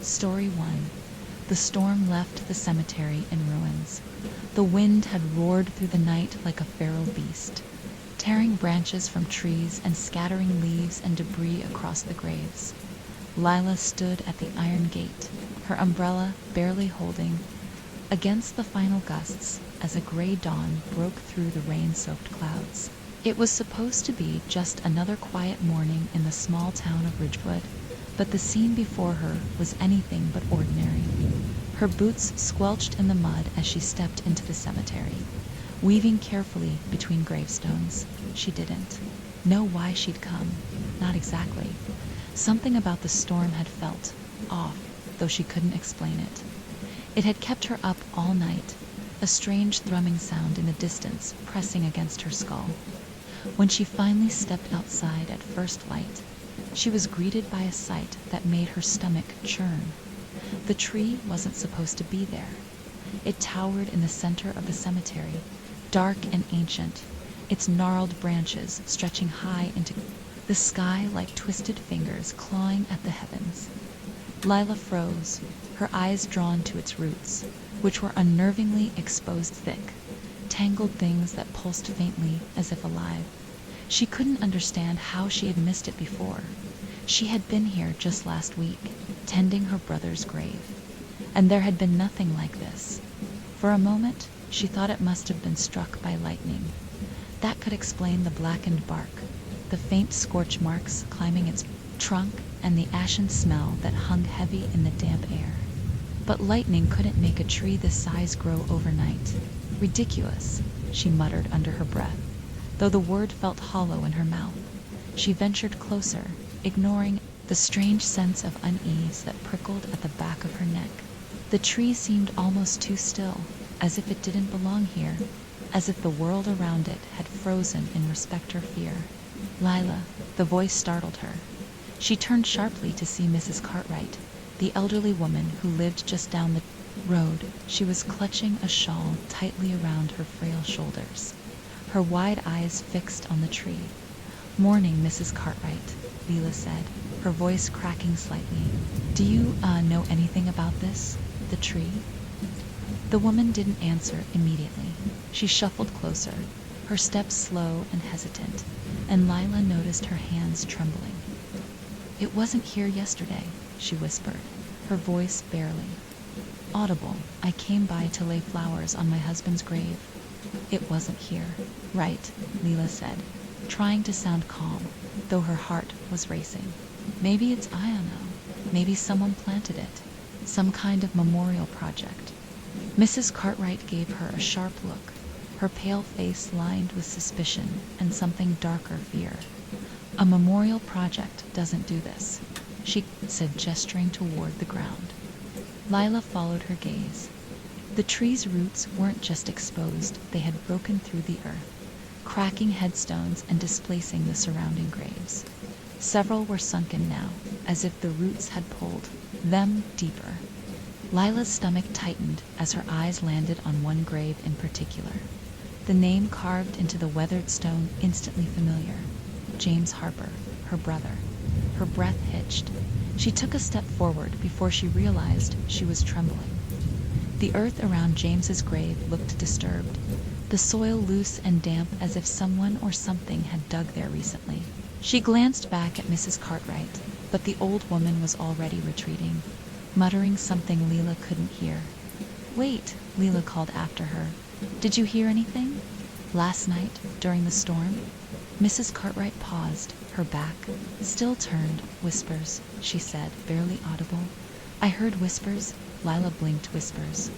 Story 1. The storm left the cemetery in ruins. The wind had roared through the night like a feral beast, tearing branches from trees and scattering leaves and debris across the graves. Lila stood at the iron gate, her umbrella barely holding against the final gusts as a gray dawn broke through the rain-soaked clouds. It was supposed to be just another quiet morning in the small town of Ridgewood, but the scene before her was anything but ordinary. Her boots squelched in the mud as she stepped into the cemetery, weaving carefully between gravestones. She didn't know why she'd come, not exactly. Something about the storm had felt off, though she couldn't explain it. It had kept her up all night, a strange thrumming sound in the distance pressing against her skull. When she finally stepped outside at first light, she was greeted by a sight that made her stomach churn. The tree wasn't supposed to be there. It towered in the center of the cemetery, dark and ancient, its gnarled branches stretching high into the sky like twisted fingers clawing at the heavens. Lila froze, her eyes drawn to its roots, which were unnervingly exposed thick, tangled things that pulsed faintly as if alive. She couldn't understand how she had missed it before. She had been here just last week, tending her brother's grave, and there had been nothing like this. For a moment, she thought it must have been struck by lightning. That could explain the blackened bark, the faint scorch marks climbing its trunk, and the ashen smell that hung heavy in the damp air. But lightning couldn't make a tree this size grow overnight. Ridiculous, she muttered under her breath, though the word felt hollow in her mouth. She ventured closer, ignoring the strange sense of unease that prickled at the back of her neck. The tree seemed almost too still, as if it didn't belong here, as if the world around it had frozen in respect or fear. Lila, the voice startled her. She turned sharply to see Mrs. Cartwright, the elderly woman who lived just down the road. She was clutching a shawl tightly around her frail shoulders, her wide eyes fixed on the tree. "Morning, Mrs. Cartwright," Lila said, her voice cracking slightly. "Do you know anything about this? The tree?" The woman didn't answer immediately. She shuffled closer, her steps slow and hesitant, and Lila noticed her hands trembling. "It wasn't here yesterday," she whispered, her voice barely audible. "I came by to lay flowers on my husband's grave. It wasn't here." "Right," Lila said, trying to sound calm, though her heart was racing. "Maybe it's I don't know. Maybe someone planted it. Some kind of memorial project." Mrs. Cartwright gave her a sharp look, her pale face lined with suspicion and something darker fear. "A memorial project doesn't do this," she said, gesturing toward the ground. Lila followed her gaze. The tree's roots weren't just exposed, they had broken through the earth, cracking headstones and displacing the surrounding graves. Several were sunken now, as if the roots had pulled them deeper. Lila's stomach tightened as her eyes landed on one grave in particular. The name carved into the weathered stone instantly familiar. James Harper, her brother. Her breath hitched. She took a step forward before she realized she was trembling. The earth around James's grave looked disturbed, the soil loose and damp as if someone or something had dug there recently. She glanced back at Mrs. Cartwright, but the old woman was already retreating, muttering something Lila couldn't hear. "Wait," Lila called after her. "Did you hear anything? Last night, during the storm?" Mrs. Cartwright paused, her back still turned. "Whispers," she said, barely audible. "I heard whispers." Lila blinked. "Whispers."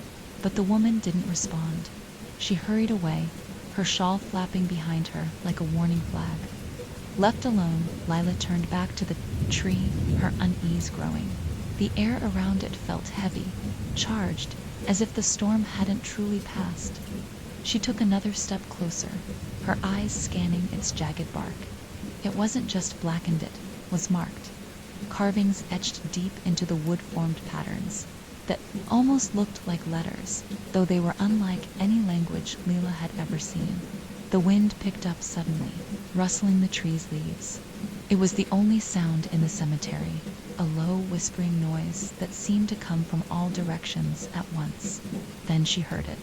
But the woman didn't respond. She hurried away, her shawl flapping behind her like a warning flag. Left alone, Lila turned back to the tree, her unease growing. The air around it felt heavy, charged, as if the storm hadn't truly passed. She took another step closer, her eyes scanning its jagged bark. It wasn't just blackened, it was marked. Carvings etched deep into the wood-formed patterns that almost looked like letters, though they were unlike any language Lila had ever seen. The wind picked up suddenly, rustling the tree's leaves. It was the only sound in the cemetery, a low whispering noise that seemed to come from all directions at once. Then she heard it.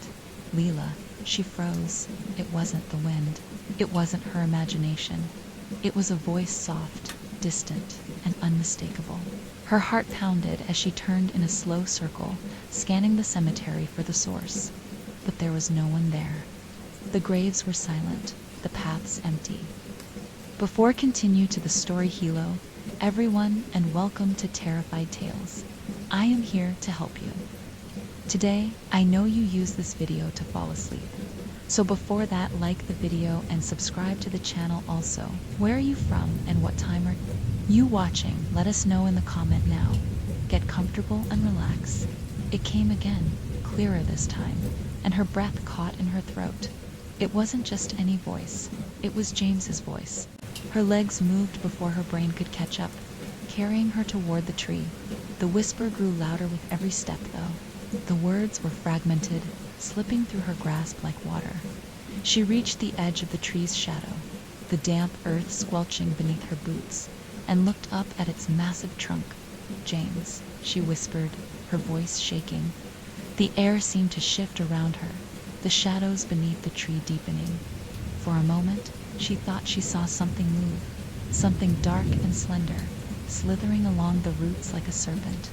Leela. She froze. It wasn't the wind. It wasn't her imagination. It was a voice soft, distant, and unmistakable. Her heart pounded as she turned in a slow circle, scanning the cemetery for the source. But there was no one there. The graves were silent, the paths empty. Before continue to the story hilo, everyone, and welcome to Terrified Tales. I am here to help you. Today, I know you use this video to fall asleep. So before that, like the video and subscribe to the channel also. Where are you from and what time are you watching? Let us know in the comment now. Get comfortable and relax. It came again, clearer this time, and her breath caught in her throat. It wasn't just any voice. It was James's voice. Her legs moved before her brain could catch up, carrying her toward the tree. The whisper grew louder with every step, though. The words were fragmented, slipping through her grasp like water. She reached the edge of the tree's shadow, the damp earth squelching beneath her boots, and looked up at its massive trunk. James, she whispered, her voice shaking. The air seemed to shift around her, the shadows beneath the tree deepening. For a moment, she thought she saw something move, something dark and slender, slithering along the roots like a serpent.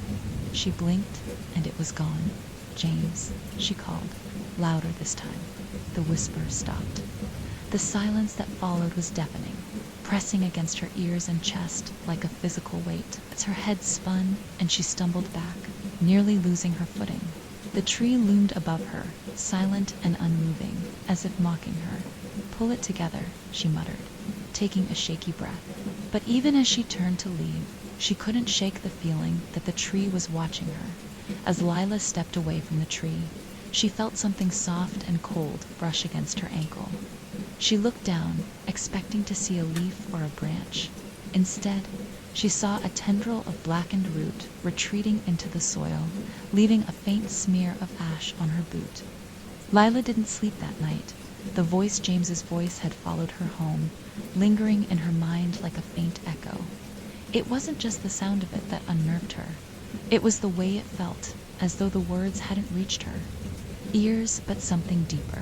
She blinked, and it was gone. James, she called, louder this time. The whisper stopped. The silence that followed was deafening, pressing against her ears and chest like a physical weight. As her head spun and she stumbled back, nearly losing her footing. The tree loomed above her, silent and unmoving, as if mocking her. Pull it together, she muttered, taking a shaky breath. But even as she turned to leave, she couldn't shake the feeling that the tree was watching her. As Lila stepped away from the tree, she felt something soft and cold brush against her ankle. She looked down, expecting to see a leaf or a branch. Instead, she saw a tendril of blackened root retreating into the soil, leaving a faint smear of ash on her boot. Lila didn't sleep that night. The voice, James's voice, had followed her home, lingering in her mind like a faint echo. It wasn't just the sound of it that unnerved her. It was the way it felt, as though the words hadn't reached her ears, but something deeper,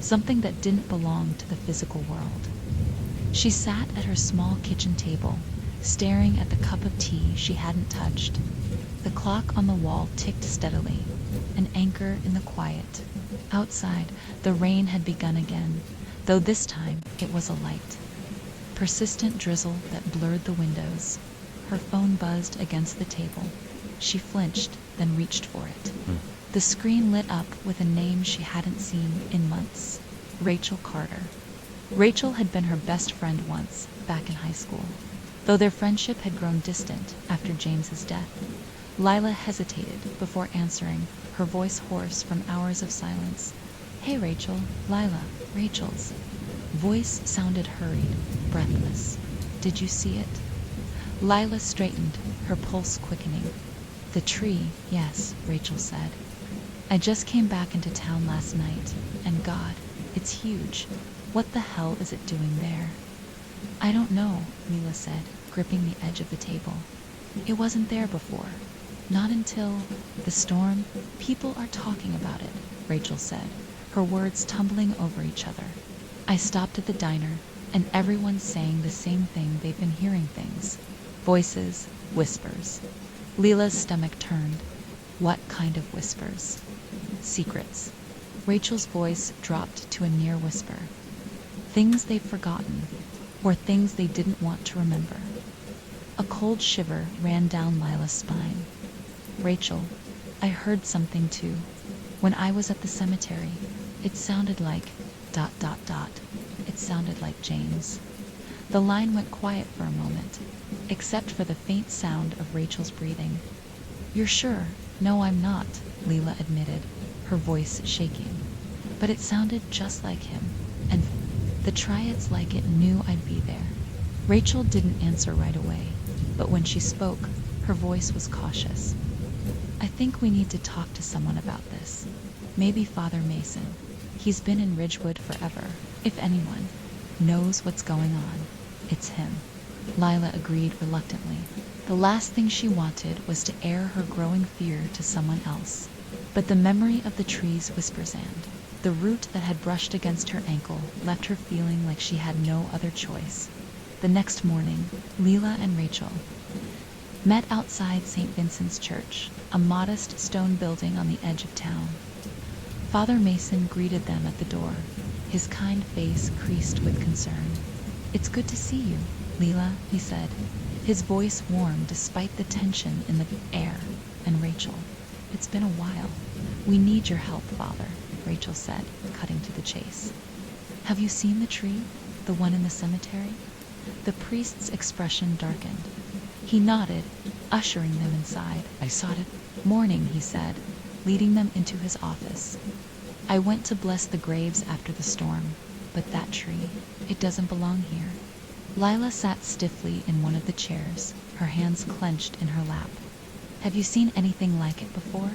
something that didn't belong to the physical world. She sat at her small kitchen table, staring at the cup of tea she hadn't touched. The clock on the wall ticked steadily, an anchor in the quiet. Outside, the rain had begun again, though this time it was a light, persistent drizzle that blurred the windows. Her phone buzzed against the table. She flinched, then reached for it. The screen lit up with a name she hadn't seen in months. Rachel Carter. Rachel had been her best friend once, back in high school, though their friendship had grown distant after James's death. Lila hesitated before answering, her voice hoarse from hours of silence. Hey Rachel. Lila, Rachel's voice sounded hurried, breathless. Did you see it? Lila straightened, her pulse quickening. The tree, yes, Rachel said. I just came back into town last night, and God, it's huge. What the hell is it doing there? I don't know, Leela said, gripping the edge of the table. It wasn't there before. Not until the storm. People are talking about it, Rachel said, her words tumbling over each other. I stopped at the diner, and everyone's saying the same thing. They've been hearing things. Voices, whispers. Leela's stomach turned. What kind of whispers? Secrets. Rachel's voice dropped to a near whisper. Things they've forgotten, or things they didn't want to remember. A cold shiver ran down Lila's spine. Rachel, I heard something too. When I was at the cemetery, it sounded like ... It sounded like James. The line went quiet for a moment, except for the faint sound of Rachel's breathing. You're sure? No, I'm not, Leela admitted, her voice shaking. But it sounded just like him, and the triads like it knew I'd be there. Rachel didn't answer right away, but when she spoke, her voice was cautious. I think we need to talk to someone about this. Maybe Father Mason. He's been in Ridgewood forever. If anyone knows what's going on, it's him. Lila agreed reluctantly. The last thing she wanted was to air her growing fear to someone else. But the memory of the tree's whispersand, the root that had brushed against her ankle, left her feeling like she had no other choice. The next morning, Leela and Rachel met outside St. Vincent's Church, a modest stone building on the edge of town. Father Mason greeted them at the door, his kind face creased with concern. "It's good to see you, Leela," he said, his voice warm despite the tension in the air. "And Rachel, it's been a while." "We need your help, Father," Rachel said, cutting to the chase. "Have you seen the tree? The one in the cemetery?" The priest's expression darkened. He nodded, ushering them inside. "I saw it morning," he said, leading them into his office. "I went to bless the graves after the storm, but that tree, it doesn't belong here." Lila sat stiffly in one of the chairs, her hands clenched in her lap. "Have you seen anything like it before?"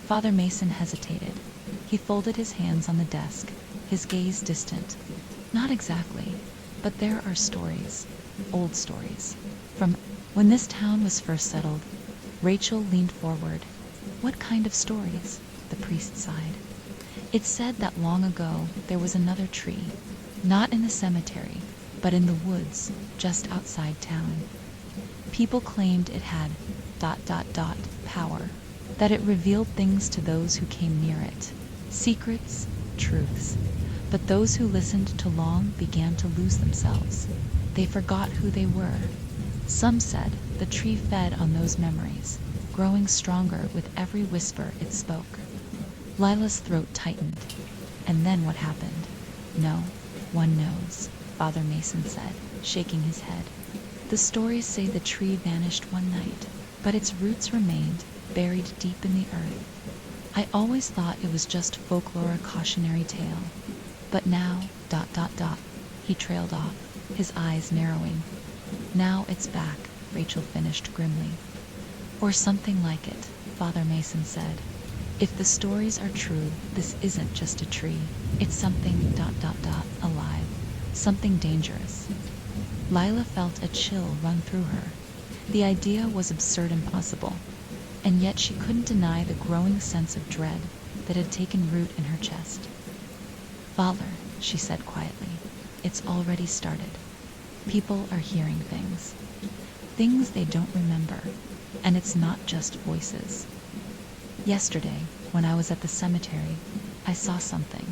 Father Mason hesitated. He folded his hands on the desk, his gaze distant. "Not exactly, but there are stories, old stories, from when this town was first settled." Rachel leaned forward. "What kind of stories?" The priest sighed. "It's said that long ago there was another tree, not in the cemetery, but in the woods just outside town. People claimed it had ... power, that it revealed things to those who came near it, secrets, truths. But those who listened too long began to lose themselves. They forgot who they were. Some said the tree fed on those memories, growing stronger with every whisper it spoke." Lila's throat tightened. "And then what happened?" "No one knows," Father Mason said, shaking his head. "The stories say the tree vanished one night, but its roots remained, buried deep in the earth. I always thought it was just folklore, a cautionary tale. But now ... He trailed off, his eyes narrowing. "Now it's back," Rachel finished grimly. "Or something like it," Father Mason said. "If the stories are true, this isn't just a tree. It's something ... alive. Something dangerous." Lila felt a chill run through her. The idea was absurd and impossible, and yet she couldn't deny the growing sense of dread that had taken root in her chest. "Father," she said quietly, "it's already started. People are hearing things. Things they don't remember, and it's not just voices. Yesterday, when I was at the cemetery, I saw something.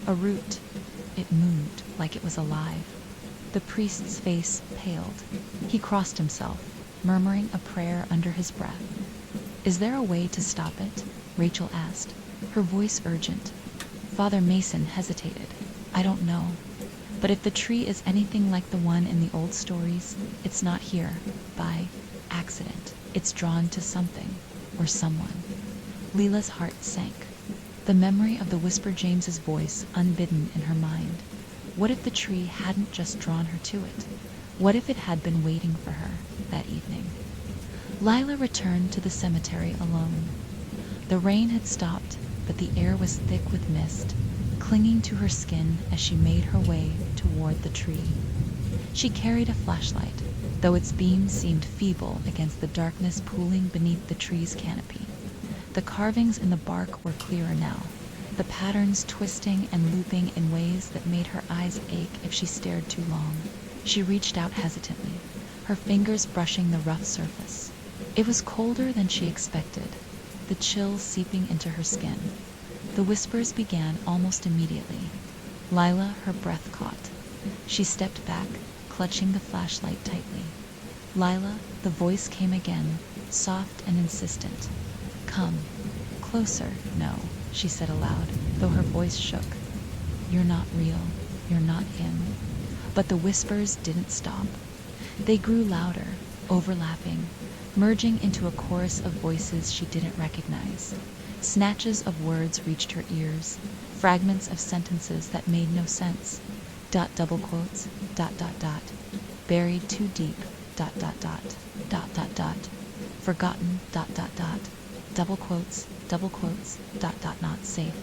A root. It moved like it was alive." The priest's face paled. He crossed himself, murmuring a prayer under his breath. "Is there a way to stop it?" Rachel asked, her voice urgent. Father Mason hesitated. "I don't know. But if the tree is anything like the one in the old stories, it's not here by accident. It's drawn to something or someone." Leela's heart sank. The memory of the whisper James's voice unbidden in her mind. What if the tree hadn't just drawn her to it? What if it had been waiting for her that evening? Lila returned to the cemetery alone. The rain had stopped, but the air was thick with mist, clinging to her skin as she made her way toward the tree. She carried a flashlight, though its beam seemed feeble against the darkness pooling beneath the tree's canopy. The carvings in the bark were clearer now, the patterns twisting and looping in ways that made her eyes ache if she stared too long. She reached out hesitantly, her fingers brushing the rough surface. It was colder than she expected, the chill seeping into her skin. The whispers began almost immediately. Lila, her breath caught. She stepped back, clutching the flashlight tightly. "Lila," the voice came again, soft and insistent. "Come. Closer." "No," she said aloud, though her voice shook. "You're not real. You're not him." But the whispers didn't stop. They grew louder, overlapping, merging into a chorus of voices she didn't recognize. Snatches of words reached her ears, fragments of sentences that made no sense. Double quotes, ... buried too deep, ... forgotten, ... double quotes, not safe, ...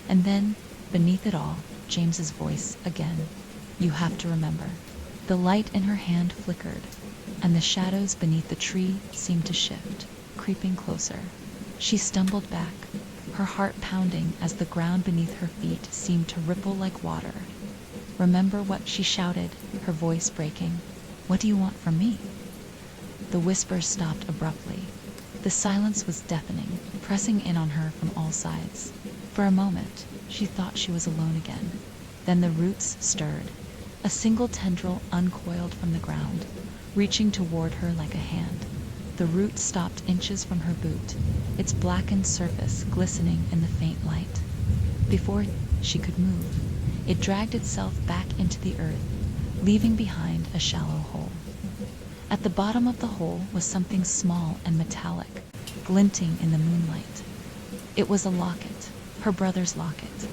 And then, beneath it all, James's voice again. "You have to remember. The light in her hand flickered, and the shadows beneath the tree seemed to shift, creeping closer. She stumbled back, her heart pounding as the ground beneath her feet seemed to ripple like water. "Remember what?" she shouted, her voice breaking. "What do you want from me?" The whispers stopped abruptly. The silence was deafening, pressing in on her from all sides. For a moment, she thought she was alone again. Then the roots stirred. A single tendril uncoiled from the ground, reaching toward her like a hand. The root stopped inches from her boot, its blackened surface glistening in the faint light. Before she could move, it dragged itself back into the earth, leaving behind a shallow hole. At the bottom of the hole was something small and metallic, glinting in the moonlight. It was a locket, her brother's locket.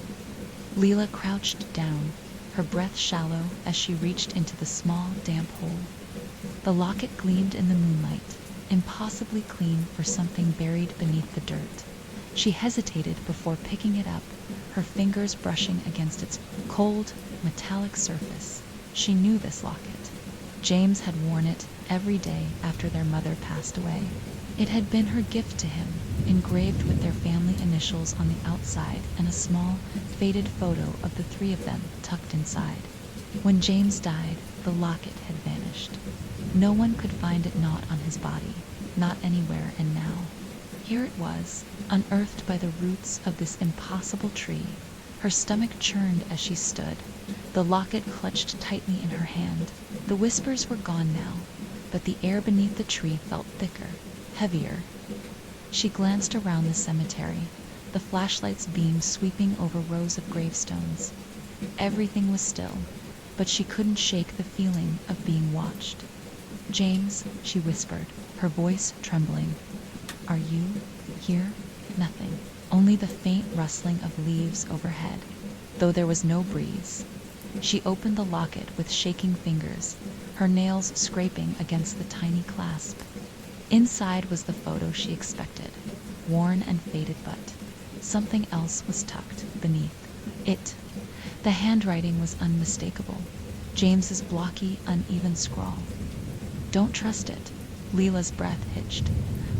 Leela crouched down, her breath shallow as she reached into the small, damp hole. The locket gleamed in the moonlight, impossibly clean for something buried beneath the dirt. She hesitated before picking it up, her fingers brushing against its cold, metallic surface. She knew this locket. James had worn it every day after their mother passed away. It had been her gift to him, engraved with their family initials on the outside and a small, faded photo of the three of them tucked inside. When James died, the locket had vanished. No one could find it not on his body, not anywhere, and now here it was, unearthed by the roots of this impossible tree. Her stomach churned as she stood, the locket clutched tightly in her hand. The whispers were gone now, but the air beneath the tree felt thicker, heavier. She glanced around the cemetery, the flashlight's beam sweeping over rows of gravestones. Everything was still, but she couldn't shake the feeling of being watched. "James," she whispered, her voice trembling. "Are you here?" Nothing, only the faint rustling of leaves overhead, though there was no breeze. She opened the locket with shaking fingers, her nails scraping against the tiny clasp. Inside was the photo she expected, worn and faded, but something else was tucked beneath it. The handwriting was unmistakable, James's blocky, uneven scrawl. "Don't trust it." Leela's breath hitched.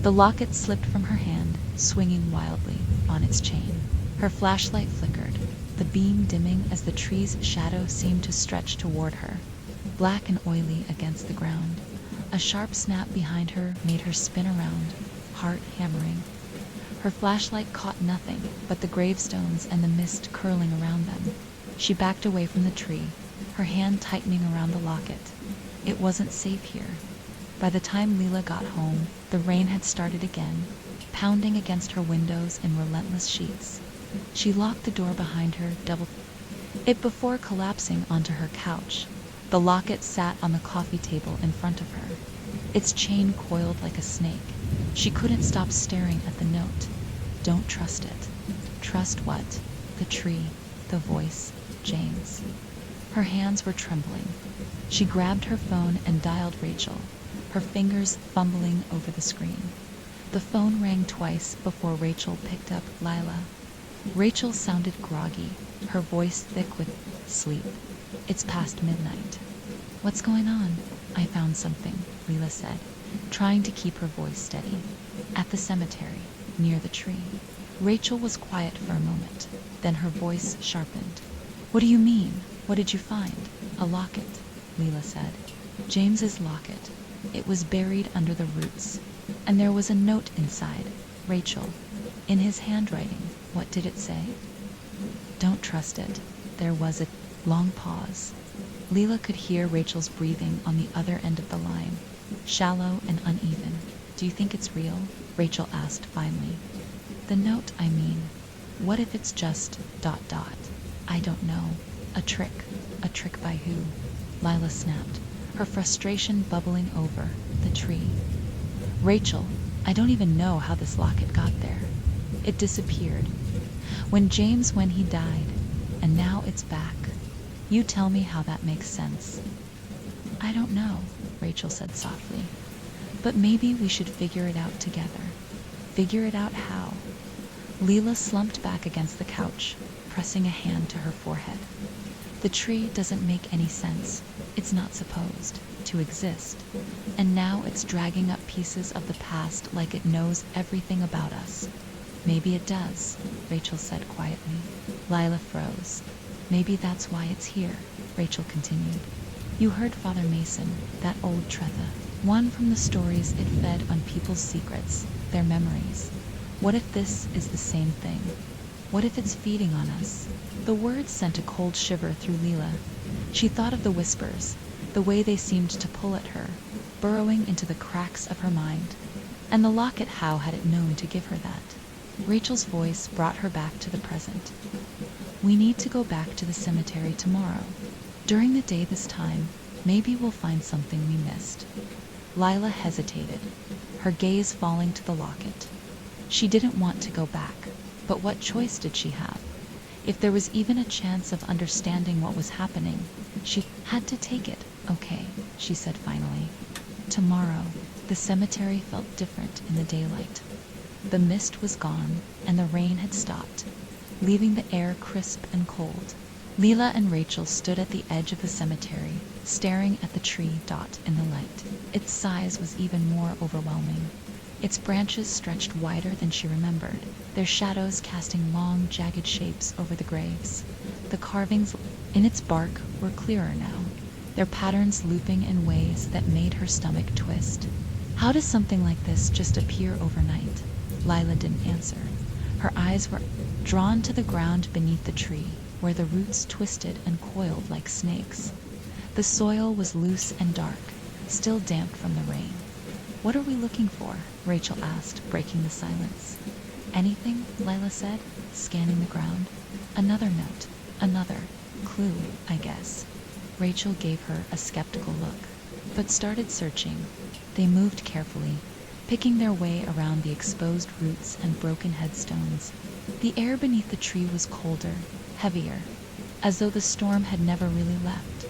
The locket slipped from her hand, swinging wildly on its chain. Her flashlight flickered, the beam dimming as the tree's shadow seemed to stretch toward her, black and oily against the ground. A sharp snap behind her made her spin around, heart hammering. Her flashlight caught nothing but the gravestones and the mist curling around them. She backed away from the tree, her hand tightening around the locket. It wasn't safe here. By the time Leela got home, the rain had started again, pounding against her windows in relentless sheets. She locked the door behind her, double it before collapsing onto her couch. The locket sat on the coffee table in front of her, its chain coiled like a snake. She couldn't stop staring at the note. Don't trust it. Trust what? The tree, the voice, James. Her hands were trembling. She grabbed her phone and dialed Rachel, her fingers fumbling over the screen. The phone rang twice before Rachel picked up. "Lila." Rachel sounded groggy, her voice thick with sleep. "It's past midnight." "What's going on?" "I found something," Leela said, trying to keep her voice steady. "At the cemetery, near the tree." Rachel was quiet for a moment, then her voice sharpened. "What do you mean? What did you find?" "A locket," Leela said. "James's locket. It was buried under the roots. And there was a note inside, Rachel, in his handwriting." "What did it say?" "Don't trust it." There was a long pause. Leela could hear Rachel's breathing on the other end of the line, shallow and uneven. "Do you think it's real?" Rachel asked finally. "The note, I mean. What if it's just ... I don't know. A trick. A trick by who?" Lila snapped, her frustration bubbling over the tree. "Rachel, I don't even know how this locket got there. It disappeared when he died, and now it's back. You tell me how that makes sense." "I don't know," Rachel said softly. "But maybe we should figure it out together." "Figure it out how?" Leela slumped back against the couch, pressing a hand to her forehead. "The tree doesn't make any sense. It's not supposed to exist. And now it's dragging up pieces of the past like it knows everything about us. Maybe it does, Rachel said quietly. Lila froze. Maybe that's why it's here, Rachel continued. You heard Father Mason, that old Tretha. One from the stories it fed on people's secrets, their memories. What if this is the same thing? What if it's feeding on us? The words sent a cold shiver through Lila. She thought of the whispers, the way they seemed to pull at her, burrowing into the cracks of her mind. And the locket, how had it known to give her that? Rachel's voice brought her back to the present. We need to go back to the cemetery tomorrow. During the day this time, maybe we'll find something we missed. Lila hesitated, her gaze falling to the locket. She didn't want to go back, but what choice did she have? If there was even a chance of understanding what was happening, she had to take it. Okay, she said finally. Tomorrow. The cemetery felt different in the daylight. The mist was gone, and the rain had stopped, leaving the air crisp and cold. Lila and Rachel stood at the edge of the cemetery, staring at the tree dot in the light. Its size was even more overwhelming. Its branches stretched wider than she remembered, their shadows casting long, jagged shapes over the graves. The carvings in its bark were clearer now, their patterns looping in ways that made her stomach twist. How does something like this just appear overnight? Lila didn't answer. Her eyes were drawn to the ground beneath the tree, where the roots twisted and coiled like snakes. The soil was loose and dark, still damp from the rain. What are we looking for? Rachel asked, breaking the silence. Anything, Lila said, scanning the ground. Another note, another clue, I guess. Rachel gave her a skeptical look, but started searching. They moved carefully, picking their way around the exposed roots and broken headstones. The air beneath the tree was colder, heavier, as though the storm had never really left.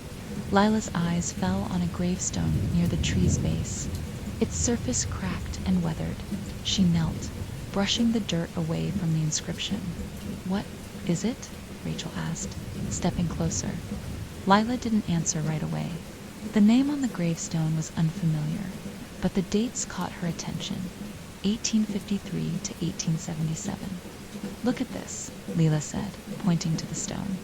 Lila's eyes fell on a gravestone near the tree's base. Its surface cracked and weathered. She knelt, brushing the dirt away from the inscription. What is it? Rachel asked, stepping closer. Lila didn't answer right away. The name on the gravestone was unfamiliar, but the dates caught her attention. 1853 to 1877. Look at this, Lila said, pointing to the stone.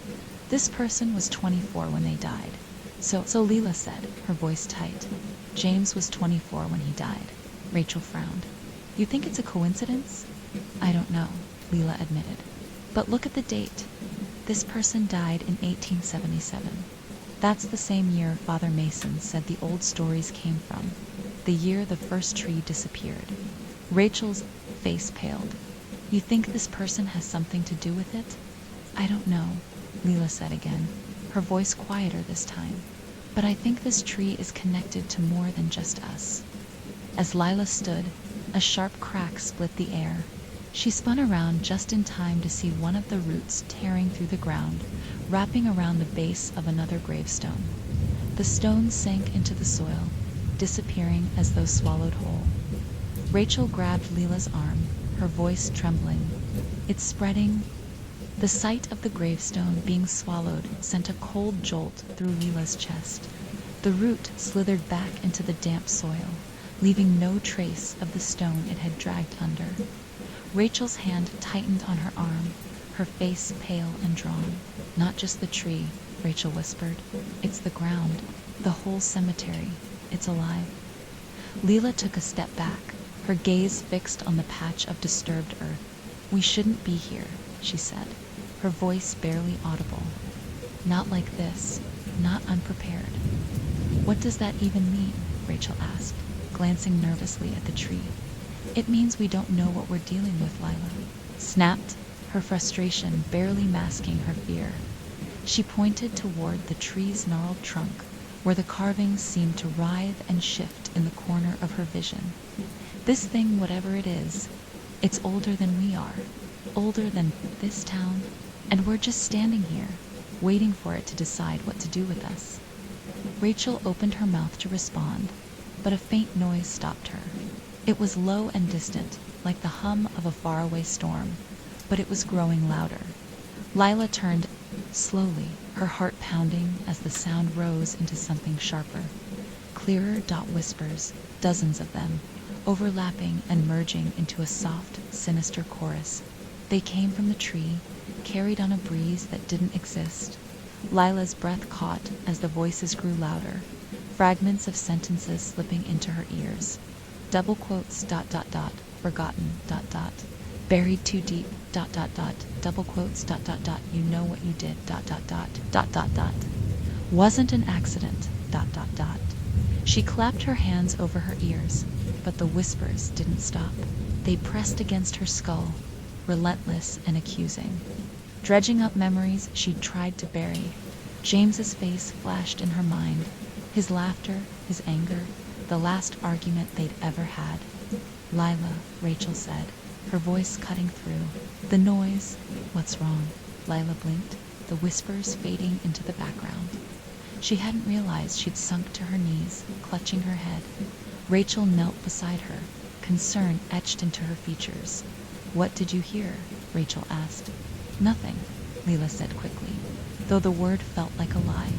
This person was 24 when they died. So Lila said, her voice tight. James was 24 when he died. Rachel frowned. You think it's a coincidence? I don't know, Lila admitted. But look at the date. This person died in 1877. That's the same year Father Mason said the old stories came from, the year the first tree disappeared. Rachel's face paled. You think this person has something to do with it? I don't know, Lila said again, her voice quieter this time. But I think this tree is connected to more than just us. As Lila stood, a sharp crack split the air. She spun around just in time to see one of the roots tearing through the ground, wrapping around the base of another gravestone. The stone sank into the soil, disappearing as though swallowed whole. Rachel grabbed Lila's arm, her voice trembling. It's spreading. The sight of the gravestone being swallowed sent a cold jolt through Lila's chest. The root slithered back into the damp soil, leaving no trace of the stone it had dragged under. Rachel's hand tightened on her arm, her face pale and drawn. Not just the tree, Rachel whispered. It's the ground, the whole cemetery. It's alive. Lila took a step back, her gaze fixed on the patch of disturbed earth. We shouldn't be here, she said, her voice barely audible. Not like this, not unprepared. What does that even mean? Rachel asked, glancing nervously at the tree. It means we don't know what we're dealing with, Lila snapped, her frustration barely masking her fear. She pointed toward the tree's gnarled trunk, where the carvings seemed to writhe and shift in the corner of her vision. This thing, whatever it is, it's older than we are, older than this town, and we're just standing here, waiting for it to decide what to do with us. Rachel opened her mouth to respond, but a faint noise stopped her. It was low and distant, like the hum of a faraway storm, but it was growing louder. Lila turned slowly, her heart pounding as the sound rose into something sharper. Clearer dot whispers, dozens of them, overlapping and merging into a soft, sinister chorus. They came from the tree, carried on a breeze that didn't exist. Lila's breath caught as the voices grew louder, fragments of sentences slipping into her ears. Double quotes, dot dot dot, forgotten, dot dot, buried too deep, dot dot dot, double quotes, dot dot dot, you know what you did, dot dot dot, dot dot dot. Wasn't an accident, dot dot dot. She clapped her hands over her ears, but the whispers didn't stop. They pressed against her skull, relentless and accusing. Dredging up memories she'd tried to bury, James's face flashed in her mind, his laughter, his anger, the last argument they'd ever had. Lila, Rachel said, her voice cutting through. The noise. What's wrong? Lila blinked, the whispers fading into the background. She hadn't realized she'd sunk to her knees, clutching her head. Rachel knelt beside her, concern etched into her features. What did you hear? Rachel asked. Nothing, Lila said quickly, though the word felt like a lie.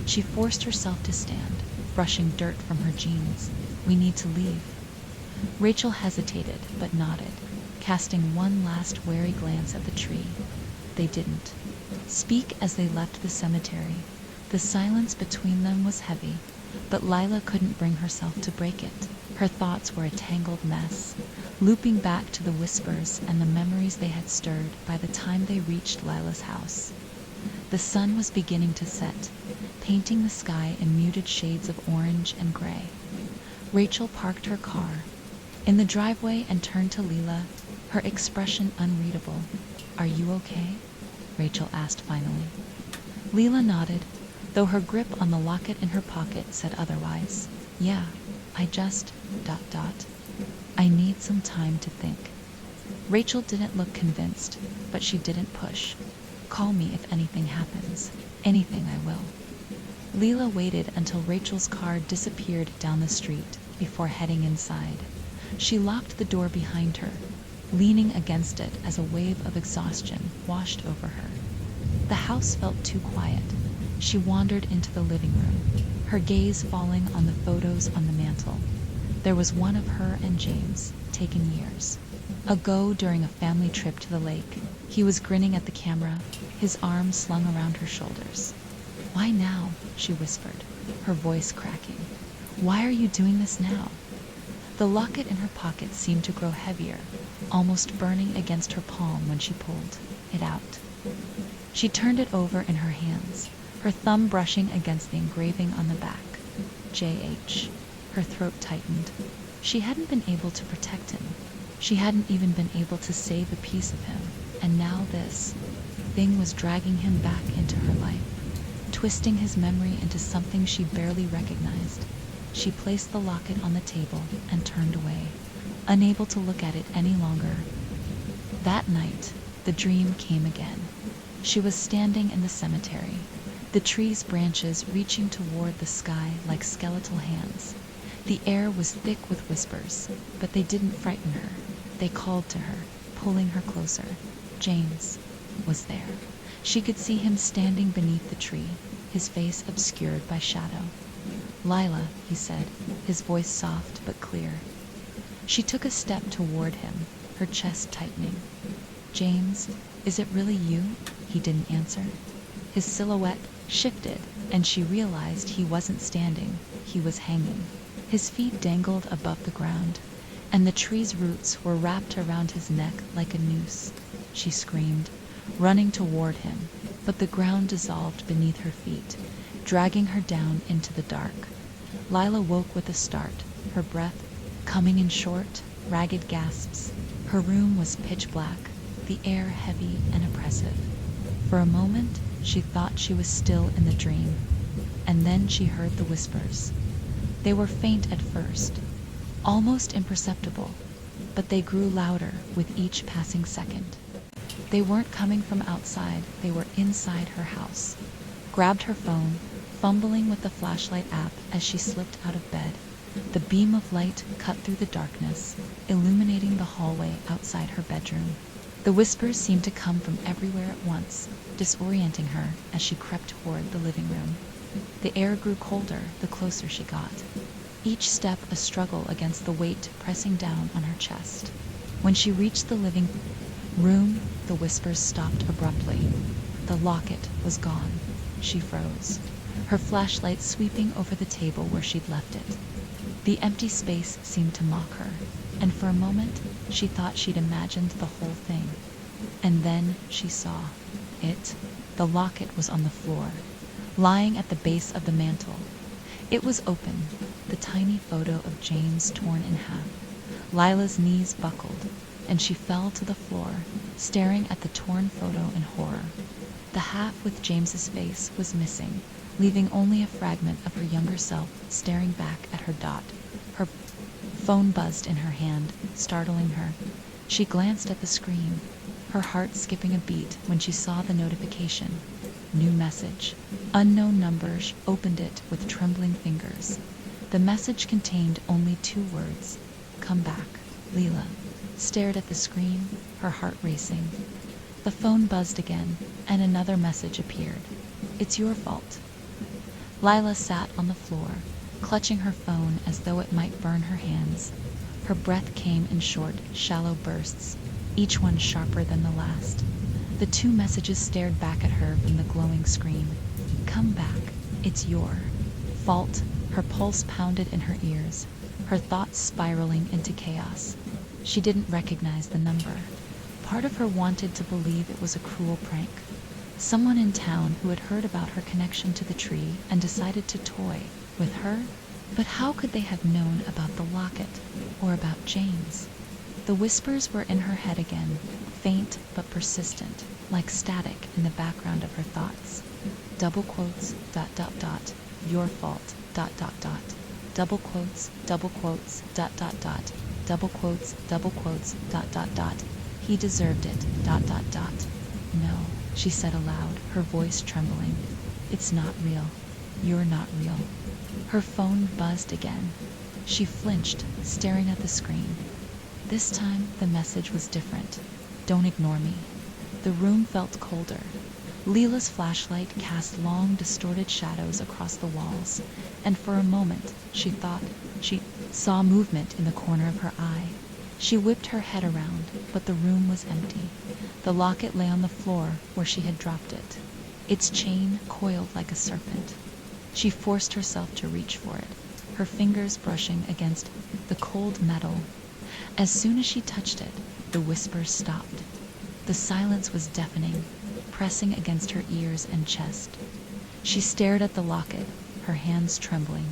She forced herself to stand, brushing dirt from her jeans. We need to leave. Rachel hesitated, but nodded, casting one last wary glance at the tree. They didn't speak as they left the cemetery. The silence between them was heavy, but Lila couldn't bring herself to break it. Her thoughts were a tangled mess, looping back to the whispers and the memories they had stirred by the time they reached Lila's house. The sun was beginning to set, painting the sky in muted shades of orange and gray. Rachel parked her car in the driveway and turned to Lila, her expression unreadable. Are you okay? Rachel asked finally. Lila nodded, though her grip on the locket in her pocket said otherwise. Yeah, I just... ... I need some time to think. Rachel didn't look convinced, but she didn't push. Call me if anything happens. Anything, I will. Lila waited until Rachel's car disappeared down the street before heading inside. She locked the door behind her, leaning against it as a wave of exhaustion washed over her. The house felt too quiet. She wandered into the living room, her gaze falling on the photos on the mantel. There was one of her and James, taken years ago during a family trip to the lake. He was grinning at the camera, his arms slung around her shoulders. Why now? She whispered, her voice cracking. Why are you doing this now? The locket in her pocket seemed to grow heavier, almost burning against her palm when she pulled it out. She turned it over in her hands, her thumb brushing against the engraving on the back. J.H. Her throat tightened. She hadn't been able to protect him. She hadn't even been able to save a piece of him. And now this thing was dragging him back into her life, twisting his memory into something she barely recognized. She placed the locket on the table and turned away, unable to look at it any longer. That night, the dream came again. She was standing in the cemetery, the tree's branches reaching toward the sky like skeletal hands. The air was thick with whispers, but they didn't frighten her. They called to her, pulling her closer. James was there. She could see him standing beneath the tree, his face obscured by shadow. Lila, he said, his voice soft but clear. She took a step toward him, her chest tightening. James, is it really you? He didn't answer. His silhouette shifted, and she realized he wasn't standing, he was hanging. His feet dangled above the ground, and the tree's roots were wrapped around his neck like a noose. She screamed, running toward him, but the ground dissolved beneath her feet, dragging her down into the dark. Lila woke with a start, her breath coming in short, ragged gasps. Her room was pitch black, the air heavy and oppressive. For a moment, she thought she was still in the dream, and then she heard the whispers. They were faint at first, almost imperceptible, but they grew louder with each passing second. They weren't coming from outside, they were inside her house. Grabbed her phone, fumbling with the flashlight app as she slipped out of bed. The beam of light cut through the darkness, illuminating the hallway outside her bedroom. The The whispers seemed to come from everywhere at once, disorienting her as she crept toward the living room. The air grew colder the closer she got, each step a struggle against the weight pressing down on her chest. When she reached the living room, the whispers stopped abruptly. The locket was gone. She froze, her flashlight sweeping over the table where she'd left it. The empty space seemed to mock her, and for a moment she thought she'd imagined the whole thing. And then she saw it. The locket was on the floor, lying at the base of the mantel. It was open, the tiny photo of James torn in half. Lila's knees buckled, and she fell to the floor, staring at the torn photo in horror. The half with James's face was missing, leaving only a fragment of her younger self staring back at her dot. Her phone buzzed in her hand, startling her. She glanced at the screen, her heart skipping a beat when she saw the notification. New message. Unknown number. She opened it with trembling fingers. The message contained only 2 words. Come back. Lila stared at the screen, her heart racing. The phone buzzed again, and another message appeared. It's your fault. Lila sat on the floor, clutching her phone as though it might burn her hands. Her breath came in short, shallow bursts, each one sharper than the last. The 2 messages stared back at her from the glowing screen. Come back. It's your fault. Her pulse pounded in her ears, her thoughts spiraling into chaos. She didn't recognize the number. Part of her wanted to believe it was a cruel prank. Someone in town who had heard about her connection to the tree and decided to toy with her. But how could they have known about the locket or about James? The whispers were in her head again, faint but persistent, like static in the background of her thoughts. Double quotes, ... your fault, ... double quotes, ... double quotes, ... double quotes, ... he deserved it, ... No, she said aloud, her voice trembling. It's not real. You're not real. Her phone buzzed again. She flinched, staring at the screen. This time, the message was different. Don't ignore me. The room felt colder. Lila's flashlight cast long, distorted shadows across the walls, and for a moment she thought she saw movement in the corner of her eye. She whipped her head around, but the room was empty. The locket lay on the floor where she had dropped it, its chain coiled like a serpent. She forced herself to reach for it, her fingers brushing against the cold metal. As soon as she touched it, the whispers stopped. The silence was deafening, pressing against her ears and chest. She stared at the locket, her hands trembling.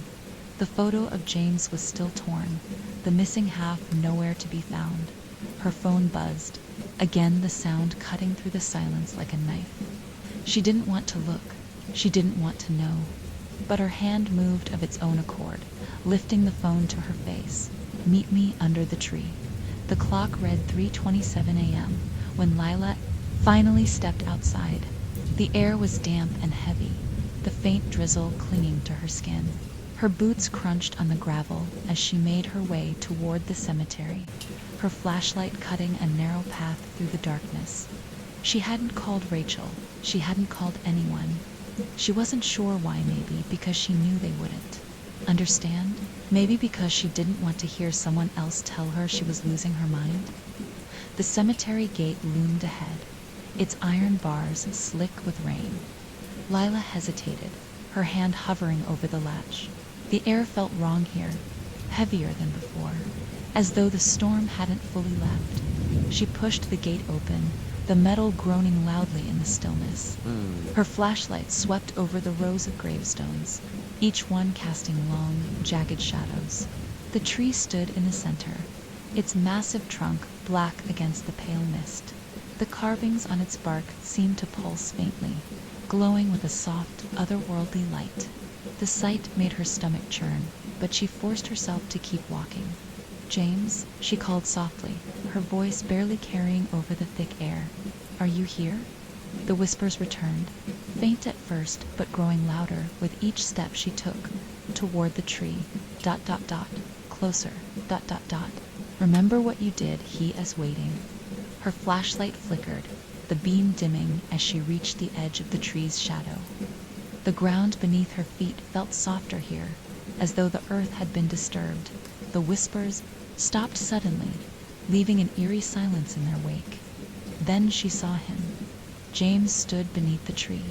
The photo of James was still torn, the missing half nowhere to be found. Her phone buzzed, again the sound cutting through the silence like a knife. She didn't want to look, she didn't want to know, but her hand moved of its own accord, lifting the phone to her face. Meet me under the tree. The clock read 3:27 a.m. when Lila finally stepped outside. The air was damp and heavy, the faint drizzle clinging to her skin. Her boots crunched on the gravel as she made her way toward the cemetery, her flashlight cutting a narrow path through the darkness. She hadn't called Rachel. She hadn't called anyone. She wasn't sure why, maybe because she knew they wouldn't understand, maybe because she didn't want to hear someone else tell her she was losing her mind. The cemetery gate loomed ahead, its iron bars slick with rain. Lila hesitated, her hand hovering over the latch. The air felt wrong here, heavier than before, as though the storm hadn't fully left. She pushed the gate open, the metal groaning loudly in the stillness. Her flashlight swept over the rows of gravestones, each one casting long, jagged shadows. The tree stood in the center, its massive trunk black against the pale mist. The carvings on its bark seemed to pulse faintly, glowing with a soft, otherworldly light. The sight made her stomach churn, but she forced herself to keep walking. James, she called softly, her voice barely carrying over the thick air. Are you here? The whispers returned, faint at first, but growing louder with each step she took toward the tree. ... Closer. ... Remember what you did, he is waiting. Her flashlight flickered, the beam dimming as she reached the edge of the tree's shadow. The ground beneath her feet felt softer here, as though the earth had been disturbed. The whispers stopped suddenly, leaving an eerie silence in their wake. Then she saw him. James stood beneath the tree,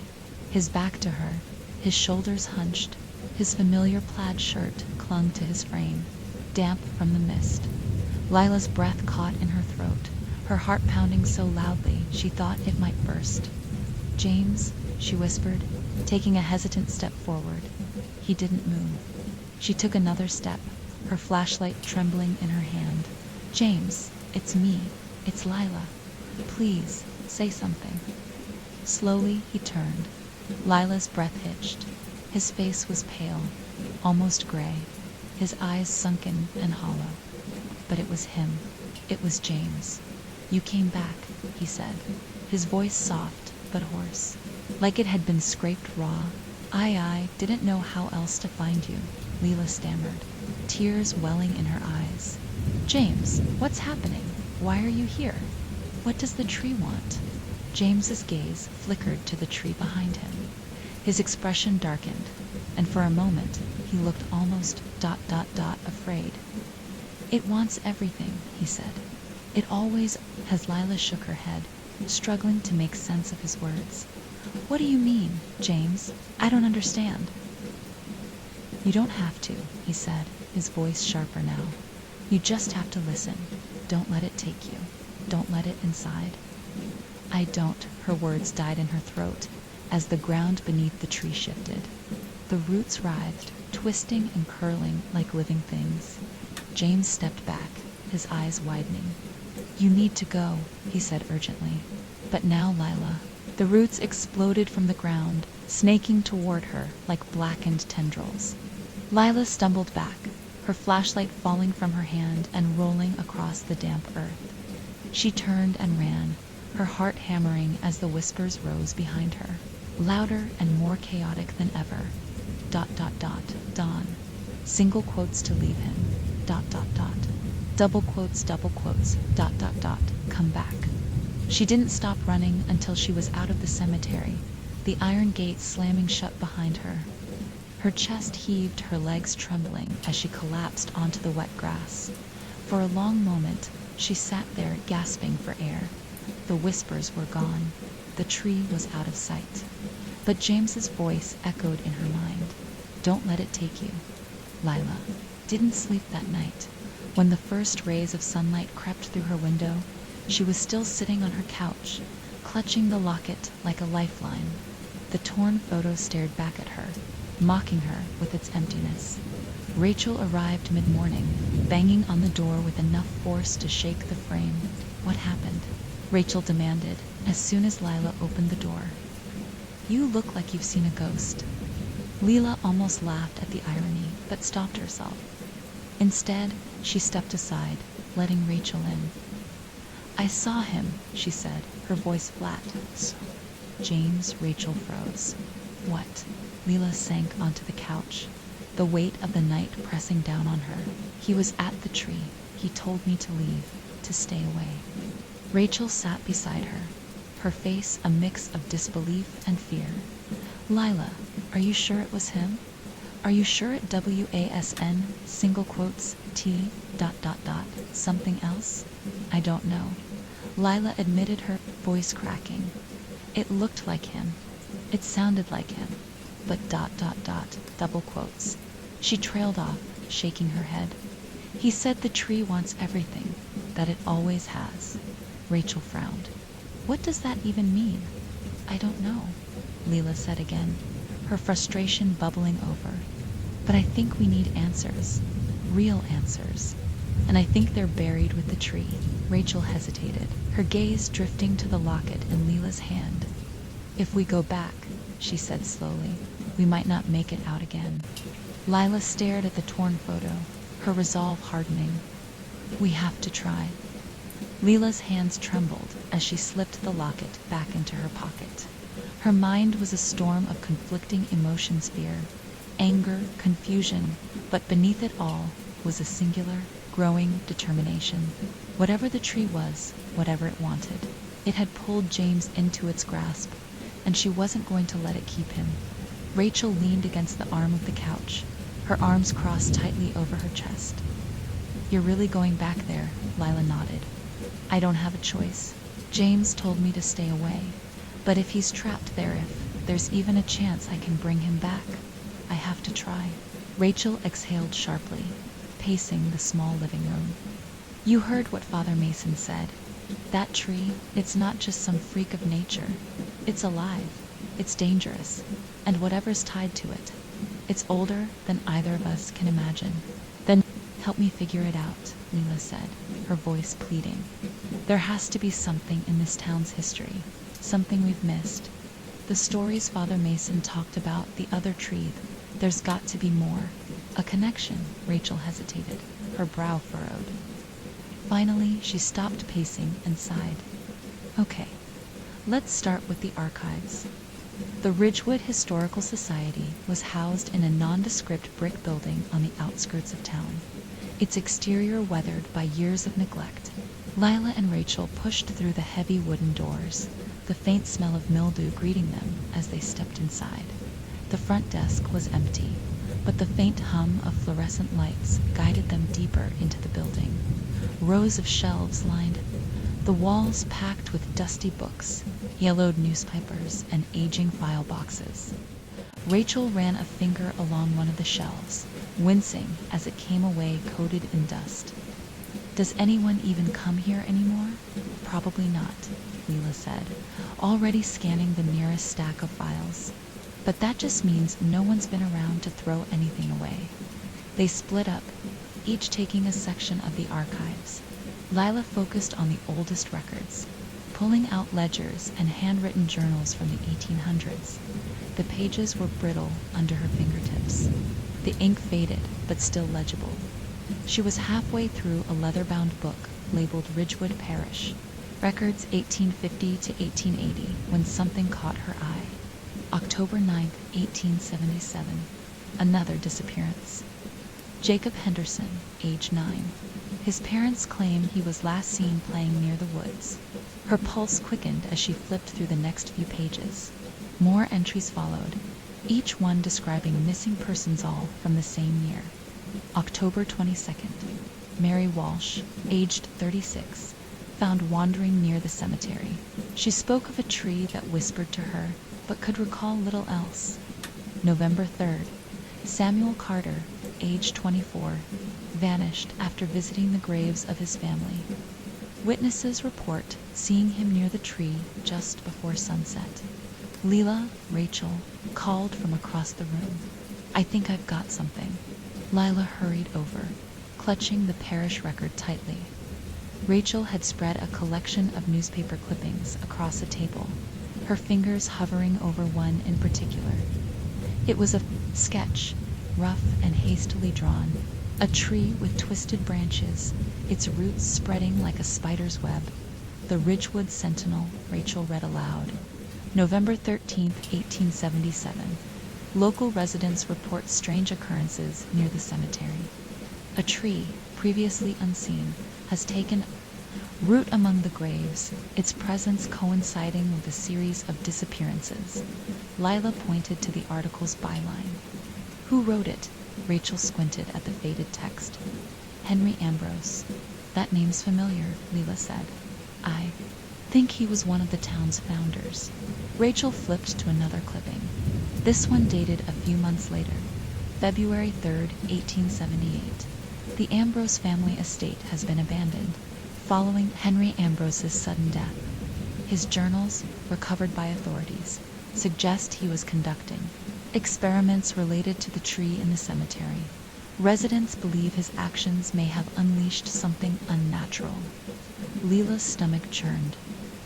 his back to her, his shoulders hunched. His familiar plaid shirt clung to his frame, damp from the mist. Lila's breath caught in her throat, her heart pounding so loudly she thought it might burst. "James," she whispered, taking a hesitant step forward. He didn't move. She took another step, her flashlight trembling in her hand. "James, it's me. It's Lila. Please, say something." Slowly he turned. Lila's breath hitched. His face was pale, almost gray, his eyes sunken and hollow. But it was him. It was James. "You came back," he said, his voice soft but hoarse, like it had been scraped raw. I didn't know how else to find you," Lila stammered, tears welling in her eyes. "James, what's happening? Why are you here? What does the tree want?" James's gaze flickered to the tree behind him. His expression darkened, and for a moment he looked almost ... afraid. "It wants everything," he said. "It always has." Lila shook her head, struggling to make sense of his words. "What do you mean, James? I don't understand." "You don't have to," he said, his voice sharper now. "You just have to listen. Don't let it take you. Don't let it inside." "I don't." Her words died in her throat as the ground beneath the tree shifted. The roots writhed, twisting and curling like living things. James stepped back, his eyes widening. "You need to go," he said urgently. But now Lila. The roots exploded from the ground, snaking toward her like blackened tendrils. Lila stumbled back, her flashlight falling from her hand and rolling across the damp earth. She turned and ran, her heart hammering as the whispers rose behind her, louder and more chaotic than ever. ... Dawn. Single quotes to leave him. ... Double quotes. Come back. She didn't stop running until she was out of the cemetery, the iron gate slamming shut behind her. Her chest heaved, her legs trembling as she collapsed onto the wet grass. For a long moment, she sat there gasping for air. The whispers were gone. The tree was out of sight. But James's voice echoed in her mind. "Don't let it take you." Lila didn't sleep that night. When the first rays of sunlight crept through her window, she was still sitting on her couch, clutching the locket like a lifeline. The torn photo stared back at her, mocking her with its emptiness. Rachel arrived mid-morning, banging on the door with enough force to shake the frame. "What happened?" Rachel demanded, as soon as Lila opened the door. "You look like you've seen a ghost." Lila almost laughed at the irony, but stopped herself. Instead, she stepped aside, letting Rachel in. "I saw him," she said, her voice flat. "So, James." Rachel froze. "What?" Lila sank onto the couch, the weight of the night pressing down on her. "He was at the tree. He told me to leave, to stay away." Rachel sat beside her, her face a mix of disbelief and fear. "Lila, are you sure it was him? Are you sure it wasn single quotes T ... something else?" "I don't know," Lila admitted, her voice cracking. "It looked like him. It sounded like him. But ... double quotes." She trailed off, shaking her head. "He said the tree wants everything, that it always has." Rachel frowned. "What does that even mean?" "I don't know," Lila said again, her frustration bubbling over. "But I think we need answers. Real answers. And I think they're buried with the tree." Rachel hesitated, her gaze drifting to the locket in Lila's hand. "If we go back," she said slowly, "we might not make it out again." Lila stared at the torn photo, her resolve hardening. "We have to try." Lila's hands trembled as she slipped the locket back into her pocket. Her mind was a storm of conflicting emotions, fear, anger, confusion, but beneath it all was a singular growing determination. Whatever the tree was, whatever it wanted, it had pulled James into its grasp, and she wasn't going to let it keep him. Rachel leaned against the arm of the couch, her arms crossed tightly over her chest. "You're really going back there," Lila nodded. "I don't have a choice. James told me to stay away, but if he's trapped there, if there's even a chance I can bring him back, I have to try." Rachel exhaled sharply, pacing the small living room. "You heard what Father Mason said. That tree, it's not just some freak of nature. It's alive, it's dangerous, and whatever's tied to it, it's older than either of us can imagine." "Then help me figure it out," Lila said, her voice pleading. "There has to be something in this town's history, something we've missed. The stories Father Mason talked about, the other tree, there's got to be more. A connection." Rachel hesitated, her brow furrowed. Finally, she stopped pacing and sighed. "Okay, let's start with the archives." The Ridgewood Historical Society was housed in a nondescript brick building on the outskirts of town, its exterior weathered by years of neglect. Lila and Rachel pushed through the heavy wooden doors, the faint smell of mildew greeting them as they stepped inside. The front desk was empty, but the faint hum of fluorescent lights guided them deeper into the building. Rows of shelves lined the walls, packed with dusty books, yellowed newspapers, and aging file boxes. Rachel ran a finger along one of the shelves, wincing as it came away coated in dust. "Does anyone even come here anymore?" "Probably not," Lila said, already scanning the nearest stack of files. "But that just means no one's been around to throw anything away." They split up, each taking a section of the archives. Lila focused on the oldest records, pulling out ledgers and handwritten journals from the 1800s. The pages were brittle under her fingertips. The ink faded, but still legible. She was halfway through a leather-bound book labeled Ridgewood Parish, records 1850 to 1880, when something caught her eye. October 9th, 1877. Another disappearance. Jacob Henderson, age 9. His parents claim he was last seen playing near the woods. Her pulse quickened as she flipped through the next few pages. More entries followed, each one describing missing persons, all from the same year. October 22nd. Mary Walsh, aged 36, found wandering near the cemetery. She spoke of a tree that whispered to her, but could recall little else. November 3rd. Samuel Carter, age 24, vanished after visiting the graves of his family. Witnesses report seeing him near the tree just before sunset. Lila, Rachel, called from across the room. "I think I've got something." Lila hurried over, clutching the parish record tightly. Rachel had spread a collection of newspaper clippings across a table, her fingers hovering over one in particular. It was a sketch, rough and hastily drawn. A tree with twisted branches, its roots spreading like a spider's web. "The Ridgewood Sentinel," Rachel read aloud. November 13th, 1877. Local residents report strange occurrences near the cemetery. A tree, previously unseen, has taken root among the graves, its presence coinciding with a series of disappearances. Lila pointed to the article's byline. "Who wrote it?" Rachel squinted at the faded text. "Henry Ambrose." "That name's familiar," Lila said. "I think he was one of the town's founders." Rachel flipped to another clipping. This one dated a few months later, February 3rd, 1878. "The Ambrose family estate has been abandoned, following Henry Ambrose's sudden death. His journals, recovered by authorities, suggest he was conducting experiments related to the tree in the cemetery. Residents believe his actions may have unleashed something unnatural." Lila's stomach churned.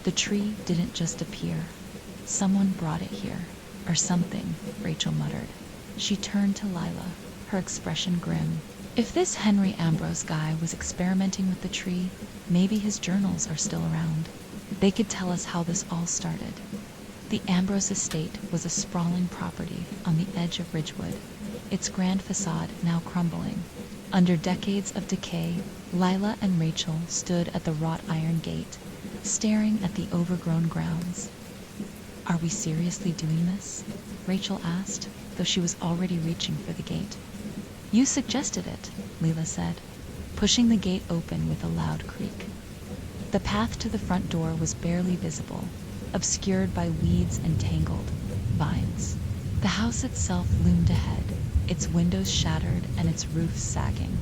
The tree didn't just appear. Someone brought it here. "Or something," Rachel muttered. She turned to Lila, her expression grim. "If this Henry Ambrose guy was experimenting with the tree, maybe his journals are still around. They could tell us how this all started." The Ambrose estate was a sprawling property on the edge of Ridgewood, its grand facade now crumbling. Under decades of decay, Lila and Rachel stood at the wrought iron gate, staring at the overgrown grounds. "Are we seriously doing this?" Rachel asked, though she was already reaching for the gate. "You suggested it," Lila said, pushing the gate open with a loud creak. The path to the front door was barely visible, obscured by weeds and tangled vines. The house itself loomed ahead, its windows shattered and its roof sagging.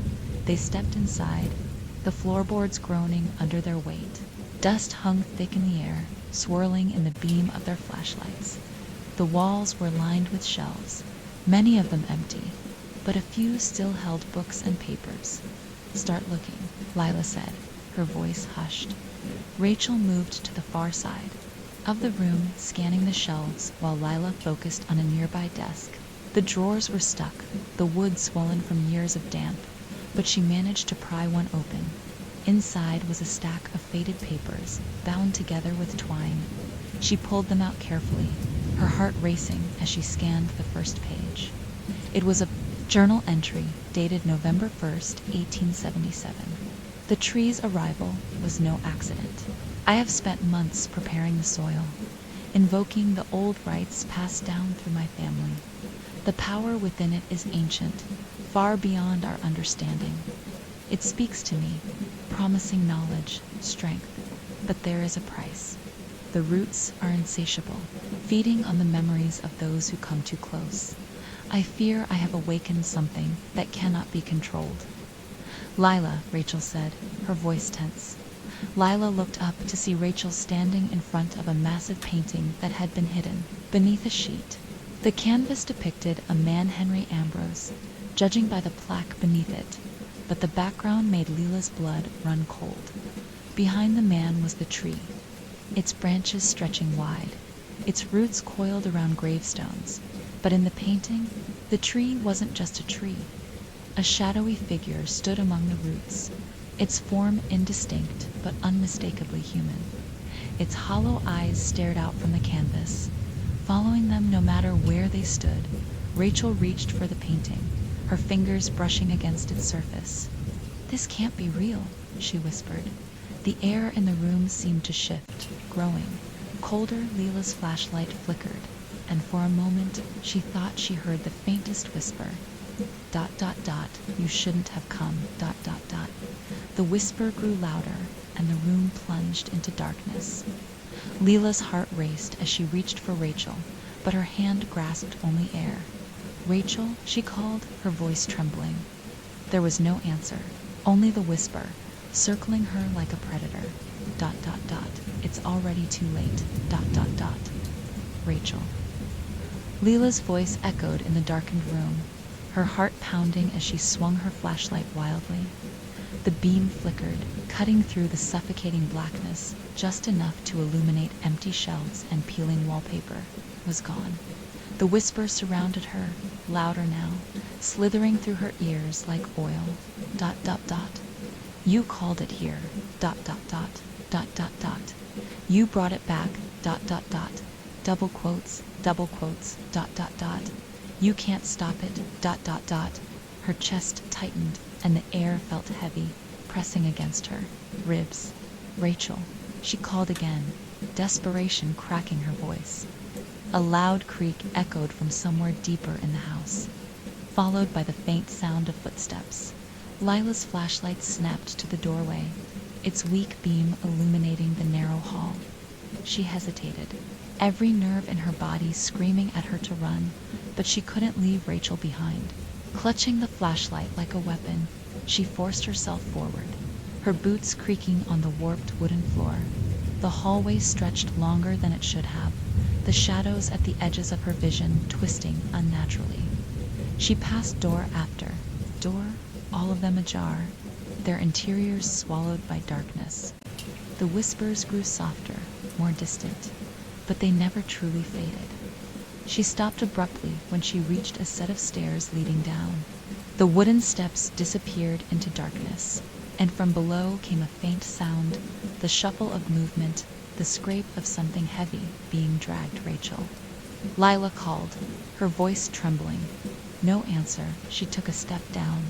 They stepped inside, the floorboards groaning under their weight. Dust hung thick in the air, swirling in the beam of their flashlights. The walls were lined with shelves, many of them empty, but a few still held books and papers. "Start looking," Lila said, her voice hushed. Rachel moved to the far side of the room, scanning the shelves while Lila focused on a nearby desk. The drawers were stuck, the wood swollen from years of damp, but she managed to pry one open. Inside was a stack of faded papers, bound together with twine. She pulled them out carefully, her heart racing as she scanned the first page. It was a journal entry dated November 1st, 1877. The tree's arrival was no accident. "I have spent months preparing the soil, invoking the old rites passed down through my family. The power within it is ancient, far beyond our understanding. It speaks to me, promising knowledge, strength, but there is a price. The roots are insatiable, feeding on the memories of those who come too close. I fear I have awakened something that cannot be controlled." "Lila," Rachel said, her voice tense. Lila looked up to see Rachel standing in front of a massive painting that had been hidden beneath a sheet. The canvas depicted a man, Henry Ambrose, judging by the plaque beneath it, but the background made Lila's blood run cold. Behind the man was the tree, its branches stretching wide, its roots coiled around gravestones. But in the painting, the tree wasn't just a tree. A shadowy figure stood among the roots, its form indistinct but unmistakably human. Its hollow eyes stared out from the canvas, following them no matter where they stood. Rachel reached for the painting, her fingers brushing against its surface. "This can't be real," she whispered. The air in the room seemed to shift, growing colder. Lila's flashlight flickered, and for a moment she thought she heard the faintest whisper. ... You shouldn't have come. ... The whisper grew louder, and the room plunged into darkness. Lila's heart raced as she reached for Rachel, but her hand grasped only air. "Rachel," she called, her voice trembling. There was no answer, only the whisper, circling her like a predator. ... It's already too late. ... Rachel. Lila's voice echoed in the darkened room, her heart pounding as she swung her flashlight wildly. The beam flickered, cutting through the suffocating blackness, just enough to illuminate empty shelves and peeling wallpaper. It was gone. The whisper surrounded her, louder now, slithering through her ears like oil. ... You called it here. ... You brought it back. ... Double quotes. You can't stop it. ... Her chest tightened, and the air felt heavy, pressing against her ribs. "Rachel," she called again, desperation cracking her voice. A loud creak echoed from somewhere deeper in the house, followed by the faint sound of footsteps. Lila's flashlight snapped to the doorway, its weak beam illuminating the narrow hall. She hesitated, every nerve in her body screaming at her to run, but she couldn't leave Rachel behind. Clutching the flashlight like a weapon, she forced herself forward, her boots creaking on the warped wooden floor. The hallway stretched longer than it should have, the shadows at the edges of her vision twisting unnaturally. She passed door after door, all of them ajar, their interiors swallowed by darkness. The whispers grew softer, more distant, but they never truly faded. She stopped abruptly when she reached a set of stairs leading down. The wooden steps disappeared into darkness, and from below came a faint sound, the shuffle of movement, the scrape of something heavy being dragged. "Rachel." Lila called, her voice trembling. No answer. She took a step down,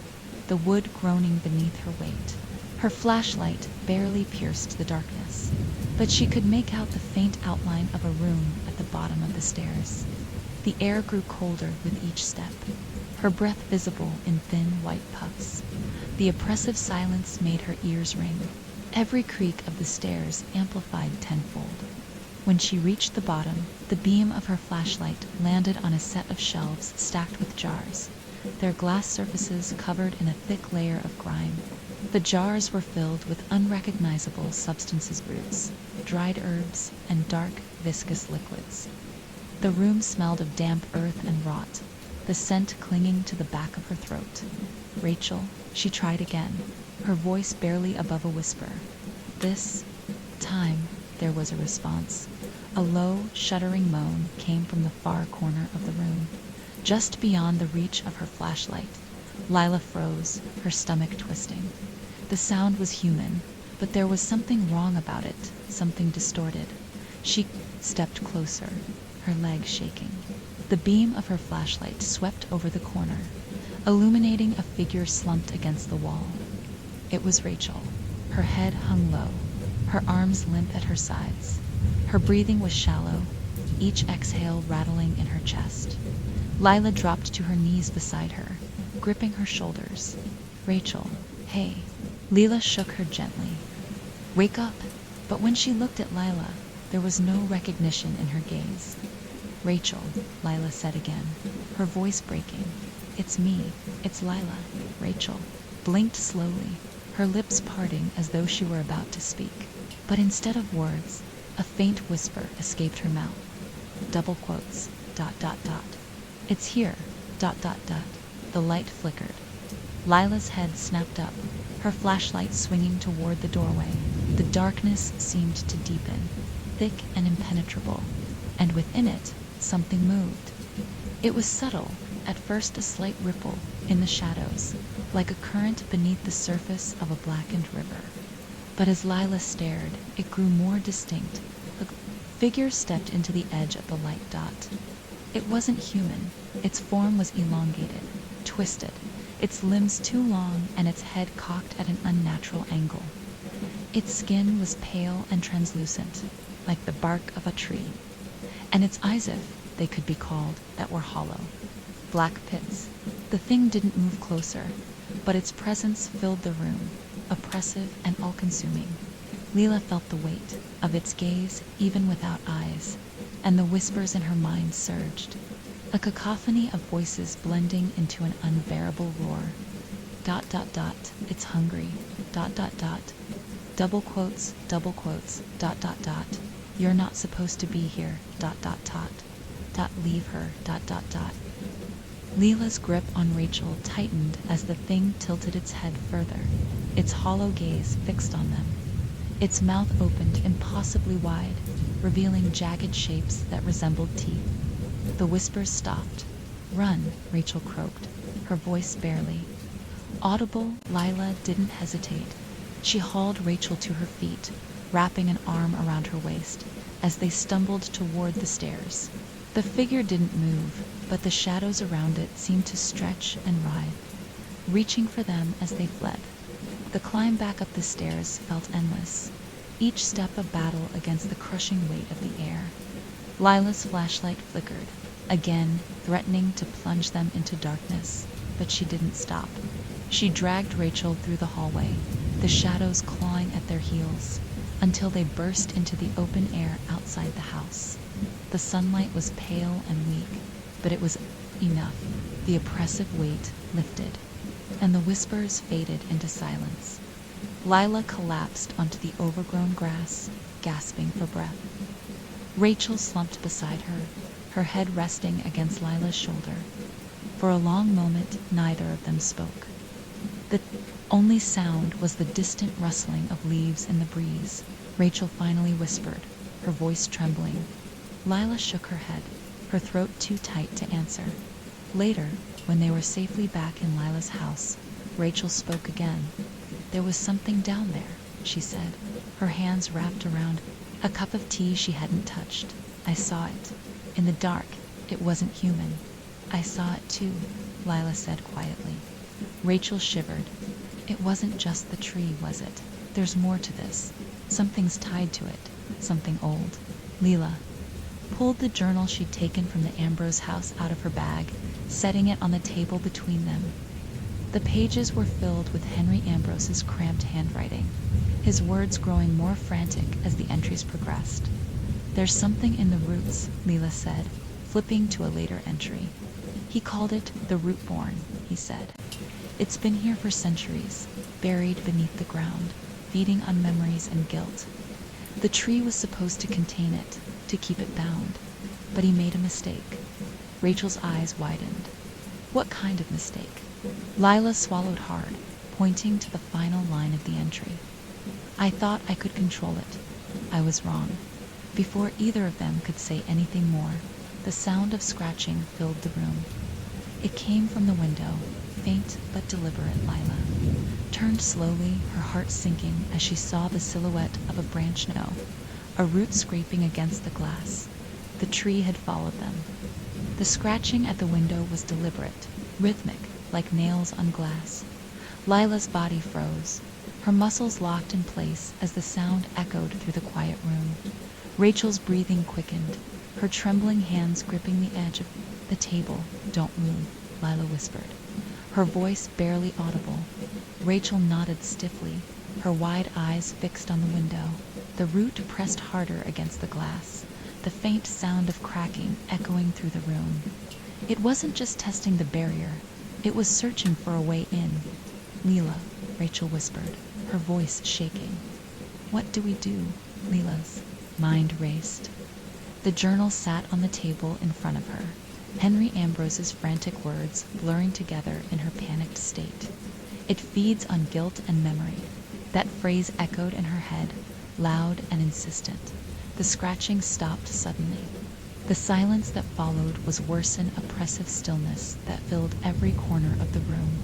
the wood groaning beneath her weight. Her flashlight barely pierced the darkness, but she could make out the faint outline of a room at the bottom of the stairs. The air grew colder with each step, her breath visible in thin white puffs. The oppressive silence made her ears ring, every creak of the stairs amplified tenfold. When she reached the bottom, the beam of her flashlight landed on a set of shelves stacked with jars, their glass surfaces covered in a thick layer of grime. The jars were filled with unrecognizable substances, roots, dried herbs, and dark, viscous liquids. The room smelled of damp earth and rot, the scent clinging to the back of her throat. "Rachel," she tried again, her voice barely above a whisper. This time, there was a response. A low, shuddering moan came from the far corner of the room, just beyond the reach of her flashlight. Lila froze, her stomach twisting. The sound was human, but there was something wrong about it, something distorted. She stepped closer, her legs shaking. The beam of her flashlight swept over the corner, illuminating a figure slumped against the wall. It was Rachel. Her head hung low, her arms limp at her sides. Her breathing was shallow, each exhale rattling in her chest. Lila dropped to her knees beside her, gripping her shoulders. "Rachel, hey." Lila shook her gently. "Wake up." But when she looked at Lila, there was no recognition in her gaze. "Rachel," Lila said again, her voice breaking. "It's me. It's Lila." Rachel blinked slowly, her lips parting as though she were about to speak. But instead of words, a faint whisper escaped her mouth. Double quotes, ... "It's here, ... The light flickered. Lila's head snapped up, her flashlight swinging toward the doorway. The darkness seemed to deepen, thick and impenetrable, and within it, something moved. It was subtle, at first a slight ripple in the shadows, like a current beneath the surface of a blackened river. But as Lila stared, it grew more distinct. A figure stepped into the edge of the light dot. It wasn't human. Its form was elongated, twisted, its limbs too long and its head cocked at an unnatural angle. Its skin was pale and translucent, like the bark of a tree, and its eyes, if they could be called, that were hollow. Black pits. The thing didn't move closer, but its presence filled the room, oppressive and all-consuming. Lila felt the weight of its gaze even without eyes, and the whispers in her mind surged, a cacophony of voices blending into an unbearable roar. ... "It's hungry. ... Double quotes, ... You're not supposed to be here. ... Leave her. ... Lila's grip on Rachel tightened as the thing tilted its head further, its hollow gaze fixed on them. Its mouth opened impossibly wide, revealing jagged shapes that resembled teeth. The whispers stopped. "Run," Rachel croaked, her voice barely audible. Lila didn't hesitate. She hauled Rachel to her feet, wrapping an arm around her waist, as they stumbled toward the stairs. The figure didn't move, but the shadows around it seemed to stretch and writhe, reaching for them as they fled. The climb back up the stairs felt endless, each step a battle against the crushing weight of the air. Lila's flashlight flickered, again threatening to plunge them into darkness, but she didn't stop. She dragged Rachel through the hallway, the shadows clawing at their heels, until they burst into the open air outside the house. The sunlight was pale and weak, but it was enough. The oppressive weight lifted, and the whispers faded into silence. Lila collapsed onto the overgrown grass, gasping for breath. Rachel slumped beside her, her head resting against Lila's shoulder. For a long moment, neither of them spoke. The only sound was the distant rustling of leaves in the breeze. Rachel finally whispered, her voice trembling. Lila shook her head, her throat too tight to answer. Later, when they were safely back in Lila's house, Rachel spoke again. "There was something down there," she said, her hands wrapped around a cup of tea she hadn't touched. "I saw it. In the dark. It wasn't human." "I saw it too," Lila said quietly. Rachel shivered. It wasn't just the tree, was it? There's more to this. Something's tied to it. Something old. Leela pulled the journal she'd taken from the Ambrose house out of her bag, setting it on the table between them. The pages were filled with Henry Ambrose's cramped handwriting, his words growing more frantic as the entries progressed. "There's something in the roots," Leela said, flipping to a later entry. "He called it the root-born," he said. "It's been here for centuries, buried beneath the ground, feeding on memories and guilt. The tree was supposed to contain it, to keep it bound. But he made a mistake." Rachel's eyes widened. "What kind of mistake?" Lila swallowed hard, pointing to the final line of the entry. "I thought I could control it. I was wrong." Before either of them could say anything more, the sound of scratching filled the room. It came from the window, faint but deliberate. Lila turned slowly, her heart sinking as she saw the silhouette of a branch, no, a root scraping against the glass. The tree had followed them. The scratching at the window was deliberate, rhythmic, like nails on glass. Lila's body froze. Her muscles locked in place as the sound echoed through the quiet room. Rachel's breathing quickened, her trembling hands gripping the edge of the table. "Don't move," Lila whispered, her voice barely audible. Rachel nodded stiffly, her wide eyes fixed on the window. The root pressed harder against the glass, the faint sound of cracking echoing through the room. It wasn't just testing the barrier, it was searching for a way in. "Leela," Rachel whispered, her voice shaking. "What do we do?" Leela's mind raced. The journal sat on the table in front of her, Henry Ambrose's frantic words blurring together in her panicked state. "It feeds on guilt and memory." That phrase echoed in her head, loud and insistent. The scratching stopped suddenly. The silence that followed was worse, an oppressive stillness that filled every corner of the room.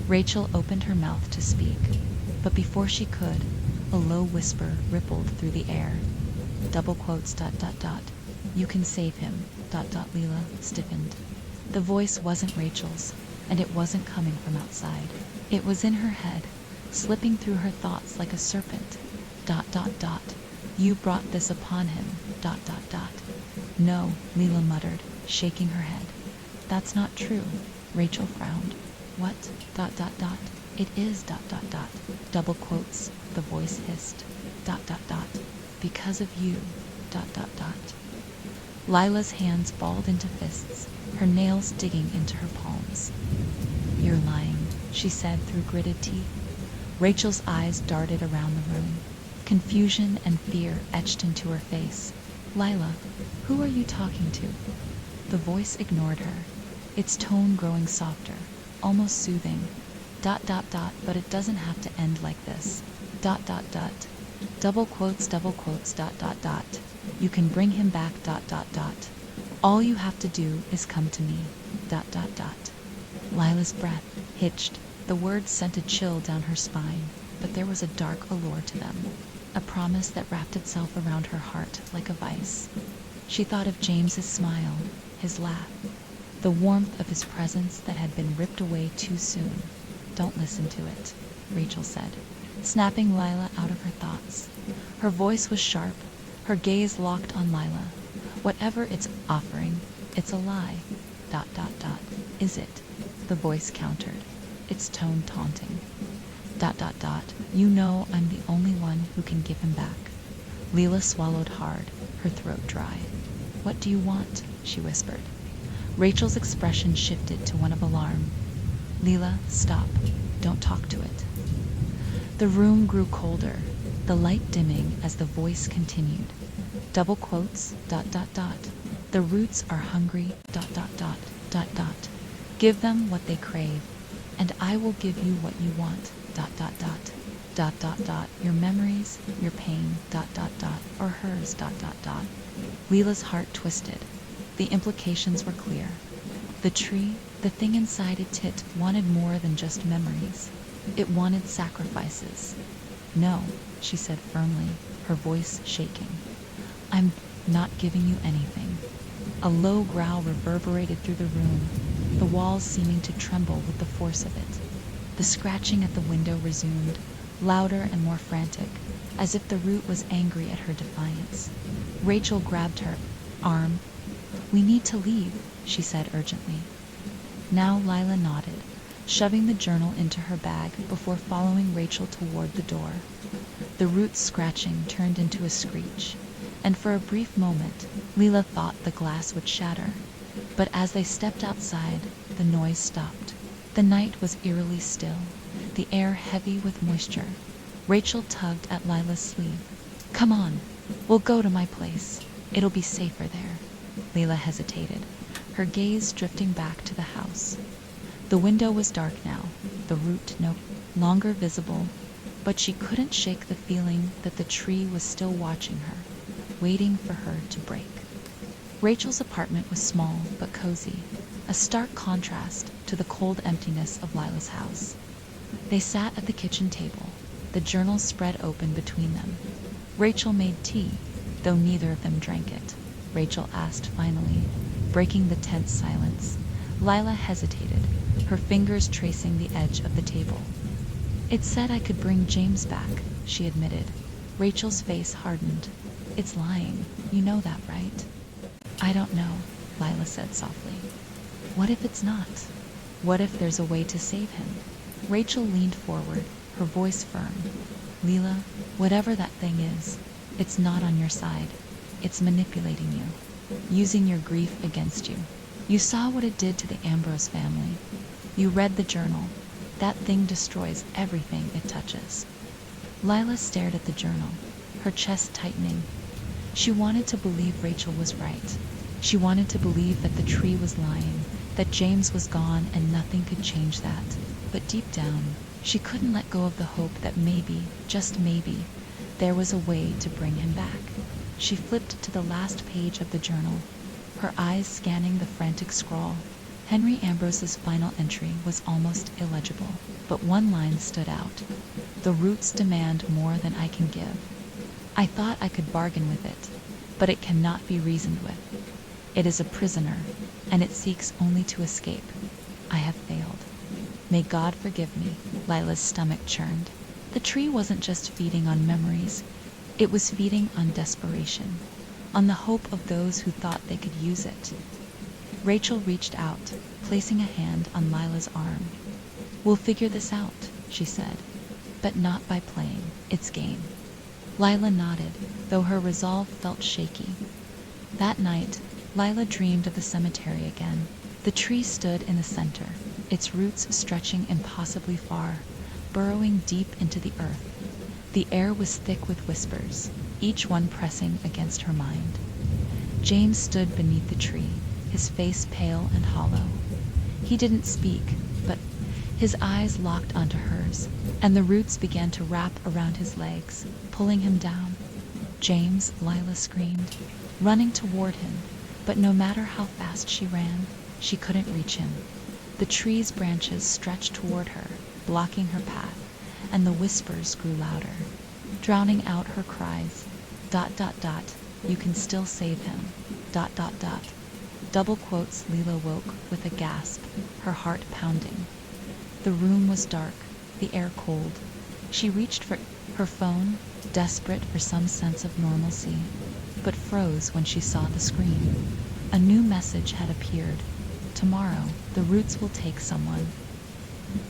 Rachel opened her mouth to speak, but before she could, a low whisper rippled through the air. Double quotes, ... "You can save him, ... Leela stiffened. The voice wasn't Rachel's, and it wasn't coming from outside. It was in her head, slipping through her thoughts like a serpent. ... "You brought this upon him, ... "No," Leela muttered, shaking her head. "That's not true." Rachel frowned. "What? ... "It is ... double quotes," the voice hissed. ... "Because of you ... Lila's hands balled into fists, her nails digging into her palms. "You're lying," she said through gritted teeth. Rachel's eyes darted around the room. Confusion and fear etched into her face. "Lila, who are you talking to?" The voice ignored her, its tone growing softer, almost soothing. ... "But it doesn't have to end like this. ... Double quotes, ... "You can bring him back ... All you have to do is come to me ... Lila's breath hitched. The words sent a chill down her spine, but there was a dark allure to them, a promise that wrapped itself around her heart like a vice. She thought of James's smile, his laugh, the warmth of his presence that had been ripped away too soon. "Don't listen to it," Rachel said, snapping Lila out of her thoughts. Her voice was sharp, her gaze locked on Lila. "Whatever it's offering, it's a lie. ... Is it?" The voice countered, its tone taunting. ... "You know I'm the only one who can give him back." Leela swallowed hard, her throat dry. "What do you want?" she whispered. Rachel's expression shifted to one of alarm. "Leela, stop. Don't talk to it." The room grew colder, the light dimming as the voice continued. Double quotes, ... "The roots are hungry, ... Give them what they crave, and I will give you what you want, ... Your memories, your pain, ... Or hers, ... Leela's heart twisted. The implications were clear. The tree, the thing inside it, wanted more than just memories. It wanted sacrifices. "No," she said firmly, her voice shaking. "I'm not giving you anything." A low growl reverberated through the room, the walls seeming to tremble with the force of it. The scratching at the window resumed, louder and more frantic, as if the root was angry at her defiance. Rachel grabbed her arm. "We need to leave," she said urgently. Now Lila nodded, shoving the journal into her bag before following Rachel toward the door. The root's scratching turned into a screech, and for a brief moment Lila thought the glass would shatter. But as they stepped outside, the noise stopped. The night was eerily still, the air heavy with moisture. Rachel tugged at Lila's sleeve. "Come on, we'll go to my place. It'll be safer there." Lila hesitated, her gaze drifting back to the house. The window was dark now, the root no longer visible, but she couldn't shake the feeling that the tree was still watching her, waiting for her to break. Rachel's apartment was small but cozy, a stark contrast to the cold emptiness of Lila's house. They sat at the kitchen table, the journal spread open between them. Rachel made tea, though neither of them drank it. Rachel asked finally, breaking the tense silence. Lila hesitated, her fingers tracing the edge of the table. "It said I could bring James back," she admitted. Rachel's face hardened. "It's lying. You know that, right?" "I don't know," Lila said softly. "What if it's not? What if there's a way to save him?" Rachel leaned forward, her voice firm. "Lila, whatever that thing is, it's not on your side. It's manipulating you, using your grief against you. You saw what it did to the Ambrose family. You read the journal. That thing destroys everything it touches." Lila stared at the journal, her chest tightening. She wanted to believe Rachel was right. She wanted to believe that the tree was lying, that James was gone and nothing could change that. But deep down, she couldn't let go of the hope that maybe, just maybe, there was a way to bring him back. She flipped to the last page of the journal, her eyes scanning the frantic scrawl. Henry Ambrose's final entry was almost illegible, but one line stood out. "The roots demand more than I can give. I thought I could bargain with it, but it cannot be reasoned with. It is a prisoner, and it seeks only to escape. I have failed. May God forgive me." Lila's stomach churned. The tree wasn't just feeding on memories, it was feeding on desperation, on the hope of those who thought they could use it. Rachel reached out, placing a hand on Lila's arm. "We'll figure this out," she said, "but not by playing its game." Lila nodded, though her resolve felt shaky. That night, Lila dreamed of the cemetery again. The tree stood in the center, its roots stretching impossibly far, burrowing deep into the earth. The air was thick with whispers, each one pressing against her mind. James stood beneath the tree, his face pale and hollow. He didn't speak, but his eyes locked onto hers, and the roots began to wrap around his legs, pulling him down. "James," Lila screamed, running toward him, but no matter how fast she ran, she couldn't reach him. The tree's branches stretched toward her, blocking her path, and the whispers grew louder, drowning out her cries. ... "You can still save him. ... Double quotes. Lila woke with a gasp, her heart pounding. The room was dark, the air cold. She reached for her phone, desperate for some sense of normalcy, but froze when she saw the screen. A new message had appeared. "Tomorrow, the roots will take someone."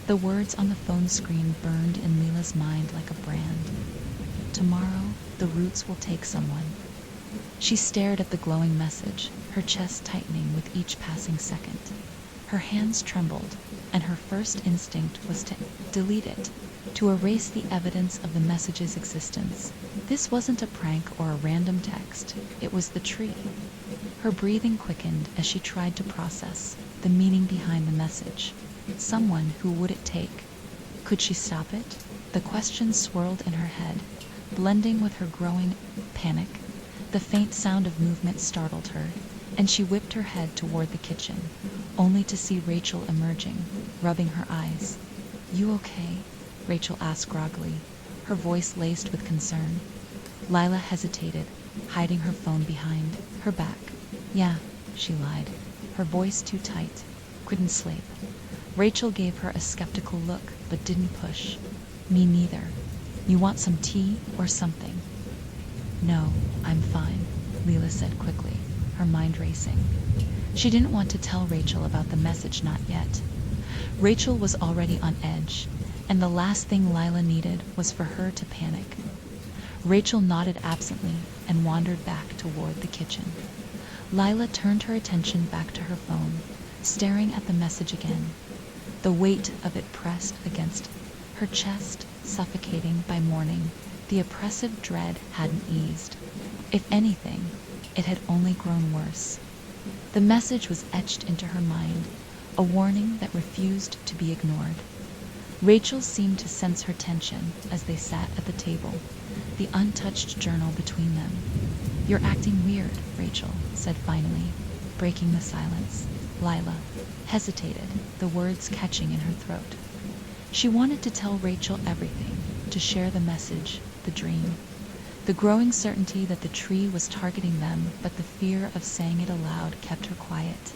The words on the phone screen burned in Lila's mind like a brand. "Tomorrow, the roots will take someone." She stared at the glowing message, her chest tightening with each passing second. Her hands trembled, and her first instinct was to delete it, to erase the evidence of the message's existence. This wasn't a prank or a random text, it was the tree. Her breathing quickened as she tried to process the meaning behind the message. Someone who would it take? Could she stop it? The question swirled in her head, blending with her growing panic. The faint sound of movement startled her, and she whipped her head toward the kitchen, only to see Rachel emerging, rubbing her eyes. "You okay?" Rachel asked groggily, her voice laced with concern. Lila hesitated, hiding her phone behind her back. "Yeah," she lied, her voice too tight. "Couldn't sleep. Rachel gave her a skeptical look, but didn't push. Me neither. You want some tea or something? No, I'm fine, Leela said quickly, her mind racing. She didn't want to tell Rachel about the message not yet. Rachel was already on edge, and the last thing Lila needed was for her to panic. Rachel nodded absently and wandered back toward the kitchen. Lila turned her attention back to her phone, staring at the message again. The weight of it pressed against her chest, suffocating by morning. The oppressive dread hadn't eased. If anything, it had only grown worse. The message was etched into her mind, a warning that refused to be ignored. Rachel seemed to sense her tension as they sat at the table, the untouched journal between them. You're acting weird, Rachel said finally, breaking the silence. Lila hesitated, the words catching in her throat. She wanted to tell Rachel everything, to share the message, the dream, the growing certainty that the tree was targeting them, but the fear of saying it aloud kept her quiet.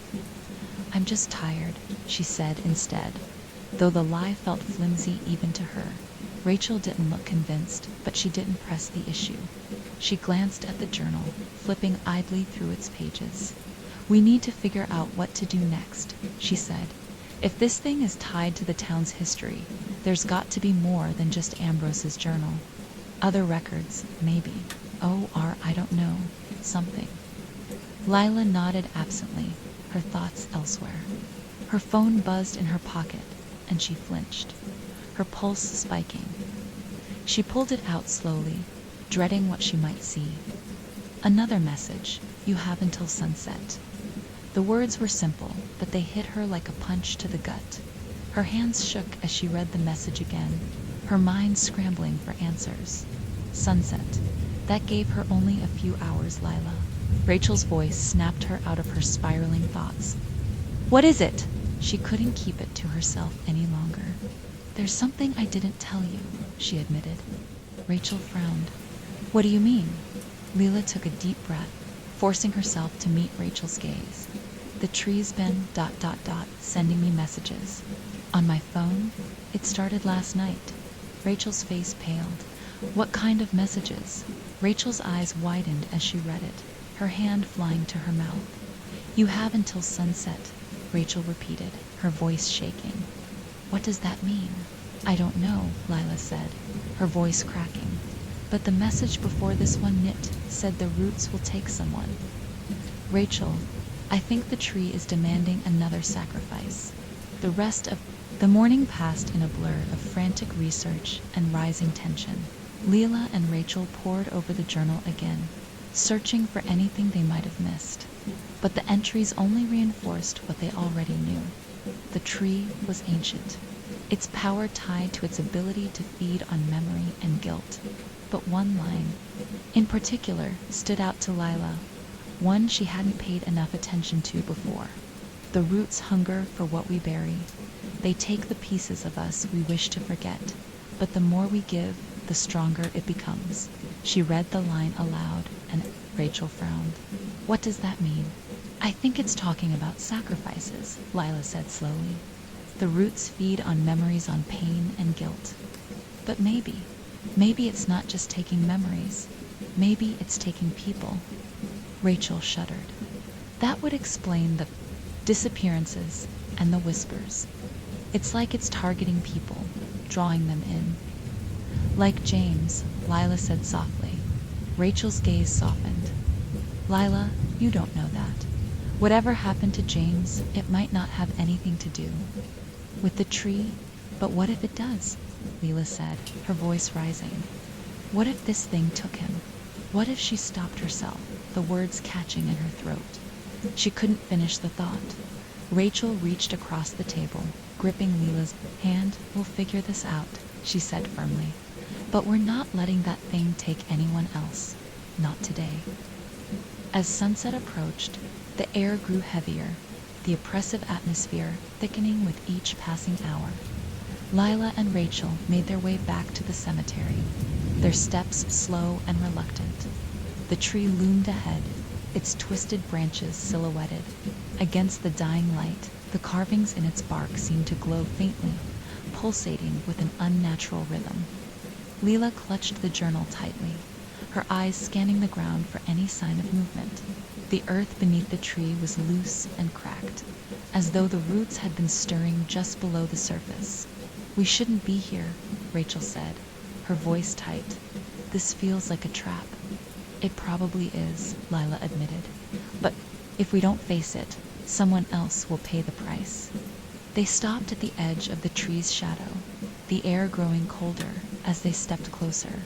I'm just tired, she said instead, though the lie felt flimsy even to her. Rachel didn't look convinced, but she didn't press the issue. She glanced at the journal, flipping idly through its pages. We need to figure out what to do next, she said. If this thing is tied to the town's history, there's got to be more than just Ambrose's journal. Other records, maybe. Or I don't know, something. Lila nodded absently, her thoughts elsewhere. Her phone buzzed in her pocket, and she flinched, her pulse spiking. She pulled it out slowly, dreading what she might see. Another message, you have until sunset. The words were simple, but they hit her like a punch to the gut. Her hands shook as she read the message again, her mind scrambling for answers. Sunset. That gave her only a few hours, Lila. Rachel's voice snapped her out of her spiraling thoughts. What is it? She couldn't keep it to herself any longer. There's something I didn't tell you, she admitted. Rachel frowned. What do you mean? Leela took a deep breath, forcing herself to meet Rachel's gaze. The tree's been ... sending me messages. On my phone? It started last night. Rachel's face paled. What kind of messages? Rachel's eyes widened as she read it, her hand flying to her mouth. You have until sunset, Rachel repeated, her voice shaking. What does that mean? I don't know, Lila said, her voice cracking. But the message before this one said the roots will take someone. Rachel, I think the tree is demanding another sacrifice. The rest of the morning passed in a blur of frantic research and rising tension. Leela and Rachel pored over the journal again, searching for anything they might have missed. But the entries only reinforced what they already knew. The tree was ancient, its power tied to its ability to feed on memory and guilt. But one line, in particular, stood out to Lila, one she hadn't paid enough attention to before. The roots hunger for what we bury. They take the pieces of us we wish to forget, but the more we give, the stronger it becomes. She read the line aloud, and Rachel frowned. What does that mean? I think it's talking about sacrifices, Lila said slowly. The roots feed on memories, on pain and guilt. But maybe it's not just taking memories. Maybe it's taking people. Rachel shuddered. That would explain the disappearances and the whispers. It's like it's targeting people, drawing them in. Like James, Lila said softly. Rachel's gaze softened. Lila, you don't know that. Whatever happened to James, it might not have anything to do with the tree, but what if it does? Leela said, her voice rising. What if this thing took him? What if she stopped herself, the words catching in her throat? She couldn't finish the thought. Rachel reached across the table, gripping Leela's hand. We'll figure this out, she said firmly. But we're not letting that thing take anyone else. Not today. As sunset approached, the air grew heavier, the oppressive atmosphere thickening with each passing hour. Lila and Rachel made their way back to the cemetery, their steps slow and reluctant. The tree loomed ahead, its twisted branches silhouetted, Against the dying light, the carvings in its bark seemed to glow faintly, pulsating with an unnatural rhythm. Leela clutched the journal tightly, her eyes scanning the ground for any sign of movement. The earth beneath the tree was loose and cracked, as though the roots had been stirring just below the surface. "We shouldn't be here," Rachel said, her voice tight. "This feels like a trap." "It probably is," Lila admitted. "But if we don't face it, someone else will pay the price." They stopped at the edge of the tree's shadow, the air growing colder as they stepped closer.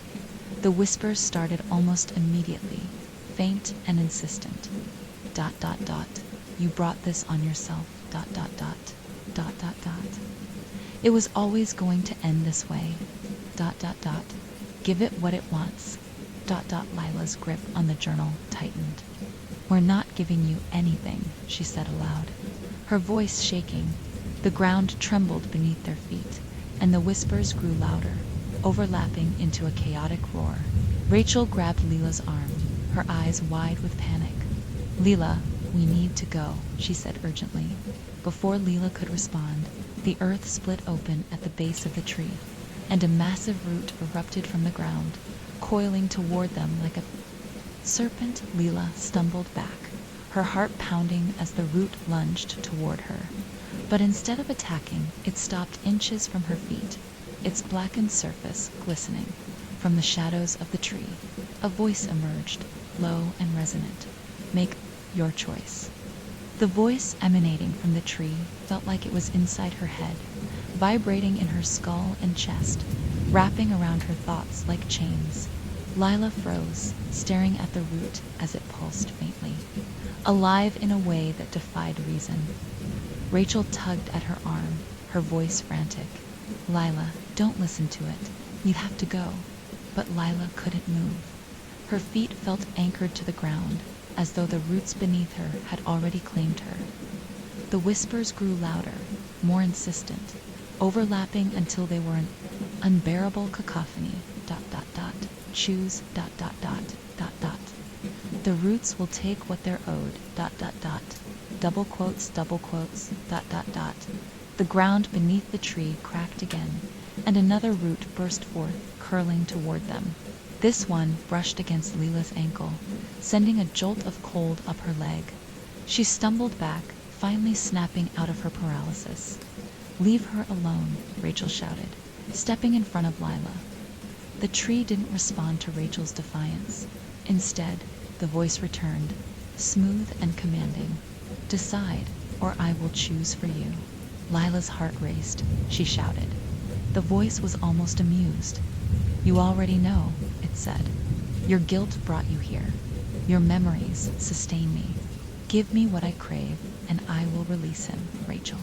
The whispers started almost immediately, faint and insistent. Dot dot dot. "You brought this on yourself. Dot dot dot. Dot dot dot. It was always going to end this way. Dot dot dot. Give it what it wants." Dot dot. Lila's grip on the journal tightened. "We're not giving you anything," she said aloud, her voice shaking. The ground trembled beneath their feet, and the whispers grew louder, overlapping into a chaotic roar. Rachel grabbed Leela's arm, her eyes wide with panic. "Leela, we need to go," she said urgently. Before Leela could respond, the earth split open at the base of the tree, and a massive root erupted from the ground, coiling toward them like a serpent. Leela stumbled back, her heart pounding as the root lunged toward her. But instead of attacking, it stopped inches from her feet, its blackened surface glistening. From the shadows of the tree, a voice emerged, low and resonant. "Make your choice." The voice emanating from the tree felt like it was inside her head, vibrating in her skull and chest, wrapping around her thoughts like chains. Lila froze, staring at the root as it pulsed faintly, alive in a way that defied reason. Rachel tugged at her arm, her voice frantic. "Lila, don't listen to it. You have to go." But Lila couldn't move. Her feet felt anchored to the ground, as though the roots beneath her had already claimed her. The whispers grew louder, more insistent, overlapping until they were an unbearable cacophony. Dot dot dot. "Choose. Dot dot dot. Dot dot. The roots will take what they're owed. Dot dot dot. Double quotes, dot dot dot." The ground beneath the tree cracked again, and another root burst forth, curling toward them. This one brushed against Leela's ankle, sending a jolt of cold up her leg. She stumbled back, finally snapping out of her paralysis. "Leave her alone," Rachel shouted, stepping in front of Lila. The tree didn't respond to Rachel's defiance. Instead, the voice returned, smooth and commanding. "Decide, or I will choose for you." Lila's heart raced. She shouted. The voice was almost amused. "You already know," it said. "Your guilt brought you here. Your memories sustain me. Give me what I crave, and I will release him." Rachel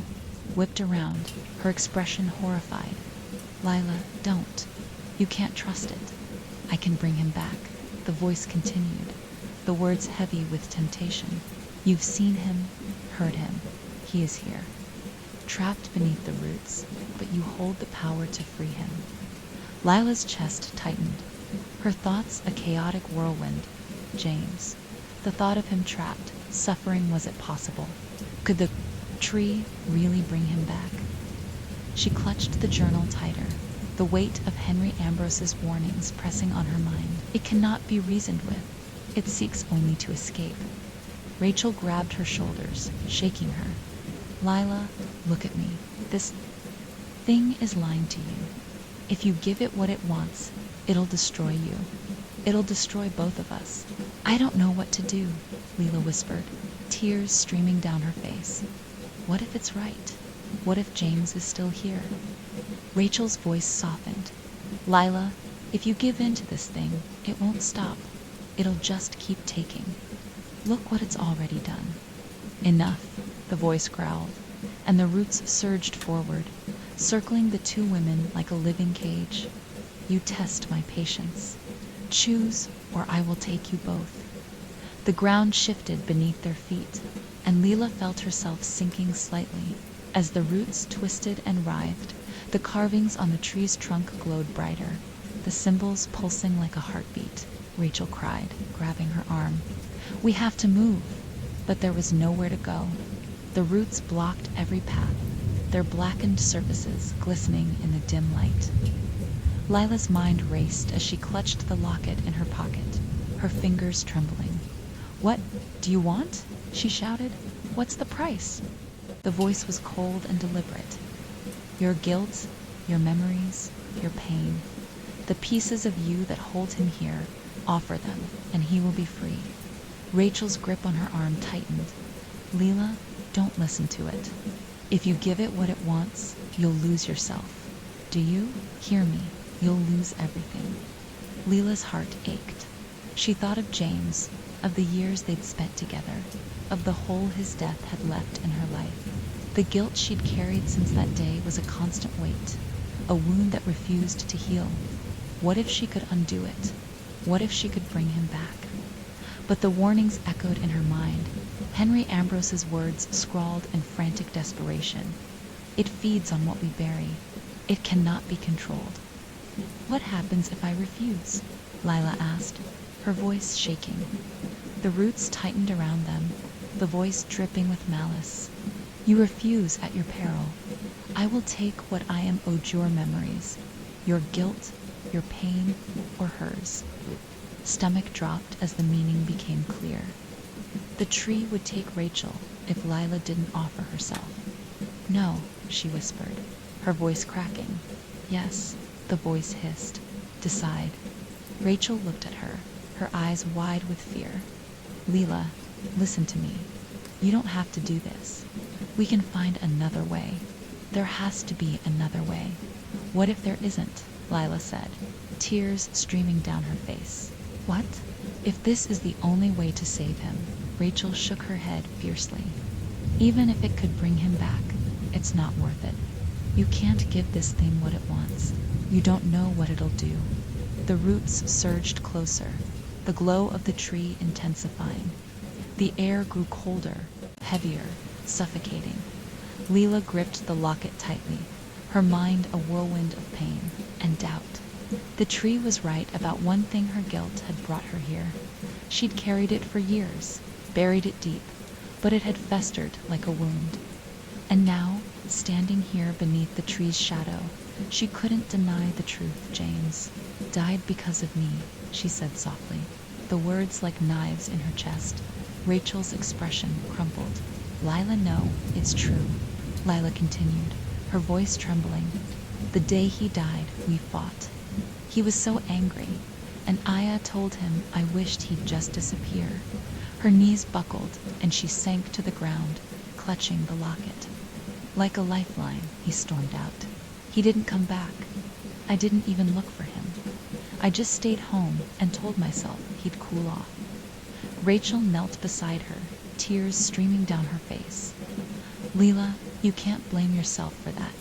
whipped around, her expression horrified. "Lila, don't. You can't trust it." "I can bring him back," the voice continued, the words heavy with temptation. "You've seen him, heard him. He is here, trapped beneath the roots, but you hold the power to free him." Lila's chest tightened, her thoughts a chaotic whirlwind. James. The thought of him trapped, suffering. Was it possible? Could the tree really bring him back? She clutched the journal tighter, the weight of Henry Ambrose's warnings pressing on her mind. It cannot be reasoned with. It seeks only to escape. Rachel grabbed her shoulders, shaking her. "Lila, look at me. This thing is lying to you. If you give it what it wants, it'll destroy you. It'll destroy both of us." "I don't know what to do," Leela whispered, tears streaming down her face. "What if it's right? What if James is still here?" Rachel's voice softened. "Lila, if you give in to this thing, it won't stop. It'll just keep taking. Look what it's already done." "Enough," the voice growled, and the roots surged forward, circling the two women like a living cage. "You test my patience. Choose, or I will take you both." The ground shifted beneath their feet, and Leela felt herself sinking slightly. As the roots twisted and writhed, the carvings on the tree's trunk glowed brighter, the symbols pulsing like a heartbeat. Rachel cried, grabbing her arm. "We have to move." But there was nowhere to go. The roots blocked every path, their blackened surfaces glistening in the dim light. Lila's mind raced as she clutched the locket in her pocket, her fingers trembling. "What do you want?" she shouted. "What's the price?" The voice was cold and deliberate. "Your guilt, your memories, your pain. The pieces of you that hold him here, offer them, and he will be free." Rachel's grip on her arm tightened. "Lila, don't listen to it. If you give it what it wants, you'll lose yourself. Do you? Hear me. You'll lose everything." Lila's heart ached. She thought of James, of the years they'd spent together, of the hole his death had left in her life. The guilt she'd carried since that day was a constant weight, a wound that refused to heal. What if she could undo it? What if she could bring him back? But the warnings echoed in her mind, Henry Ambrose's words scrawled in frantic desperation. "It feeds on what we bury. It cannot be controlled." "What happens if I refuse?" Lila asked, her voice shaking. The roots tightened around them, the voice dripping with malice. "You refuse at your peril. I will take what I am owed, your memories, your guilt, your pain, or hers." Stomach dropped as the meaning became clear. The tree would take Rachel if Lila didn't offer herself. "No," she whispered, her voice cracking. "Yes," the voice hissed. "Decide." Rachel looked at her, her eyes wide with fear. "Lila, listen to me. You don't have to do this. We can find another way. There has to be another way." "What if there isn't?" Lila said, tears streaming down her face. "What? If this is the only way to save him?" Rachel shook her head fiercely. "Even if it could bring him back, it's not worth it. You can't give this thing what it wants. You don't know what it'll do." The roots surged closer, the glow of the tree intensifying. The air grew colder, heavier, suffocating. Lila gripped the locket tightly, her mind a whirlwind of pain and doubt. The tree was right about one thing: her guilt had brought her here. She'd carried it for years, buried it deep, but it had festered like a wound. And now, standing here beneath the tree's shadow, she couldn't deny the truth. "James died because of me," she said softly, the words like knives in her chest. Rachel's expression crumpled. "Lila, no, it's true," Lila continued, her voice trembling. "The day he died, we fought. He was so angry, and Aya told him I wished he'd just disappear." Her knees buckled, and she sank to the ground, clutching the locket. "Like a lifeline," he stormed out. "He didn't come back. I didn't even look for him. I just stayed home and told myself he'd cool off." Rachel knelt beside her, tears streaming down her face. "Lila, you can't blame yourself for that.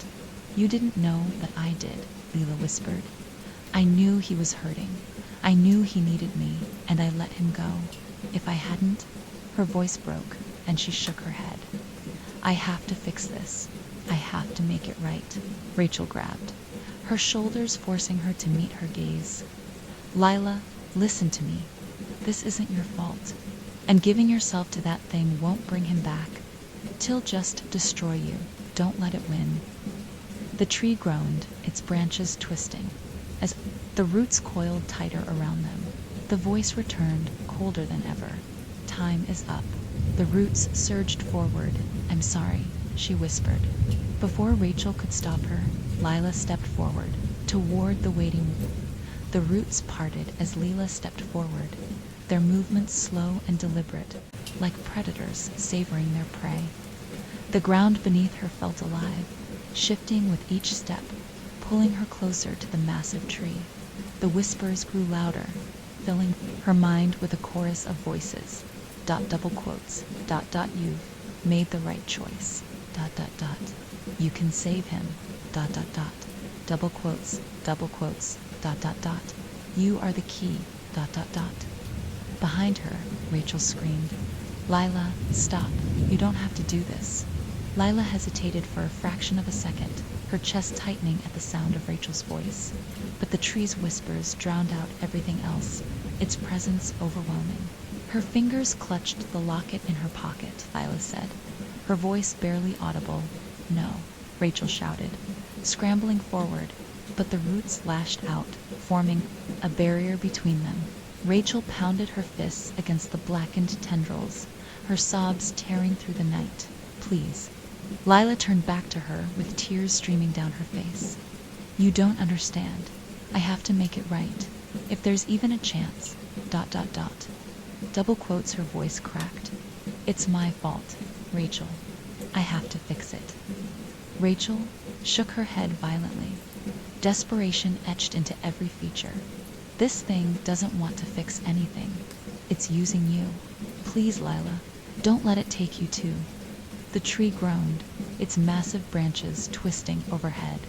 You didn't know that I did," Lila whispered. "I knew he was hurting. I knew he needed me, and I let him go. If I hadn't..." Her voice broke, and she shook her head. "I have to fix this. I have to make it right." Rachel grabbed, her shoulders forcing her to meet her gaze. "Lila, listen to me. This isn't your fault. And giving yourself to that thing won't bring him back. It'll just destroy you. Don't let it win." The tree groaned, its branches twisting, as the roots coiled tighter around them. The voice returned, colder than ever. "Time is up." The roots surged forward. "I'm sorry," she whispered. Before Rachel could stop her, Lila stepped forward, toward the waiting. The roots parted as Lila stepped forward, their movements slow and deliberate, like predators savoring their prey. The ground beneath her felt alive, shifting with each step, pulling her closer to the massive tree. The whispers grew louder, filling her mind with a chorus of voices. Double quotes. You've made the right choice. You can save him. Double quotes. You are the key. Behind her, Rachel screamed, "Lila, stop. You don't have to do this." Lila hesitated for a fraction of a second, her chest tightening at the sound of Rachel's voice. But the tree's whispers drowned out everything else, its presence overwhelming. Her fingers clutched the locket in her pocket. Lila said, her voice barely audible. "No," Rachel shouted, scrambling forward, but the roots lashed out, forming a barrier between them. Rachel pounded her fists against the blackened tendrils, her sobs tearing through the night. "Please." Lila turned back to her with tears streaming down her face. "You don't understand. I have to make it right. If there's even a chance. ... Double quotes, her voice cracked. "It's my fault, Rachel. I have to fix it." Rachel shook her head violently. Desperation etched into every feature. "This thing doesn't want to fix anything. It's using you. Please, Lila, don't let it take you too." The tree groaned, its massive branches twisting overhead.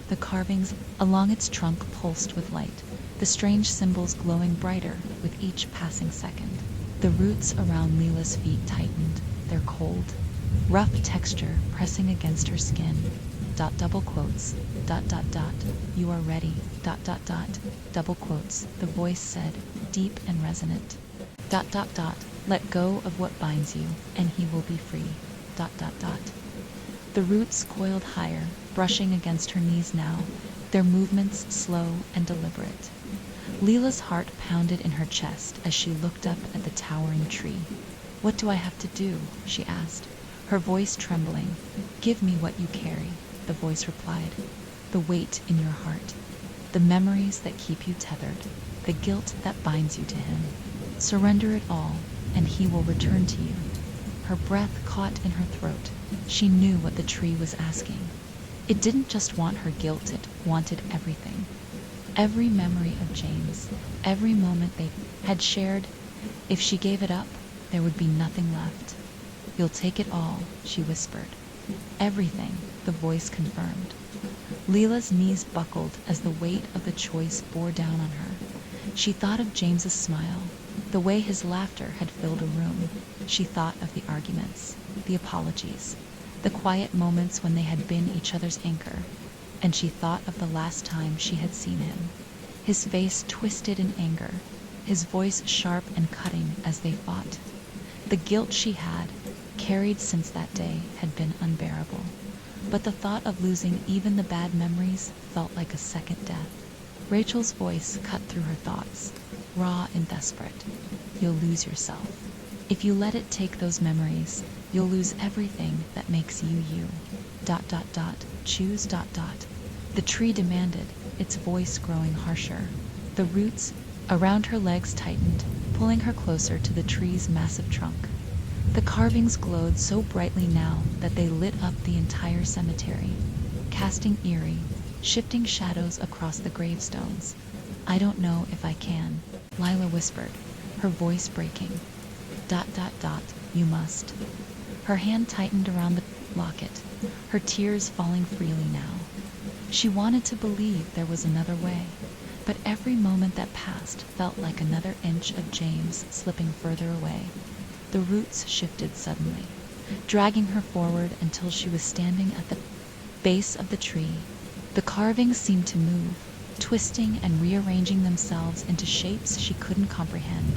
The carvings along its trunk pulsed with light, the strange symbols glowing brighter with each passing second. The roots around Lila's feet tightened, their cold, rough texture pressing against her skin. Double quotes. "You are ready. Double quotes," the voice said, deep and resonant. "Let go of what binds you, and he will be free. ... The roots coiled higher, brushing against her knees now, their movements slow and deliberate. Lila's heart pounded in her chest as she looked up at the towering tree. "What do I have to do?" she asked, her voice trembling. "Give me what you carry," the voice replied. "The weight in your heart, the memories that keep you tethered, the guilt that binds you to him. Surrender it all, and he will return to you." Her breath caught in her throat. She knew what the tree was asking. It didn't just want her guilt, it wanted everything. Every memory of James, every moment they had shared. If she gave it up, there would be nothing left. "You'll take it all," she whispered. "Everything," the voice confirmed. Lila's knees buckled as the weight of the choice bore down on her. She thought of James's smile, the way his laughter had filled a room. She thought of the arguments, the apologies, the quiet moments when they had been each other's anchor. And she thought of the last time she had seen him. His face twisted in anger, his voice sharp and cutting as they fought. The guilt she had carried since that day had been unbearable. But the thought of losing even the bad memories felt like a second death. Rachel's voice cut through her thoughts, raw and desperate. "You'll lose yourself. If you let it take those memories, you'll lose everything that makes you you. ... Choose ... The tree demanded, its voice growing harsher. The roots around her legs tightened, pulling her closer to the tree's massive trunk. The carvings glowed so brightly now that they lit up the entire cemetery, casting eerie, shifting shadows across the gravestones. "I don't know if I can," Lila whispered, her voice breaking. ... You must." Her hand tightened around the locket, her tears falling freely now. She wanted to believe there was another way, but every moment that passed felt like another inch of James slipping further away. The roots shifted suddenly, dragging her forward until she was standing at the base of the tree. The carvings seemed to move, twisting and rearranging themselves into shapes she couldn't comprehend.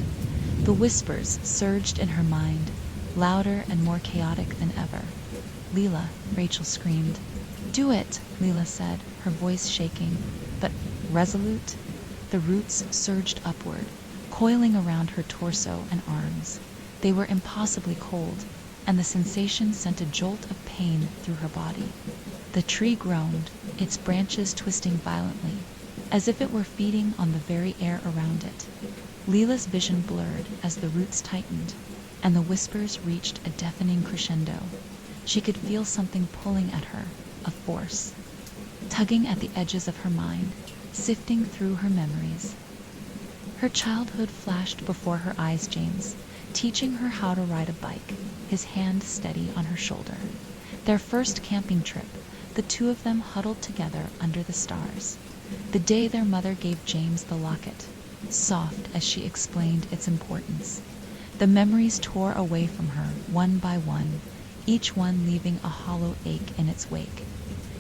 The whispers surged in her mind, louder and more chaotic than ever. "Lila," Rachel screamed. "Do it," Lila said, her voice shaking, but resolute. The roots surged upward, coiling around her torso and arms. They were impossibly cold, and the sensation sent a jolt of pain through her body. The tree groaned, its branches twisting violently, as if it were feeding on the very air around it. Lila's vision blurred as the roots tightened, and the whispers reached a deafening crescendo. She could feel something pulling at her, a force, tugging at the edges of her mind, sifting through her memories. Her childhood flashed before her eyes. James, teaching her how to ride a bike, his hand steady on her shoulder. Their first camping trip, the two of them huddled together under the stars. The day their mother gave James the locket, soft as she explained its importance. The memories tore away from her, one by one, each one leaving a hollow ache in its wake.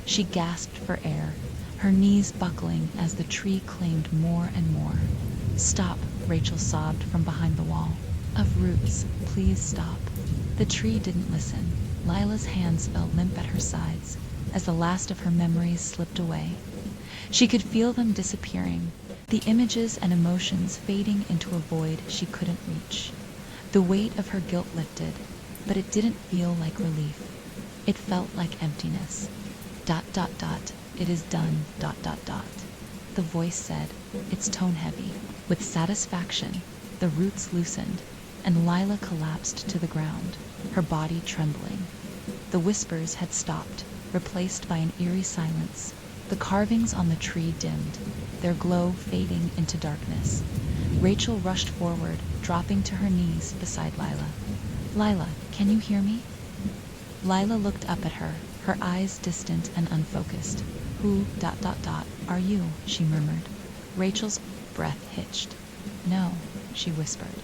She gasped for air, her knees buckling as the tree claimed more and more. "Stop," Rachel sobbed from behind the wall. Of roots, please stop. The tree didn't listen. Lila's hands felt limp at her sides as the last of her memories slipped away. She could feel them disappearing, the images and emotions fading into a void she couldn't reach. The weight of her guilt lifted, but it didn't feel like relief. It felt like emptiness. ... It is done. ... The voice said, its tone heavy. With satisfaction, the roots loosened, and Lila collapsed to the ground, her body trembling. The whispers had stopped, replaced by an eerie silence. The carvings on the tree dimmed, their glow fading into darkness. Rachel rushed forward, dropping to her knees beside Lila. "Lila, can you hear me?" Lila looked up at her, her eyes distant and unfocused. "Who ... are you?" she murmured. Rachel's breath hitched. "No," she whispered.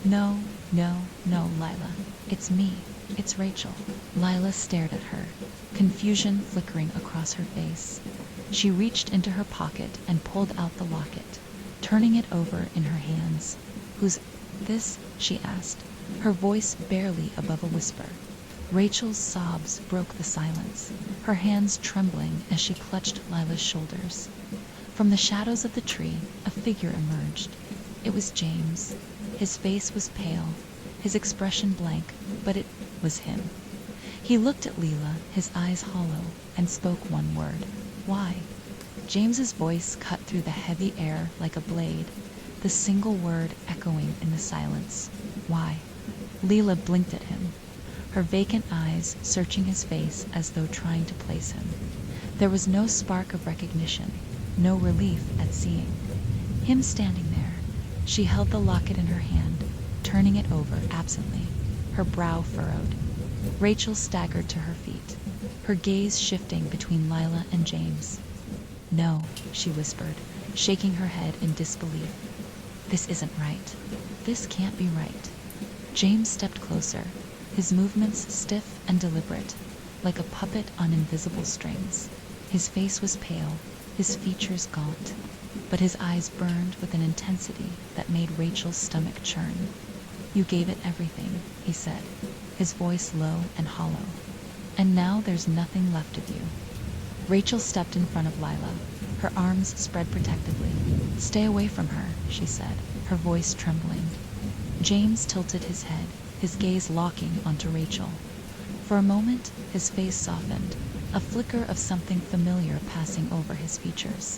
No, Lila. It's me. It's Rachel." Lila stared at her, confusion flickering across her face. She reached into her pocket and pulled out the locket, turning it over in her hands. "Who's this?" she asked, her voice barely above a whisper. Rachel's sobs broke the silence, her hands trembling as she clutched Lila's shoulders. From the shadows of the tree, a figure emerged. It was James. His face was pale, his expression blank, but it was him. He looked at Lila, his eyes hollow, and spoke one word: "Why?" James's voice cut through the heavy air like a blade, the single word echoing in the silence. "Why?" Lila blinked at him, her vacant eyes searching his face as though trying to place him. There was no spark of recognition, no relief at seeing him standing there. She held the locket in her hand, turning it over absently, her brow furrowed. Rachel staggered to her feet, her gaze shifting between Lila and James. "No," she whispered, shaking her head in disbelief. "This isn't right. This can't be right." James stepped closer, his movements stiff and deliberate, like a puppet on invisible strings. His face was pale, his features gaunt, but his eyes burned with an intensity that made Rachel's stomach churn. "You gave it everything," he said, his voice low and hollow. "And now there's nothing left of you." Rachel stepped in front of Lila, her arms spread protectively. "Stay away from her," she said, her voice trembling. James tilted his head, his gaze locking onto Rachel. For a moment, his face softened, a flicker of something familiar passing over his features.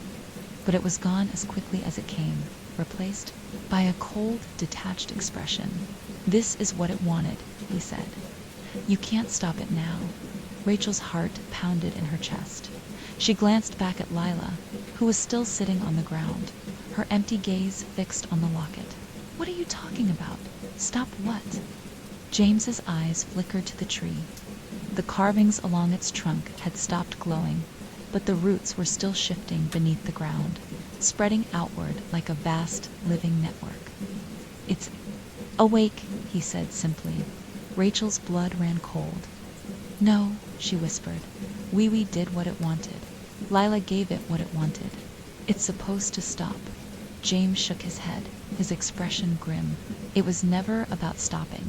But it was gone as quickly as it came, replaced by a cold, detached expression. "This is what it wanted," he said. "You can't stop it now." Rachel's heart pounded in her chest. She glanced back at Lila, who was still sitting on the ground, her empty gaze fixed on the locket. "What are you talking about? Stop what?" James's eyes flickered to the tree. The carvings along its trunk had stopped glowing, but the roots were still shifting beneath the ground, spreading outward like a vast, living network. "It's awake," he said simply. Rachel's blood ran cold. "No," she whispered. "We did what it wanted. Lila gave it what it wanted. It's supposed to stop." James shook his head, his expression grim. It was never about stopping.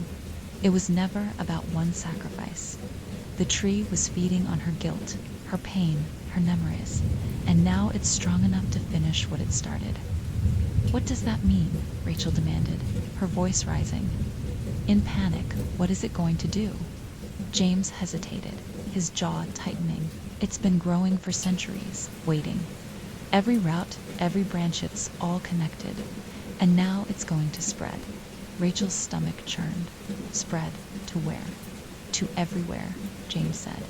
It was never about one sacrifice. The tree was feeding on her guilt, her pain, her memories, and now it's strong enough to finish what it started. "What does that mean?" Rachel demanded, her voice rising. In panic, what is it going to do? James hesitated, his jaw tightening. "It's been growing for centuries, waiting. Every root, every branch, it's all connected. And now it's going to spread." Rachel's stomach churned. "Spread to where?" "To everywhere," James said.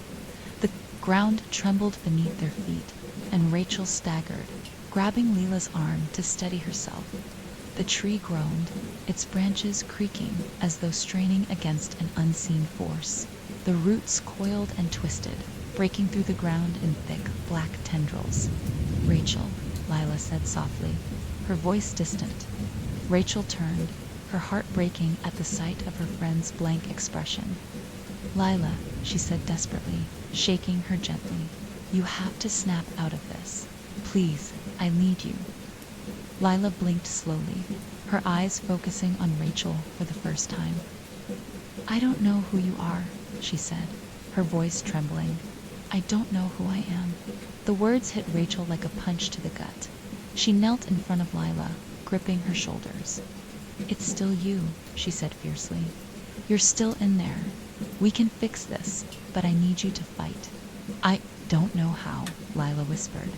The ground trembled beneath their feet, and Rachel staggered, grabbing Lila's arm to steady herself. The tree groaned, its branches creaking as though straining against an unseen force. The roots coiled and twisted, breaking through the ground in thick, black tendrils. "Rachel," Lila said softly, her voice distant. Rachel turned, her heart breaking at the sight of her friend's blank expression. "Lila," she said desperately, shaking her gently, "you have to snap out of this. Please, I need you." Lila blinked slowly, her eyes focusing on Rachel for the first time. "I don't know who you are," she said, her voice trembling. "I don't know who I am." The words hit Rachel like a punch to the gut. She knelt in front of Lila, gripping her shoulders. "It's still you," she said fiercely. "You're still in there. We can fix this, but I need you to fight." "I don't know how," Lila whispered.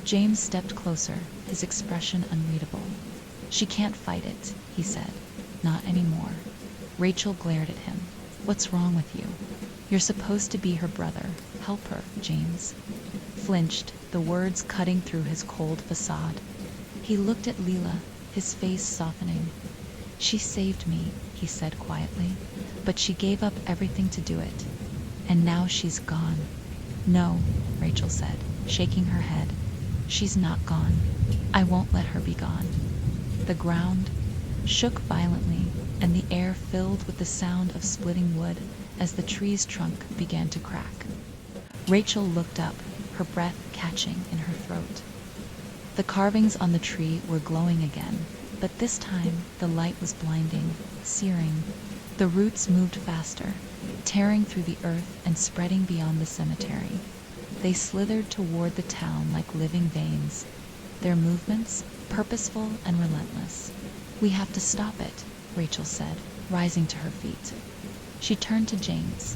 James stepped closer, his expression unreadable. "She can't fight it," he said. "Not anymore." Rachel glared at him. "What's wrong with you? You're supposed to be her brother. Help her, James." Flinched, the words cutting through his cold facade. He looked at Lila, his face softening. "She saved me," he said quietly, "but she gave up everything to do it. And now she's gone." "No," Rachel said, shaking her head. "She's not gone. I won't let her be gone." The ground shook violently, and the air filled with the sound of splitting wood as the tree's trunk began to crack. Rachel looked up, her breath catching in her throat. The carvings on the tree were glowing again, but this time the light was blinding, searing. The roots moved faster, tearing through the earth and spreading beyond the cemetery. They slithered toward the town like living veins, their movements purposeful and relentless. "We have to stop it," Rachel said, rising to her feet. She turned to James.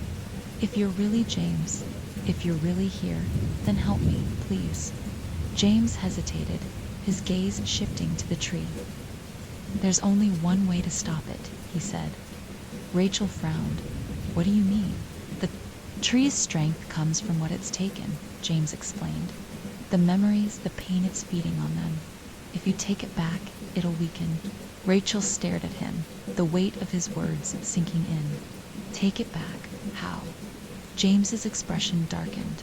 "If you're really James, if you're really here, then help me, please." James hesitated, his gaze shifting to the tree. "There's only one way to stop it," he said. Rachel frowned. "What do you mean?" "The tree's strength comes from what it's taken," James explained. "The memories, the pain it's feeding on them. If you take it back, it'll weaken." Rachel stared at him, the weight of his words sinking in. "Take it back? How?" James's expression darkened.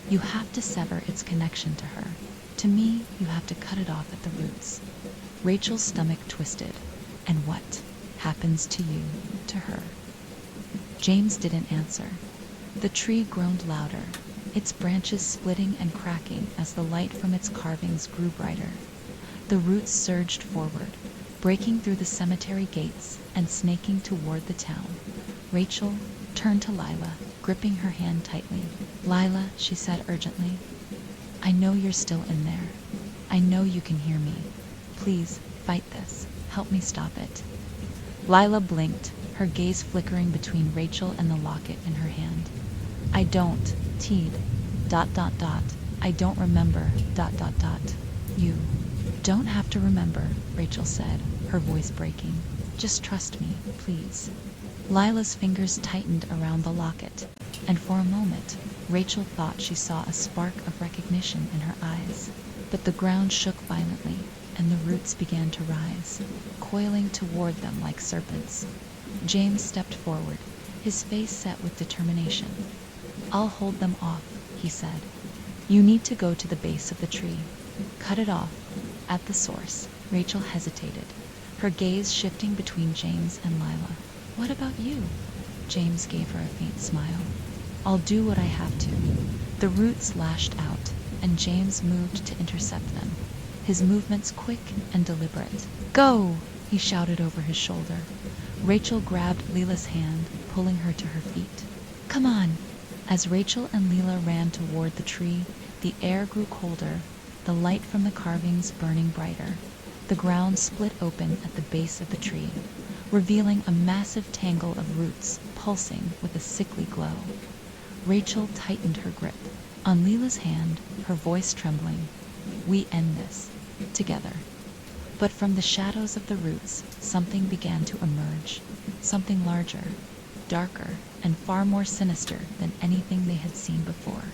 "You have to sever its connection to her. To me, you have to cut it off at the roots." Rachel's stomach twisted. "And what happens to you, to her?" James didn't answer. The tree groaned louder, its branches splitting and cracking as the light from its carvings grew brighter. The roots surged forward, breaking through the cemetery gates and snaking toward the town. Rachel turned to Lila, gripping her hand tightly. "Lila," she said urgently, "I know you're still in there. I know you can hear me. Please, fight this. Help me stop it." Lila blinked, her gaze flickering between Rachel and the locket in her hand. "I don't, Teed, ... I don't remember, ... You don't have to remember," Rachel said, her voice breaking. "Just trust me, please." Lila's fingers tightened around the locket, and for a moment, Rachel thought she saw a spark of recognition in her eyes. But the ground shook violently, and the roots began to rise, coiling toward them like serpents. James stepped forward, his face set with determination. "I'll hold them off," he said. "You need to go to the base of the tree. Cut it off, at the source." Rachel hesitated, her gaze shifting between James and Lila. "What about you?" James gave her a faint smile. "I'll do what I have to." The roots lashed out, and James moved to intercept them, his movements quick and deliberate. "Go!" he shouted over his shoulder. Rachel grabbed Lila's hand, pulling her to her feet. "Come on!" As Rachel and Lila ran toward the tree, the air grew colder, the light from the carvings burning brighter. The ground split open at the base of the tree, revealing a massive tangle of roots pulsing with a sickly glow. Rachel tightened her grip on Lila's hand, her voice trembling. "We end this together." But from the shadows of the roots, something began to emerge, something larger, darker, and far more sinister than anything they had seen before.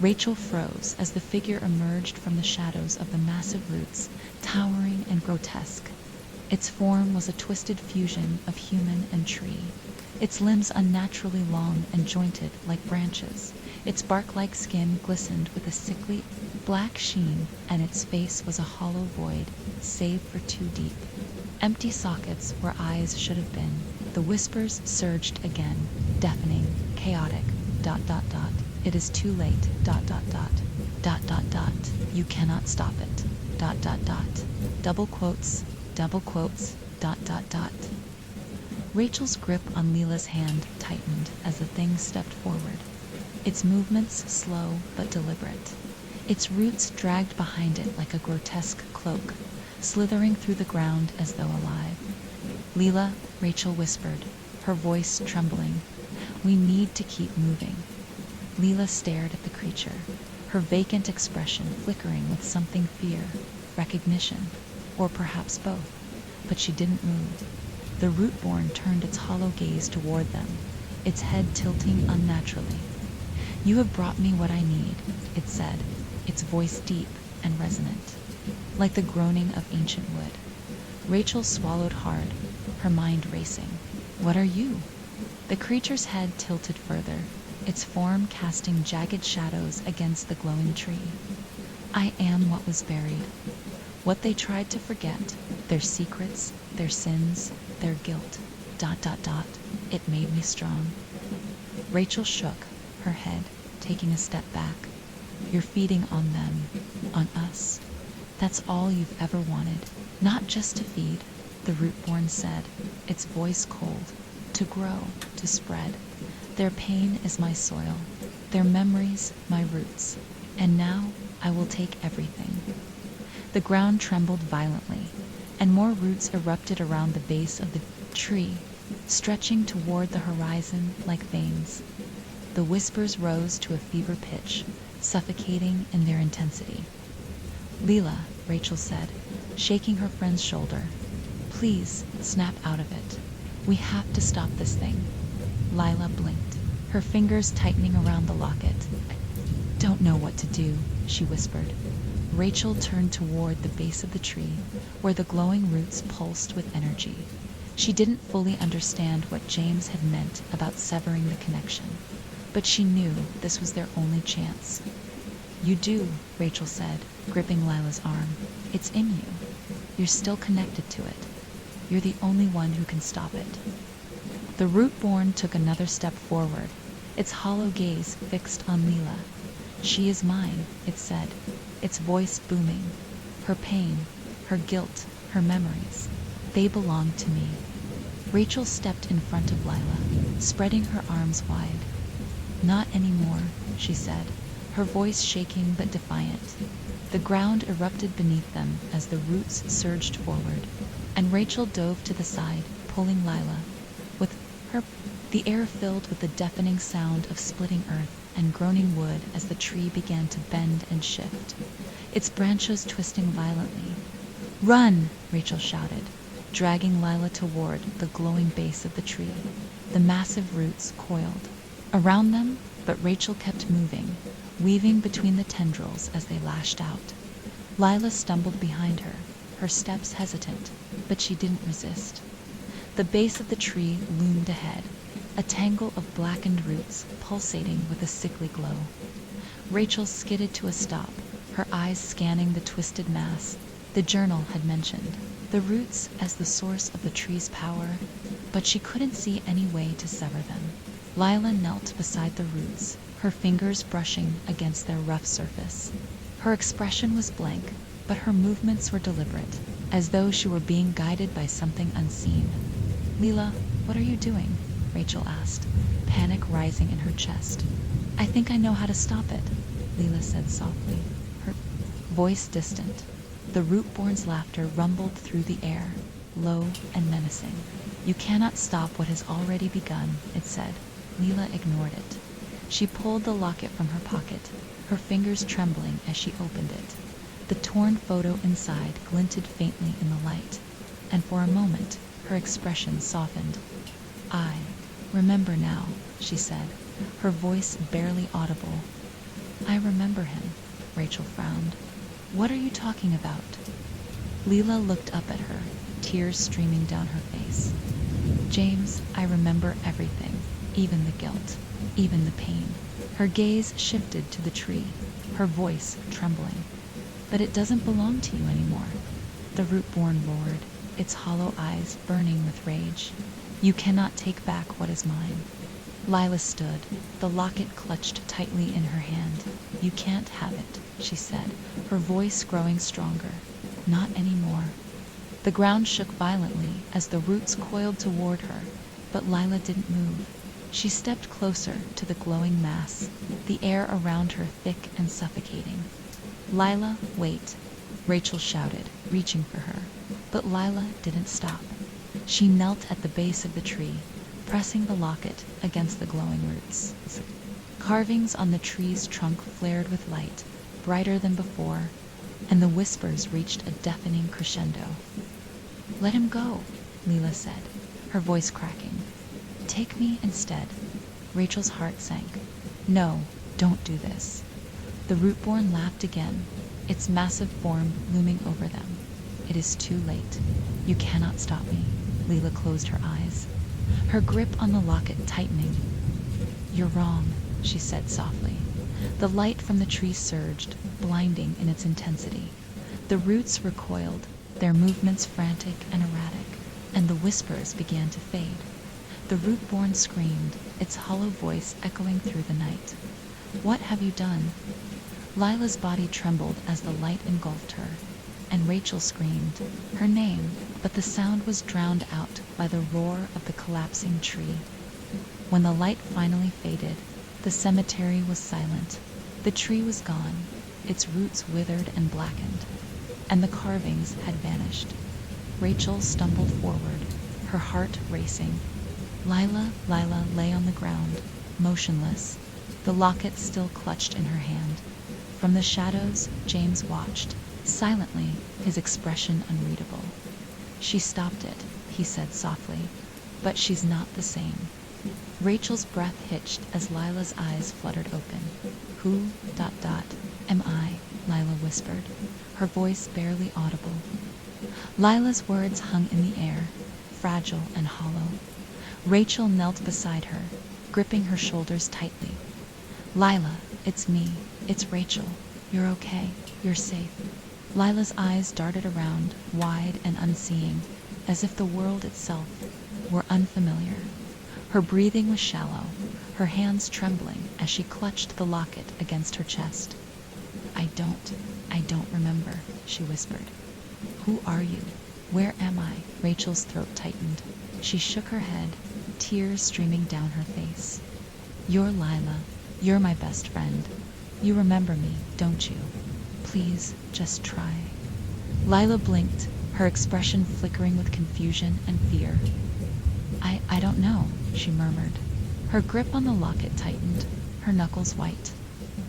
Rachel froze as the figure emerged from the shadows of the massive roots, towering and grotesque. Its form was a twisted fusion of human and tree, its limbs unnaturally long and jointed like branches. Its bark-like skin glistened with a sickly black sheen, and its face was a hollow void, save for two deep, empty sockets where eyes should have been. The whispers surged again, deafening, chaotic. ... It is too late. ... You cannot stop it. ... Double quotes, double quotes, dot dot dot. Rachel's grip on Leela's hand tightened as the thing stepped forward, its movements slow but deliberate. Its roots dragged behind it like a grotesque cloak, slithering through the ground as though alive. Leela, Rachel whispered, her voice trembling, "We need to keep moving." Leela stared at the creature, her vacant expression flickering with something fear, recognition, or perhaps both, but she didn't move. The rootborn turned its hollow gaze toward them, its head tilting unnaturally. "You have brought me what I need," it said, its voice deep and resonant, like the groaning of ancient wood. Rachel swallowed hard, her mind racing. "What are you?" The creature's head tilted further, its form casting jagged shadows against the glowing tree. "I am what was buried. What they tried to forget, their secrets, their sins, their guilt, dot dot dot. It made me strong." Rachel shook her head, taking a step back. "You're feeding on them, on us. That's all you've ever wanted. Not just to feed," the rootborn said, its voice cold. "To grow, to spread. Their pain is my soil, their memories my roots. And now I will take everything." The ground trembled violently, and more roots erupted around the base of the tree, stretching toward the horizon like veins. The whispers rose to a fever pitch, suffocating in their intensity. "Leela," Rachel said, shaking her friend's shoulder, "please snap out of it. We have to stop this thing." Lila blinked, her fingers tightening around the locket. "Don't know what to do," she whispered. Rachel turned toward the base of the tree, where the glowing roots pulsed with energy. She didn't fully understand what James had meant about severing the connection, but she knew this was their only chance. "You do," Rachel said, gripping Lila's arm. "It's in you. You're still connected to it. You're the only one who can stop it." The rootborn took another step forward, its hollow gaze fixed on Leela. "She is mine," it said, its voice booming. "Her pain, her guilt, her memories, they belong to me." Rachel stepped in front of Lila, spreading her arms wide. "Not anymore," she said, her voice shaking but defiant. The ground erupted beneath them as the roots surged forward, and Rachel dove to the side, pulling Lila. With her, the air filled with the deafening sound of splitting earth and groaning wood as the tree began to bend and shift, its branches twisting violently. "Run!" Rachel shouted, dragging Lila toward the glowing base of the tree. The massive roots coiled around them, but Rachel kept moving, weaving between the tendrils as they lashed out. Lila stumbled behind her, her steps hesitant, but she didn't resist. The base of the tree loomed ahead, a tangle of blackened roots pulsating with a sickly glow. Rachel skidded to a stop, her eyes scanning the twisted mass the journal had mentioned, the roots as the source of the tree's power, but she couldn't see any way to sever them. Lila knelt beside the roots, her fingers brushing against their rough surface. Her expression was blank, but her movements were deliberate, as though she were being guided by something unseen. "Leela, what are you doing?" Rachel asked, panic rising in her chest. "I think I know how to stop it," Leela said softly, her voice distant. The rootborn's laughter rumbled through the air, low and menacing. "You cannot stop what has already begun," it said. Leela ignored it. She pulled the locket from her pocket, her fingers trembling as she opened it. The torn photo inside glinted faintly in the light, and for a moment her expression softened. "I remember now," she said, her voice barely audible. "I remember him," Rachel frowned. "What are you talking about?" Leela looked up at her, tears streaming down her face. "James, I remember everything, even the guilt, even the pain." Her gaze shifted to the tree, her voice trembling. "But it doesn't belong to you anymore," the rootborn roared, its hollow eyes burning with rage. "You cannot take back what is mine." Lila stood, the locket clutched tightly in her hand. "You can't have it," she said, her voice growing stronger. "Not anymore." The ground shook violently as the roots coiled toward her, but Lila didn't move. She stepped closer to the glowing mass, the air around her thick and suffocating. "Lila, wait," Rachel shouted, reaching for her. But Lila didn't stop. She knelt at the base of the tree, pressing the locket against the glowing roots. Carvings on the tree's trunk flared with light, brighter than before, and the whispers reached a deafening crescendo. "Let him go," Lila said, her voice cracking. "Take me instead." Rachel's heart sank. "No, don't do this." The rootborn laughed again, its massive form looming over them. "It is too late. You cannot stop me." Lila closed her eyes, her grip on the locket tightening. "You're wrong," she said softly. The light from the tree surged, blinding in its intensity. The roots recoiled, their movements frantic and erratic, and the whispers began to fade. The rootborn screamed, its hollow voice echoing through the night. "What have you done?" Lila's body trembled as the light engulfed her, and Rachel screamed, her name, but the sound was drowned out by the roar of the collapsing tree. When the light finally faded, the cemetery was silent. The tree was gone, its roots withered and blackened, and the carvings had vanished. Rachel stumbled forward, her heart racing. Lila lay on the ground, motionless, the locket still clutched in her hand. From the shadows, James watched, silently, his expression unreadable. "She stopped it," he said softly, "but she's not the same." Rachel's breath hitched as Lila's eyes fluttered open. "Who, am I?" Lila whispered, her voice barely audible. Lila's words hung in the air, fragile and hollow. Rachel knelt beside her, gripping her shoulders tightly. "Lila, it's me. It's Rachel. You're okay. You're safe." Lila's eyes darted around, wide and unseeing, as if the world itself were unfamiliar. Her breathing was shallow, her hands trembling as she clutched the locket against her chest. I don't remember," she whispered. "Who are you? Where am I?" Rachel's throat tightened. She shook her head, tears streaming down her face. "You're Lila. You're my best friend. You remember me, don't you? Please, just try." Lila blinked, her expression flickering with confusion and fear. I don't know," she murmured. Her grip on the locket tightened, her knuckles white.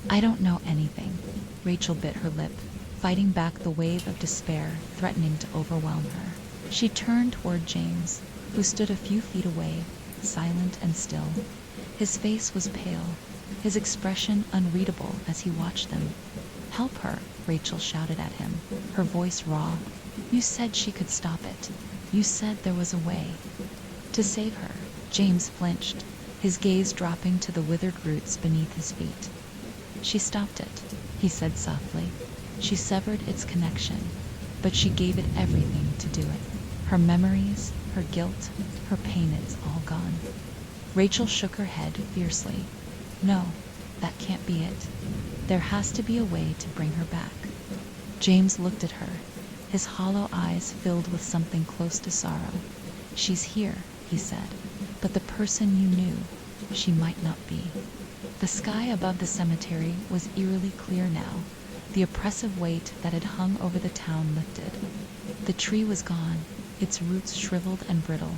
"I don't know anything." Rachel bit her lip, fighting back the wave of despair threatening to overwhelm her. She turned toward James, who stood a few feet away, silent and still. His face was pale, his expression unreadable as he watched them. "Help her," Rachel shouted at him, her voice raw. "You said she could stop it. You said there was a way." "To save her." James flinched, his gaze dropping to the withered roots beneath his feet. "She stopped it," he said softly. "She severed its connection, but she gave it everything to do it. Her memories, her guilt, her pain is all gone." Rachel shook her head fiercely. "No, that can't be it. There has to be a way to bring her back." James looked at her, his hollow eyes filled with something close to sorrow. "She's here," he said, "but the person you knew, she might not be." The sky above the cemetery was eerily clear now. The oppressive weight that had hung over the town lifted. The tree was gone, its roots shriveled and brittle,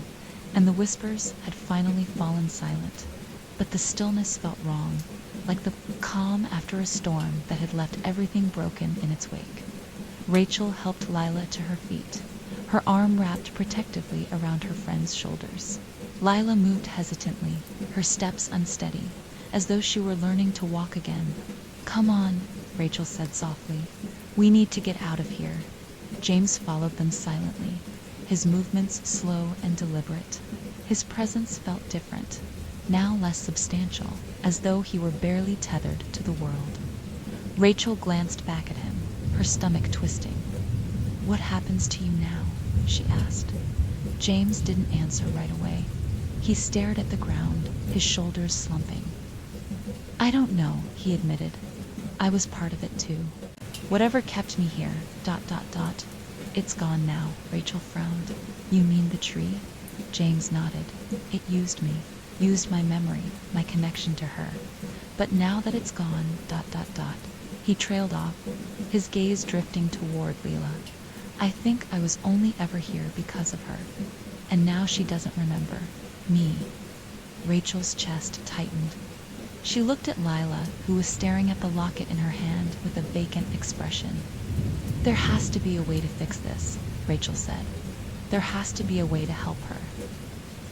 and the whispers had finally fallen silent. But the stillness felt wrong, like the calm after a storm that had left everything broken in its wake. Rachel helped Lila to her feet, her arm wrapped protectively around her friend's shoulders. Lila moved hesitantly, her steps unsteady, as though she were learning to walk again. "Come on," Rachel said softly. "We need to get out of here." James followed them silently, his movements slow and deliberate. His presence felt different, now less substantial, as though he were barely tethered to the world. Rachel glanced back at him, her stomach twisting. "What happens to you now?" she asked. James didn't answer right away. He stared at the ground, his shoulders slumping. "I don't know," he admitted. "I was part of it too. Whatever kept me here, ... It's gone now, Rachel frowned. You mean the tree? James nodded. It used me, used my memory, my connection to her. But now that it's gone, ... He trailed off, his gaze drifting toward Leela. I think I was only ever here because of her. And now she doesn't remember me. Rachel's chest tightened. She looked at Lila, who was staring at the locket in her hand with a vacant expression. There has to be a way to fix this, Rachel said. There has to be a way to help her.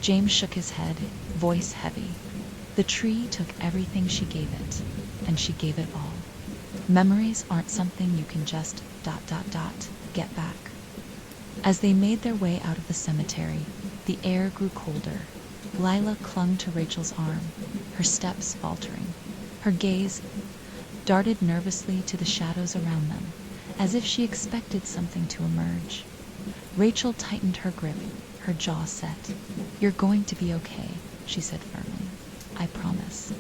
James shook his head, voice heavy. The tree took everything she gave it, and she gave it all. Memories aren't something you can just ... get back. As they made their way out of the cemetery, the air grew colder. Lila clung to Rachel's arm, her steps faltering. Her gaze darted nervously to the shadows around them, as if she expected something to emerge. Rachel tightened her grip, her jaw set. You're going to be okay, she said firmly. I promise.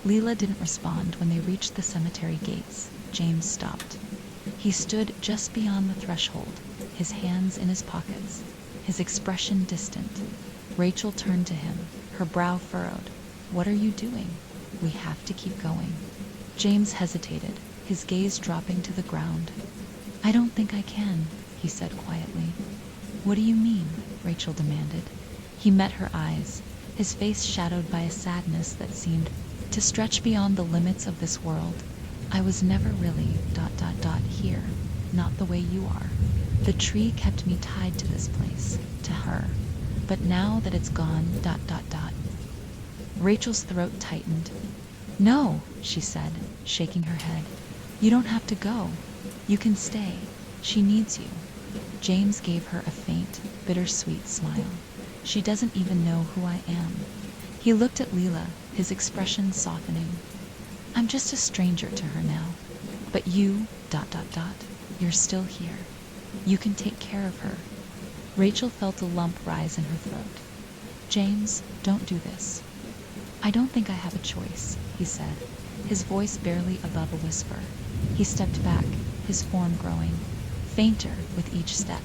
Leela didn't respond when they reached the cemetery gates. James stopped. He stood just beyond the threshold, his hands in his pockets, his expression distant. Rachel turned to him, her brow furrowed. What are you doing? We have to keep going. James hesitated, his gaze dropping to the ground. I don't think I can, he said quietly. What do you mean? Rachel demanded. He met her eyes, his face shadowed by a sadness that seemed to stretch beyond the limits of this world. I was never really ... here, not the way you are. The tree kept me tied to this place, to her. But now that it's gone ... Rachel's throat tightened. No, she said, shaking her head. You don't have to go. You can stay. She needs you. James gave her a faint, bittersweet smile. She doesn't even know who I am. He looked at Leela, his expression softening. I'm just a stranger to her now. But you ... you're still here. You can take care of her. Rachel felt a lump rise in her throat. James, don't do this. I don't think I have a choice, he said, his voice barely above a whisper. He stepped back, his form growing, fainter with each step.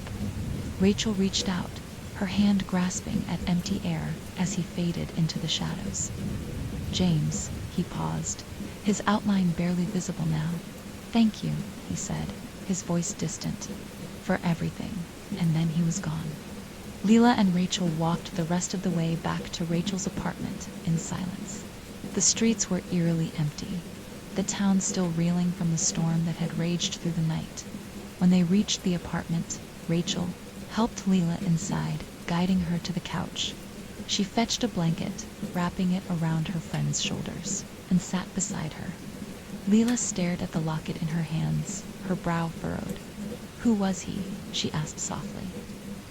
Rachel reached out, her hand grasping at empty air as he faded into the shadows. James, he paused, his outline barely visible now. Thank you, he said, his voice distant, for everything, and then he was gone. Leela and Rachel walked the rest of the way back to Rachel's apartment in silence. The streets were eerily empty, the town still reeling from the storm that had raged through the night. When they reached the apartment, Rachel helped Leela inside, guiding her to the couch. She fetched a blanket, wrapping it around her friend's shoulders, and sat beside her. Leela stared at the locket in her hands, her brow furrowed. Who was he? She asked softly.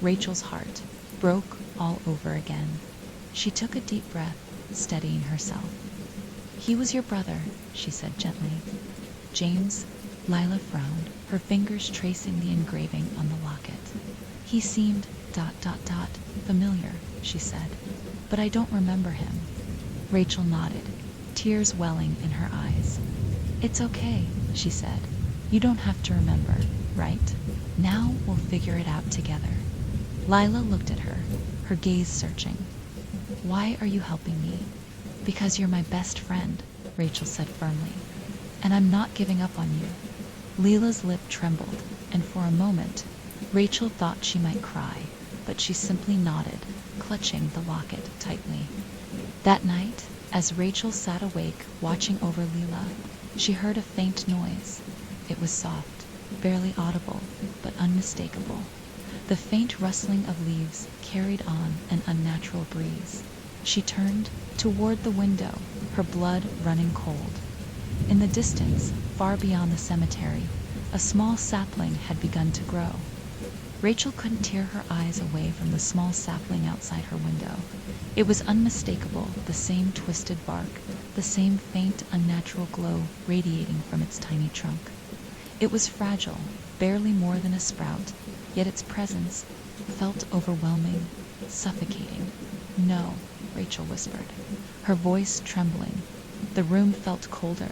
Rachel's heart broke all over again. She took a deep breath, steadying herself. He was your brother, she said gently. James? Lila frowned, her fingers tracing the engraving on the locket. He seemed ... familiar, she said, but I don't remember him. Rachel nodded, tears welling in her eyes. It's okay, she said. You don't have to remember, right? Now we'll figure it out together. Lila looked at her, her gaze searching. Why are you helping me? Because you're my best friend, Rachel said firmly. And I'm not giving up on you. Lila's lip trembled, and for a moment, Rachel thought she might cry, but she simply nodded, clutching the locket tightly. That night, as Rachel sat awake watching over Leela, she heard a faint noise. It was soft, barely audible, but unmistakable. The faint rustling of leaves carried on an unnatural breeze. She turned toward the window, her blood running cold. In the distance, far beyond the cemetery, a small sapling had begun to grow. Rachel couldn't tear her eyes away from the small sapling outside her window. It was unmistakable, the same twisted bark, the same faint, unnatural glow radiating from its tiny trunk. It was fragile, barely more than a sprout, yet its presence felt overwhelming, suffocating. No, Rachel whispered, her voice trembling. The room felt colder,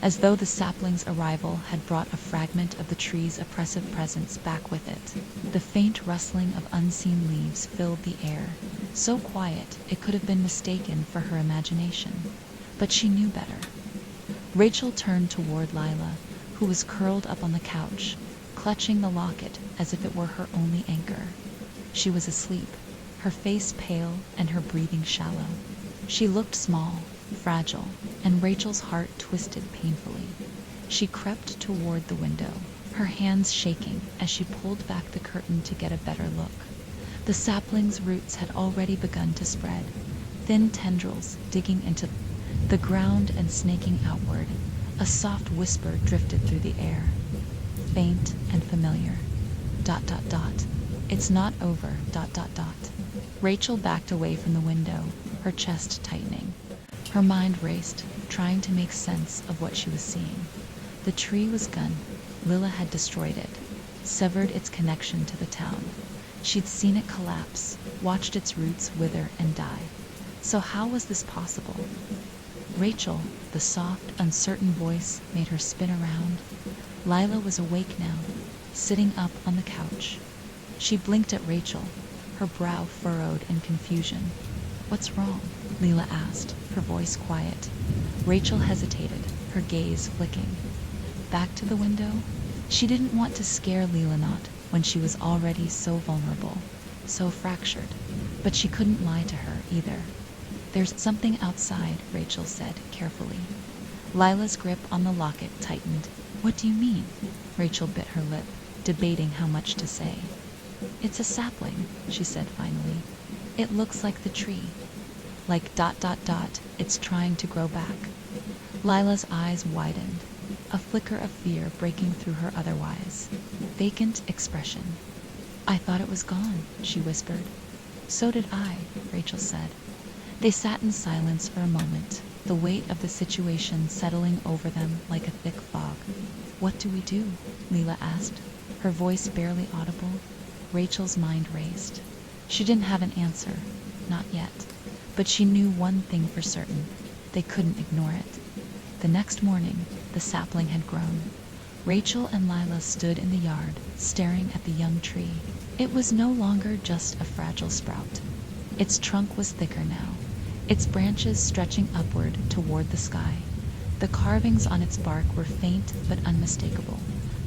as though the sapling's arrival had brought a fragment of the tree's oppressive presence back with it. The faint rustling of unseen leaves filled the air, so quiet it could have been mistaken for her imagination. But she knew better. Rachel turned toward Lila, who was curled up on the couch, clutching the locket as if it were her only anchor. She was asleep, her face pale and her breathing shallow. She looked small, fragile, and Rachel's heart twisted painfully. She crept toward the window, her hands shaking as she pulled back the curtain to get a better look. The sapling's roots had already begun to spread, thin tendrils digging into the ground and snaking outward. A soft whisper drifted through the air, faint and familiar. ... It's not over. ... Rachel backed away from the window, her chest tightening. Her mind raced, trying to make sense of what she was seeing. The tree was gone. Lila had destroyed it, severed its connection to the town. She'd seen it collapse, watched its roots wither and die. So how was this possible? Rachel, the soft, uncertain voice made her spin around. Lila was awake now, sitting up on the couch. She blinked at Rachel, her brow furrowed in confusion. "What's wrong?" Lila asked, her voice quiet. Rachel hesitated, her gaze flicking. Back to the window? She didn't want to scare Lila not when she was already so vulnerable, so fractured. But she couldn't lie to her either. "There's something outside," Rachel said carefully. Lila's grip on the locket tightened. "What do you mean?" Rachel bit her lip, debating how much to say. "It's a sapling," she said finally. "It looks like the tree. Like ... it's trying to grow back." Lila's eyes widened, a flicker of fear breaking through her otherwise vacant expression. "I thought it was gone," she whispered. "So did I," Rachel said. They sat in silence for a moment, the weight of the situation settling over them like a thick fog. "What do we do?" Lila asked, her voice barely audible. Rachel's mind raced. She didn't have an answer, not yet. But she knew one thing for certain: they couldn't ignore it. The next morning, the sapling had grown. Rachel and Lila stood in the yard, staring at the young tree. It was no longer just a fragile sprout. Its trunk was thicker now, its branches stretching upward toward the sky. The carvings on its bark were faint but unmistakable,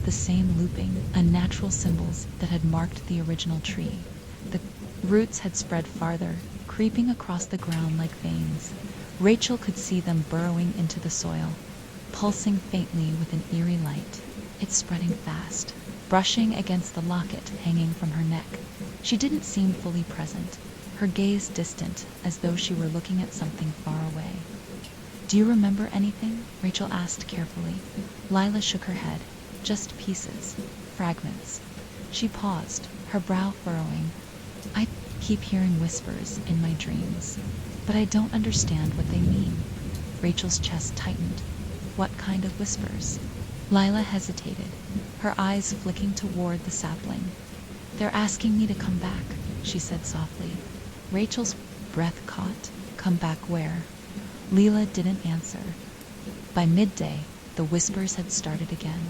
the same looping, unnatural symbols that had marked the original tree. The roots had spread farther, creeping across the ground like veins. Rachel could see them burrowing into the soil, pulsing faintly with an eerie light. "It's spreading fast," brushing against the locket hanging from her neck. She didn't seem fully present, her gaze distant, as though she were looking at something far away. "Do you remember anything?" Rachel asked carefully. Lila shook her head. "Just pieces, fragments." She paused, her brow furrowing. "I keep hearing whispers in my dreams, but I don't understand what they mean." Rachel's chest tightened. "What kind of whispers?" Lila hesitated, her eyes flicking toward the sapling. "They're asking me to come back," she said softly. Rachel's breath caught. "Come back where?" Lila didn't answer. By midday, the whispers had started again.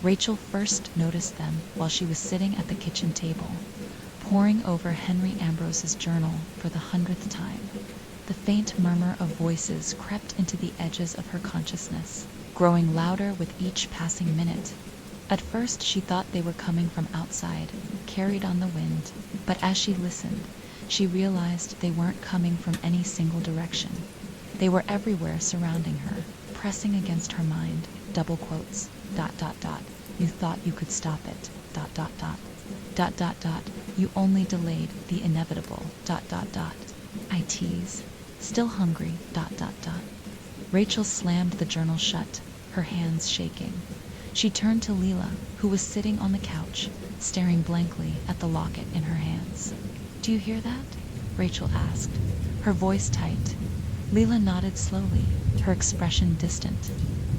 Rachel first noticed them while she was sitting at the kitchen table, poring over Henry Ambrose's journal for the 100th time. The faint murmur of voices crept into the edges of her consciousness, growing louder with each passing minute. At first she thought they were coming from outside, carried on the wind, but as she listened, she realized they weren't coming from any single direction. They were everywhere surrounding her, pressing against her mind. Double quotes. ... You thought you could stop it. ... You only delayed the inevitable. ... I tease. Still hungry. ... Rachel slammed the journal shut, her hands shaking. She turned to Lila, who was sitting on the couch, staring blankly at the locket in her hands. "Do you hear that?" Rachel asked, her voice tight. Lila nodded slowly, her expression distant.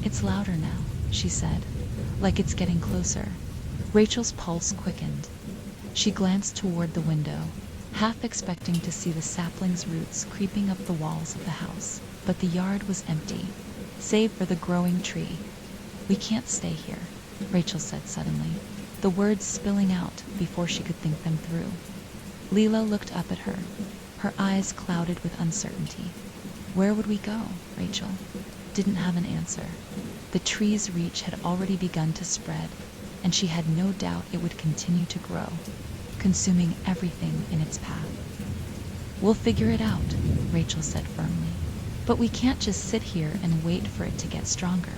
"It's louder now," she said, "like it's getting closer." Rachel's pulse quickened. She glanced toward the window, half expecting to see the sapling's roots creeping up the walls of the house. But the yard was empty. save for the growing tree. We can't stay here, Rachel said suddenly, the words spilling out before she could think them through. Leela looked up at her, her eyes clouded with uncertainty. Where would we go? Rachel didn't have an answer. The tree's reach had already begun to spread, and she had no doubt it would continue to grow, consuming everything in its path. We'll figure it out, Rachel said firmly. But we can't just sit here and wait for it to get stronger.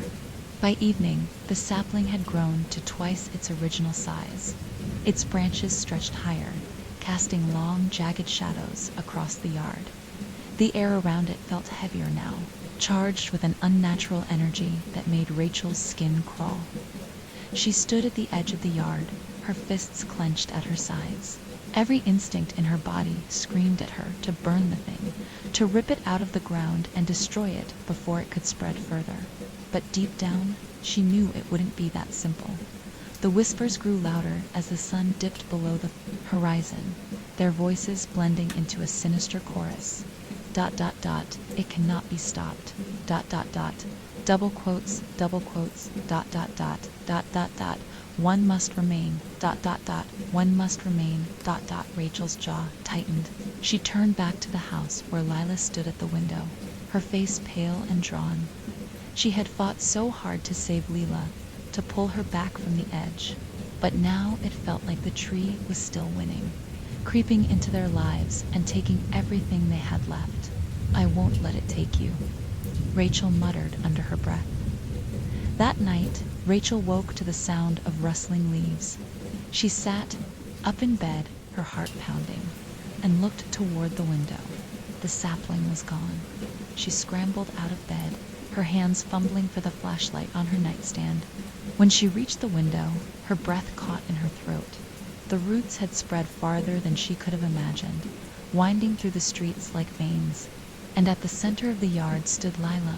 By evening, the sapling had grown to twice its original size. Its branches stretched higher, casting long, jagged shadows across the yard. The air around it felt heavier now, charged with an unnatural energy that made Rachel's skin crawl. She stood at the edge of the yard, her fists clenched at her sides. Every instinct in her body screamed at her to burn the thing, to rip it out of the ground and destroy it before it could spread further. But deep down, she knew it wouldn't be that simple. The whispers grew louder as the sun dipped below the horizon, their voices blending into a sinister chorus. ... It cannot be stopped. ... Double quotes, one must remain. ... One must remain. ... Rachel's jaw tightened. She turned back to the house where Lila stood at the window, her face pale and drawn. She had fought so hard to save Leela, to pull her back from the edge. But now it felt like the tree was still winning, creeping into their lives and taking everything they had left. I won't let it take you, Rachel muttered under her breath. That night, Rachel woke to the sound of rustling leaves. She sat up in bed, her heart pounding, and looked toward the window. The sapling was gone. She scrambled out of bed, her hands fumbling for the flashlight on her nightstand. When she reached the window, her breath caught in her throat. The roots had spread farther than she could have imagined, winding through the streets like veins. And at the center of the yard stood Lila,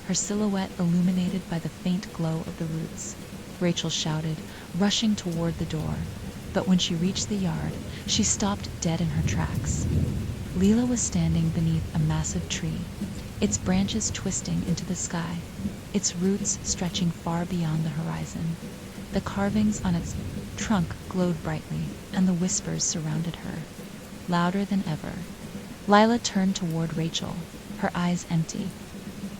her silhouette illuminated by the faint glow of the roots. Rachel shouted, rushing toward the door. But when she reached the yard, she stopped dead in her tracks. Leela was standing beneath a massive tree, its branches twisting into the sky, its roots stretching far beyond the horizon. The carvings on its trunk glowed brightly, and the whispers surrounded her, louder than ever. Lila turned toward Rachel, her eyes empty.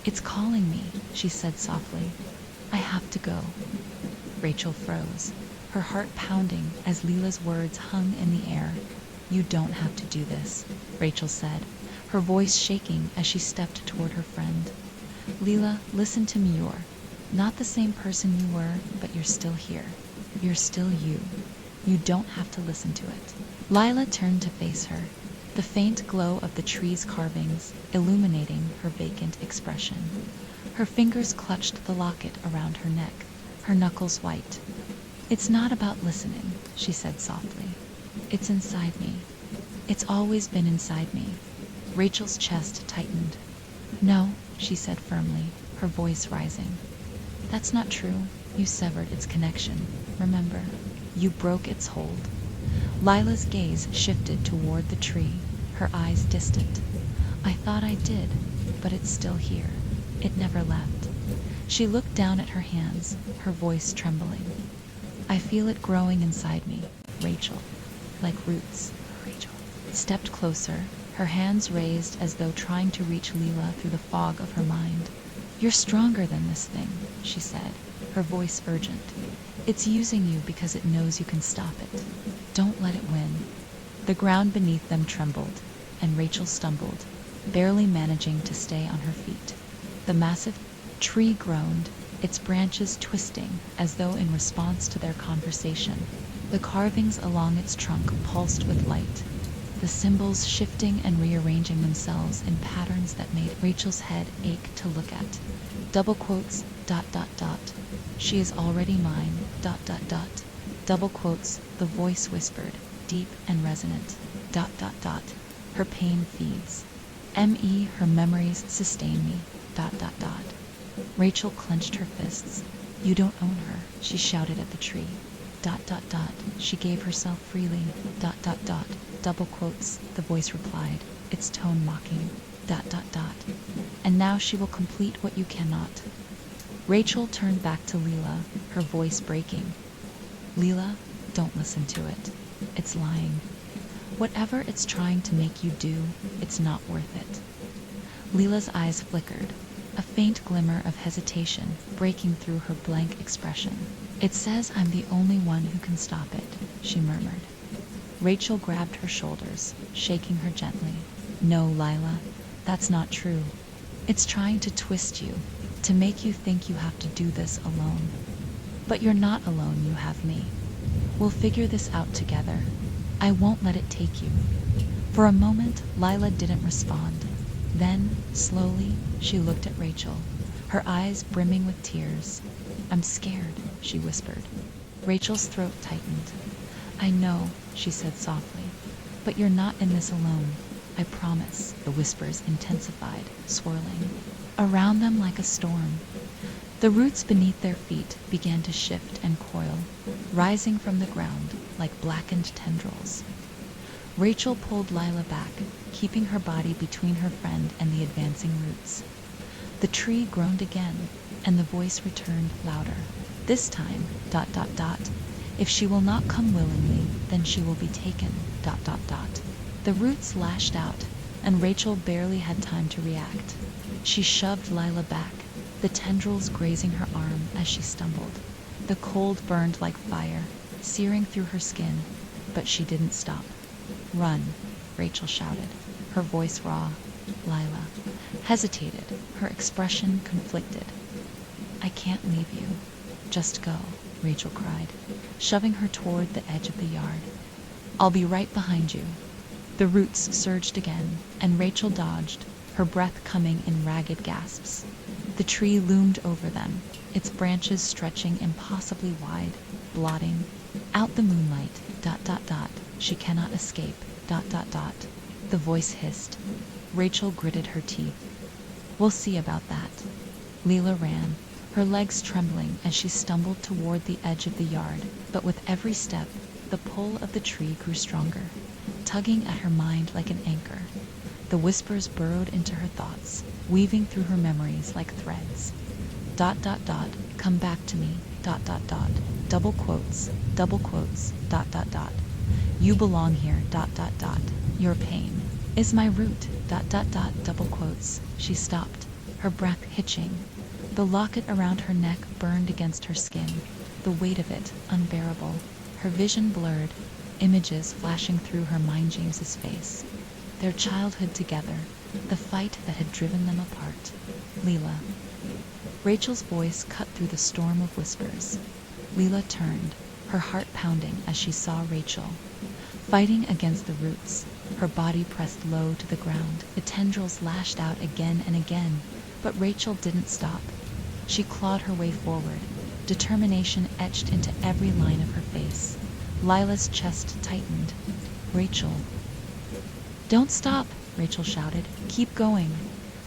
It's calling me, she said softly. I have to go. Rachel froze, her heart pounding as Leela's words hung in the air. You don't have to do this, Rachel said, her voice shaking as she stepped toward her friend. Leela, listen to me. You're not the same person you were, but you're still here. You're still you. You don't have to listen to it. Lila turned to face her, the faint glow of the tree's carvings illuminating her vacant expression. Her fingers clutched the locket around her neck, her knuckles white. It's not about listening, she said softly. It's inside me. It's always been inside me. Rachel's chest tightened. No, she said firmly, her voice rising. That's not true. You severed its connection, remember? You broke its hold. Lila's gaze shifted toward the tree, her eyes distant. I thought I did, but it's still here. It never left. She looked down at her hands, her voice trembling. I feel it growing inside me, Rachel, like roots. Rachel stepped closer, her hands raised as though trying to reach Leela through the fog of her mind. You're stronger than this thing, she said, her voice urgent. It's using you because it knows you can stop it. Don't let it win. The ground beneath them trembled, and Rachel stumbled, barely managing to stay on her feet. The massive tree groaned, its branches twisting as though in response to their conversation. The carvings along its trunk pulsed with light, the symbols shifting and rearranging themselves in patterns that made Rachel's head ache to look at. Double quotes, ... She is already mine, ... Double quotes, the voice whispered, deep and resonant, ... Her pain feeds. Her memories sustain me, ... Rachel clenched her fists. You don't own her, she shouted at the tree. ... She gave herself freely, ... Double quotes, the voice replied, its tone mocking, ... And and now she will complete what you cannot. Rachel turned back to Leela, her voice breaking. Leela, don't listen to it. It's lying. Whatever it's trying to make you do, it's not worth it. Leela's eyes flickered, a faint glimmer of hesitation breaking through her blank expression. It says I'm the only one who can stop it, she murmured. Rachel grabbed her shoulders, shaking her gently. No, Lila, that's not true. It's trying to twist you, to make you think you have to do this alone. But you're not alone, you have me. We'll figure this out together. I won't let it take you. For a moment, Lila didn't respond. Then, slowly, she looked at Rachel, her eyes brimming with tears. I'm scared, she whispered. Rachel's throat tightened. I know, she said softly, but you're not in this alone. I promise. The whispers intensified, swirling around them like a storm. The roots beneath their feet began to shift and coil, rising from the ground like blackened tendrils. Rachel pulled Lila back, keeping her body between her friend and the advancing roots. The tree groaned again, and the voice returned louder. This time, ... If she will not come willingly, then she will be taken, ... The roots lashed out, and Rachel barely had time to react. She shoved Lila back, the tendrils grazing her arm as she stumbled. The cold burned like fire, searing through her skin, but she didn't stop. Run, Rachel shouted, her voice raw. Lila hesitated, her expression conflicted. I can't leave you. Just go, Rachel cried, shoving her toward the edge of the yard. I'll be right behind you. The roots surged again, and Rachel dodged, her breath coming in ragged gasps. The tree loomed over them, its branches stretching impossibly wide, blotting out the moonlight. ... She cannot escape. ... The voice hissed. Rachel gritted her teeth. We'll see about that. Leela ran, her legs trembling as she stumbled toward the edge of the yard, but with every step, the pull of the tree grew stronger, tugging at her mind like an anchor. The whispers burrowed into her thoughts, weaving through her memories like threads. ... Come back to me. ... Double quotes. You belong here. ... Your pain is my root. ... Double quotes. She stopped, her breath hitching. The locket around her neck burned against her skin, the weight of it unbearable. Her vision blurred, images flashing through her mind. James's face, their childhood together, the fight that had driven them apart. Leela. Rachel's voice cut through the storm of whispers. Leela turned, her heart pounding as she saw Rachel, fighting against the roots, her body pressed low to the ground. The tendrils lashed out again and again, but Rachel didn't stop. She clawed her way forward, determination etched into every line of her face. Lila's chest tightened. Rachel. Don't stop, Rachel shouted. Keep going.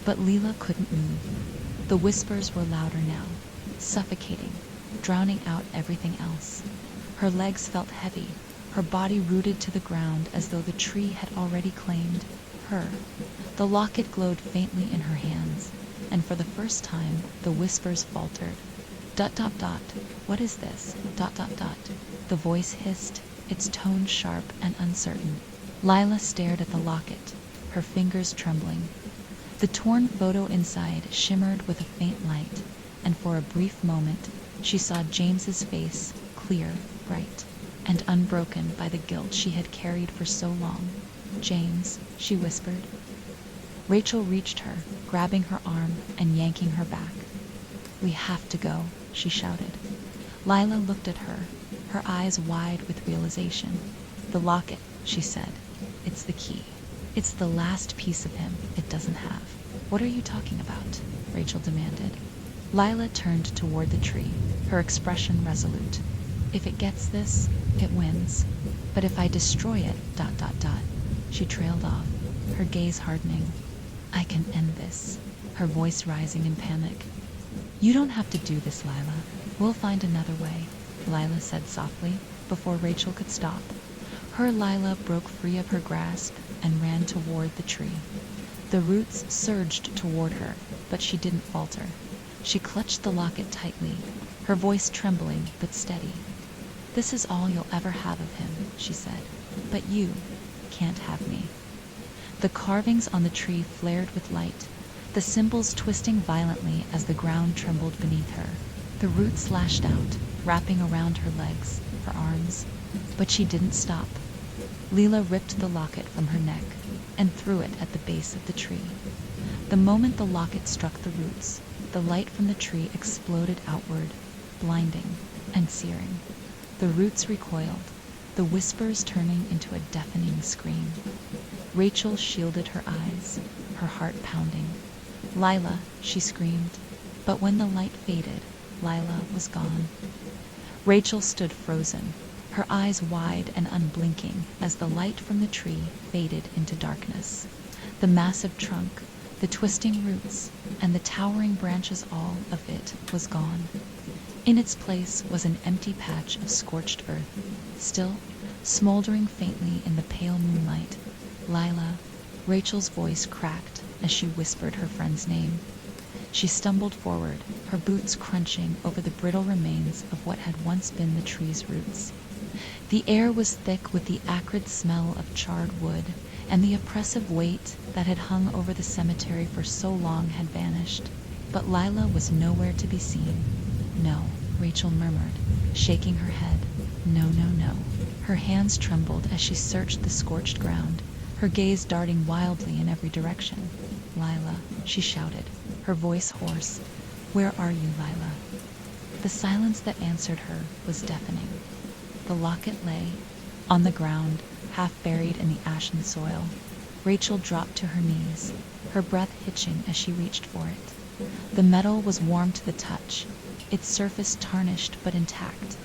But Leela couldn't move. The whispers were louder now, suffocating, drowning out everything else. Her legs felt heavy, her body rooted to the ground as though the tree had already claimed her. The locket glowed faintly in her hands, and for the first time, the whispers faltered. ... What is this? ... The voice hissed, its tone sharp and uncertain. Lila stared at the locket, her fingers trembling. The torn photo inside shimmered with a faint light, and for a brief moment, she saw James's face, clear, bright, and unbroken by the guilt she had carried for so long. James, she whispered. Rachel reached her, grabbing her arm and yanking her back. We have to go, she shouted. Lila looked at her, her eyes wide with realization. The locket, she said. It's the key. It's the last piece of him it doesn't have. What are you talking about? Rachel demanded. Lila turned toward the tree, her expression resolute. If it gets this, it wins. But if I destroy it, ... She trailed off, her gaze hardening. I can end this, her voice rising in panic. You don't have to do this, Lila. We'll find another way, Lila said softly, before Rachel could stop. Her Lila broke free of her grasp and ran toward the tree. The roots surged toward her, but she didn't falter. She clutched the locket tightly, her voice trembling but steady. "This is all you'll ever have of him," she said, "but you can't have me." The carvings on the tree flared with light, the symbols twisting violently as the ground trembled beneath her. The roots lashed out, wrapping around her legs, her arms, but she didn't stop. Leela ripped the locket from her neck and threw it at the base of the tree. The moment the locket struck the roots, the light from the tree exploded outward, blinding and searing. The roots recoiled, the whispers turning into a deafening scream. Rachel shielded her eyes, her heart pounding. "Lila," she screamed, but when the light faded, Lila was gone. Rachel stood frozen, her eyes wide and unblinking as the light from the tree faded into darkness. The massive trunk, the twisting roots, and the towering branches, all of it was gone. In its place was an empty patch of scorched earth, still smoldering faintly in the pale moonlight. "Lila," Rachel's voice cracked as she whispered her friend's name. She stumbled forward, her boots crunching over the brittle remains of what had once been the tree's roots. The air was thick with the acrid smell of charred wood, and the oppressive weight that had hung over the cemetery for so long had vanished. But Lila was nowhere to be seen. "No," Rachel murmured, shaking her head. "No, no, no." Her hands trembled as she searched the scorched ground, her gaze darting wildly in every direction. "Lila," she shouted, her voice hoarse. "Where are you, Lila?" The silence that answered her was deafening. The locket lay on the ground, half buried in the ashen soil. Rachel dropped to her knees, her breath hitching as she reached for it. The metal was warm to the touch, its surface tarnished but intact.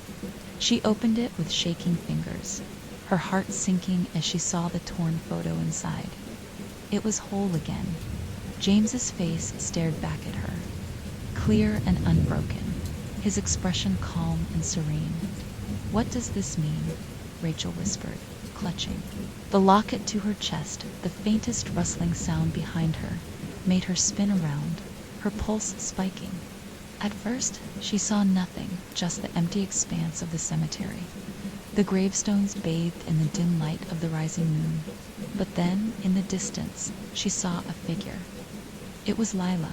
She opened it with shaking fingers, her heart sinking as she saw the torn photo inside. It was whole again. James's face stared back at her, clear and unbroken, his expression calm and serene. "What does this mean?" Rachel whispered, clutching the locket to her chest. The faintest rustling sound behind her made her spin around, her pulse spiking. At first, she saw nothing, just the empty expanse of the cemetery, the gravestones bathed in the dim light of the rising moon. But then, in the distance, she saw a figure. It was Lila.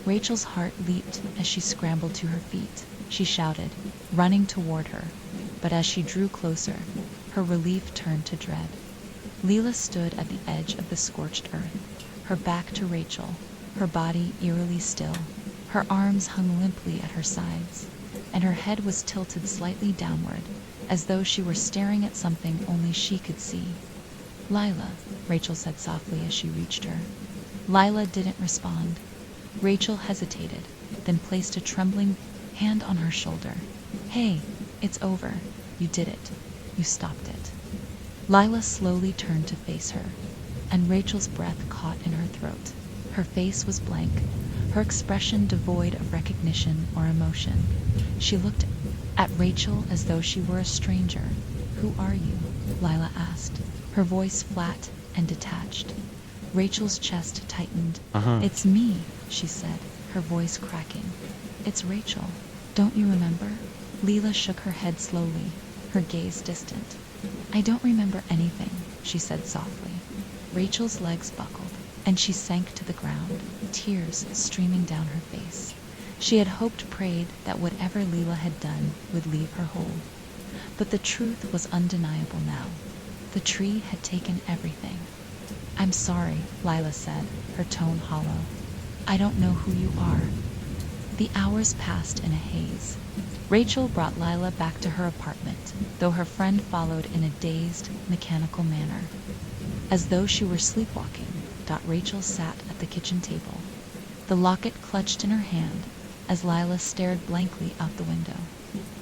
Rachel's heart leaped as she scrambled to her feet. She shouted, running toward her, but as she drew closer, her relief turned to dread. Leela stood at the edge of the scorched earth, her back to Rachel, her body eerily still. Her arms hung limply at her sides, and her head was tilted slightly downward, as though she were staring at something only she could see. "Lila," Rachel said softly as she reached her. Lila didn't respond. Rachel hesitated, then placed a trembling hand on her shoulder. "Hey, it's over. You did it. You stopped it." Lila slowly turned to face her, and Rachel's breath caught in her throat. Her face was blank, her expression devoid of recognition or emotion. She looked at Rachel as though she were a stranger. "Who are you?" Lila asked, her voice flat and detached. Rachel's chest tightened. "It's me," she said, her voice cracking. "It's Rachel. Don't you remember?" Leela shook her head slowly, her gaze distant. "I don't remember anything," she said softly. Rachel's legs buckled, and she sank to the ground, tears streaming down her face. She had hoped, prayed that whatever Leela had done would leave her whole. But the truth was undeniable now. The tree had taken everything. "I'm sorry," Lila said, her tone hollow. "I don't know who you are." The hours passed in a haze. Rachel brought Lila back to her apartment, though her friend followed in a dazed, mechanical manner. As though she were sleepwalking, Rachel sat at the kitchen table, the locket clutched in her hand, as Lila stared blankly out the window.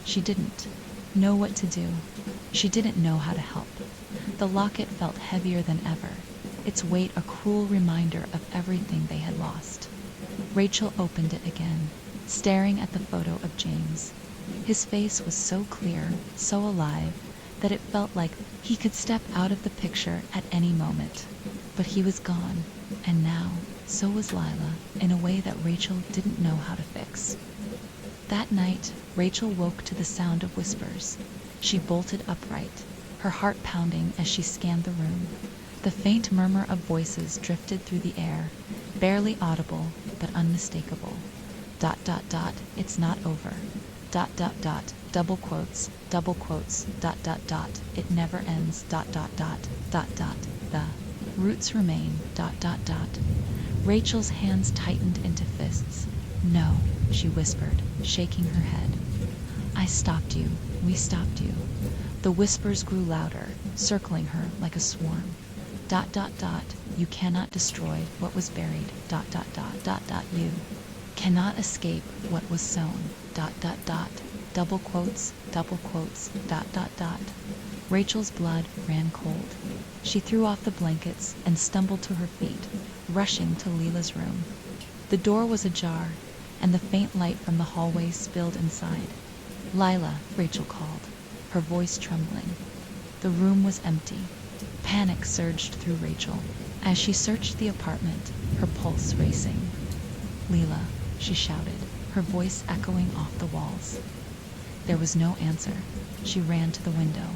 She didn't know what to do. She didn't know how to help. The locket felt heavier than ever, its weight a cruel reminder of everything they had lost. Rachel opened it again, staring at the photo of James. His face was so clear, so alive, that it felt like he could step out of the picture at any moment. But he was gone, And now, so was Lila, in a way that Rachel didn't know how to fix. That night, Rachel woke to the sound of whispers. She bolted upright, her heart pounding as she scanned the room. The faint murmur of voices drifted through the air, barely audible, but unmistakable. Dot dot dot, it's not over. Dot dot dot, double quotes, dot dot dot, it never ends. Dot dot dot, the roots remain. Dot dot dot. Rachel's hands tightened into fists. No, she whispered, shaking her head. I stopped you. We stopped you. The whispers grew louder, circling her like a swarm. Dot dot dot, you cannot destroy what was buried. Dot dot dot, you cannot escape what was sown. Dot dot dot, double quotes, dot dot dot. Rachel's blood ran cold. She threw off the blankets and stumbled to her feet, rushing to Lila's room. The door was ajar, and the faint light from the hallway spilled inside. Lila, Rachel called, her voice trembling. The room was empty. Panic surged through Rachel. As she searched the apartment, her pulse racing. Lila, she shouted, her voice echoing off the walls. There was no answer. She ran to the window,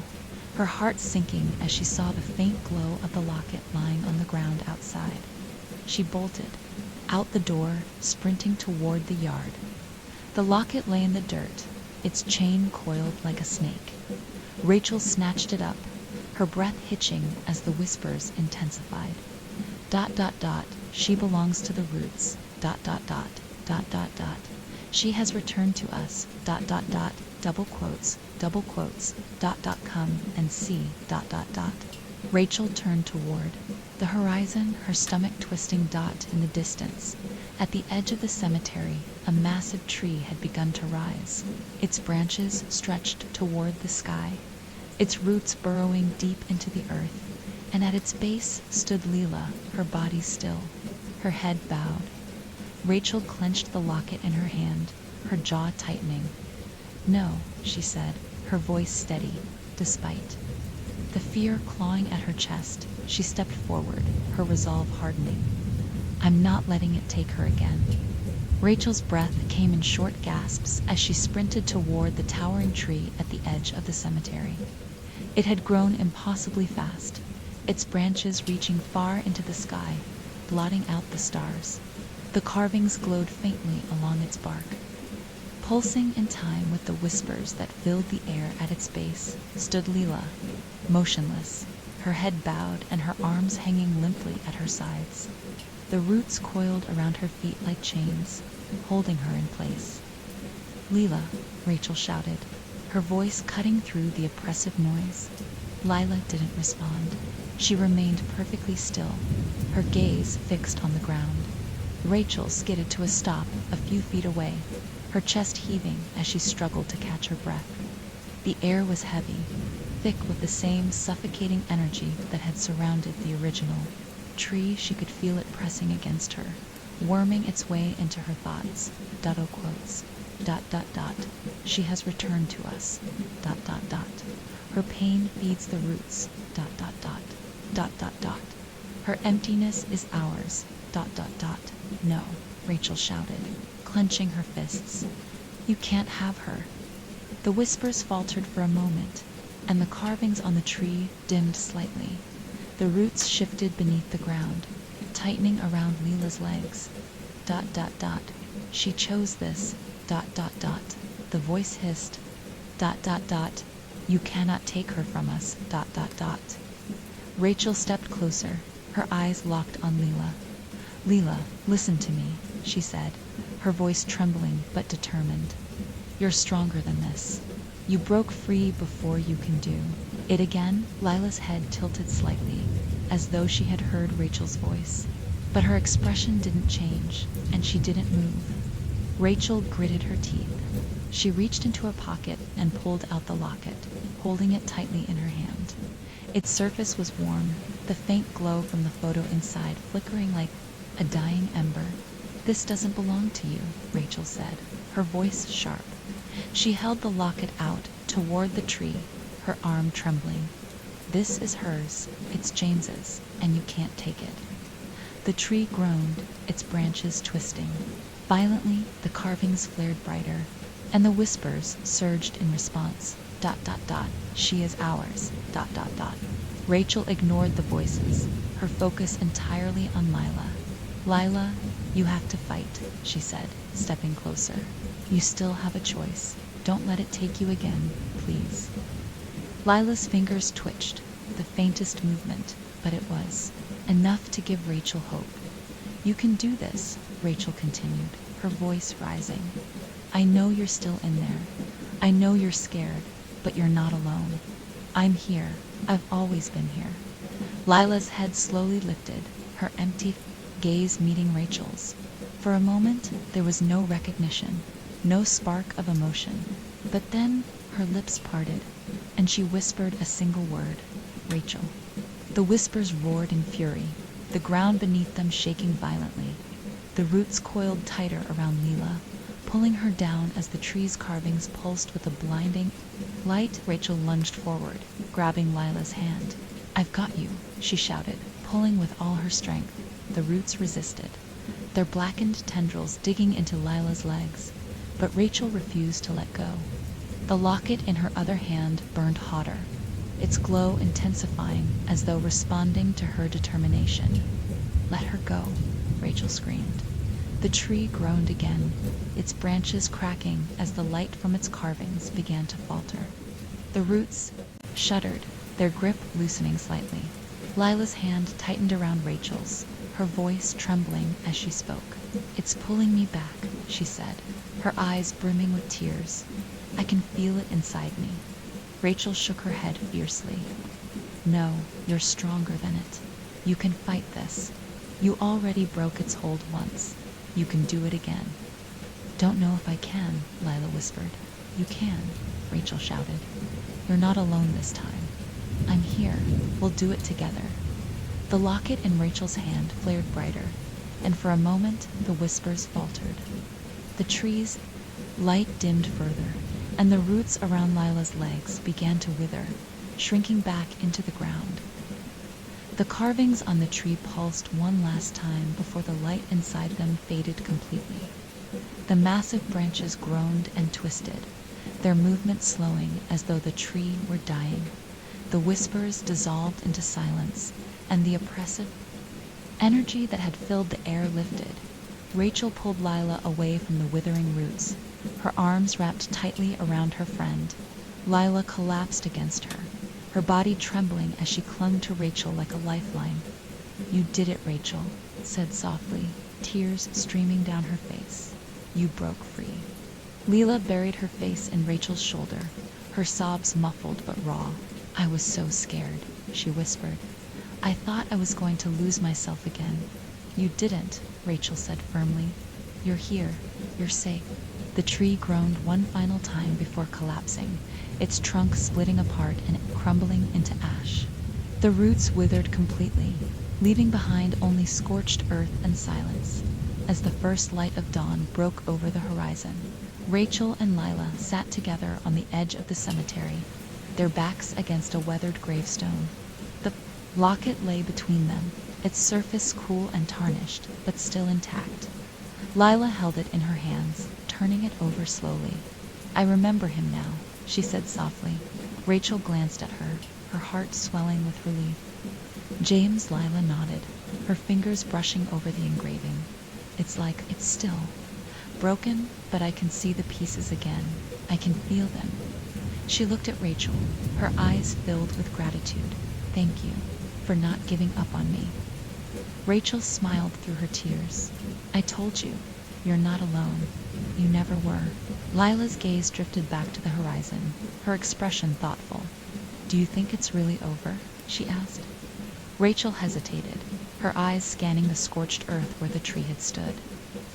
her heart sinking as she saw the faint glow of the locket lying on the ground outside. She bolted, out the door, sprinting toward the yard. The locket lay in the dirt, its chain coiled like a snake. Rachel snatched it up, her breath hitching as the whispers intensified. Dot dot dot, she belongs to the roots. Dot dot dot, she has returned to us. Dot dot dot, double quotes, dot come and see. Dot dot dot. Rachel turned toward the horizon, her stomach twisting. Dot in the distance. At the edge of the cemetery, a massive tree had begun to rise. Its branches stretched toward the sky, its roots burrowing deep into the earth, and at its base stood Lila, her body still, her head bowed. Rachel clenched the locket in her hand, her jaw tightening. No, she said, her voice steady, despite the fear clawing at her chest. She stepped forward, her resolve hardening. I'm not letting it take her again. Rachel's breath came in short gasps as she sprinted toward the towering tree at the edge of the cemetery. It had grown impossibly fast, its branches reaching far into the sky, blotting out the stars. The carvings glowed faintly along its bark. Pulsing in time with the whispers that filled the air at its base, stood Lila, motionless, her head bowed and her arms hanging limply at her sides. The roots coiled around her feet like chains, holding her in place. Lila, Rachel shouted, her voice cutting through the oppressive noise. Lila didn't respond. She remained perfectly still, her gaze fixed on the ground. Rachel skidded to a stop a few feet away, her chest heaving as she struggled to catch her breath. The air was heavy, thick with the same suffocating energy that had surrounded the original tree. She could feel it pressing against her, worming its way into her thoughts. Double quotes. She has returned to us. Her pain feeds the roots. Her emptiness is ours. No, Rachel shouted, clenching her fists. You can't have her. The whispers faltered for a moment, and the carvings on the tree dimmed slightly. The roots shifted beneath the ground, tightening around Lila's legs. She chose this. The voice hissed. You cannot take her from us. Rachel stepped closer, her eyes locked on Lila. Lila, listen to me, she said, her voice trembling but determined. You're stronger than this. You broke free before you can do it again. Lila's head tilted slightly, as though she had heard Rachel's voice. But her expression didn't change, and she didn't move. Rachel gritted her teeth. She reached into her pocket and pulled out the locket, holding it tightly in her hand. Its surface was warm, the faint glow from the photo inside flickering like a dying ember. This doesn't belong to you, Rachel said, her voice sharp. She held the locket out toward the tree, her arm trembling. This is hers, it's James's, and you can't take it. The tree groaned, its branches twisting. Violently, the carvings flared brighter, and the whispers surged in response. She is ours. Rachel ignored the voices, her focus entirely on Lila. Lila, you have to fight, she said, stepping closer. You still have a choice. Don't let it take you again, please. Lila's fingers twitched, the faintest movement, but it was enough to give Rachel hope. You can do this, Rachel continued, her voice rising. I know you're still in there. I know you're scared, but you're not alone. I'm here. I've always been here. Lila's head slowly lifted, her empty gaze meeting Rachel's. For a moment, there was no recognition, no spark of emotion. But then her lips parted, and she whispered a single word, Rachel. The whispers roared in fury, the ground beneath them shaking violently. The roots coiled tighter around Lila, pulling her down as the tree's carvings pulsed with a blinding light. Rachel lunged forward, grabbing Lila's hand. I've got you, she shouted, pulling with all her strength. The roots resisted, their blackened tendrils digging into Lila's legs, but Rachel refused to let go. The locket in her other hand burned hotter, its glow intensifying as though responding to her determination. Let her go, Rachel screamed. The tree groaned again, its branches cracking as the light from its carvings began to falter. The roots shuddered, their grip loosening slightly. Lila's hand tightened around Rachel's, her voice trembling as she spoke. It's pulling me back, she said, her eyes brimming with tears. I can feel it inside me. Rachel shook her head fiercely. No, you're stronger than it. You can fight this. You already broke its hold once. You can do it again. Don't know if I can, Lila whispered. You can, Rachel shouted. You're not alone this time. I'm here. We'll do it together. The locket in Rachel's hand flared brighter, and for a moment the whispers faltered. The tree's light dimmed further, and the roots around Lila's legs began to wither, shrinking back into the ground. The carvings on the tree pulsed one last time before the light inside them faded completely. The massive branches groaned and twisted, their movement slowing as though the tree were dying. The whispers dissolved into silence, and the oppressive energy that had filled the air lifted. Rachel pulled Lila away from the withering roots, her arms wrapped tightly around her friend. Lila collapsed against her, her body trembling as she clung to Rachel like a lifeline. You did it, Rachel, said softly, tears streaming down her face. You broke free. Lila buried her face in Rachel's shoulder, her sobs muffled but raw. I was so scared, she whispered. I thought I was going to lose myself again. You didn't, Rachel said firmly. You're here. You're safe. The tree groaned one final time before collapsing, its trunk splitting apart and crumbling into ash. The roots withered completely, leaving behind only scorched earth and silence. As the first light of dawn broke over the horizon, Rachel and Lila sat together on the edge of the cemetery, their backs against a weathered gravestone. The locket lay between them, its surface cool and tarnished, but still intact. Lila held it in her hands, turning it over slowly. I remember him now, she said softly. Rachel glanced at her, her heart swelling with relief. James, Lila nodded, her fingers brushing over the engraving. It's like it's still broken, but I can see the pieces again. I can feel them. She looked at Rachel, her eyes filled with gratitude. Thank you for not giving up on me. Rachel smiled through her tears. I told you, you're not alone. You never were. Lila's gaze drifted back to the horizon, her expression thoughtful. Do you think it's really over? She asked. Rachel hesitated, her eyes scanning the scorched earth where the tree had stood.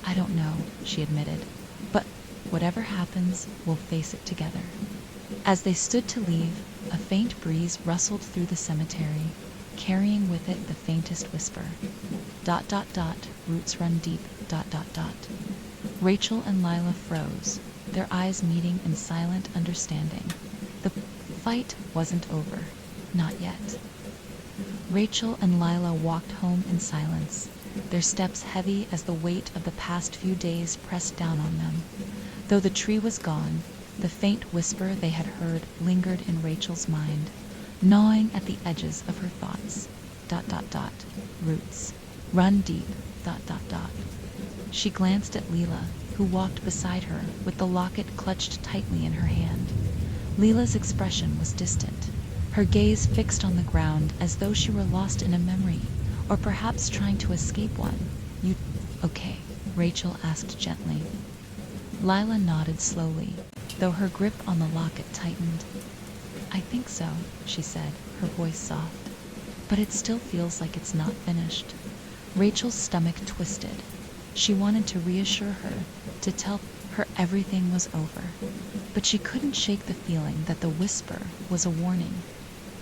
I don't know, she admitted, but whatever happens, we'll face it together. As they stood to leave, a faint breeze rustled through the cemetery, carrying with it the faintest whisper. ... Roots run deep. ... Rachel and Lila froze, their eyes meeting in silent understanding. The fight wasn't over. Not yet. Rachel and Lila walked home in silence, their steps heavy as the weight of the past few days pressed down on them. Though the tree was gone, the faint whisper they had heard lingered in Rachel's mind, gnawing at the edges of her thoughts. ... Roots. Run deep. ... She glanced at Leela, who walked beside her with the locket clutched tightly in her hand. Leela's expression was distant, her gaze fixed on the ground as though she were lost in a memory, or perhaps trying to escape one. You okay? Rachel asked gently. Lila nodded slowly, though her grip on the locket tightened. I think so, she said, her voice soft. But it still feels like it's not finished. Rachel's stomach twisted. She wanted to reassure her, to tell her everything was over. But she couldn't shake the feeling that the whisper was a warning.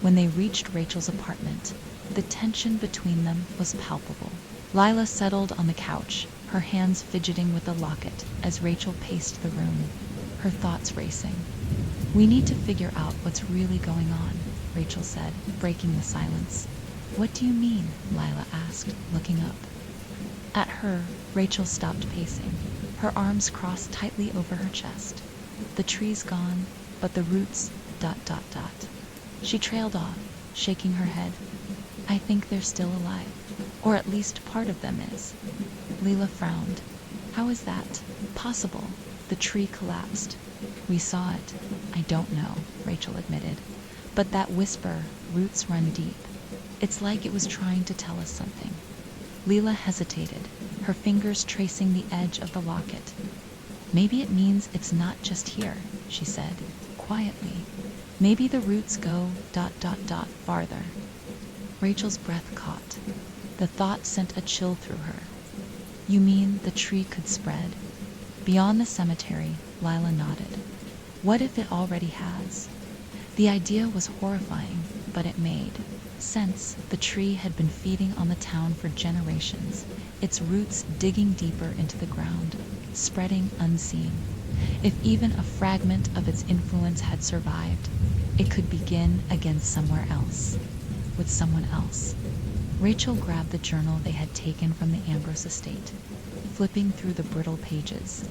When they reached Rachel's apartment, the tension between them was palpable. Lila settled on the couch, her hands fidgeting with the locket as Rachel paced the room, her thoughts racing. We need to figure out what's really going on, Rachel said, breaking the silence. What do you mean? Lila asked, looking up. At her, Rachel stopped pacing, her arms crossed tightly over her chest. The tree's gone, but the roots... She trailed off, shaking her head. I think they're still alive, or at least part of them is. Leela frowned. How is that possible? The tree collapsed. We saw it. I don't know, Rachel admitted. But that whisper, roots run deep. It's like it was trying to tell us something. Leela hesitated, her fingers tracing the edge of the locket. Maybe it means it's not just here, she said, quietly. Maybe the roots go ... farther. Rachel's breath caught. The thought sent a chill through her. You mean the tree could spread? Beyond the cemetery, Lila nodded. What if it already has? The idea was horrifying, but it made sense. The tree had been feeding on the town for generations, its roots digging deeper into the ground, spreading unseen. If even a fragment of its influence had survived, it could begin again somewhere else, with someone else. Rachel grabbed the journal they had taken from the Ambrose estate, flipping through the brittle pages.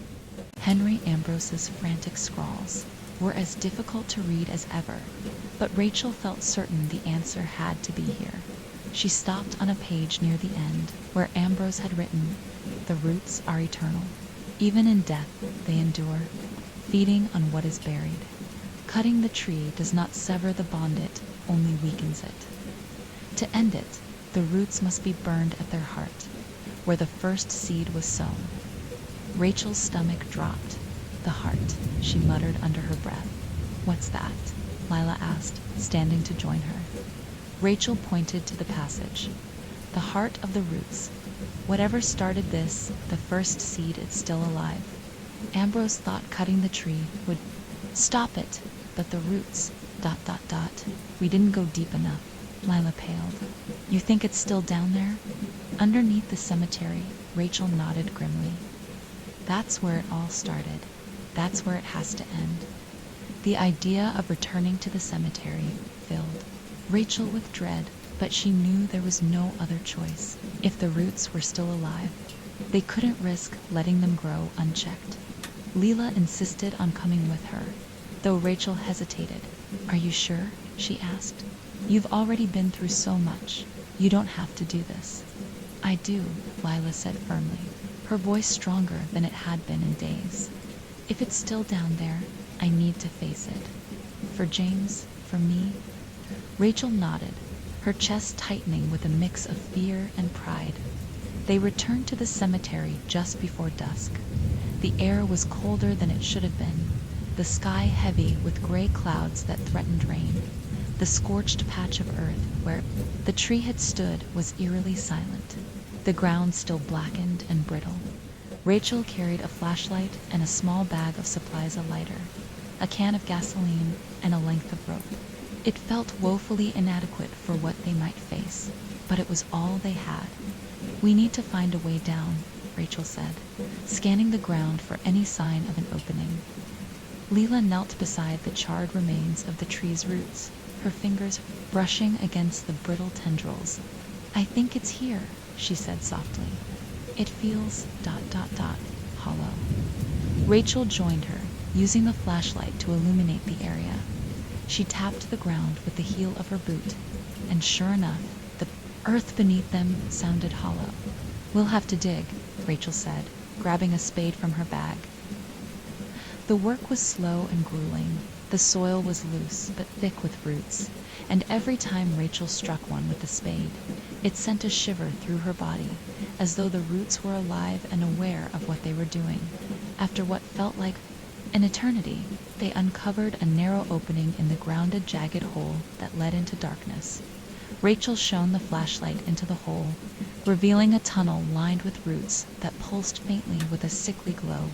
Henry Ambrose's frantic scrawls were as difficult to read as ever, but Rachel felt certain the answer had to be here. She stopped on a page near the end, where Ambrose had written, "The roots are eternal. Even in death they endure, feeding on what is buried. Cutting the tree does not sever the bond, it only weakens it. To end it, the roots must be burned at their heart, where the first seed was sown." Rachel's stomach dropped. The heart, she muttered under her breath. What's that? Lila asked, standing to join her. Rachel pointed to the passage. The heart of the roots. Whatever started this, the first seed is still alive. Ambrose thought cutting the tree would stop it, but the roots... We didn't go deep enough. Lila paled. You think it's still down there? Underneath the cemetery, Rachel nodded grimly. That's where it all started. That's where it has to end. The idea of returning to the cemetery filled Rachel with dread, but she knew there was no other choice. If the roots were still alive, they couldn't risk letting them grow unchecked. Leela insisted on coming with her, though Rachel hesitated. Are you sure? She asked. You've already been through so much. You don't have to do this. I do, Lila said firmly, her voice stronger than it had been in days. If it's still down there, I need to face it. For James, for me. Rachel nodded, her chest tightening with a mix of fear and pride. They returned to the cemetery just before dusk. The air was colder than it should have been, the sky heavy with gray clouds that threatened rain. The scorched patch of earth where the tree had stood was eerily silent, the ground still blackened and brittle. Rachel carried a flashlight and a small bag of supplies, a lighter, a can of gasoline, and a length of rope. It felt woefully inadequate for what they might face, but it was all they had. We need to find a way down, Rachel said, scanning the ground for any sign of an opening. Leela knelt beside the charred remains of the tree's roots, her fingers brushing against the brittle tendrils. I think it's here, she said softly. It feels ... hollow. Rachel joined her, using the flashlight to illuminate the area. She tapped the ground with the heel of her boot, and sure enough, the earth beneath them sounded hollow. "We'll have to dig," Rachel said, grabbing a spade from her bag. The work was slow and grueling. The soil was loose but thick with roots, and every time Rachel struck one with the spade, it sent a shiver through her body, as though the roots were alive and aware of what they were doing. After what felt like an eternity, they uncovered a narrow opening in the grounded, jagged hole that led into darkness. Rachel shone the flashlight into the hole, revealing a tunnel lined with roots that pulsed faintly with a sickly glow.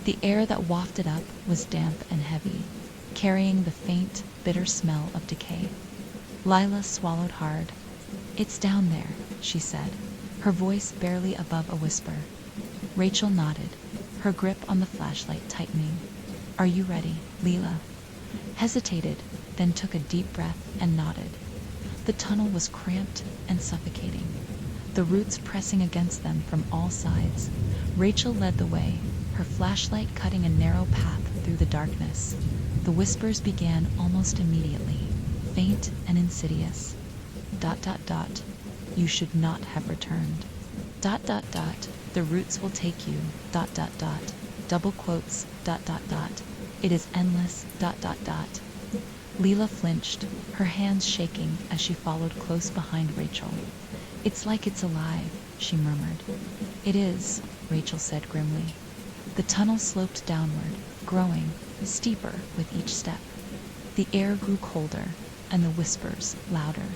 The air that wafted up was damp and heavy, carrying the faint, bitter smell of decay. Lila swallowed hard. "It's down there," she said, her voice barely above a whisper. Rachel nodded, her grip on the flashlight tightening. "Are you ready, Lila?" Hesitated, then took a deep breath and nodded. The tunnel was cramped and suffocating, the roots pressing against them from all sides. Rachel led the way, her flashlight cutting a narrow path through the darkness. The whispers began almost immediately, faint and insidious. ... You should not have returned. ... The roots will take you. ... Double quotes. ... It is endless. ... Lila flinched, her hands shaking as she followed close behind Rachel. "It's like it's alive," she murmured. "It is," Rachel said grimly. The tunnel sloped downward, growing steeper with each step. The air grew colder, and the whispers louder,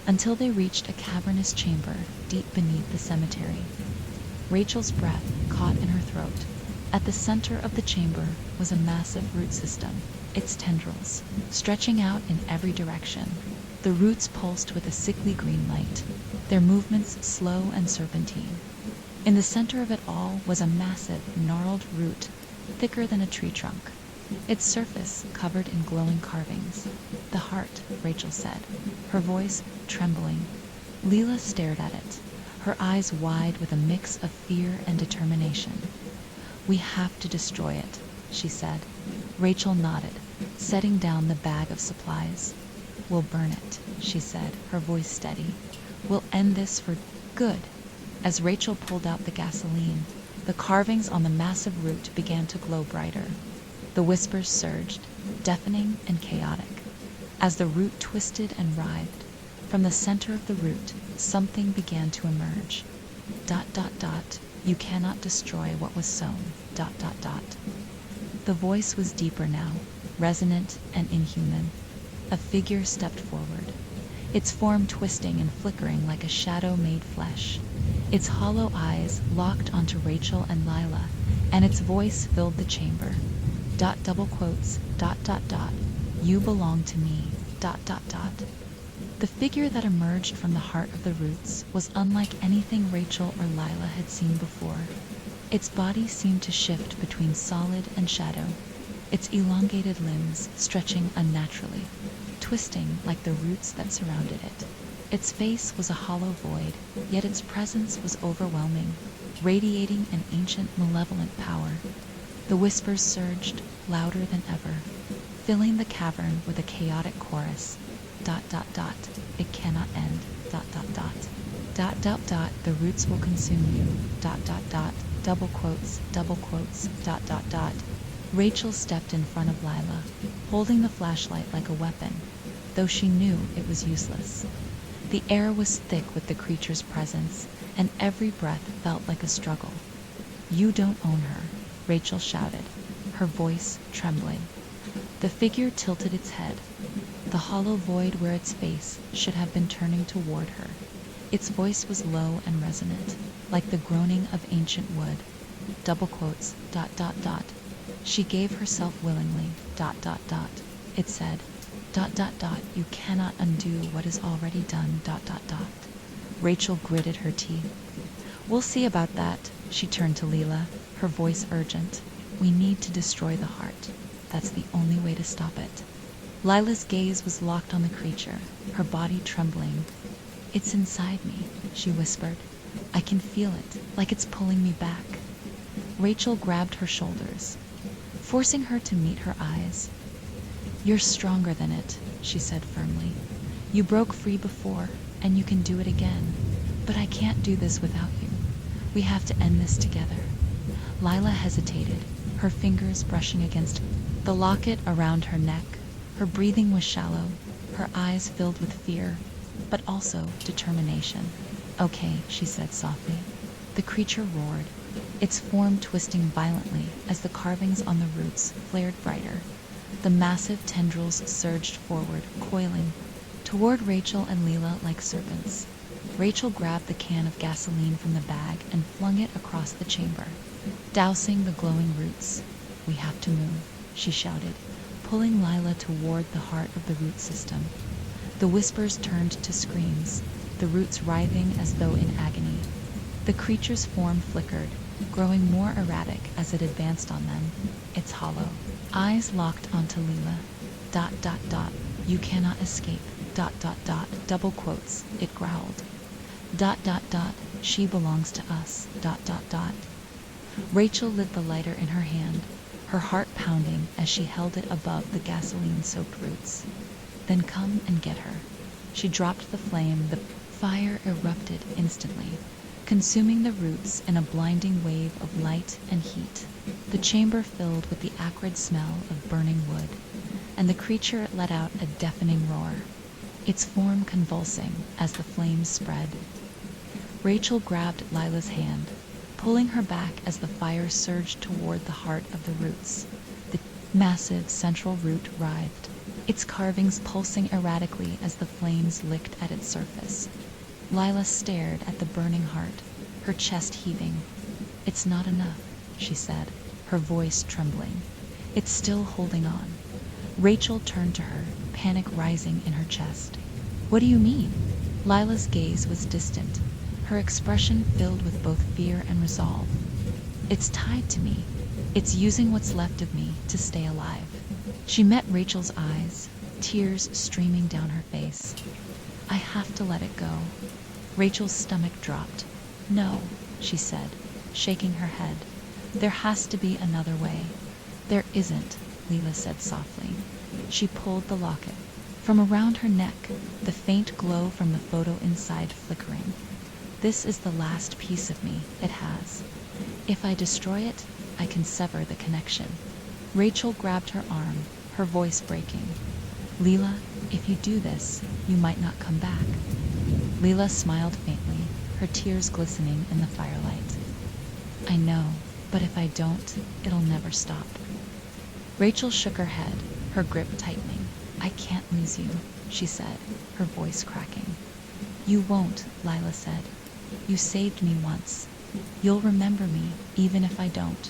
until they reached a cavernous chamber deep beneath the cemetery. Rachel's breath caught in her throat. At the center of the chamber was a massive root system, its tendrils stretching out in every direction. The roots pulsed with a sickly green light, their movements slow and serpentine. In the center of it all was a massive, gnarled root, thicker than a tree trunk, its surface covered in glowing carvings. "The heart," Rachel said, her voice trembling. Lila stared at it, her eyes wide with a mix of fear and determination. "We have to destroy it," she said. Rachel nodded, setting down the bag of supplies. "We'll burn it," she said, her voice steady. "We'll end this for good." As Rachel pulled out the gasoline, the carvings on the massive root began to glow brighter. The whispers surged, deafening and chaotic. As the root twisted and writhed, from the center of the root, something began to emerge. ... You cannot destroy what was sown. ... The voice was deeper now, resonant and inhuman. A figure stepped forward, its form twisting and flickering like a shadow made flesh. Its hollow eyes locked onto Rachel and Lila, and its voice filled the chamber. ... You belong to me. ... The figure that emerged from the heart of the roots was unlike anything Rachel or Lila had seen before. Its body seemed to shift between solid and shadow, its elongated limbs stretching unnaturally, twisting like the roots that surrounded it. Its face was a hollow void, yet its presence was overwhelming, radiating an ancient, malevolent power. The whispers surged, louder than ever, filling the cavern with a chaotic chorus. ... It cannot end. ... The roots will consume you. ... Double quotes. Rachel stepped in front of Lila, holding the flashlight like a weapon, though she knew it was useless. The air was thick with the creature's presence, and every breath felt like a struggle. "You don't own her," Rachel shouted, her voice trembling. The figure tilted its head, the hollow void where its face should have been turning toward her. Its voice was low and resonant, like the groaning of ancient wood. Double quotes. ... She gave herself willingly. ... It said. ... You cannot undo what is already done. ... Rachel gritted her teeth. "We'll see about that." She turned to Lila, her voice urgent. "We need to destroy the heart. That's the only way to stop it." Lila's gaze was locked on the creature, her body trembling. "It's inside me," she whispered, I can feel it, like it's pulling me back. Rachel grabbed her shoulders, forcing her to meet her eyes. You're stronger than it, she said firmly. You broke free before, and you can do it again. But I can't do this without you. We have to end this together. Lila hesitated, her fingers brushing against the locket around her neck. Her breathing was shallow, her eyes filled with fear, but also determination. Okay, she said softly. The creature roared, its form twisting violently as the carvings on the roots flared brighter. The massive tendrils surged forward, coiling toward Rachel and Lila like serpents. Rachel grabbed the can of gasoline from the bag and flung it across the chamber, dousing the glowing roots. We have to move, she shouted, pulling Lila toward the heart of the root system. The whispers turned to screams, the roots writhing as though in agony. The creature's form flickered, growing more erratic as it advanced on them. Its hollow eyes locked onto Lila. ... You cannot escape. ... Double quotes, it growled. ... She belongs to us. ... Rachel lit the lighter in her hand, her heart pounding as she held it above the gasoline-soaked roots. Then come and get her. She dropped the flame. The fire erupted instantly, consuming the roots in a blinding wave of light and heat. The chamber filled with the acrid smell of burning wood, and the creature let out a deafening roar, its form convulsing as the flames spread. Rachel grabbed Lila's hand, pulling her back as the fire surged toward the heart of the roots. The massive central root writhed, its carvings pulsing erratically as the flames licked at its surface. Lila stared at the burning heart, her chest heaving. It's not enough, she said, her voice trembling. It's still holding on. Rachel turned to her, panic rising in her chest. What do you mean? Lila's gaze was distant, her expression filled with both fear and resolve. It's tied to me. It's using what's left of me to stay alive. She met Rachel's eyes, tears streaming down her face. I have to let it go. Rachel's stomach dropped. No, she said, shaking her head. There has to be another way. There isn't, Lila said softly. She pulled the locket. From around her neck, the faint glow from the photo inside flickering. This is the last piece of me it has. If I destroy it, I can sever the connection. Rachel grabbed her arm, her voice breaking. Lila, if you do this, you might not come back. Lila smiled faintly, her tears glistening in the firelight. I know, but if I don't, it'll never stop. Rachel shook her head, her grip tightening. I can't lose you, she said, her voice cracking. You won't, Lila said. You saved me once. You'll remember me, even if I don't.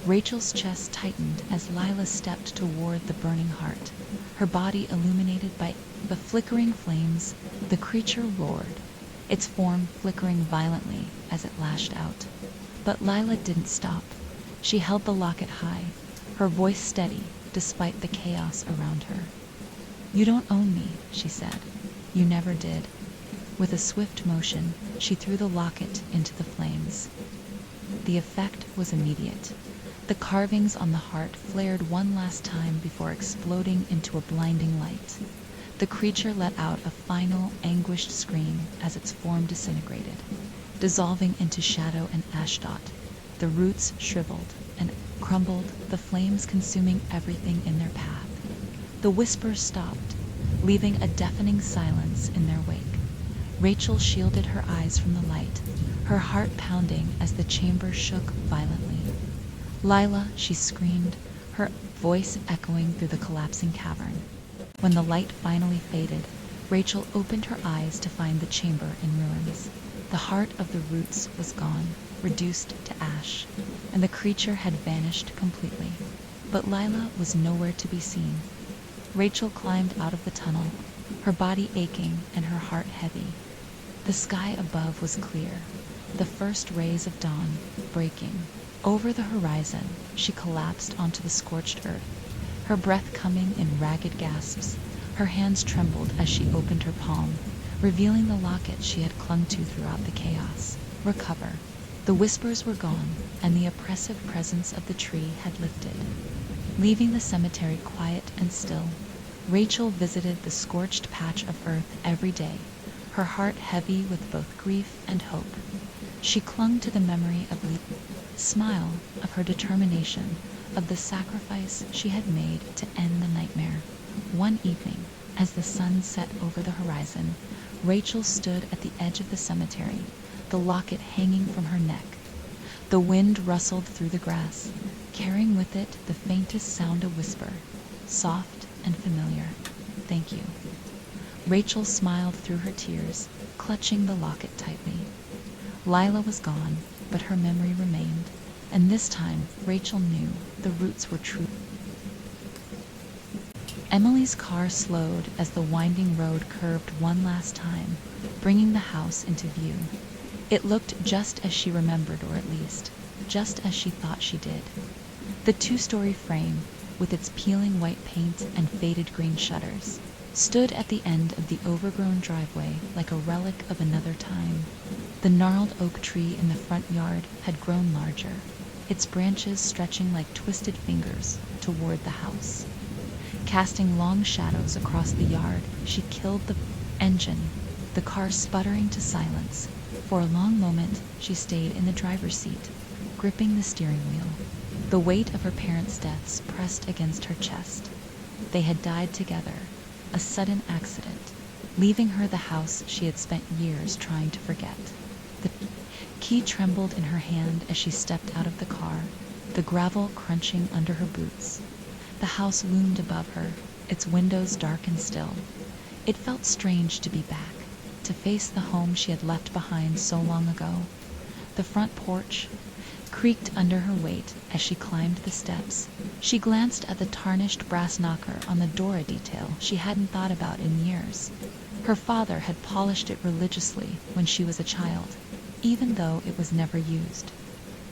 Rachel's chest tightened as Lila stepped toward the burning heart, her body illuminated by the flickering flames. The creature roared, its form flickering violently as it lashed out. But Lila didn't stop. She held the locket high, her voice steady despite the chaos around her. You don't own me, she said. You never did. With a swift motion, she threw the locket into the flames. The effect was immediate. The carvings on the heart flared one last time before exploding into a blinding light. The creature let out a final, anguished scream as its form disintegrated, dissolving into shadow and ashdot. The roots shriveled and crumbled, the flames consuming everything in their path. The whispers stopped, leaving a deafening silence in their wake. Rachel shielded her eyes from the light, her heart pounding as the chamber shook violently. Lila, she screamed, her voice echoing through the collapsing cavern. When the light finally faded, Rachel opened her eyes to find the chamber in ruins. The heart of the roots was gone, reduced to ash, and the creature had vanished completely. But Lila was nowhere to be seen. Rachel climbed out of the tunnel, her body aching and her heart heavy. The sky above was clear, the first rays of dawn breaking. Over the horizon, she collapsed onto the scorched earth, her breath coming in ragged gasps. Her hands trembled as she opened her palm, revealing the locket she had clung to throughout the chaos. recover. The whispers were gone, and the oppressive presence of the tree had lifted. Leaving the cemetery quiet and still, Rachel visited the scorched patch of earth every day, her heart heavy with both grief and hope. She clung to the memory of Lee's smile, of her determination, of the sacrifice she had made to end the nightmare. One evening, as the sun set over the horizon, Rachel stood at the edge of the cemetery, the locket hanging from her neck. The wind rustled through the grass, carrying with it the faintest sound, a whisper, soft and familiar. "Thank you." Rachel smiled through her tears, clutching the locket tightly. Lila was gone, but her memory remained, and this time Rachel knew the roots were true. Emily's car slowed as the winding road curved one last time, bringing the house into view. It looked just as she remembered, or at least, just as she thought she did. The two-story frame, with its peeling white paint and faded green shutters, stood at the end of the overgrown driveway like a relic of another time. The gnarled oak tree in the front yard had grown larger, its branches stretching like twisted fingers toward the house. Casting long shadows across the yard, she killed the engine, the car sputtering to silence. For a long moment, she stayed in the driver's seat, gripping the steering wheel. The weight of her parents' deaths pressed against her chest. They had died together, a sudden accident, leaving her the house she had spent years trying to forget. The key trembled in her hand as she stepped out of the car, the gravel crunching under her boots. The house loomed above her, its windows dark and still. It felt strange to be back, to face the home she had left behind so long ago. The front porch creaked under her weight as she climbed the steps. She glanced at the tarnished brass knocker on the Dora detail she hadn't thought about in years. Her father had polished it religiously when she was a child, even though it was never used.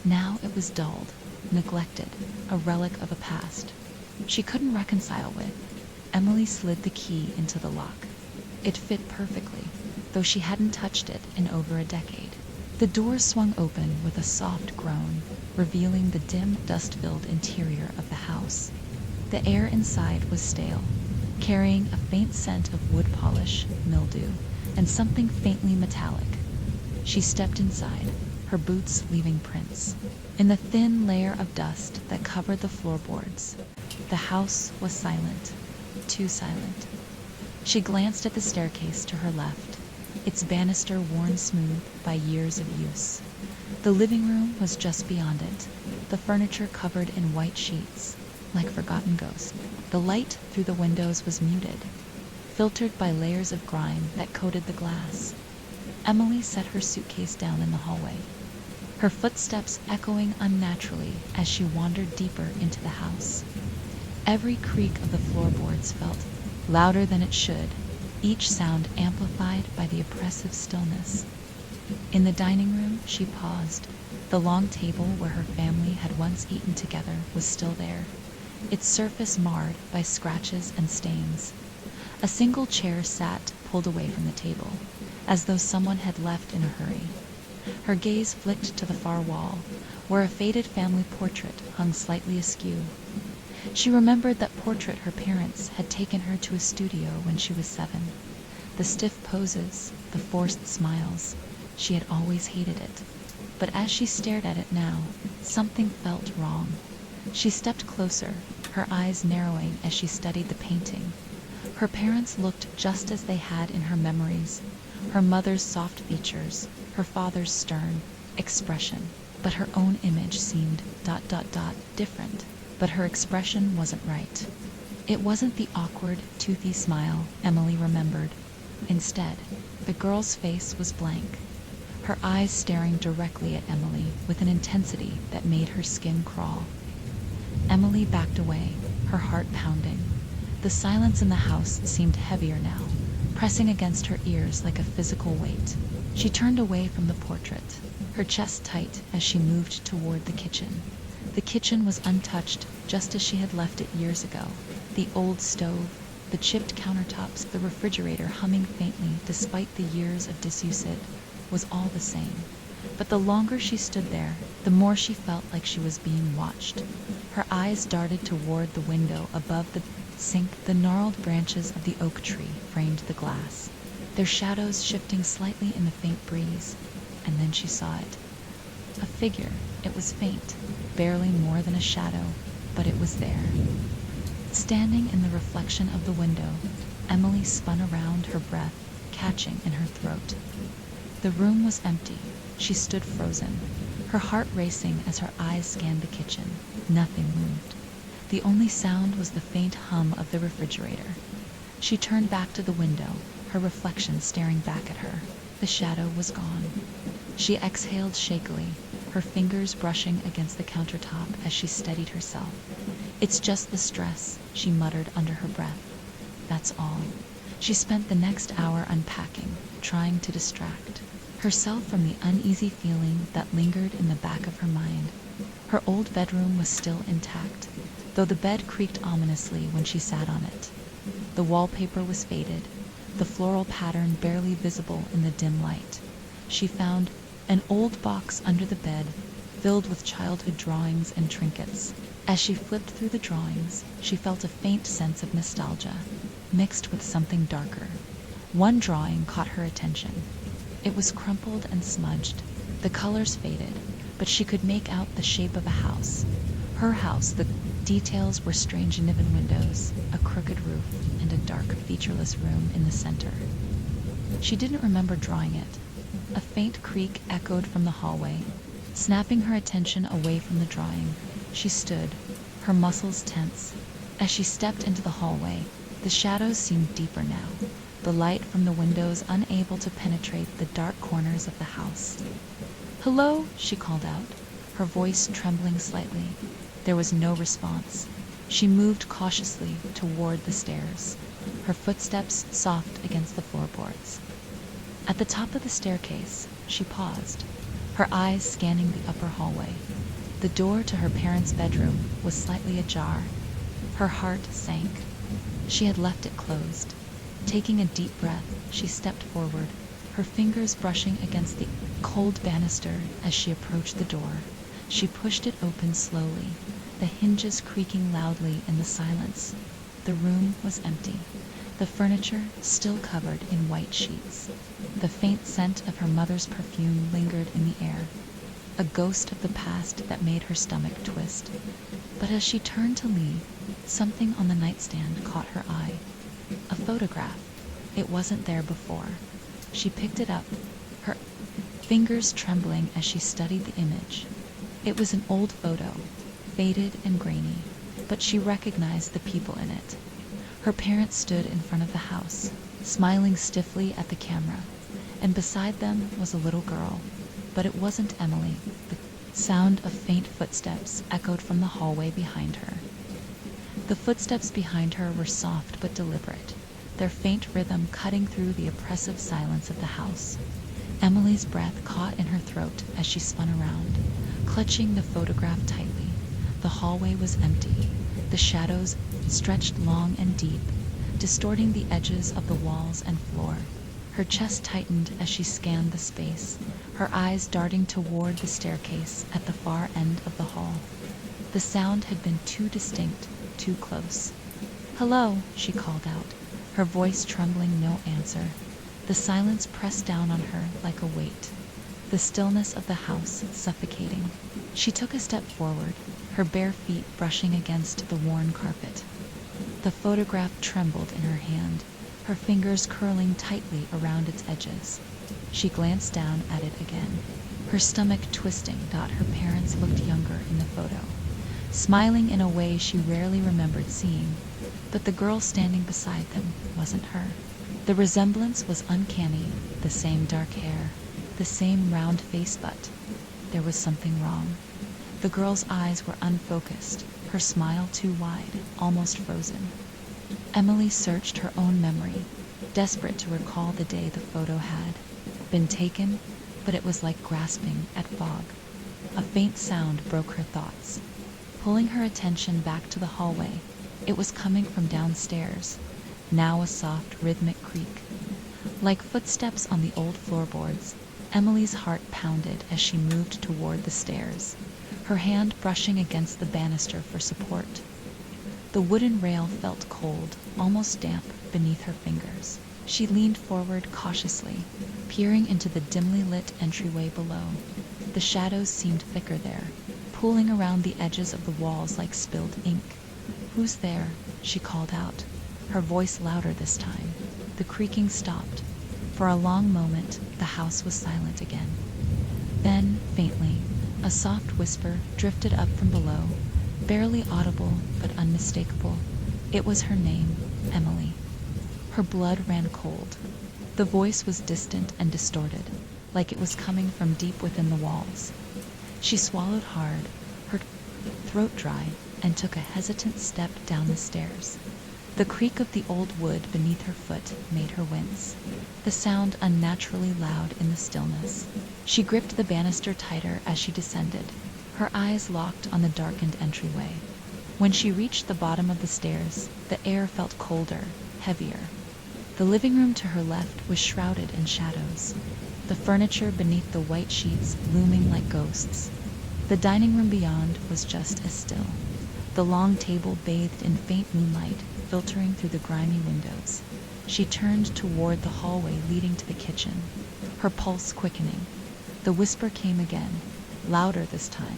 Now it was dulled, neglected, a relic of a past she couldn't reconcile with. Emily slid the key into the lock. It fit perfectly, though she hadn't touched it in over a decade. The doors swung open with a soft groan, revealing the dim, dust-filled interior of the house. The air inside was stale, carrying a faint scent of wood polish, mildew, and something faintly metallic. She stepped inside, her boots leaving prints in the thin layer of dust that covered the floorboards. The house was silent, too silent. She glanced at the staircase to her left, its banister worn smooth by years of use. The living room was just beyond it, the furniture covered in white sheets, like forgotten ghosts. The light through the windows was muted, filtered by layers of grime that coated the glass. Emily set her suitcase down in the hallway, her footsteps echoing unnaturally as she wandered deeper into the house. Every creak of the floorboards felt louder than it should, each sound amplified by the oppressive stillness. In the dining room, she paused. The long table where her family had once eaten together was still there, its surface marred by scratches and stains. A single chair sat pulled away from the table, as though someone had left in a hurry. Her gaze flicked to the far wall, where a faded family portrait hung slightly askew. She remembered that portrait her parents had taken her to a studio when she was 7. The stiff poses, the forced smiles. She had always hated it. But as she stared at it now, something felt wrong. She stepped closer, her eyes narrowing as she studied the painting. Her parents looked just as they had in her memories, her mother's soft features, her father's stern expression. But her own image seemed ... different. But her expression wasn't right. It wasn't the awkward, toothy smile Emily remembered. Instead, the girl's face was blank, her eyes staring directly at Emily with an intensity that made her skin crawl. Emily backed away, her heart pounding. The silence in the house seemed heavier now, pressing against her ears like a physical weight. She turned away from the portrait, her chest tight as she moved toward the kitchen. The kitchen was untouched, just as she had left it years ago. The old stove, the chipped countertops, the refrigerator humming faintly despite the years of disuse, was all the same. But the longer she stood there, the more she felt like she was being watched. Her eyes darted toward the window above the sink. The gnarled branches of the oak tree framed the glass, their shadows shifting slightly in the faint breeze. And then she saw it. A figure. It was faint, barely more than a shadow, but it was there. Standing in the reflection of the window, Emily spun around, her breath catching in her throat. The room was empty. She stood frozen, her heart racing as her eyes scanned the kitchen. Nothing moved. The only sound was the faint hum of the refrigerator. She turned back to the window, her reflection staring back at her. The shadow was gone. She exhaled shakily, her fingers brushing against the countertop as she steadied herself. "It's just the stress," she muttered under her breath. That's all. She spent the next hour unpacking, trying to distract herself from the uneasy feeling that lingered in the back of her mind. Her old bedroom was still intact, though the bed creaked ominously when she sat on it. The wallpaper was faded, the floral pattern barely visible in the dim light. She found an old box under the bed, filled with childhood drawings and trinkets. As she flipped through the drawings, she felt a faint sense of nostalgia, mixed with something darker. One drawing caught her attention. It was crumpled and smudged, the colors faded, but she could make out the shape of a house. Her house. The details were strange uneven windows, a crooked roof, and a dark, featureless room in the center. She didn't remember drawing it. A faint creak echoed from the hallway, snapping her attention away from the drawing. She stood, her muscles tense. As she stepped into the hallway, the shadows seemed deeper now, the light from the windows unable to penetrate the dark corners of the house. "Hello?" she called out, her voice trembling slightly. There was no response. She moved cautiously toward the stairs, her footsteps soft against the floorboards. At the top of the staircase, she paused, her eyes scanning the upper hallway. The door to her parents' bedroom was slightly ajar. Her heart sank. She had left it closed. Taking a deep breath, she stepped forward, her fingers brushing against the cold banister as she approached the door. She pushed it open slowly, the hinges creaking loudly in the silence. The room was empty, the furniture still covered in white sheets. The faint scent of her mother's perfume lingered in the air, a ghost of the past that made her stomach twist. But as she turned to leave, something on the nightstand caught her eye. A photograph. It wasn't there before. She picked it up, her fingers trembling as she studied the image. It was an old photo, faded and grainy, but she recognized the people in it. Her parents stood in front of the house, smiling stiffly at the camera, and beside them was a little girl. But it wasn't Emily. The sound of faint footsteps echoed from the hallway behind her. The footsteps behind her were soft but deliberate, their faint rhythm cutting through the oppressive silence of the house. Emily's breath caught in her throat as she spun around, clutching the photograph tightly. The hallway was empty. The shadows stretched long and deep, distorting the edges of the walls and floor. Her chest tightened as she scanned the space, her eyes darting toward the staircase at the far end of the hall. The sound had been too distinct, too close. "Hello," she called out, her voice trembling no answer. The silence pressed down on her like a weight, the stillness of the house suffocating. She took a step forward, her bare feet brushing against the worn carpet. The photograph trembled in her hand, her fingers curling tightly around its edges. She glanced down at it again, her stomach twisting. Her parents looked younger in the photo, smiling in a way she rarely remembered seeing, but the girl standing beside them wasn't her. The resemblance was uncanny, the same dark hair, the same round face, but there was something wrong. The girl's eyes were unfocused, her smile too wide, almost frozen. Emily searched her own memory, desperate to recall the day the photo had been taken, but it was like grasping at fog. A faint sound broke her thoughts, pulling her attention back to the hallway. It was coming from downstairs, now a soft, rhythmic creak. Like footsteps on the old floorboards, Emily's heart pounded as she moved toward the stairs, her hand brushing against the banister for support. The wooden rail felt cold, almost damp, beneath her fingers. She leaned forward cautiously, peering into the dimly lit entryway below. The shadows seemed thicker there, pooling around the edges of the walls like spilled ink. "Who's there?" she called out, her voice louder this time. The creaking stopped. For a long moment, the house was silent again. Then, faintly, a soft whisper drifted up from below, barely audible but unmistakable. It was her name, Emily. Her blood ran cold. The voice was distant and distorted, like it was coming from deep within the walls. She swallowed hard, her throat dry, and took a hesitant step down the stairs. The creak of the old wood beneath her foot made her wince, the sound unnaturally loud in the stillness. She gripped the banister tighter as she descended, her eyes locked on the darkened entryway. When she reached the bottom of the stairs, the air felt colder, heavier. The living room to her left was shrouded in shadows, the furniture beneath the white sheets looming like ghosts. The dining room beyond was just as still, the long table bathed in faint moonlight filtering through the grimy windows. She turned toward the hallway leading to the kitchen, her pulse quickening. The whisper came again, louder this time.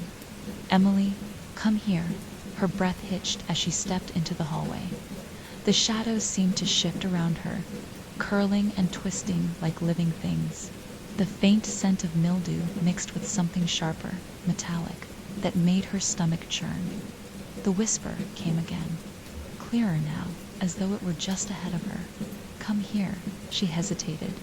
"Emily, come here." Her breath hitched as she stepped into the hallway. The shadows seemed to shift around her, curling and twisting like living things. The faint scent of mildew mixed with something sharper, metallic, that made her stomach churn. The whisper came again, clearer now, as though it were just ahead of her. "Come here." She hesitated,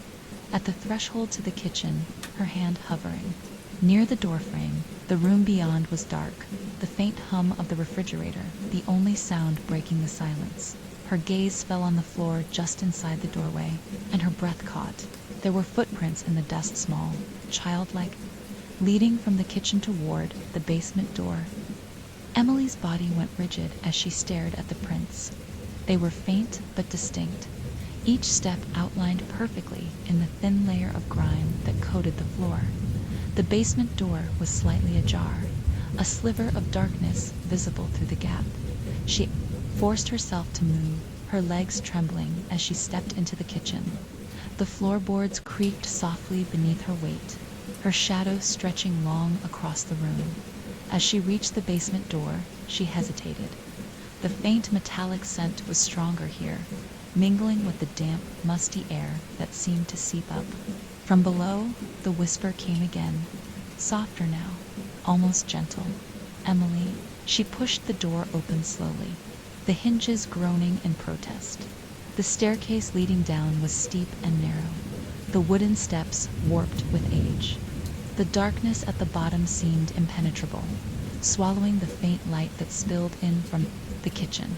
at the threshold to the kitchen, her hand hovering. Near the doorframe, the room beyond was dark, the faint hum of the refrigerator, the only sound breaking the silence. Her gaze fell on the floor just inside the doorway, and her breath caught. There were footprints in the dust, small, childlike, leading from the kitchen toward the basement door. Emily's body went rigid as she stared at the prints. They were faint but distinct, each step outlined perfectly in the thin layer of grime that coated the floor. The basement door was slightly ajar, a sliver of darkness visible through the gap. She forced herself to move, her legs trembling as she stepped into the kitchen. The floorboards creaked softly beneath her weight, her shadow stretching long across the room. As she reached the basement door, she hesitated. The faint metallic scent was stronger here, mingling with the damp, musty air that seemed to seep up. From below, the whisper came again, softer now, almost gentle. "Emily." She pushed the door open slowly, the hinges groaning in protest. The staircase leading down was steep and narrow, the wooden steps warped with age. The darkness at the bottom seemed impenetrable, swallowing the faint light that spilled in from the kitchen.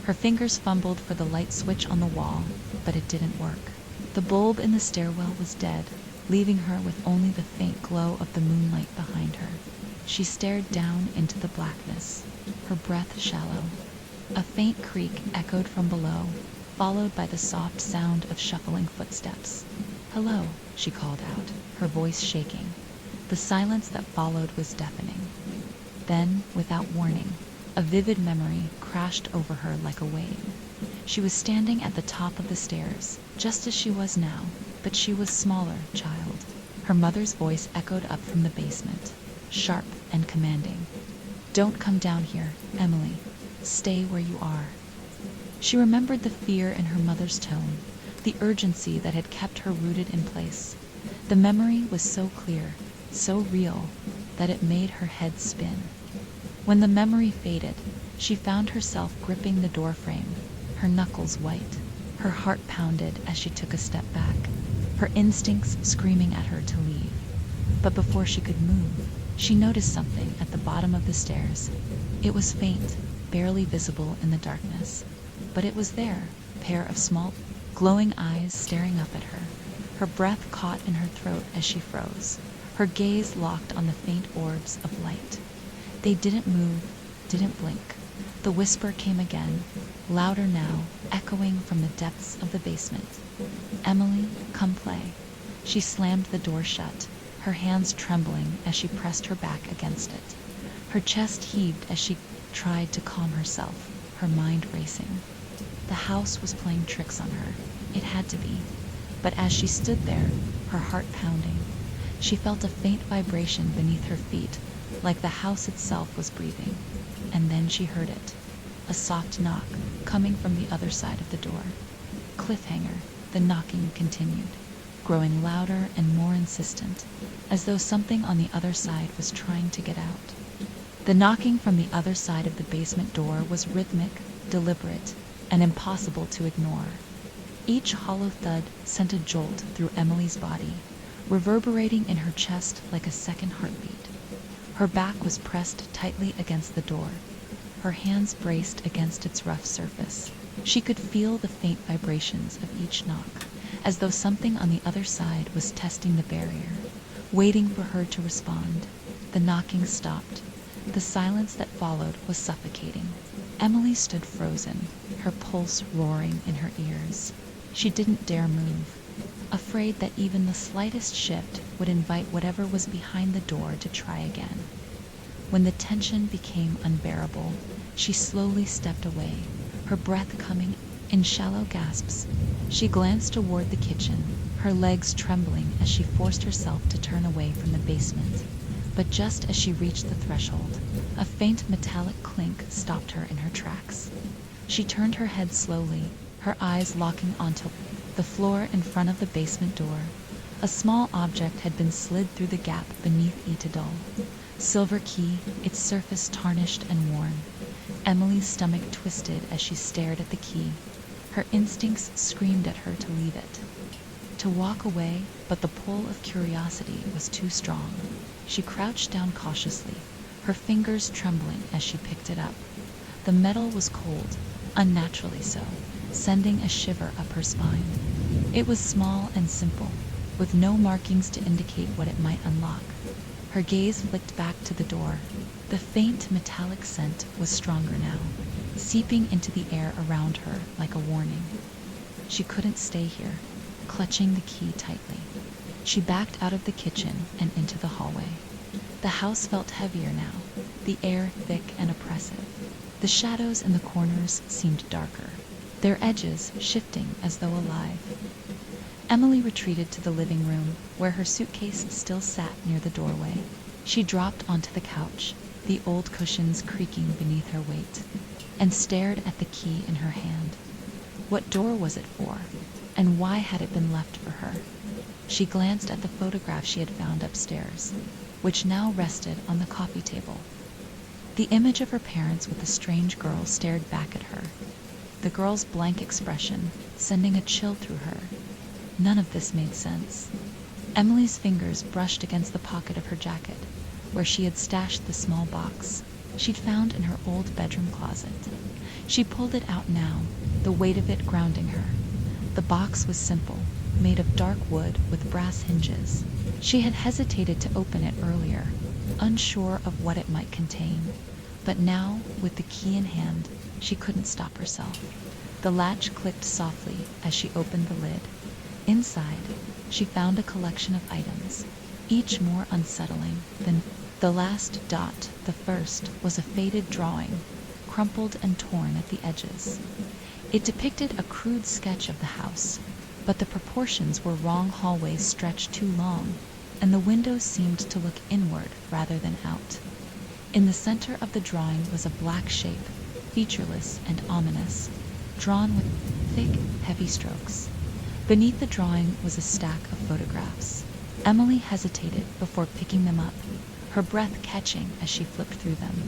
Her fingers fumbled for the light switch on the wall, but it didn't work. The bulb in the stairwell was dead, leaving her with only the faint glow of the moonlight behind her. She stared down into the blackness, her breath shallow. A faint creak echoed from below, followed by the soft sound of shuffling footsteps. "Hello," she called out, her voice shaking. The silence that followed was deafening. Then, without warning, a vivid memory crashed over her like a wave. She was standing at the top of the stairs, just as she was now, but she was smaller, child. Her mother's voice echoed up from the basement, sharp and commanding. "Don't come down here, Emily. Stay where you are." She remembered the fear in her mother's tone, the urgency that had kept her rooted in place. The memory was so clear, so real, that it made her head spin. When the memory faded, she found herself gripping the doorframe, her knuckles white. Her heart pounded as she took a step back, her instincts screaming at her to leave. But before she could move, she noticed something at the bottom of the stairs. It was faint, barely visible in the darkness, but it was there, a pair of small, glowing eyes staring up at her. Her breath caught in her throat as she froze, her gaze locked on the faint orbs of light. They didn't move, didn't blink. The whisper came again, louder now, echoing from the depths of the basement. "Emily, come play." She slammed the door shut, her hands trembling as she pressed her back against it. Her chest heaved as she tried to calm herself, her mind racing. The house was playing tricks on her. It had to be. But as she stood there, her heart pounding, she felt a faint vibration beneath her feet, like the house itself was breathing. And then she heard it. A soft knock, coming from the other side of the door. Cliffhanger, the knocking continued, growing louder and more insistent, as though something on the other side was trying to get out. The knocking from the other side of the basement door was rhythmic, deliberate, and impossible to ignore. Each hollow thud sent a jolt through Emily's body, reverberating in her chest like a second heartbeat. Her back was pressed tightly against the door, her hands braced against its rough surface. She could feel the faint vibrations of each knock, as though something on the other side was testing the barrier, waiting for her to respond. The knocking stopped. The silence that followed was suffocating. Emily stood frozen, her pulse roaring in her ears. She didn't dare move, afraid that even the slightest shift would invite whatever was behind the door to try again. When the tension became unbearable, she slowly stepped away, her breath coming in shallow gasps. She glanced toward the kitchen, her legs trembling as she forced herself to turn away from the basement. But just as she reached the threshold, a faint metallic clink stopped her in her tracks. She turned her head slowly, her eyes locking onto the floor in front of the basement door. A small object had been slid through the gap beneath each dull silver key, its surface tarnished and worn. Emily's stomach twisted as she stared at the key. Her instincts screamed at her to leave it, to walk away, but the pull of curiosity was too strong. She crouched down cautiously, her fingers trembling as she picked it up. The metal was cold, unnaturally so, sending a shiver up her spine. It was small and simple, with no markings to indicate what it might unlock. Her gaze flicked back to the door. The faint metallic scent was stronger now, seeping into the air around her like a warning. She couldn't stay here, clutching the key tightly. She backed out of the kitchen and into the hallway. The house felt heavier now, the air thick and oppressive. The shadows in the corners seemed darker, their edges shifting as though alive. Emily retreated to the living room, where her suitcase still sat near the doorway. She dropped onto the couch, the old cushions creaking beneath her weight, and stared at the key in her hand. What door was it for, and why had it been left for her? She glanced at the photograph she had found upstairs, which now rested on the coffee table. The image of her parents with the strange girl stared back at her, the girl's blank expression sending a chill through her. None of this made sense. Emily's fingers brushed against the pocket of her jacket, where she had stashed the small box she'd found in her old bedroom closet. She pulled it out now, the weight of it grounding her. The box was simple, made of dark wood with brass hinges. She had hesitated to open it earlier, unsure of what it might contain. But now, with the key in hand, she couldn't stop herself. The latch clicked softly as she opened the lid. Inside, she found a collection of items, each more unsettling than the last dot. The first was a faded drawing, crumpled and torn at the edges. It depicted a crude sketch of the house, but the proportions were wrong. Hallways stretched too long, and the windows seemed to look inward rather than out. In the center of the drawing was a black shape, featureless and ominous, drawn with thick, heavy strokes. Beneath the drawing was a stack of photographs. Emily hesitated before picking them up, her breath catching as she flipped through them.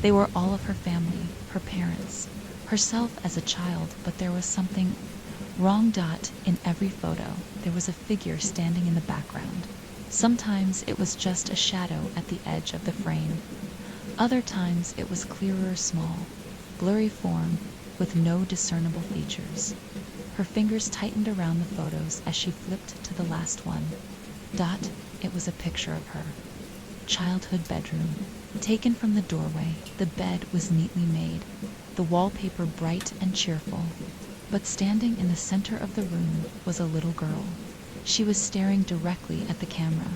They were all of her family, her parents, herself as a child, but there was something wrong. In every photo, there was a figure standing in the background. Sometimes it was just a shadow at the edge of the frame. Other times it was clearer, small, blurry form with no discernible features. Her fingers tightened around the photos as she flipped to the last one. It was a picture of her. Childhood bedroom. Taken from the doorway, the bed was neatly made, the wallpaper bright and cheerful. But standing in the center of the room was a little girl. She was staring directly at the camera,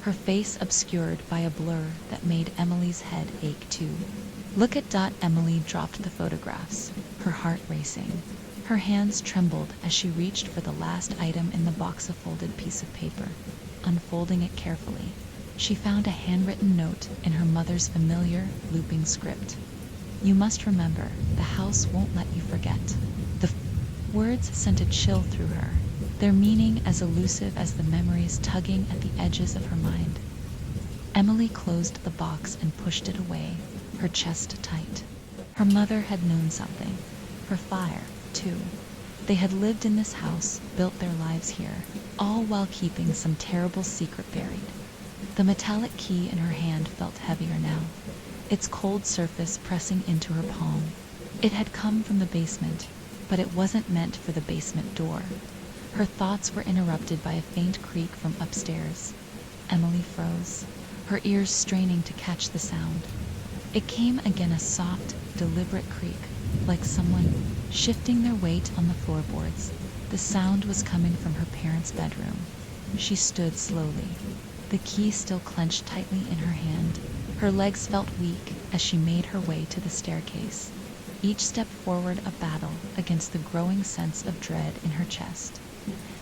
her face obscured by a blur that made Emily's head ache too. "Look at Dot." Emily dropped the photographs, her heart racing. Her hands trembled as she reached for the last item in the box, a folded piece of paper. Unfolding it carefully, she found a handwritten note in her mother's familiar, looping script. "You must remember, the house won't let you forget." The words sent a chill through her, their meaning as elusive as the memories tugging at the edges of her mind. Emily closed the box and pushed it away, her chest tight. Her mother had known something. For fire, too. They had lived in this house, built their lives here, all while keeping some terrible secret buried. The metallic key in her hand felt heavier now, its cold surface pressing into her palm. It had come from the basement, but it wasn't meant for the basement door. Her thoughts were interrupted by a faint creak from upstairs. Emily froze, her ears straining to catch the sound. It came again, a soft, deliberate creak, like someone shifting their weight on the floorboards. The sound was coming from her parents' bedroom. She stood slowly, the key still clenched tightly in her hand. Her legs felt weak as she made her way to the staircase, each step forward a battle against the growing sense of dread in her chest.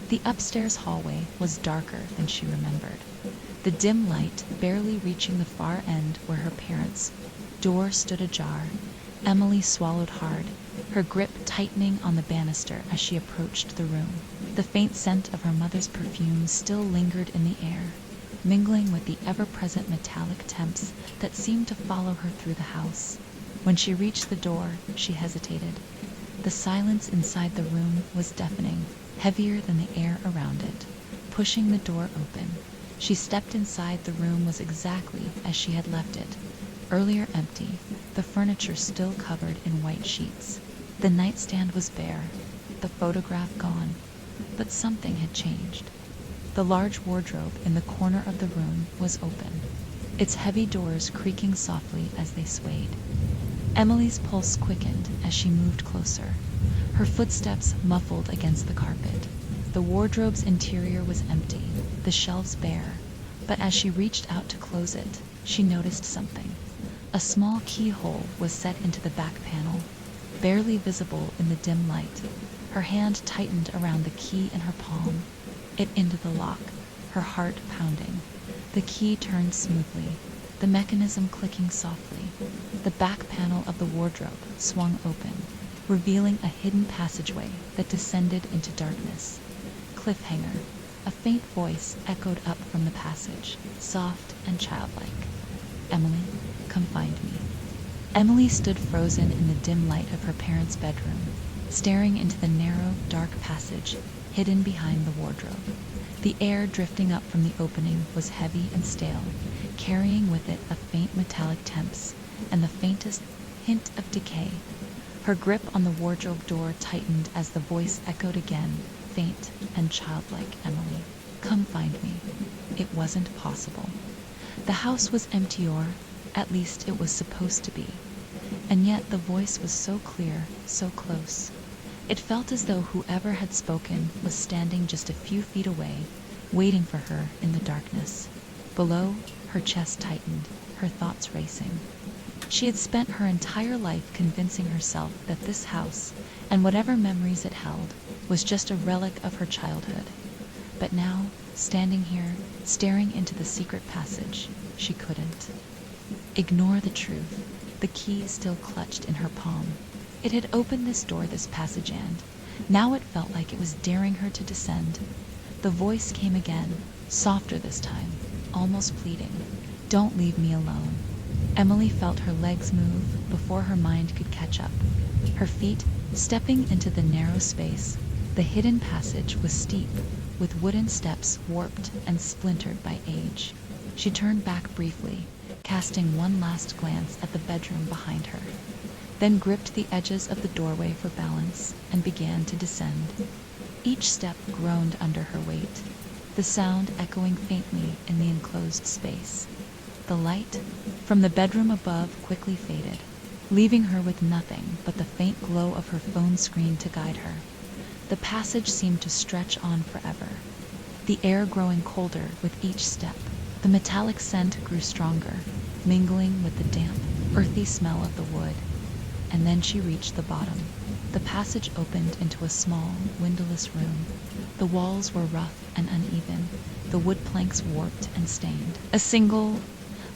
The upstairs hallway was darker than she remembered, the dim light barely reaching the far end where her parents' door stood ajar. Emily swallowed hard, her grip tightening on the banister as she approached the room. The faint scent of her mother's perfume still lingered in the air, mingling with the ever-present metallic temps that seemed to follow her through the house. When she reached the door, she hesitated. The silence inside the room was deafening, heavier than the air around it. Pushing the door open, she stepped inside. The room was exactly as she had left it, earlier empty, the furniture still covered in white sheets. The nightstand was bare, the photograph gone, but something had changed. The large wardrobe in the corner of the room was open, its heavy doors creaking softly as they swayed. Emily's pulse quickened as she moved closer, her footsteps muffled against the carpet. The wardrobe's interior was empty, the shelves bare, but as she reached out to close it, she noticed something. A small keyhole was set into the back panel, barely visible in the dim light. Her hand tightened around the key in her palm, it into the lock, her heart pounding. The key turned smoothly, the mechanism clicking softly. The back panel of the wardrobe swung open, revealing a hidden passageway that descended into darkness. Cliffhanger. A faint voice echoed up from the passage, soft and childlike. "Emily, come find me." Emily stood frozen in the dim light of her parents' bedroom, staring into the narrow, dark passage hidden behind the wardrobe. The air drifting up from the opening was heavy and stale, carrying with it a faint metallic temps and the faintest hint of decay. Her grip on the wardrobe door tightened as the voice echoed again, faint and childlike. "Emily, come find me." It wasn't possible. The house was empty, or at least it was supposed to be. And yet the voice was so clear, so close. It felt as though whoever had spoken was standing just a few feet away, waiting for her in the darkness. Below, her chest tightened, her thoughts racing. She had spent her entire life convincing herself that this house, and whatever memories it held, was just a relic of her childhood. But now, standing here, staring into the secret passage, she couldn't ignore the truth. The key still clutched in her palm. It had opened this door, this passage, and now it felt like it was daring her to descend. The voice came again, softer this time, almost pleading. "Don't leave me alone." Emily felt her legs move before her mind could catch up. Her feet stepping into the narrow space. The hidden passage was steep, with wooden steps warped and splintered by age. She turned back briefly, casting one last glance at the bedroom behind her, then gripped the edges of the doorway for balance and began to descend. Each step groaned under her weight, the sound echoing faintly in the enclosed space. The light from the bedroom above quickly faded, leaving her with nothing but the faint glow of her phone screen to guide her. The passage seemed to stretch on forever, the air growing colder with each step. The metallic scent grew stronger, mingling with the damp, earthy smell of the wood. And then she reached the bottom. The passage opened into a small, windowless room. The walls were rough and uneven, the wood planks warped and stained. A single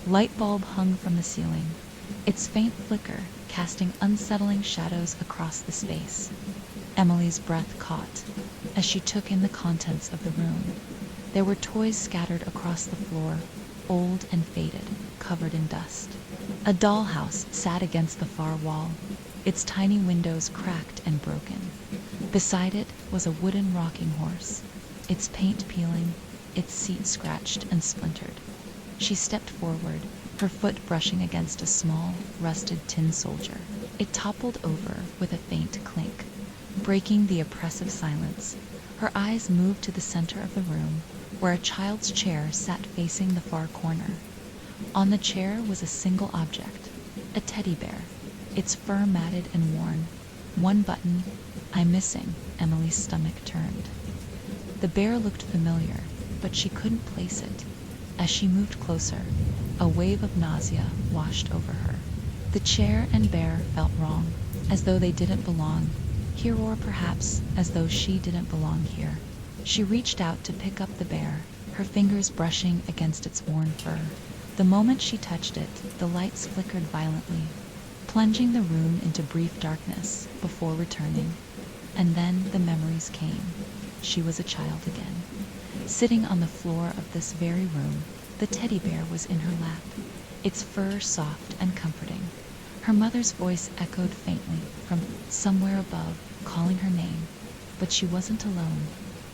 light bulb hung from the ceiling, its faint flicker casting unsettling shadows across the space. Emily's breath caught as she took in the contents of the room. There were toys scattered across the floor, old and faded, covered in dust. A dollhouse sat against the far wall, its tiny windows cracked and broken. Beside it was a wooden rocking horse, its paint peeling, its seat scratched and splintered. She stepped forward, her foot brushing against a small, rusted tin soldier. It toppled over with a faint clink, breaking the oppressive silence. Her eyes moved to the center of the room, where a child's chair sat facing the far corner. On the chair was a single object, a teddy bear, its fur matted and worn. One button, "I'm missing," Emily's stomach turned. The bear looked familiar, but she couldn't place it. As she moved closer, a wave of nausea washed over her. The chair and bear felt wrong, as though they didn't belong here, or perhaps as though she didn't belong here. She reached out to pick up the bear, her fingers brushing against its worn fur. The moment she touched it, the lights flickered violently, plunging the room into brief darkness before returning. And then the memories came. She was a child again. Sitting on the floor of this very room, the teddy bear was in her lap, its fur soft and comforting. Her mother's voice echoed faintly from somewhere above, calling her name. But she wasn't alone.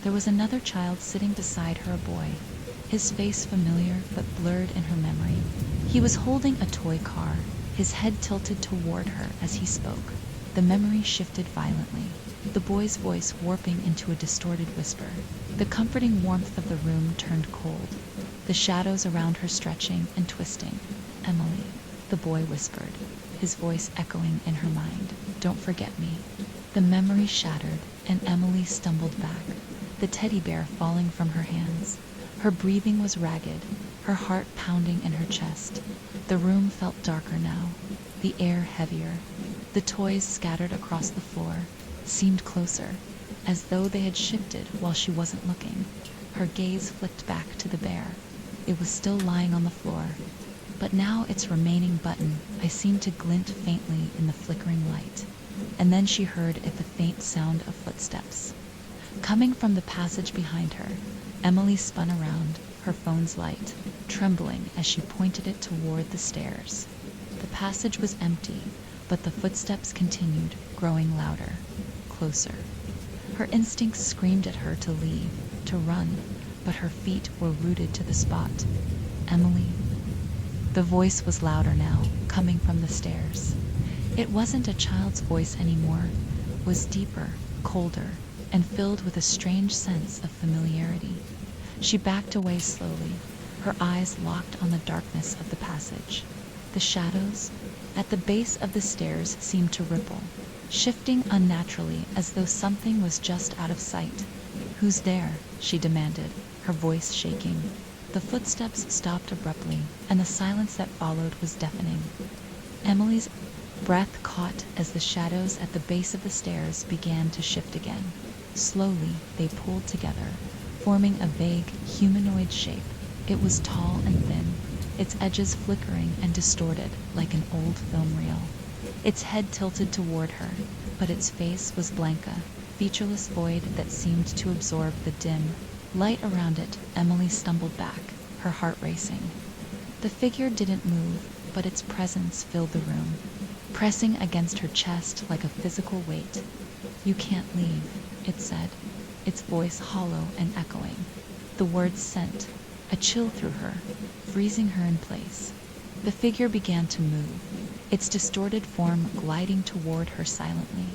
There was another child sitting beside her, a boy, his face familiar but blurred in her memory. He was holding a toy car, his head tilted toward her as he spoke. The memory shifted violently, the boy's voice warping into a distorted whisper. The comforting warmth of the room turned cold, the shadows around her stretching and twisting. "Emily," the boy whispered, his voice echoing in her mind. "Don't forget me." The memory shattered, and Emily stumbled back, the teddy bear falling from her hands. Her breathing was ragged, her heart pounding in her chest. The room felt darker now, the air heavier. The toys scattered across the floor seemed closer, as though they had shifted while she wasn't looking. Her gaze flicked back to the bear. It was still lying on the floor, but now its remaining button seemed to glint faintly in the flickering light. And then she heard the faint sound of footsteps. Coming from the passage behind her, Emily spun around, her phone's light trembling as she pointed it toward the stairs. The passage was empty, but the footsteps continued, growing louder, closer. Her instincts screamed at her to leave, to run, but her feet were rooted to the spot. "Emily." The voice was louder now, coming from the stairs. It wasn't a child's voice anymore. It was deeper, colder, and filled with a strange sense of familiarity. She backed away slowly, her eyes locked on the darkness of the passage. The shadows at the base of the stairs seemed to ripple, shifting unnaturally as though something was just out of sight. "Who's there?" she demanded, her voice shaking. The footsteps stopped abruptly, and the silence that followed was deafening. Emily's breath caught as the shadows at the base of the stairs began to shift again. Slowly, they pulled together, forming a vague, humanoid shape. It was tall and thin, its edges flickering and distorted like an old film reel. Its head tilted toward her, but its face was blank, a featureless void that seemed to absorb the dim light around it. Emily stumbled back, her heart racing. The figure didn't move, but its presence filled the room, pressing against her chest like a physical weight. "You can't leave," it said, its voice hollow and echoing. The words sent a chill through her, freezing her in place. The figure began to move, its distorted form gliding toward her silently.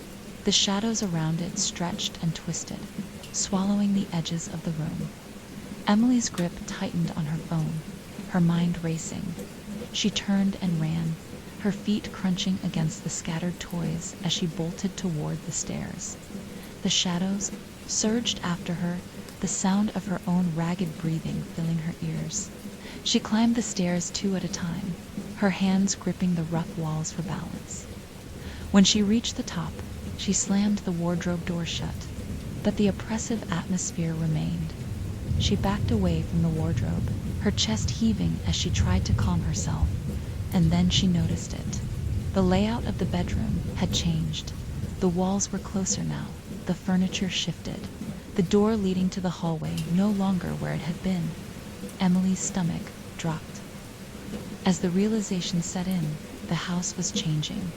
The shadows around it stretched and twisted, swallowing the edges of the room. Emily's grip tightened on her phone, her mind racing. She turned and ran, her feet crunching against the scattered toys as she bolted toward the stairs. The shadows surged after her, the sound of her own ragged breathing filling her ears. She climbed the stairs 2 at a time, her hands gripping the rough walls for balance. When she reached the top, she slammed the wardrobe door shut, but the oppressive atmosphere remained. She backed away from the wardrobe, her chest heaving as she tried to calm herself, and then she noticed it. The layout of the bedroom had changed. The walls were closer now, the furniture shifted, the door leading to the hallway no longer where it had been. Emily's stomach dropped. As the realization set in, the house was changing,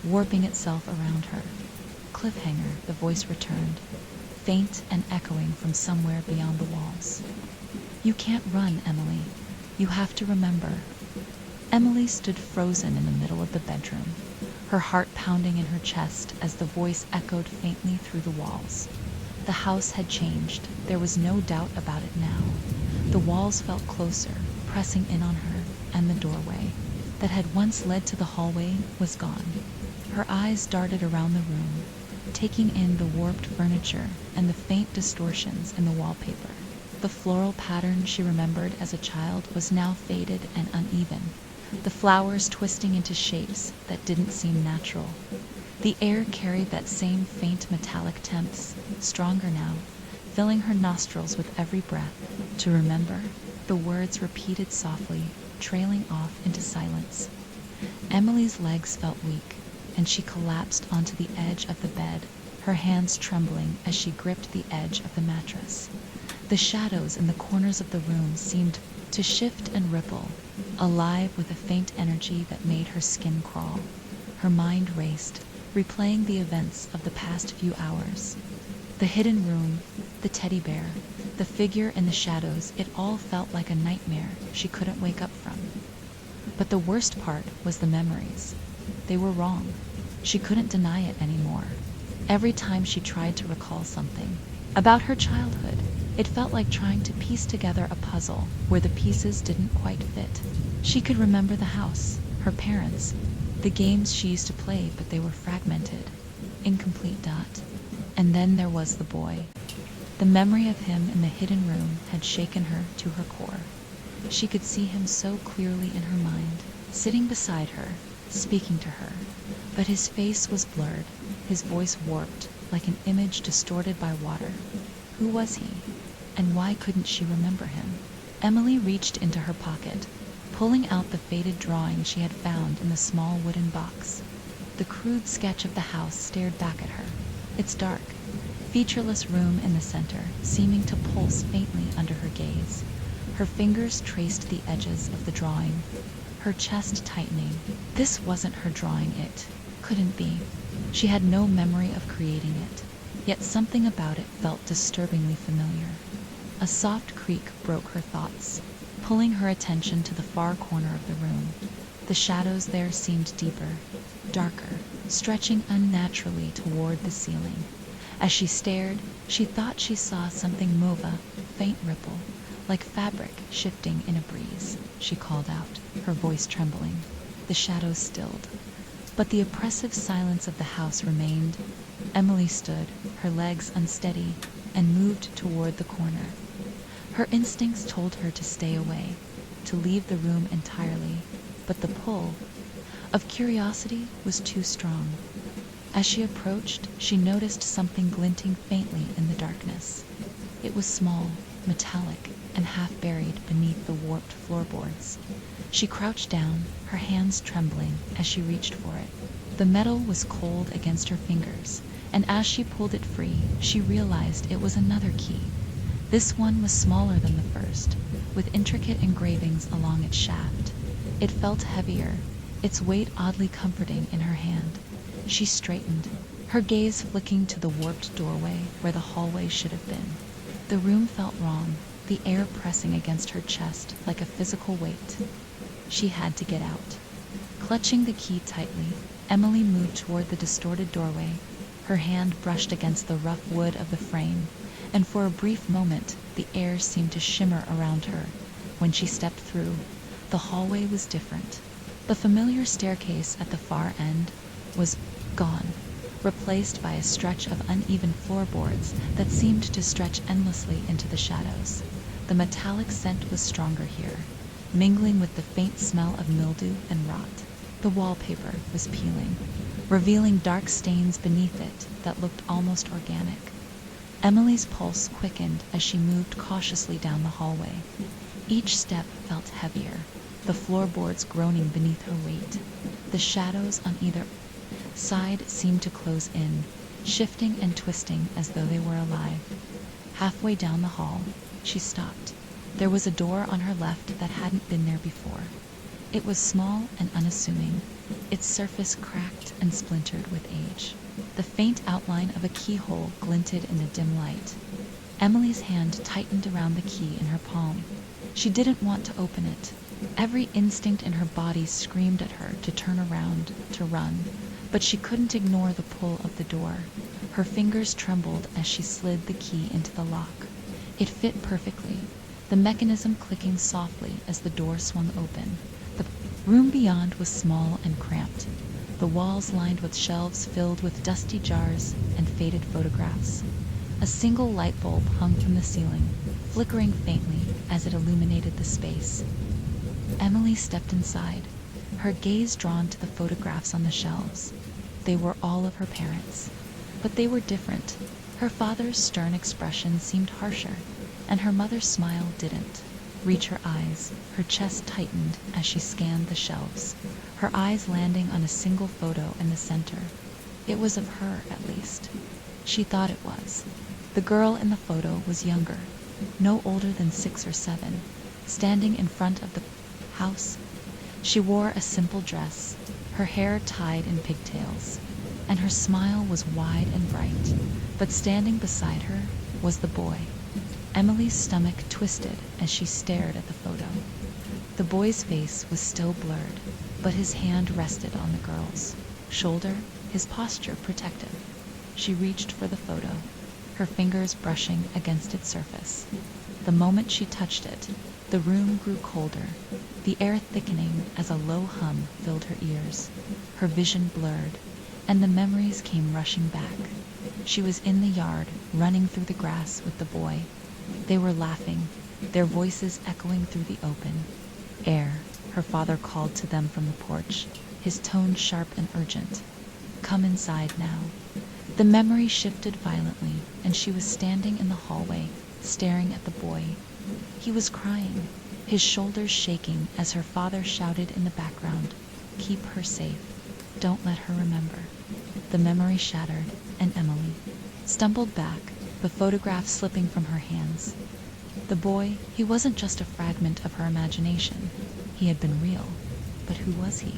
warping itself around her. Cliffhanger, the voice returned, faint and echoing from somewhere beyond the walls. "You can't run, Emily. You have to remember." Emily stood frozen in the middle of the bedroom, her heart pounding in her chest as the voice echoed faintly through the walls. The house had changed. There was no doubt about it now. The walls felt closer, pressing in on her, and the doorway that had once led to the hallway was gone. Her eyes darted around the room, taking in the warped furniture and the faint distortions in the wallpaper. The floral pattern she remembered as a child was now faded and uneven, the flowers twisting into shapes that didn't seem natural. The air carried that same faint metallic temps, stronger now, filling her nostrils with every breath. "To remember," the words repeated softly, trailing off into silence. Emily's legs felt weak, and she collapsed onto the edge of the bed, her hands trembling as she gripped the edge of the mattress. The shadows in the corners of the room seemed to shift and ripple, alive with a faint energy that made her skin crawl. Her mind raced, replaying the events of the past few hours. The hidden room, the teddy bear, the figure in the shadows, it all felt like a nightmare she couldn't wake up from. But the worst part was the memories. They were wrong. She couldn't deny it anymore. Every time she tried to recall something about her childhood, it felt like trying to piece together a puzzle where the pieces didn't quite fit. She could remember the house, her parents, the games she used to play, but they were fragmented, incomplete. And then there was the boy. The memory of him in the hidden room had shaken her to her core. She could see him so clearly in her mind, sitting beside her, speaking to her. But his face was blurred, his voice warped, like an image distorted by water. Who was he? And why couldn't she remember him? Emily reached into her pocket, pulling out the faded drawing she had found in the small wooden box. The crude sketch of the house stared back at her. Its dark, featureless room in the center, seeming to pulse faintly under her gaze. Her fingers traced the edges of the drawing, her chest tightening. This wasn't her drawing, it couldn't be. She had no memory of creating it, yet something about it felt disturbingly familiar. A soft creak broke her thoughts, pulling her attention to the far corner of the room. The shadows there seemed deeper, darker, stretching unnaturally toward the ceiling. As she stared, she thought she saw something move, a faint ripple, like fabric shifting in a breeze. She called out, her voice trembling. The shadows stilled, but the oppressive silence of the house remained. Emily stood, her legs unsteady, and moved toward the corner. Her instincts told her to stay away, to leave the room entirely, but the pull of curiosity was too strong. As she approached, she noticed something glinting faintly in the darkness. It was small, metallic, and half buried beneath the warped floorboards. She crouched down, her hands trembling as she reached for it. The metal was cold against her fingers, and as she pulled it free, she realized it was another key. This one was smaller than the first, with intricate engravings along its shaft. It felt heavier, its weight oddly comforting in her hand. She straightened, her gaze flicking to the warped doorway where the hallway should have been. The room felt wrong, the air pressing against her chest like a physical weight. She had to get out. Clutching the key tightly, Emily moved toward the distorted doorway. Her hand brushed against the rough wood of the frame, and for a brief moment the air seemed to shimmer around her. When she stepped through, the hallway was different. The familiar staircase at the far end was gone. replaced by a stretch of uneven floorboards that seemed to stretch endlessly into the shadows. The metallic scent was stronger here, mingling with the faint smell of mildew and rot. The wallpaper was peeling, revealing dark stains beneath it that looked almost organic. Emily's pulse quickened as she moved cautiously down the hallway. Each step felt heavier, the floorboards groaning beneath her weight. The shadows on either side seemed to close in, shifting and twisting as though they were alive. Halfway down the hall, she stopped. There was a door on her left that hadn't been there before. It was small and unassuming, its surface cracked and splintered with age. The faint outline of a keyhole glinted in the dim light. Emily's hand tightened around the key in her palm. She didn't want to open it. Every instinct in her body screamed at her to turn around, to run, but she couldn't ignore the pull of the door. Her fingers trembled as she slid the key into the lock. It fit perfectly, the mechanism clicking softly as the door swung open. The room beyond was small and cramped, the walls lined with shelves filled with dusty jars and faded photographs. A single light bulb hung from the ceiling, flickering faintly as it illuminated the space. Emily stepped inside, her gaze drawn to the photographs on the shelves. They were all of her parents, but they were different. Her father's stern expression seemed harsher, and her mother's smile didn't reach her eyes. Her chest tightened as she scanned the shelves, her eyes landing on a single photo in the center. It was of her, at least. She thought it was. The girl in the photo was younger, no older than 6 or 7, standing in front of the house. She wore a simple dress, her hair tied in pigtails, and her smile was wide and bright. But standing beside her was the boy. Emily's stomach twisted as she stared at the photo. The boy's face was still blurred, but his hand rested on the girl's shoulder, his posture protective. She reached for the photo, her fingers brushing against its surface. The moment she touched it, the room grew colder, the air thickening as a low hum filled her ears. Her vision blurred, and the memories came rushing back. She was in the yard, running through the grass with the boy. They were laughing, their voices echoing through the open air. Her father called to them from the porch, his tone sharp and urgent. "Come inside now." The memory shifted violently, and she was standing in the hallway, staring at the boy. He was crying, his shoulders shaking as her father shouted in the background, "Keep her safe. Don't let her remember." The memory shattered, and Emily stumbled back, the photograph slipping from her hands. The boy, he wasn't just a fragment of her imagination. He had been real. But who was he?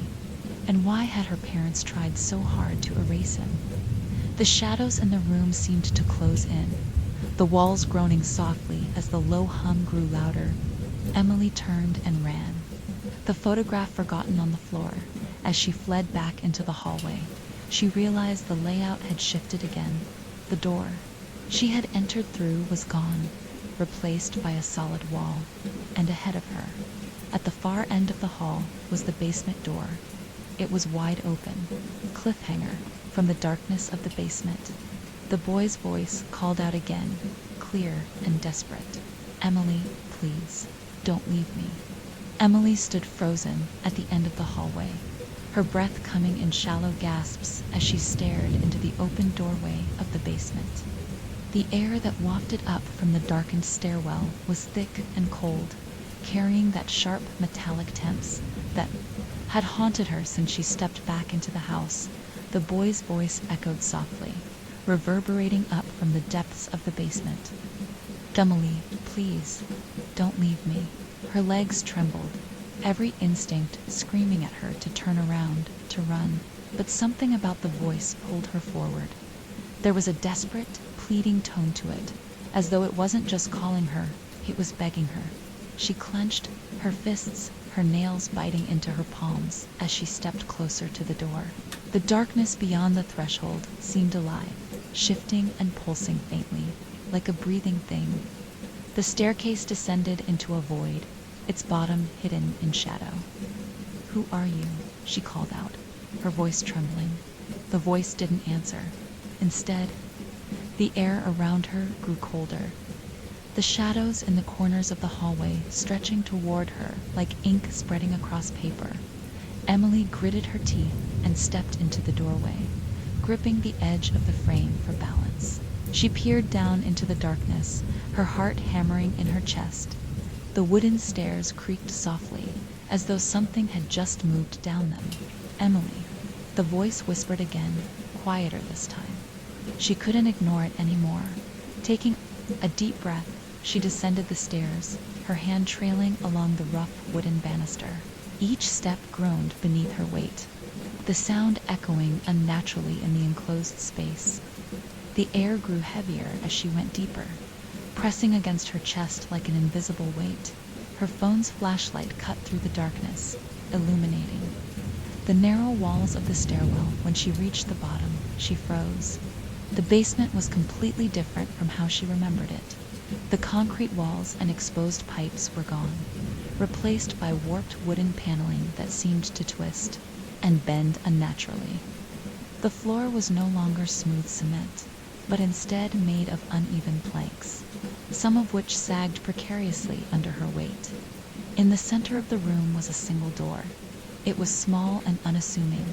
And why had her parents tried so hard to erase him? The shadows in the room seemed to close in, the walls groaning softly as the low hum grew louder. Emily turned and ran, the photograph forgotten on the floor. As she fled back into the hallway, she realized the layout had shifted again. The door she had entered through was gone, replaced by a solid wall. And ahead of her, at the far end of the hall, was the basement door. It was wide open, cliffhanger, from the darkness of the basement. The boy's voice called out again, clear and desperate. "Emily, please, don't leave me." Emily stood frozen at the end of the hallway, her breath coming in shallow gasps as she stared into the open doorway of the basement. The air that wafted up from the darkened stairwell was thick and cold, carrying that sharp metallic temps that had haunted her since she stepped back into the house. The boy's voice echoed softly, reverberating up from the depths of the basement. "Emily, please, don't leave me." Her legs trembled, every instinct screaming at her to turn around, to run. But something about the voice pulled her forward. There was a desperate, pleading tone to it, as though it wasn't just calling her, it was begging her. She clenched her fists, her nails biting into her palms as she stepped closer to the door. The darkness beyond the threshold seemed alive, shifting and pulsing faintly, like a breathing thing. The staircase descended into a void, its bottom hidden in shadow. "Who are you?" she called out, her voice trembling. The voice didn't answer. Instead, the air around her grew colder. The shadows in the corners of the hallway stretching toward her like ink spreading across paper. Emily gritted her teeth and stepped into the doorway, gripping the edge of the frame for balance. She peered down into the darkness, her heart hammering in her chest. The wooden stairs creaked softly, as though something had just moved down them. Emily. The voice whispered again, quieter this time. She couldn't ignore it anymore. Taking a deep breath, she descended the stairs, her hand trailing along the rough wooden banister. Each step groaned beneath her weight, the sound echoing unnaturally in the enclosed space. The air grew heavier as she went deeper, pressing against her chest like an invisible weight. Her phone's flashlight cut through the darkness, illuminating the narrow walls of the stairwell. When she reached the bottom, she froze. The basement was completely different from how she remembered it. The concrete walls and exposed pipes were gone, replaced by warped wooden paneling that seemed to twist and bend unnaturally. The floor was no longer smooth cement, but instead made of uneven planks, some of which sagged precariously under her weight. In the center of the room was a single door. It was small and unassuming,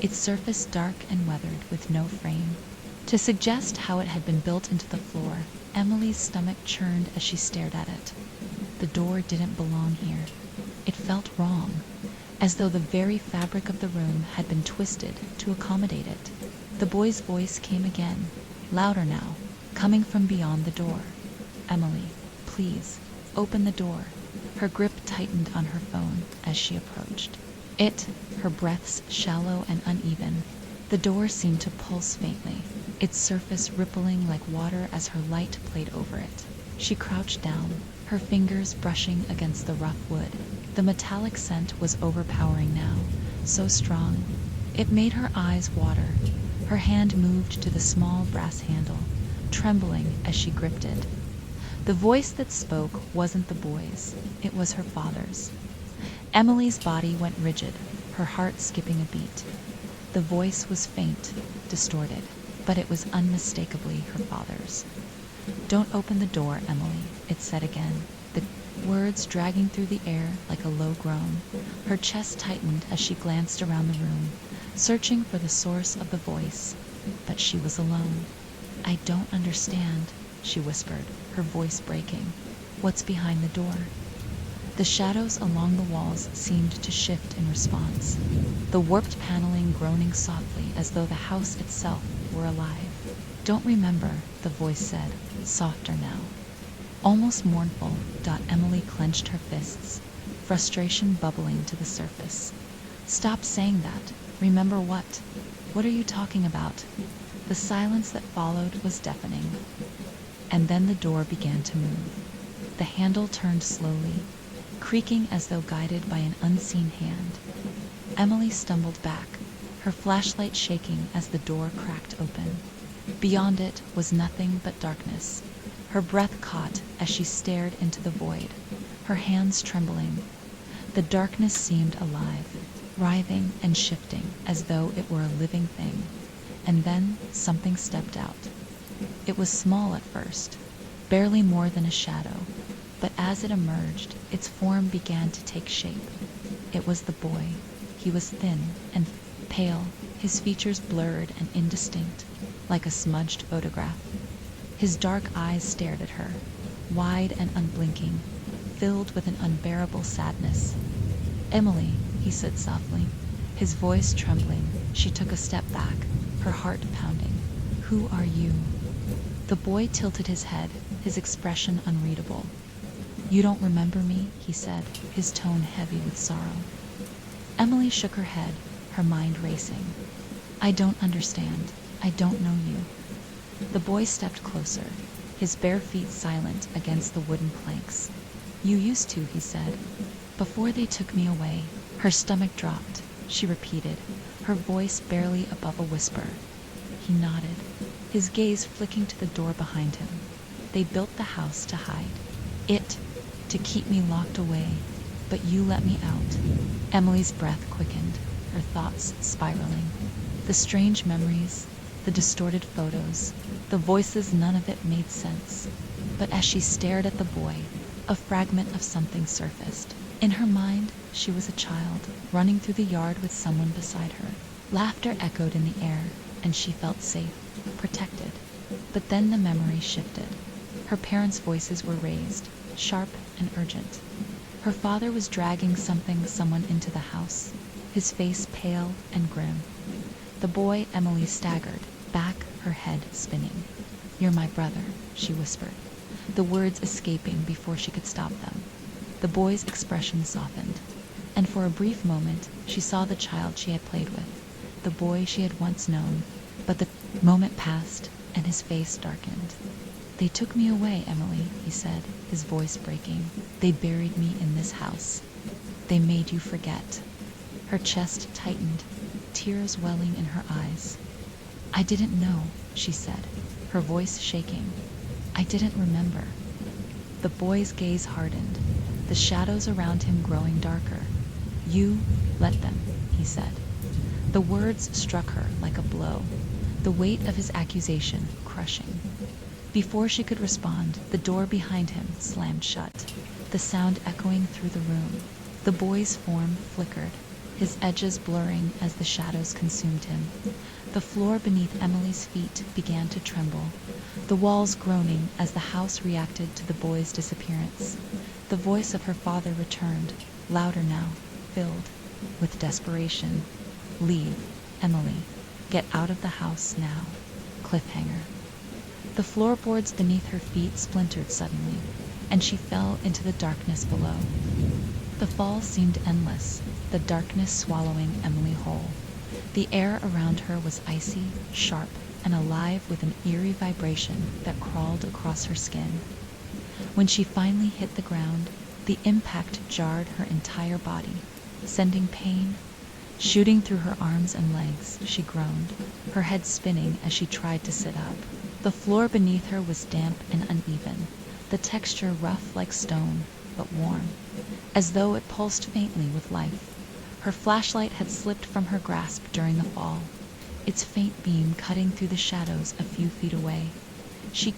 its surface dark and weathered with no frame. To suggest how it had been built into the floor, Emily's stomach churned as she stared at it. The door didn't belong here. It felt wrong, as though the very fabric of the room had been twisted to accommodate it. The boy's voice came again, louder now, coming from beyond the door. "Emily, please, open the door." Her grip tightened on her phone as she approached. Her breaths shallow and uneven. The door seemed to pulse faintly, its surface rippling like water as her light played over it. She crouched down, her fingers brushing against the rough wood. The metallic scent was overpowering now, so strong, it made her eyes water. Her hand moved to the small brass handle, trembling as she gripped it. The voice that spoke wasn't the boy's, it was her father's. Emily's body went rigid, her heart skipping a beat. The voice was faint, distorted, but it was unmistakably her father's. "Don't open the door, Emily," it said again, the words dragging through the air like a low groan. Her chest tightened as she glanced around the room, searching for the source of the voice, but she was alone. "I don't understand," she whispered, her voice breaking. "What's behind the door?" The shadows along the walls seemed to shift in response, the warped paneling groaning softly as though the house itself were alive. "Don't remember," the voice said, softer now, almost mournful. Emily clenched her fists, frustration bubbling to the surface. "Stop saying that. Remember what? What are you talking about?" The silence that followed was deafening. And then the door began to move. The handle turned slowly, creaking as though guided by an unseen hand. Emily stumbled back, her flashlight shaking as the door cracked open. Beyond it was nothing but darkness. Her breath caught as she stared into the void, her hands trembling. The darkness seemed alive, writhing and shifting as though it were a living thing. And then something stepped out. It was small at first, barely more than a shadow, but as it emerged, its form began to take shape. It was the boy. He was thin and pale, his features blurred and indistinct, like a smudged photograph. His dark eyes stared at her, wide and unblinking, filled with an unbearable sadness. "Emily," he said softly, his voice trembling. She took a step back, her heart pounding. "Who are you?" The boy tilted his head, his expression unreadable. "You don't remember me?" he said, his tone heavy with sorrow. Emily shook her head, her mind racing. "I don't understand. I don't know you." The boy stepped closer, his bare feet silent against the wooden planks. "You used to," he said, "before they took me away." Her stomach dropped. She repeated, her voice barely above a whisper. He nodded, his gaze flicking to the door behind him. "They built the house to hide it, to keep me locked away, but you let me out." Emily's breath quickened, her thoughts spiraling. The strange memories, the distorted photos, the voices, none of it made sense. But as she stared at the boy, a fragment of something surfaced. In her mind, she was a child, running through the yard with someone beside her. Laughter echoed in the air, and she felt safe, protected. But then the memory shifted. Her parents' voices were raised, sharp and urgent. Her father was dragging someone into the house, his face pale and grim. The boy, Emily, staggered, back, her head spinning. "You're my brother," she whispered, the words escaping before she could stop them. The boy's expression softened, and for a brief moment she saw the child she had played with, the boy she had once known. But the moment passed, and his face darkened. "They took me away, Emily," he said, his voice breaking. "They buried me in this house. They made you forget." Her chest tightened, tears welling in her eyes. "I didn't know," she said, her voice shaking. "I didn't remember." The boy's gaze hardened, the shadows around him growing darker. "You let them," he said. The words struck her like a blow, the weight of his accusation crushing. Before she could respond, the door behind him slammed shut, the sound echoing through the room. The boy's form flickered, his edges blurring as the shadows consumed him. The floor beneath Emily's feet began to tremble, the walls groaning as the house reacted to the boy's disappearance. The voice of her father returned, louder now, filled with desperation. "Leave, Emily. Get out of the house now." Cliffhanger. The floorboards beneath her feet splintered suddenly, and she fell into the darkness below. The fall seemed endless, the darkness swallowing Emily whole. The air around her was icy, sharp, and alive with an eerie vibration that crawled across her skin. When she finally hit the ground, the impact jarred her entire body, sending pain shooting through her arms and legs. She groaned, her head spinning as she tried to sit up. The floor beneath her was damp and uneven, the texture rough like stone, but warm, as though it pulsed faintly with life. Her flashlight had slipped from her grasp during the fall, its faint beam cutting through the shadows a few feet away. She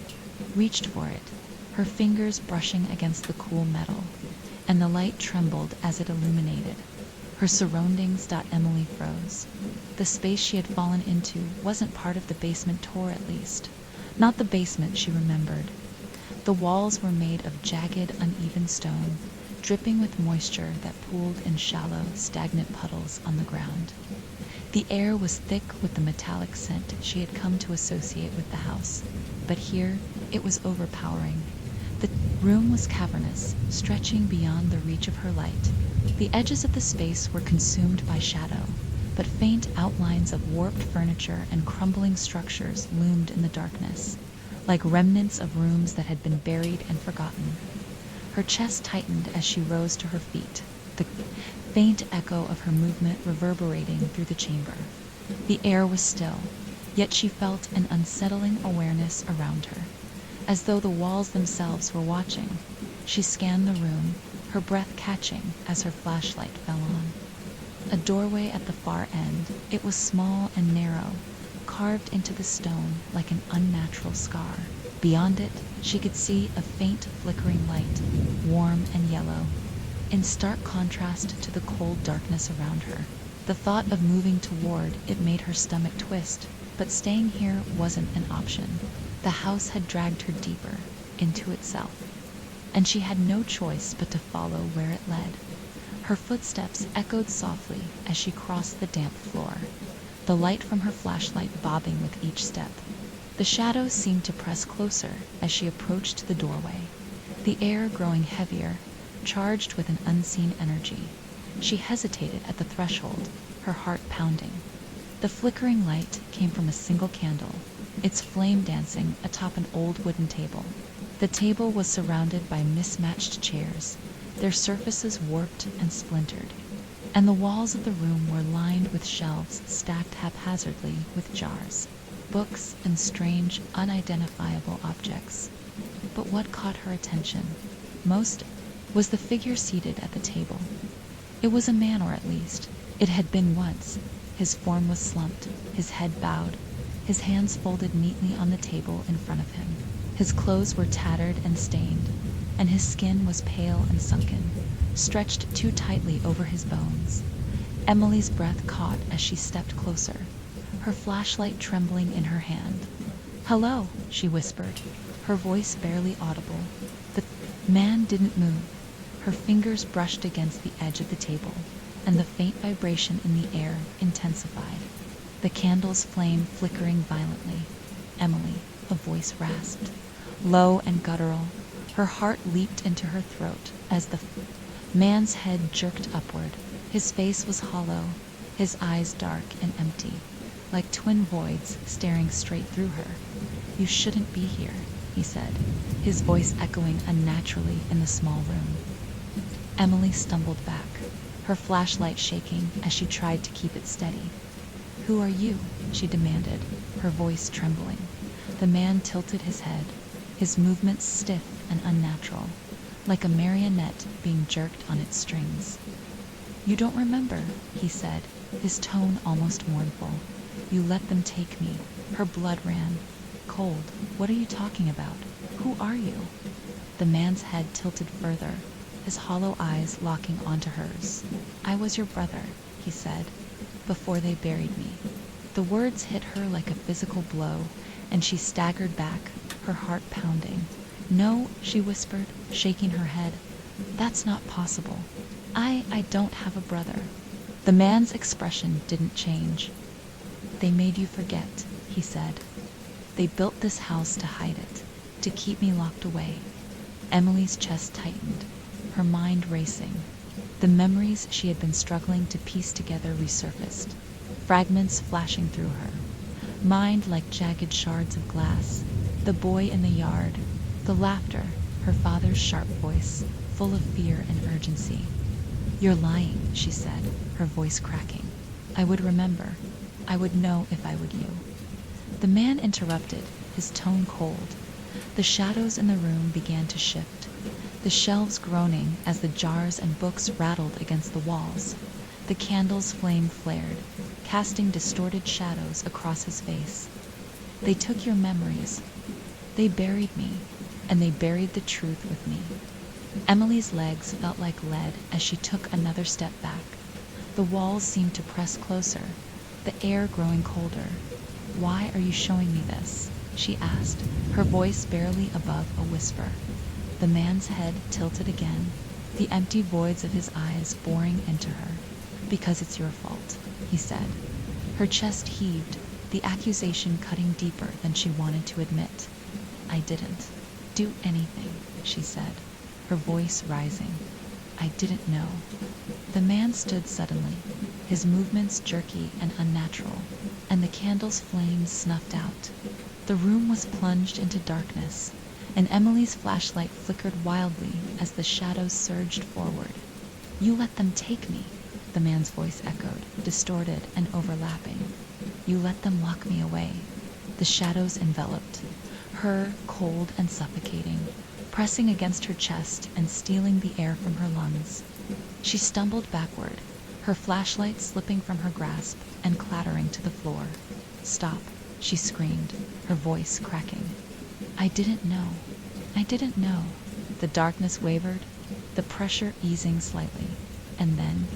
reached for it, her fingers brushing against the cool metal, and the light trembled as it illuminated her surroundings. Emily froze. The space she had fallen into wasn't part of the basement tour, at least. Not the basement she remembered. The walls were made of jagged, uneven stone, dripping with moisture that pooled in shallow, stagnant puddles on the ground. The air was thick with the metallic scent she had come to associate with the house, but here it was overpowering. The room was cavernous, stretching beyond the reach of her light. The edges of the space were consumed by shadow, but faint outlines of warped furniture and crumbling structures loomed in the darkness, like remnants of rooms that had been buried and forgotten. Her chest tightened as she rose to her feet, the faint echo of her movement reverberating through the chamber. The air was still, yet she felt an unsettling awareness around her, as though the walls themselves were watching. She scanned the room, her breath catching as her flashlight fell on a doorway at the far end. It was small and narrow, carved into the stone like an unnatural scar. Beyond it, she could see a faint flickering light, warm and yellow, in stark contrast to the cold darkness around her. The thought of moving toward it made her stomach twist, but staying here wasn't an option. The house had dragged her deeper into itself, and she had no choice but to follow where it led. Her footsteps echoed softly as she crossed the damp floor, the light from her flashlight bobbing with each step. The shadows seemed to press closer as she approached the doorway, the air growing heavier, charged with an unseen energy. She hesitated at the threshold, her heart pounding. The flickering light came from a single candle, its flame dancing atop an old wooden table. The table was surrounded by mismatched chairs, their surfaces warped and splintered, and the walls of the room were lined with shelves stacked haphazardly with jars, books, and strange, unidentifiable objects. But what caught her attention most was the figure seated at the table. It was a man, or at least it had been once, His form was slumped, his head bowed, his hands folded neatly on the table in front of him. His clothes were tattered and stained, and his skin was pale and sunken, stretched too tightly over his bones. Emily's breath caught as she stepped closer, her flashlight trembling in her hand. "Hello," she whispered, her voice barely audible. The man didn't move. Her fingers brushed against the edge of the table, and the faint vibration in the air intensified. The candle's flame flickering violently. "Emily," a voice rasped, low and guttural. Her heart leaped into her throat as the man's head jerked upward. His face was hollow, his eyes dark and empty, like twin voids staring straight through her. "You shouldn't be here," he said, his voice echoing unnaturally in the small room. Emily stumbled back, her flashlight shaking as she tried to keep it steady. "Who are you?" she demanded, her voice trembling. The man tilted his head, his movements stiff and unnatural, like a marionette being jerked on its strings. "You don't remember," he said, his tone almost mournful. "You let them take me." Her blood ran cold. "What are you talking about? Who are you?" The man's head tilted further, his hollow eyes locking onto hers. "I was your brother," he said, "before they buried me." The words hit her like a physical blow, and she staggered back, her heart pounding. "No," she whispered, shaking her head. "That's not possible. I don't have a brother." The man's expression didn't change. "They made you forget," he said. "They built this house to hide it, to keep me locked away." Emily's chest tightened, her mind racing. The memories she had been struggling to piece together resurfaced, fragments flashing through her. Mind like jagged shards of glass. The boy in the yard, the laughter, her father's sharp voice, full of fear and urgency. "You're lying," she said, her voice cracking. "I would remember. I would know if I were you." The man interrupted, his tone cold. The shadows in the room began to shift, the shelves groaning as the jars and books rattled against the walls. The candle's flame flared, casting distorted shadows across his face. "They took your memories. They buried me, and they buried the truth with me." Emily's legs felt like lead as she took another step back. The walls seemed to press closer, the air growing colder. "Why are you showing me this?" she asked, her voice barely above a whisper. The man's head tilted again, the empty voids of his eyes boring into her. "Because it's your fault," he said. Her chest heaved, the accusation cutting deeper than she wanted to admit. "I didn't do anything," she said, her voice rising. "I didn't know." The man stood suddenly, his movements jerky and unnatural, and the candle's flames snuffed out. The room was plunged into darkness, and Emily's flashlight flickered wildly as the shadows surged forward. "You let them take me," the man's voice echoed, distorted and overlapping. "You let them lock me away." The shadows enveloped her, cold and suffocating, pressing against her chest and stealing the air from her lungs. She stumbled backward, her flashlight slipping from her grasp and clattering to the floor. "Stop," she screamed, her voice cracking. "I didn't know. I didn't know." The darkness wavered, the pressure easing slightly, and then,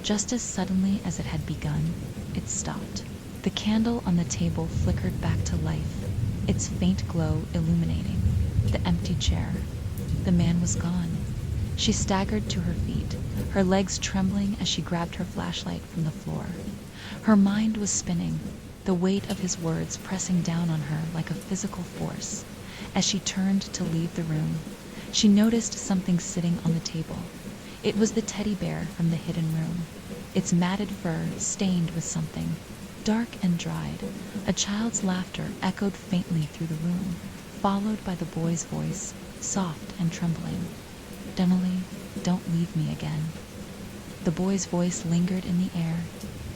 just as suddenly as it had begun, it stopped. The candle on the table flickered back to life, its faint glow illuminating the empty chair. The man was gone. She staggered to her feet, her legs trembling as she grabbed her flashlight from the floor. Her mind was spinning, the weight of his words pressing down on her like a physical force. As she turned to leave the room, she noticed something sitting on the table. It was the teddy bear from the hidden room, its matted fur stained with something, dark and dried. A child's laughter echoed faintly through the room, followed by the boy's voice, soft and trembling. "Emily, don't leave me again." The boy's voice lingered in the air,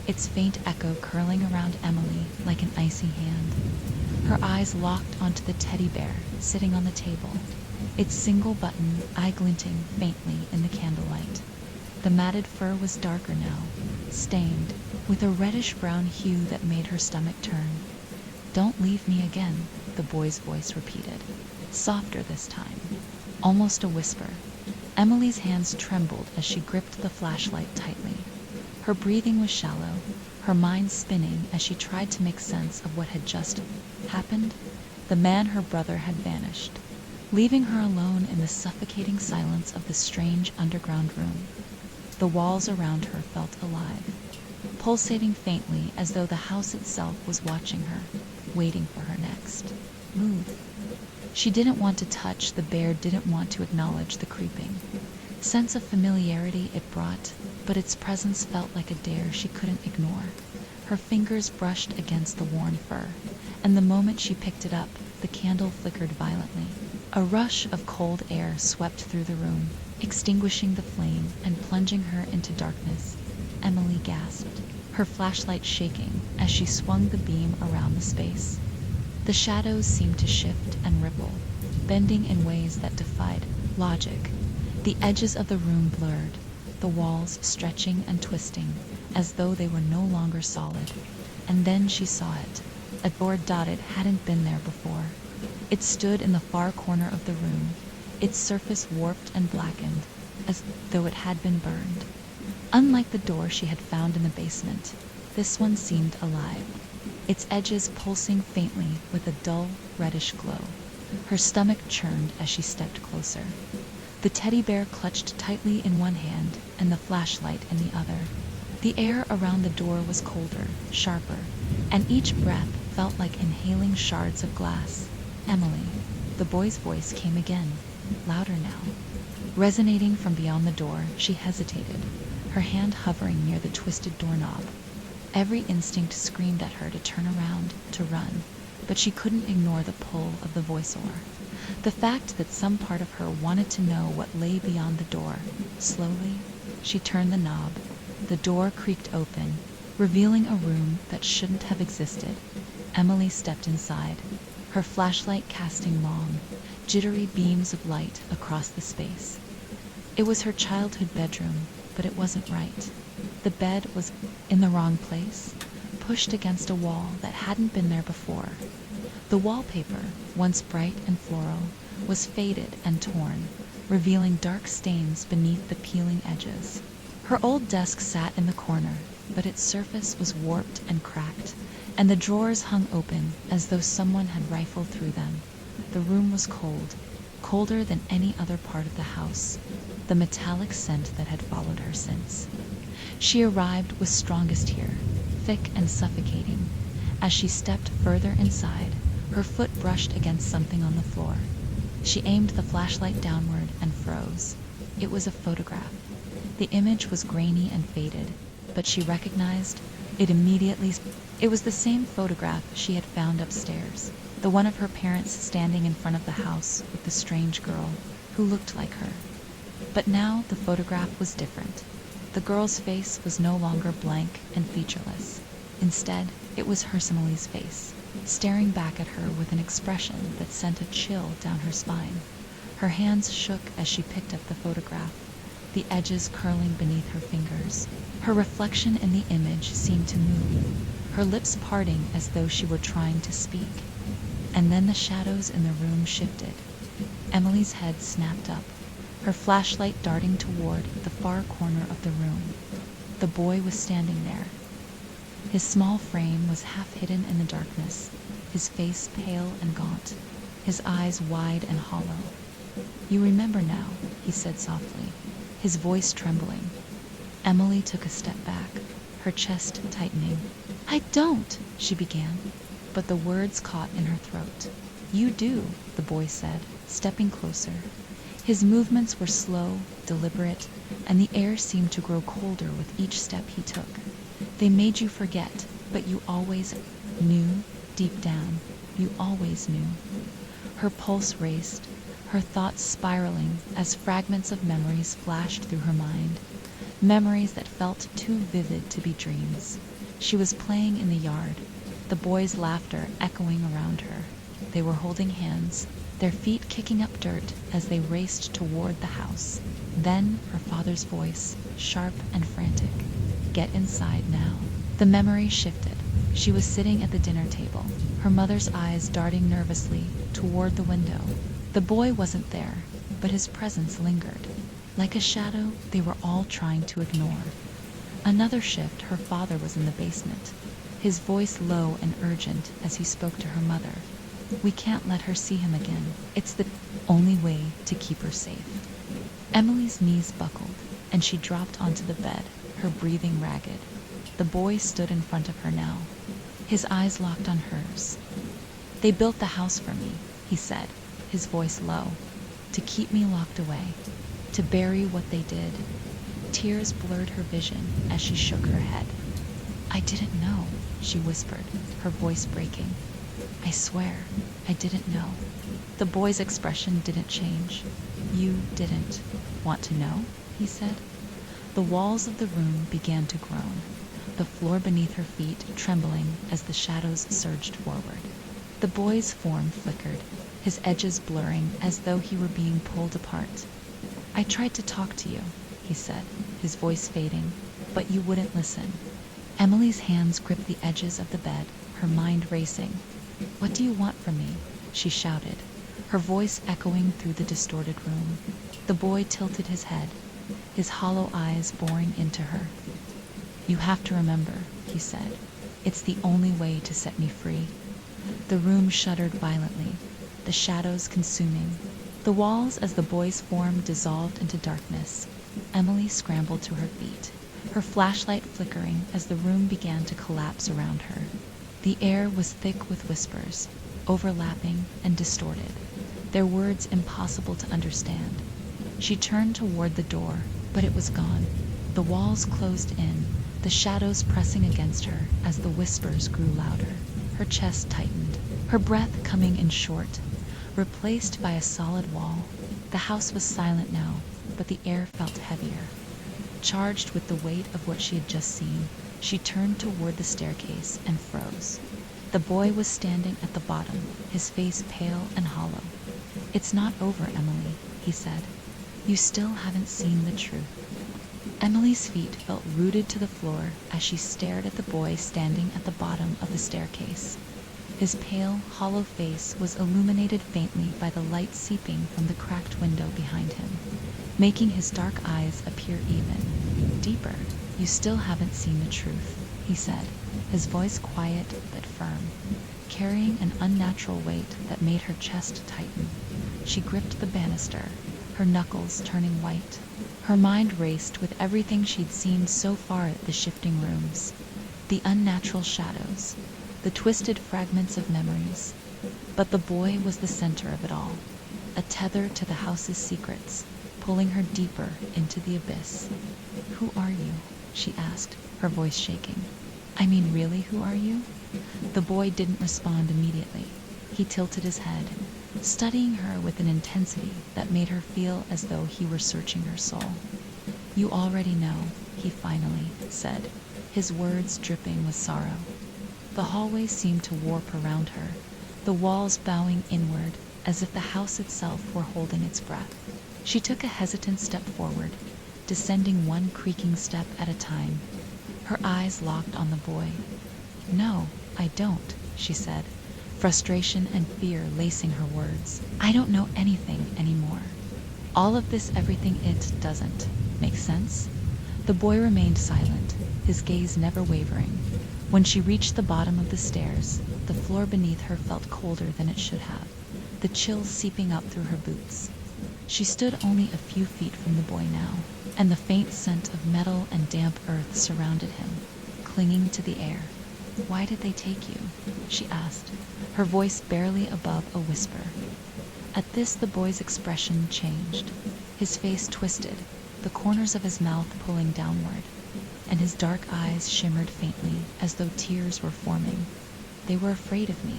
its faint echo curling around Emily like an icy hand. Her eyes locked onto the teddy bear sitting on the table, its single button eye glinting faintly in the candlelight. The matted fur was darker now, stained, with a reddish-brown hue that made her stomach turn. "Don't leave me again," the boy's voice repeated, softer this time, almost a whisper. Emily's hands trembled as she gripped the flashlight tightly. Her breathing was shallow, her mind spinning as she tried to make sense of what had just happened. The man, her brother, had vanished, leaving her alone in the suffocating silence of the strange underground room. The walls around her felt alive, pulsating faintly as though the house itself was watching her, waiting for her next move. She didn't want to touch, the bear didn't want to acknowledge the creeping sense of familiarity it brought, but its presence felt like a dare she couldn't ignore. Her fingers brushed against the worn fur, and the moment she picked it up, the candle flickered violently. A rush of cold air swept through the room, extinguishing the flame and plunging her into darkness. Emily gasped, her flashlight shaking as she swung the beam around the space. The shadows seemed to shift and ripple, bending in ways that defied logic. The edges of the room blurred, the walls stretching and twisting as though they were no longer solid. And then she saw it. A door dotted hadn't been there before. It stood in the far corner of the room, its surface warped and blackened, as though it had been burned. Unlike the door she had found in the basement, this one seemed alive, its edges pulsing faintly with a dull, reddish glow. Her stomach churned as she stepped closer. The teddy bear clutched tightly in one hand and the flashlight in the other. The air around the door was colder, sharper, and each breath felt like inhaling shards of glass. "Emily," the boy's voice came again, louder now. Resonating from beyond the door, she hesitated, her hand hovering near the twisted doorknob. Every instinct screamed at her to turn around, to run, but she couldn't ignore the pull of the voiceover. The fact that some part of her wanted to know what lay beyond the door. Slowly, she turned the knob. The door creaked open, revealing a room that shouldn't have existed. Emily stepped inside, her flashlight casting long, jittery beams of light across the space. It was her childhood bedroom, but it wasn't right. The bed was in the wrong place, pushed against a wall that hadn't been there before. The wallpaper, once bright and floral, was faded and torn, revealing dark stains beneath the peeling edges. Her old desk sat in the corner, but its surface was warped and cracked, and the drawers hung open as though someone had rifled through them. The room was cold, colder than any other part of the house, the metallic scent that had followed her since she arrived was strongest here, thick and suffocating. As she stepped further inside, her foot brushed against something on the floor. She aimed the flashlight downward and froze. It was a photograph. The image was grainy and faded, but she recognized it immediately. It was the same photograph she had found upstairs, the one of her parents standing in front of the house with the strange girl who looked like her. But now the photograph was different. The girl's face was no longer blank and featureless. Instead, it was Emily's face, staring back at her with an expression that sent a chill down her spine. Her hands shook as she picked up the photograph, the edges curling beneath her fingers. Her reflection in the image seemed to move, her lips parting as though she were trying to speak. And then the shadows in the room shifted. Emily's head snapped up, her flashlight darting toward the far corner of the room. The boy was standing there. His small frame was half hidden in the darkness, his face pale and gaunt, his eyes wide and hollow. "You remember now," he said softly, his voice trembling. Emily took a step back, her chest tightening. "I don't," she began, but the words caught in her throat. "You do," the boy said, stepping closer. His movements were slow, deliberate, and the air seemed to grow colder with each step he took. "They made you forget, but you always knew, deep down, you always knew." Her pulse raced, her thoughts spiraling as fragments of memories flashed through her mind, memories that felt too vivid to be dreams. She was playing in the yard, the boys' laughter echoing around her, They were holding hands, their feet kicking up dirt as they raced toward the house. Then her father's voice, sharp and frantic. "Get inside now." The memory shifted. She was sitting at the dinner table, her mother's eyes darting nervously toward the window. The boy wasn't there, but his presence lingered. Like a shadow they were all trying to ignore. Another shift, her father was in the basement, his voice low and urgent as he spoke to her mother. "We can't let her see him again. It's the only way to keep her safe." Emily's knees buckled, and she dropped onto the bed, her breathing ragged. The boy stood in front of her now, his eyes locked on hers. "They built the house for me," he said, his voice low, "to keep me locked away, to bury what they did." Tears blurred her vision as she shook her head. "I didn't know," she whispered, her voice breaking. "I swear, I didn't know." The boy's expression didn't change. "You didn't want to know?" he said. The walls of the room began to groan, the floor beneath her feet trembling as the shadows surged forward. The boy's form flickered, his edges blurring as though he were being pulled apart. "I tried to talk to you," he said, his voice fading, "but you wouldn't listen." Emily's hands gripped the edges of the bed, her mind racing. "What do you want from me?" she shouted, her voice echoing through the distorted room. The boy tilted his head, his hollow eyes boring into her. "You have to remember," he said. "It's the only way to set me free." The room shuddered violently, the shadows consuming the walls as the boy's form dissolved into darkness. Emily scrambled to her feet, her flashlight flickering as the room began to collapse around her. The air was thick with whispers, overlapping and distorted, their words impossible to understand. She turned toward the door, but it was gone. The walls closed in, the shadows pressing against her as the whispers grew louder. Her chest tightened, her breath coming in short, replaced by a solid wall. The house was silent now, but the air felt heavier. Charged with the weight of what she had just seen, she turned toward the staircase and froze. The boy was standing at the bottom, his face pale and hollow. "It's not over, Emily," he said. "You still haven't seen the truth." Emily's feet felt rooted to the floor as she stared at the boy standing at the bottom of the staircase. His pale, hollow face was illuminated faintly by the light seeping from the cracked window behind him, making his dark eyes appear even deeper. "You still haven't seen the truth," he said, his voice quiet but firm, carrying an unnatural weight that made her chest tighten. She gripped the banister, her knuckles turning white. Her mind raced with everything she'd seen so far at the shifting rooms, the unnatural shadows, the twisted fragments of memories. But the boy was the center of it all, a tether to the house's secrets, pulling her deeper into the abyss. "Who are you?" she asked, her voice shaking. "I mean, really, who are you?" The boy didn't respond immediately. He tilted his head, studying her with an intensity that made her feel as though he were searching her soul. "You already know," he finally said, his words dripping with sorrow. The hallway seemed to warp around her, the walls bowing inward as if the house itself were holding its breath. She took a hesitant step forward, descending one creaking step at a time, her eyes locked on the boy. "No, I don't," she said, frustration and fear lacing her words. "I don't know anything anymore. All of this everything it doesn't make sense?" The boy remained silent, his gaze never wavering. When she reached the bottom of the stairs, the floor beneath her felt colder than it should have, the chill seeping up through her boots. She stood only a few feet from the boy now, and the faint scent of metal and damp earth surrounded him, clinging to the air. "Why did they take you?" she asked, her voice barely above a whisper. At this, the boy's expression changed. His face twisted, the corners of his mouth pulling downward, and his dark eyes shimmered faintly as though tears were forming. "They were afraid of me,"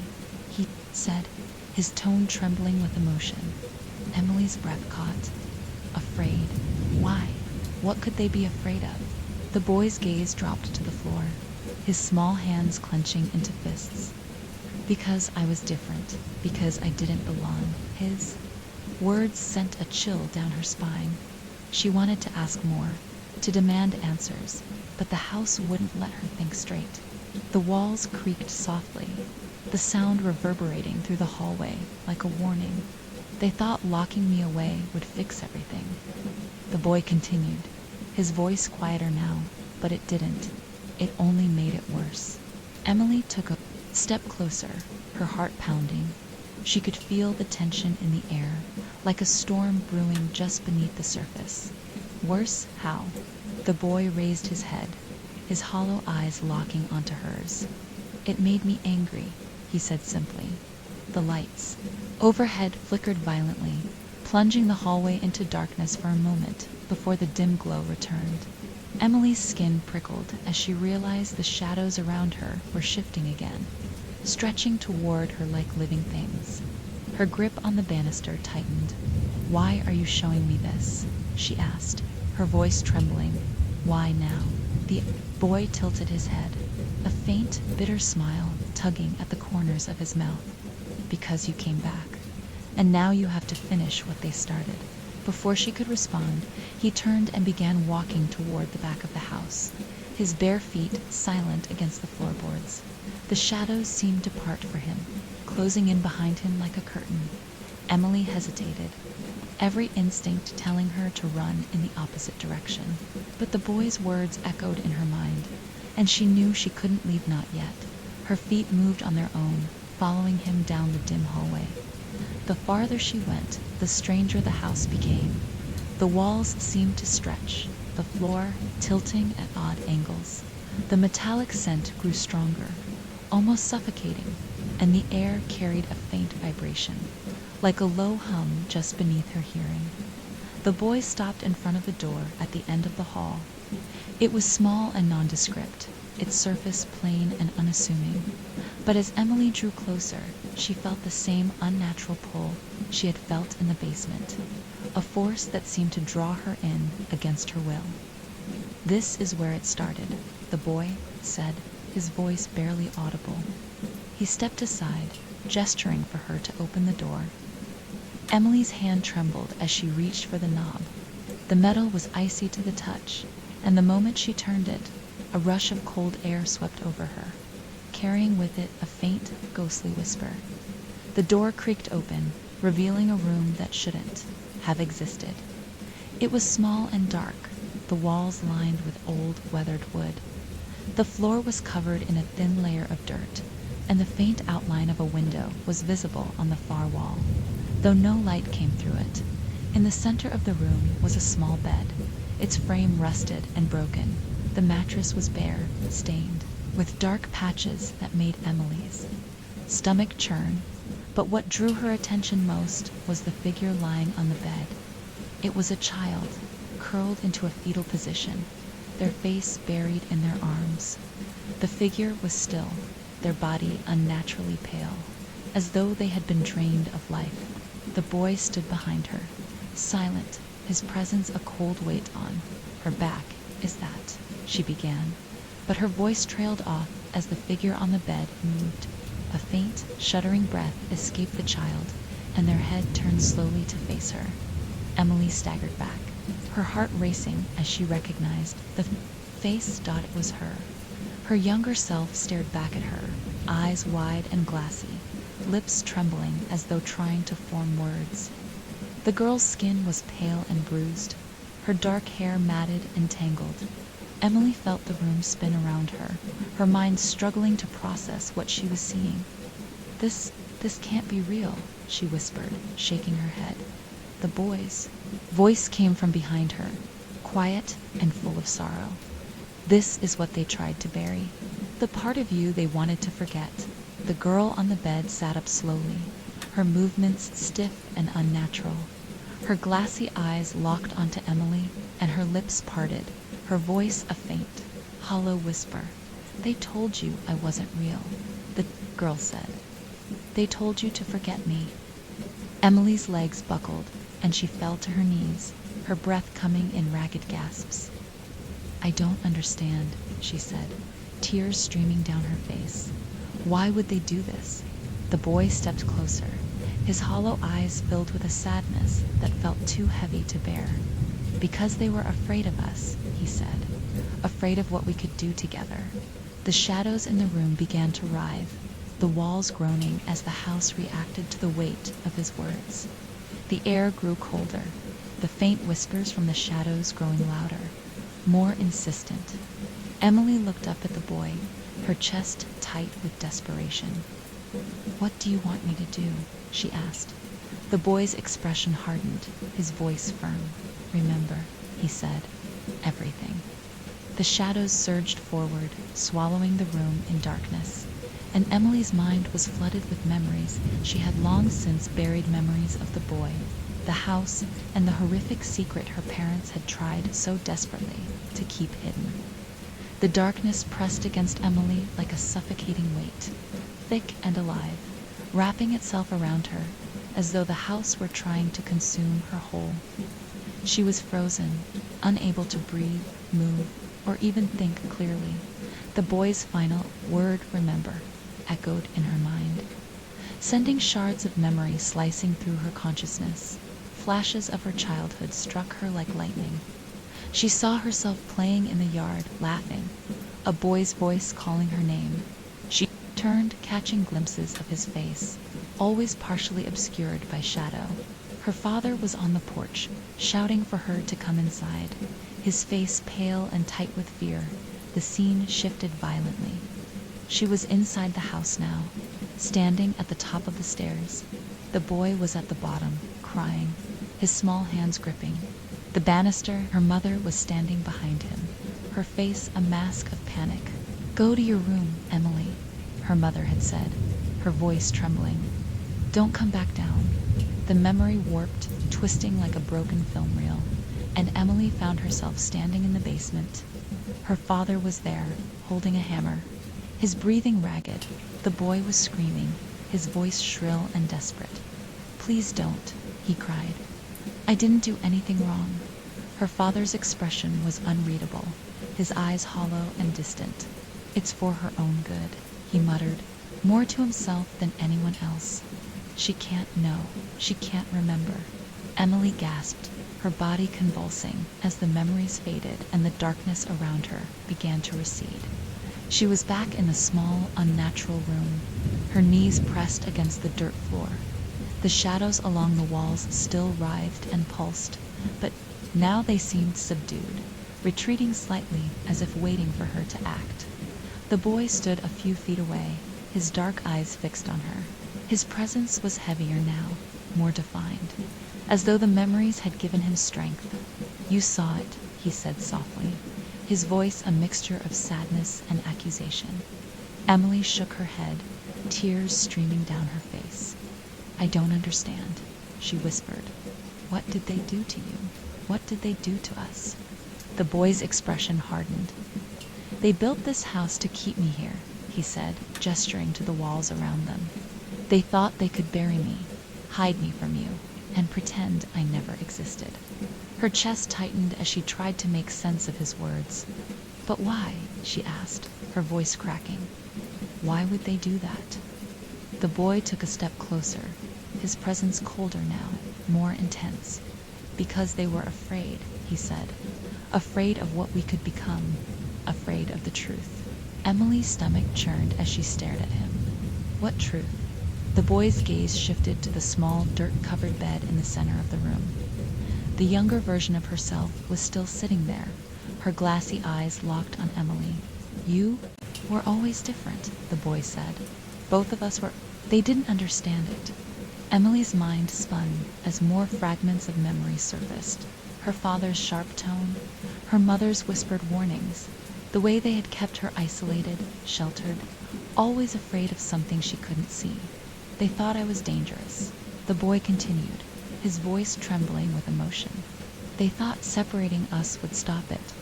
he said, his tone trembling with emotion. Emily's breath caught. Afraid? Why? What could they be afraid of? The boy's gaze dropped to the floor, his small hands clenching into fists. Because I was different, because I didn't belong. His words sent a chill down her spine. She wanted to ask more, to demand answers, but the house wouldn't let her think straight. The walls creaked softly, the sound reverberating through the hallway like a warning. They thought locking me away would fix everything. The boy continued, his voice quieter now, but it didn't. It only made it worse. Emily took a step closer, her heart pounding. She could feel the tension in the air, like a storm brewing just beneath the surface. Worse? How? The boy raised his head, his hollow eyes locking onto hers. It made me angry, he said simply. The lights overhead flickered violently, plunging the hallway into darkness for a moment before the dim glow returned. Emily's skin prickled as she realized the shadows around her were shifting again, stretching toward her like living things. Her grip on the banister tightened. "Why are you showing me this?" she asked, her voice trembling. "Why now?" The boy tilted his head, a faint, bitter smile tugging at the corners of his mouth. "Because you came back, and now you have to finish what they started." Before she could respond, he turned and began walking toward the back of the house, his bare feet silent against the floorboards. The shadows seemed to part for him, closing in behind him like a curtain. Emily hesitated, every instinct telling her to run in the opposite direction. But the boy's words echoed in her mind, and she knew she couldn't leave not yet. Her feet moved on their own, following him down the dim hallway. The farther she went, the stranger the house became. The walls seemed to stretch, the floor tilting at odd angles. The metallic scent grew stronger, almost suffocating, and the air carried a faint vibration, like a low hum just beneath her hearing. The boy stopped in front of the door at the end of the hall. It was small and nondescript, its surface plain and unassuming. But as Emily drew closer, she felt the same unnatural pull she had felt in the basement, a force that seemed to draw her in against her will. "This is where it started," the boy said, his voice barely audible. He stepped aside, gesturing for her to open the door. Emily's hand trembled as she reached for the knob. The metal was icy to the touch, and the moment she turned it, a rush of cold air swept over her, carrying with it a faint, ghostly whisper. The door creaked open, revealing a room that shouldn't have existed. It was small and dark, the walls lined with old, weathered wood. The floor was covered in a thin layer of dirt, and the faint outline of a window was visible on the far wall, though no light came through it. In the center of the room was a small bed, its frame rusted and broken. The mattress was bare, stained, with dark patches that made Emily's stomach churn. But what drew her attention most was the figure lying on the bed. It was a child, curled into a fetal position, their face buried in their arms. The figure was still, their body unnaturally pale, as though they had been drained of life. The boy stood behind her, silent, his presence a cold weight on her back. "Is that?" she began, but her voice trailed off as the figure on the bed moved. A faint, shuddering breath escaped the child, and their head turned slowly to face her. Emily staggered back, her heart racing as she recognized the face. It was her. Her younger self stared back at her, eyes wide and glassy, lips trembling as though trying to form words. The girl's skin was pale and bruised, her dark hair matted and tangled. Emily felt the room spin around her, her mind struggling to process what she was seeing. This can't be real," she whispered, shaking her head. The boy's voice came from behind her, quiet and full of sorrow. "This is what they tried to bury. The part of you they wanted to forget." The girl on the bed sat up slowly, her movements stiff and unnatural. Her glassy eyes locked onto Emily, and her lips parted, her voice a faint, hollow whisper. "They told you I wasn't real," the girl said. "They told you to forget me." Emily's legs buckled, and she fell to her knees, her breath coming in ragged gasps. "I don't understand," she said, tears streaming down her face. "Why would they do this? The boy stepped closer, his hollow eyes filled with a sadness that felt too heavy to bear. "Because they were afraid of us," he said, "afraid of what we could do together." The shadows in the room began to writhe, the walls groaning as the house reacted to the weight of his words. The air grew colder, the faint whispers from the shadows growing louder, more insistent. Emily looked up at the boy, her chest tight with desperation. "What do you want me to do?" she asked. The boy's expression hardened, his voice firm. "Remember," he said, "everything." The shadows surged forward, swallowing the room in darkness, and Emily's mind was flooded with memories she had long since buried, memories of the boy, the house, and the horrific secret her parents had tried so desperately to keep hidden. The darkness pressed against Emily like a suffocating weight, thick and alive, wrapping itself around her as though the house were trying to consume her whole. She was frozen, unable to breathe, move, or even think clearly. The boy's final word, "remember," echoed in her mind, sending shards of memory slicing through her consciousness. Flashes of her childhood struck her like lightning. She saw herself playing in the yard, laughing, a boy's voice calling her name. She turned, catching glimpses of his face, always partially obscured by shadow. Her father was on the porch, shouting for her to come inside, his face pale and tight with fear. The scene shifted violently. She was inside the house now, standing at the top of the stairs. The boy was at the bottom, crying, his small hands gripping the banister. Her mother was standing behind him, her face a mask of panic. "Go to your room, Emily," her mother had said, her voice trembling. "Don't come back down." The memory warped, twisting like a broken film reel, and Emily found herself standing in the basement. Her father was there, holding a hammer, his breathing ragged. The boy was screaming, his voice shrill and desperate. "Please don't," he cried. "I didn't do anything wrong." Her father's expression was unreadable, his eyes hollow and distant. "It's for her own good," he muttered, more to himself than anyone else. "She can't know. She can't remember." Emily gasped, her body convulsing as the memories faded and the darkness around her began to recede. She was back in the small, unnatural room, her knees pressed against the dirt floor. The shadows along the walls still writhed and pulsed, but now they seemed subdued, retreating slightly as if waiting for her to act. The boy stood a few feet away, his dark eyes fixed on her. His presence was heavier now, more defined, as though the memories had given him strength. "You saw it," he said softly, his voice a mixture of sadness and accusation. Emily shook her head, tears streaming down her face. "I don't understand," she whispered. "What did they do to you? What did they do to us?" The boy's expression hardened. "They built this house to keep me here," he said, gesturing to the walls around them. "They thought they could bury me, hide me from you, and pretend I never existed." Her chest tightened as she tried to make sense of his words. "But why?" she asked, her voice cracking. "Why would they do that?" The boy took a step closer, his presence colder now, more intense. "Because they were afraid," he said. "Afraid of what we could become, afraid of the truth." Emily's stomach churned as she stared at him. "What truth?" The boy's gaze shifted to the small, dirt-covered bed in the center of the room. The younger version of herself was still sitting there, her glassy eyes locked on Emily. "You were always different," the boy said. "Both of us were—" They didn't understand it. Emily's mind spun as more fragments of memory surfaced. Her father's sharp tone, her mother's whispered warnings, the way they had kept her isolated, sheltered, always afraid of something she couldn't see. "They thought I was dangerous," the boy continued, his voice trembling with emotion. "They thought separating us would stop it,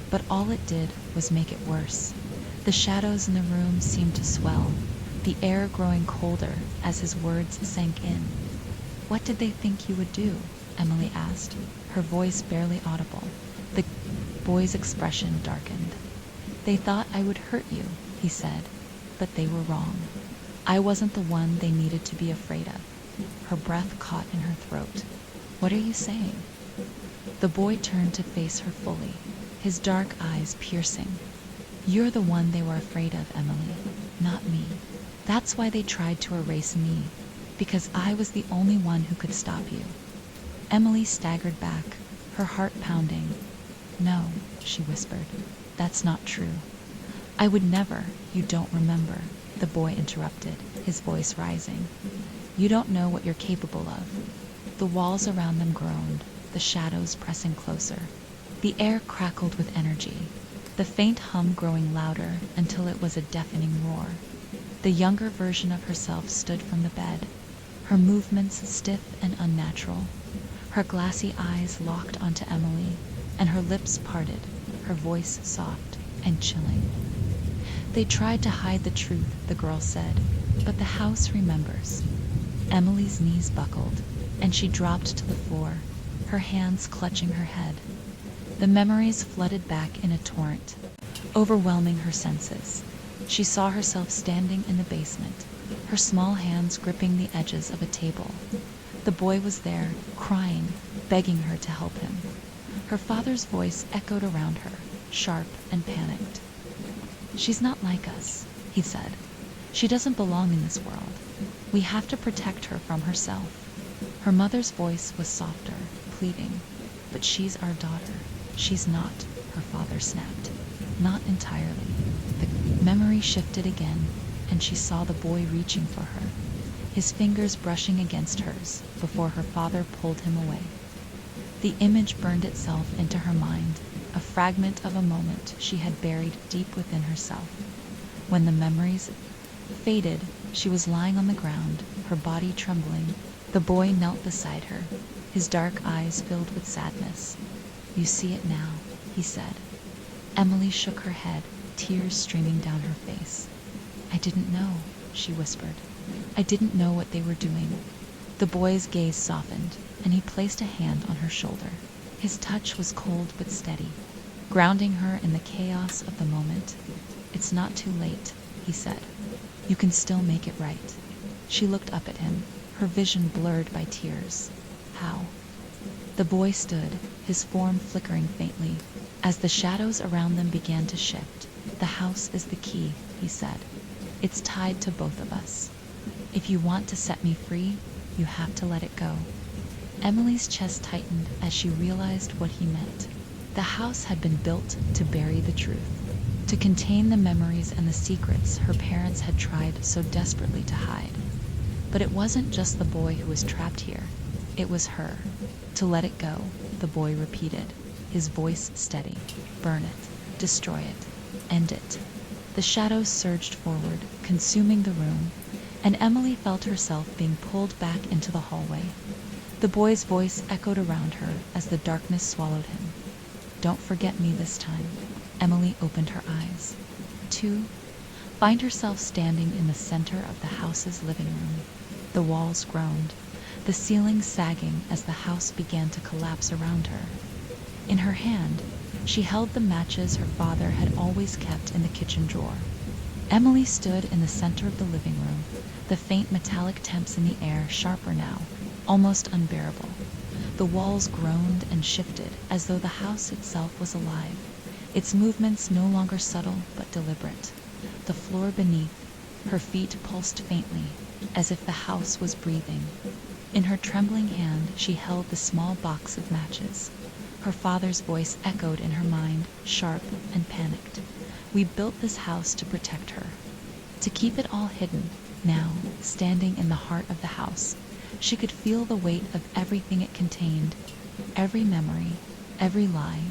but all it did was make it worse." The shadows in the room seemed to swell, the air growing colder as his words sank in. "What did they think you would do?" Emily asked, her voice barely audible. The boy's expression darkened. "They thought I would hurt you," he said, "but they were wrong. I wasn't the one they needed to be afraid of. Her breath caught in her throat. What are you saying? The boy turned to face her fully, his dark eyes piercing. You're the one they were afraid of, Emily, not me. That's why they tried to erase me, because I was the only one who could stop you. Emily staggered back, her heart pounding. No, she whispered. That's not true. I would never. You don't remember, the boy interrupted, his voice rising. You don't know what you're capable of. The walls around them groaned, the shadows pressing closer. The air crackled with energy, the faint hum growing louder until it was a deafening roar. The younger version of herself stood from the bed, her movements stiff and unnatural, her glassy eyes locked onto Emily, and her lips parted, her voice soft and chilling. They tried to hide the truth, the girl said, but the house remembers. Emily's knees buckled, and she dropped to the floor, her hands clutching her head. The memories flooded back in a torrent, overwhelming her senses. She saw herself standing in the basement, her small hands gripping the edges of a table. The boy was there, crying, begging her to help him. Her father's voice echoed around her, sharp and panicked. She's not like us, he said. She doesn't belong in this world. We have to protect her from herself. Her mother's voice was softer, pleading. But she's our daughter. She's not, her father snapped. Not entirely. The memory shifted again, and she saw the boy reaching for her, his fingers brushing against hers before her father pulled him away. The image burned itself into her mind, a fragment of a moment she had buried deep within herself. When the memories faded, she was lying on the ground, her body trembling. The boy knelt beside her, his dark eyes filled with sadness. You see it now, he said. Emily shook her head, tears streaming down her face. I didn't know, she whispered. I didn't know what they were doing. The boy's gaze softened, and he placed a hand on her shoulder. His touch was cold but steady, grounding her in the chaos of the moment. It's not too late, he said. You can still make it right. She looked up at him, her vision blurred by tears. How? The boy stood, his form flickering faintly. As the shadows around them began to shift, the house is the key, he said. It's tied to both of us. If you want to set me free, you have to let it go. Emily's chest tightened as she realized what he meant. The house had been built to bury the truth, to contain the memories and the secrets her parents had tried so desperately to hide. But it wasn't just the boy who was trapped here. It was her. To let it go, the boy repeated, his voice steady. Burn it. Destroy it. End it. The shadows surged forward, consuming the room, and Emily felt herself being pulled back into the hallway. The boy's voice echoed around her as the darkness swallowed him. Don't forget me this time. Emily opened her eyes. To find herself standing in the center of the house's living room. The walls groaned, the ceiling sagging as the house began to collapse around her. In her hand, she held the matches her father had always kept in the kitchen drawer. Emily stood in the center of the living room, the faint metallic temps in the air sharper now, almost unbearable. The walls groaned and shifted as though the house itself was alive, its movements no longer subtle but deliberate. The floor beneath, her feet pulsed faintly, as if the house was breathing. In her trembling hand, she held the small box of matches. Her father's voice echoed in her mind, sharp and panicked. We built this house to protect her, to keep it all hidden. Now, standing in the heart of the house, she could feel the weight of everything it contained, every memory, every lie,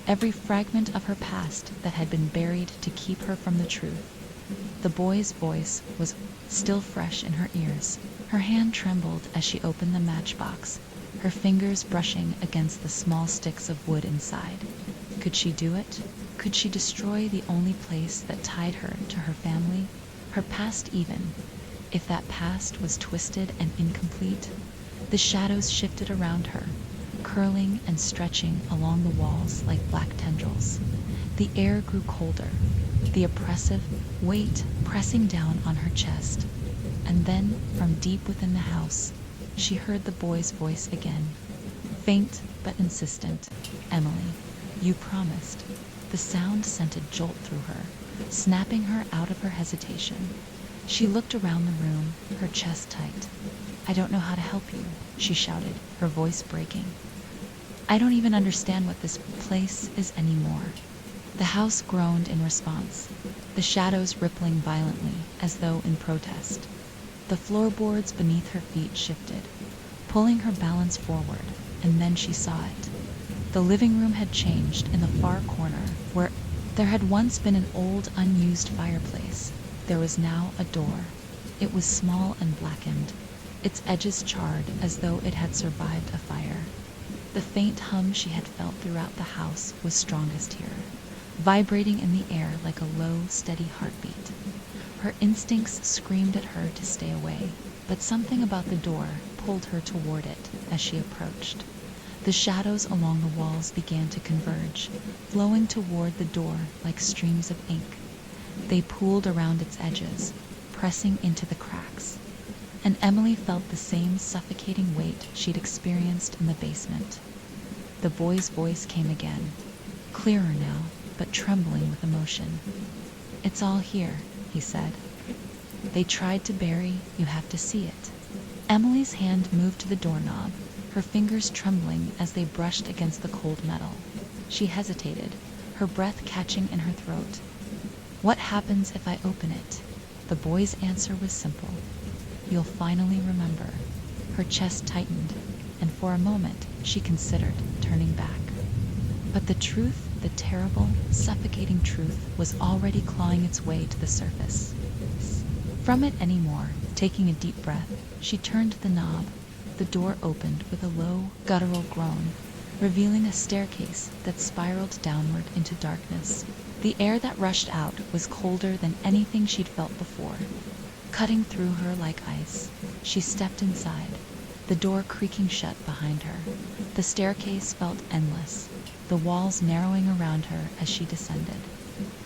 every fragment of her past that had been buried to keep her from the truth. The boy's voice was still fresh in her ears. Her hand trembled as she opened the matchbox, her fingers brushing against the small sticks of wood inside. Could she do it? Could she destroy the only place that tied her to her family, her past even, if that past was twisted and incomplete? The shadows shifted around her, curling and stretching along the walls like black tendrils. The air grew colder, the oppressive weight pressing down on her chest. And then, from deep within the house, she heard the boy's voice again, faint but insistent. "Emily, you promised." The sound sent a jolt through her, snapping her out of her hesitation. She looked around the room, her chest tight. "I don't know how to help you," she shouted, her voice breaking. "I don't even understand what this place is anymore." The house groaned in response, the shadows rippling violently as though in protest. The floorboards beneath her feet shifted, pulling her balance forward, and then she saw it. The living room had changed. In the far corner, where there had once been an old, unused fireplace, there was now a door. It was small and blackened, its edges charred as though it had survived a fire. The faint hum she had felt throughout the house was strongest here, vibrating in the air like a low, steady heartbeat. Her instincts screamed at her to stay away, but something about the door pulled her toward it as she approached. The shadows along the walls began to converge, flowing toward the door like streams of ink. They pooled around its edges, pressing into the cracks. And Emily felt the same suffocating weight she'd experienced in the basement. The boy's voice came again, clearer now, but trembling with emotion. "It's all here," he said. "They tried to bury, you have to see it." Emily's hand moved to the doorknob, her fingers trembling as they brushed against the cold metal. She hesitated, her breath catching in her throat. "What happens if I open it?" The boy's answer was simple. "You'll finally remember." Her chest tightened, and for a moment she considered turning back. But the truth, the terrible, suffocating truth, was already clawing its way to the surface. From it anymore, taking a deep breath, she turned the knob. The door opened with a low, guttural groan, revealing a staircase that spiraled downward into darkness. The air that rushed out was colder than anything she'd felt before, cutting through her like ice. She stepped inside, the door creaking shut behind her. The staircase felt endless, the walls narrowing around her as she descended.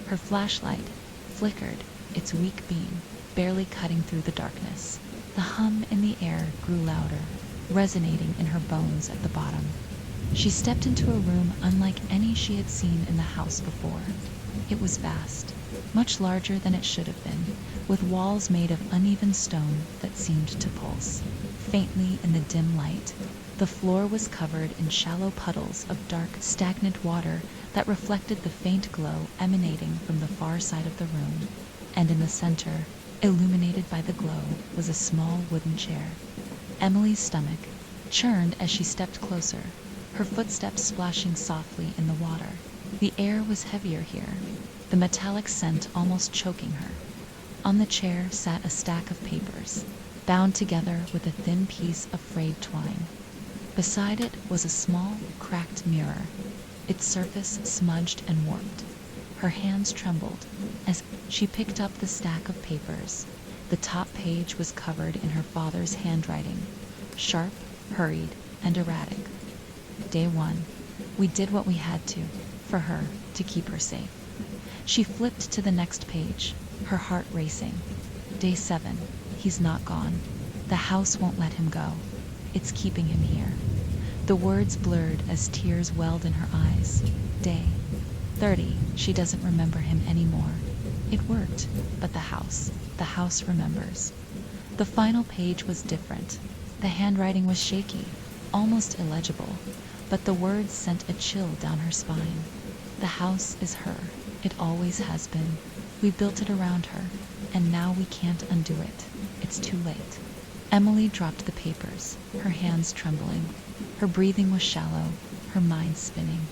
Her flashlight flickered, its weak beam barely cutting through the darkness. The hum in the air grew louder, resonating in her bones at the bottom. She stepped into a room unlike any she had seen in the house before. It was vast, much larger than it should have been, with walls made of uneven stone that seemed to pulse faintly in the dim light. The floor was covered in shallow puddles of dark, stagnant water that reflected the faint glow emanating from the far side of the room. And in the center, illuminated by the glow, was a small wooden chair. Emily's stomach churned as she stepped closer, her footsteps splashing softly in the water. The air was heavier here, the metallic scent almost choking her. On the chair sat a stack of papers, bound together with a thin piece of frayed twine. Beside it was a small, cracked mirror, its surface smudged and warped. Her hands trembled as she picked up the stack of papers. The top page was covered in her father's handwriting, sharp, hurried, and erratic. Day 1. We did what we had to, for her, to keep her safe. She flipped to the next page, her heart racing. Day 7. He's not gone. The house won't let him go. It's keeping him here. The words blurred as tears welled in her eyes. Day 30. She doesn't remember him anymore. It worked, but the house remembers. The final page was different. The handwriting was shaky, almost illegible, but the words sent a chill down her spine. The house is her. It always has been. We built it around her, and now we can't undo it. It's too late. Emily dropped the papers, her hands trembling. Her breathing was shallow, her mind spinning.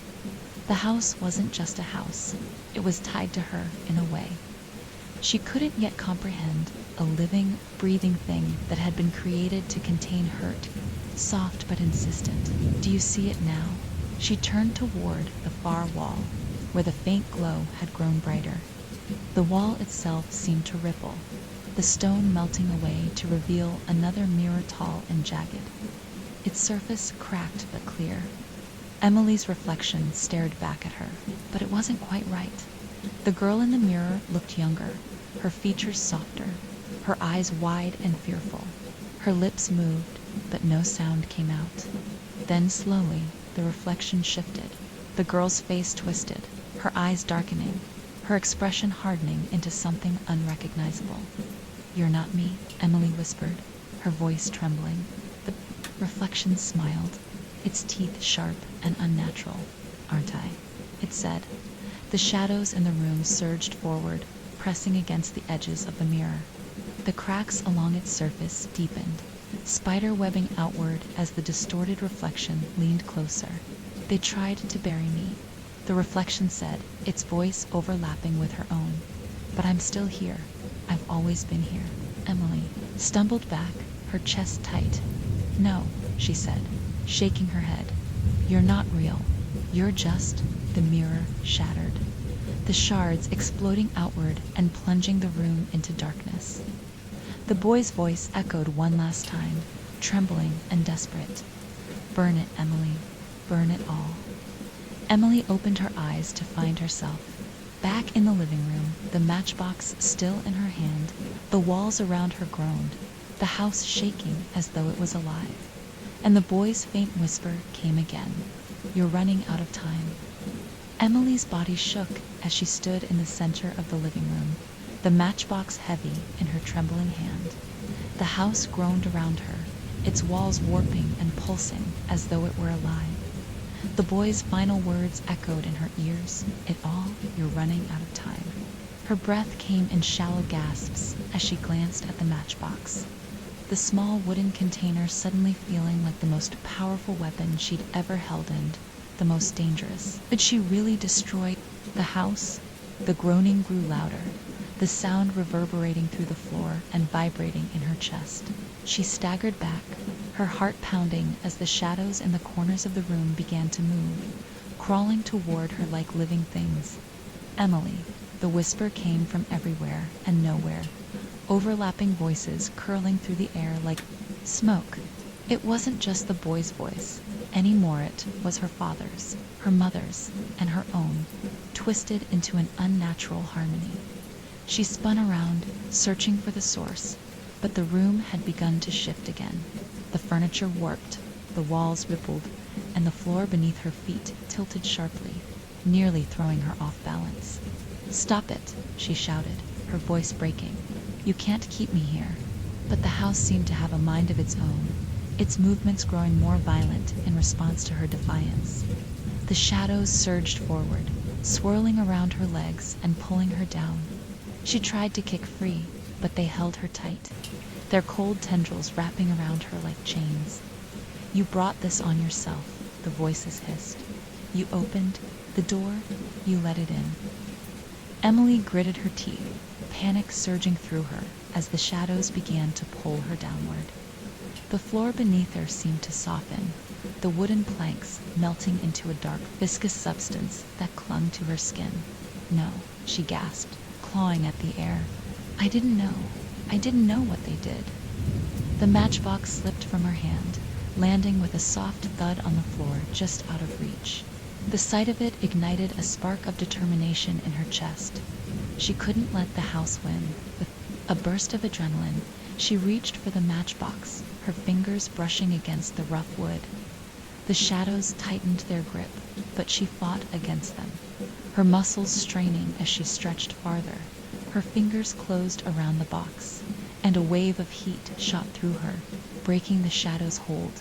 The house wasn't just a house. It was tied to her in a way she couldn't yet comprehend, a living, breathing thing that had been created to contain hurt, soft but insistent. Do you see it now? She turned toward the far wall, where the faint glow had grown brighter. The wall itself seemed to ripple, the stone melting away to reveal another mirror tall and jagged. Its surface cracked but clear. Emily's reflection stared back at her, but it wasn't quite right. The girl in the mirror looked younger, her features softer, her eyes wide and fearful. Her lips moved, but no sound came out. Then slowly, the reflection shifted. The girl's face twisted, her eyes darkening, her expression hardening into something unrecognizable. "You're not me," Emily whispered, her voice trembling. The reflection smiled, its teeth sharp and unnatural. "Aren't I?" it said. The shadows in the room surged forward, pressing against the edges of the mirror. The cracks along its surface deepened, spider webbing outward as the distorted reflection leaned closer. "They tried to bury me," the reflection said, its voice overlapping with her own. "But I'm still here. I've always been here." Emily stumbled back, her chest tight. "No," she said, shaking her head. "You're not real. You're just..." The mirror shattered, the shards exploding outward and plunging the room into darkness. The boy's voice echoed one last time, trembling and desperate. "Burn it, Emily. Burn it all." Emily opened her eyes to find herself back in the living room, the matchbox still in her hand. The walls around her groaned, the house shaking as though it was alive. And the boy's faint whisper came again. "You're running out of time." Emily's body shook as she stood in the center of the living room, the matchbox heavy in her trembling hand. The house groaned around her, its walls warping and pulsing as though it were alive. The boy's final words echoed in her ears. "It all, you're running out of time." Her breath came in shallow gasps as she glanced at the matchbox, the small wooden container suddenly feeling like the most powerful weapon she'd ever held and the most dangerous. Could she really destroy the house? The groaning grew louder, the sound reverberating through the floor and vibrating in her chest. She staggered back, her heart pounding as the shadows in the corners of the room began to move, crawling toward her like living things. "Emily," the whisper came from everywhere and nowhere, overlapping voices curling through the air like smoke. It wasn't just the boy's voice. Anymore, it was her father's, her mother's, and her own, twisted into an unnatural harmony. She spun around, searching for the source, but the room had begun to shift again. The furniture warped, the walls rippled, and the floor beneath her feet tilted sharply, nearly throwing her off balance. "Stop it," she shouted, her voice breaking. "You can't keep me here." But the house seemed to have a mind of its own, its movements growing more violent in response to her defiance. The shadows surged forward, swirling around her legs and pulling her down. She tried to kick free, but they held her tight, their cold tendrils wrapping around her like chains. "You brought this on yourself," the voices hissed. "You opened the door, you let it in." Emily gritted her teeth, panic surging through her as the shadows began to pull her downward. The floor beneath her seemed to soften, the wooden planks melting into a dark, viscous substance that clung to her skin. "No," she gasped, clawing at the air. I didn't know what they did." The matchbox slipped from her hand, landing with a soft thud on the floor just out of reach. The sight of it ignited a spark of determination in her chest. She couldn't let the house win. With a burst of adrenaline, she reached for the matchbox, her fingers brushing against the rough wood. The shadows tightened their grip, but she fought against them, her muscles straining as she stretched farther. Her fingers closed around the box, and a wave of heat shot through her, breaking the shadow's hold.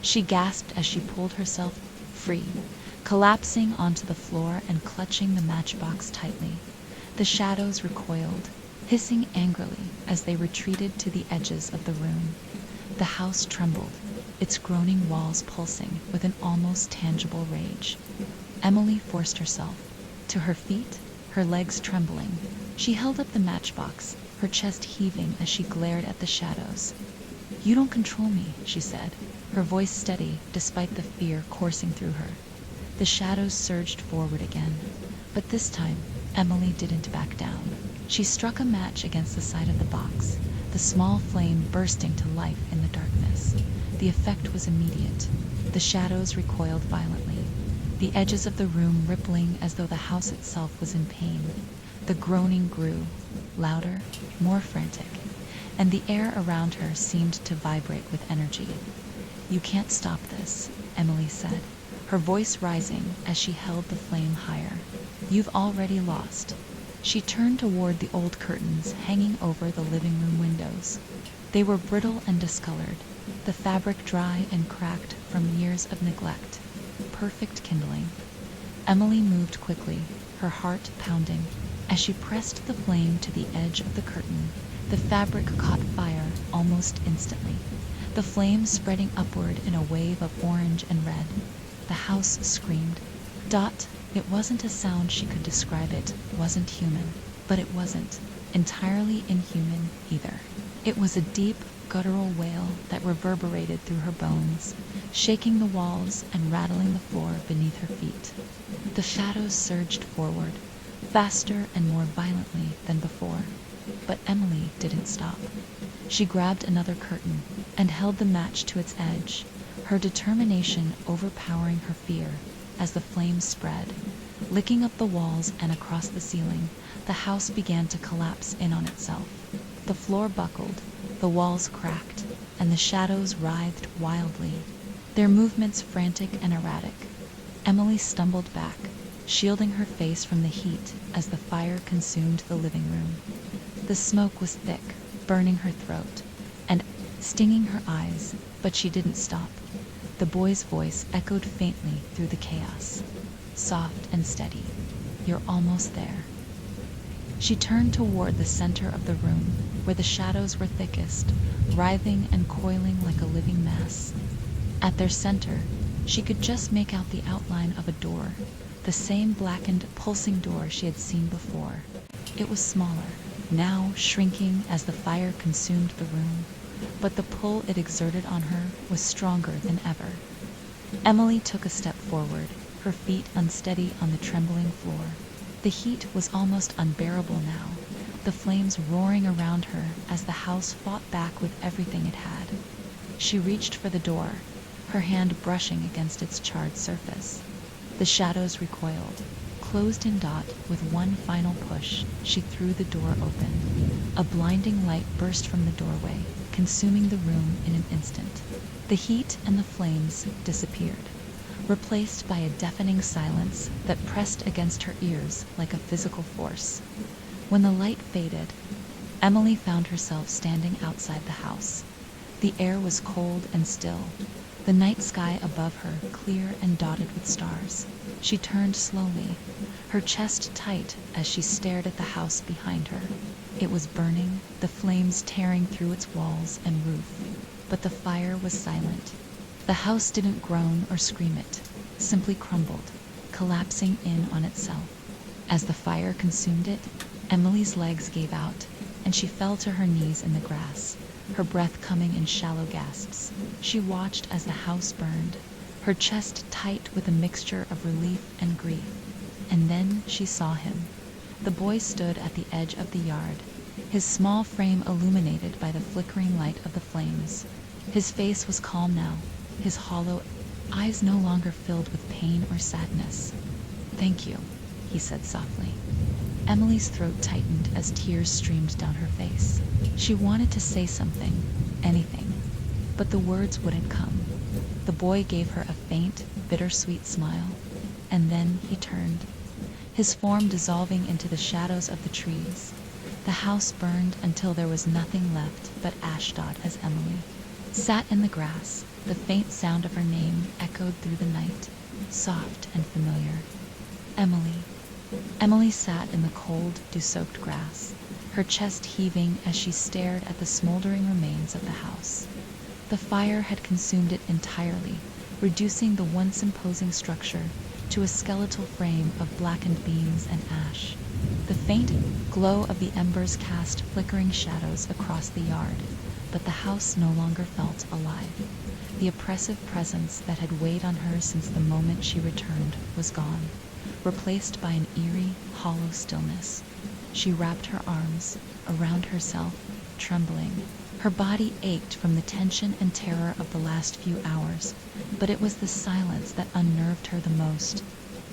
She gasped as she pulled herself free, collapsing onto the floor and clutching the matchbox tightly. The shadows recoiled, hissing angrily as they retreated to the edges of the room. The house trembled, its groaning walls pulsing with an almost tangible rage. Emily forced herself to her feet, her legs trembling. She held up the matchbox, her chest heaving as she glared at the shadows. "You don't control me," she said, her voice steady despite the fear coursing through her. The shadows surged forward again, but this time Emily didn't back down. She struck a match against the side of the box, the small flame bursting to life in the darkness. The effect was immediate. The shadows recoiled violently, the edges of the room rippling as though the house itself was in pain. The groaning grew, louder, more frantic, and the air around her seemed to vibrate with energy. "You can't stop this," Emily said, her voice rising as she held the flame higher. "You've already lost." She turned toward the old curtains hanging over the living room windows. They were brittle and discolored, the fabric dry and cracked from years of neglect. Perfect kindling. Emily moved quickly, her heart pounding. As she pressed the flame to the edge of the curtain, the fabric caught fire almost instantly, the flame spreading upward in a wave of orange and red. The house screamed. It wasn't a sound she could describe. It wasn't human, but it wasn't entirely inhuman either. It was a deep, guttural wail that reverberated through her bones, shaking the walls and rattling the floor beneath her feet. The shadows surged forward, faster and more violently than before. But Emily didn't stop. She grabbed another curtain and held the match to its edge, her determination overpowering her fear as the flames spread. Licking up the walls and across the ceiling, the house began to collapse in on itself. The floor buckled, the walls cracked, and the shadows writhed wildly, their movements frantic and erratic. Emily stumbled back, shielding her face from the heat as the fire consumed the living room. The smoke was thick, burning her throat and stinging her eyes, but she didn't stop. The boy's voice echoed faintly through the chaos, soft and steady. "You're almost there." She turned toward the center of the room, where the shadows were thickest, writhing and coiling like a living mass. At their center, she could just make out the outline of a door, the same blackened, pulsing door she had seen before. It was smaller, now shrinking as the fire consumed the room, but the pull it exerted on her was stronger than ever. Emily took a step forward, her feet unsteady on the trembling floor. The heat was almost unbearable now, the flames roaring around her as the house fought back with everything it had. She reached for the door, her hand brushing against its charred surface. The shadows recoiled. Closed in. With one final push, she threw the door open. A blinding light burst from the doorway, consuming the room in an instant. The heat and the flames disappeared, replaced by a deafening silence that pressed against her ears like a physical force. When the light faded, Emily found herself standing outside the house. The air was cold and still, the night sky above her clear and dotted with stars. She turned slowly, her chest tight as she stared at the house behind her. It was burning, the flames tearing through its walls and roof, but the fire was silent. The house didn't groan or scream, it simply crumbled, collapsing in on itself. As the fire consumed it, Emily's legs gave out, and she fell to her knees in the grass, her breath coming in shallow gasps. She watched as the house burned, her chest tight with a mixture of relief and grief. And then she saw him. The boy stood at the edge of the yard, his small frame illuminated by the flickering light of the flames. His face was calm now, his hollow eyes no longer filled with pain or sadness. "Thank you," he said softly. Emily's throat tightened as tears streamed down her face. She wanted to say something, anything, but the words wouldn't come. The boy gave her a faint, bittersweet smile, and then he turned, his form dissolving into the shadows of the trees. The house burned until there was nothing left but Ashdod as Emily sat in the grass. The faint sound of her name echoed through the night, soft and familiar. Emily. Emily sat in the cold, dew-soaked grass, her chest heaving as she stared at the smoldering remains of the house. The fire had consumed it entirely, reducing the once imposing structure to a skeletal frame of blackened beams and ash. The faint glow of the embers cast flickering shadows across the yard, but the house no longer felt alive. The oppressive presence that had weighed on her since the moment she returned was gone, replaced by an eerie, hollow stillness. She wrapped her arms around herself, trembling. Her body ached from the tension and terror of the last few hours, but it was the silence that unnerved her the most.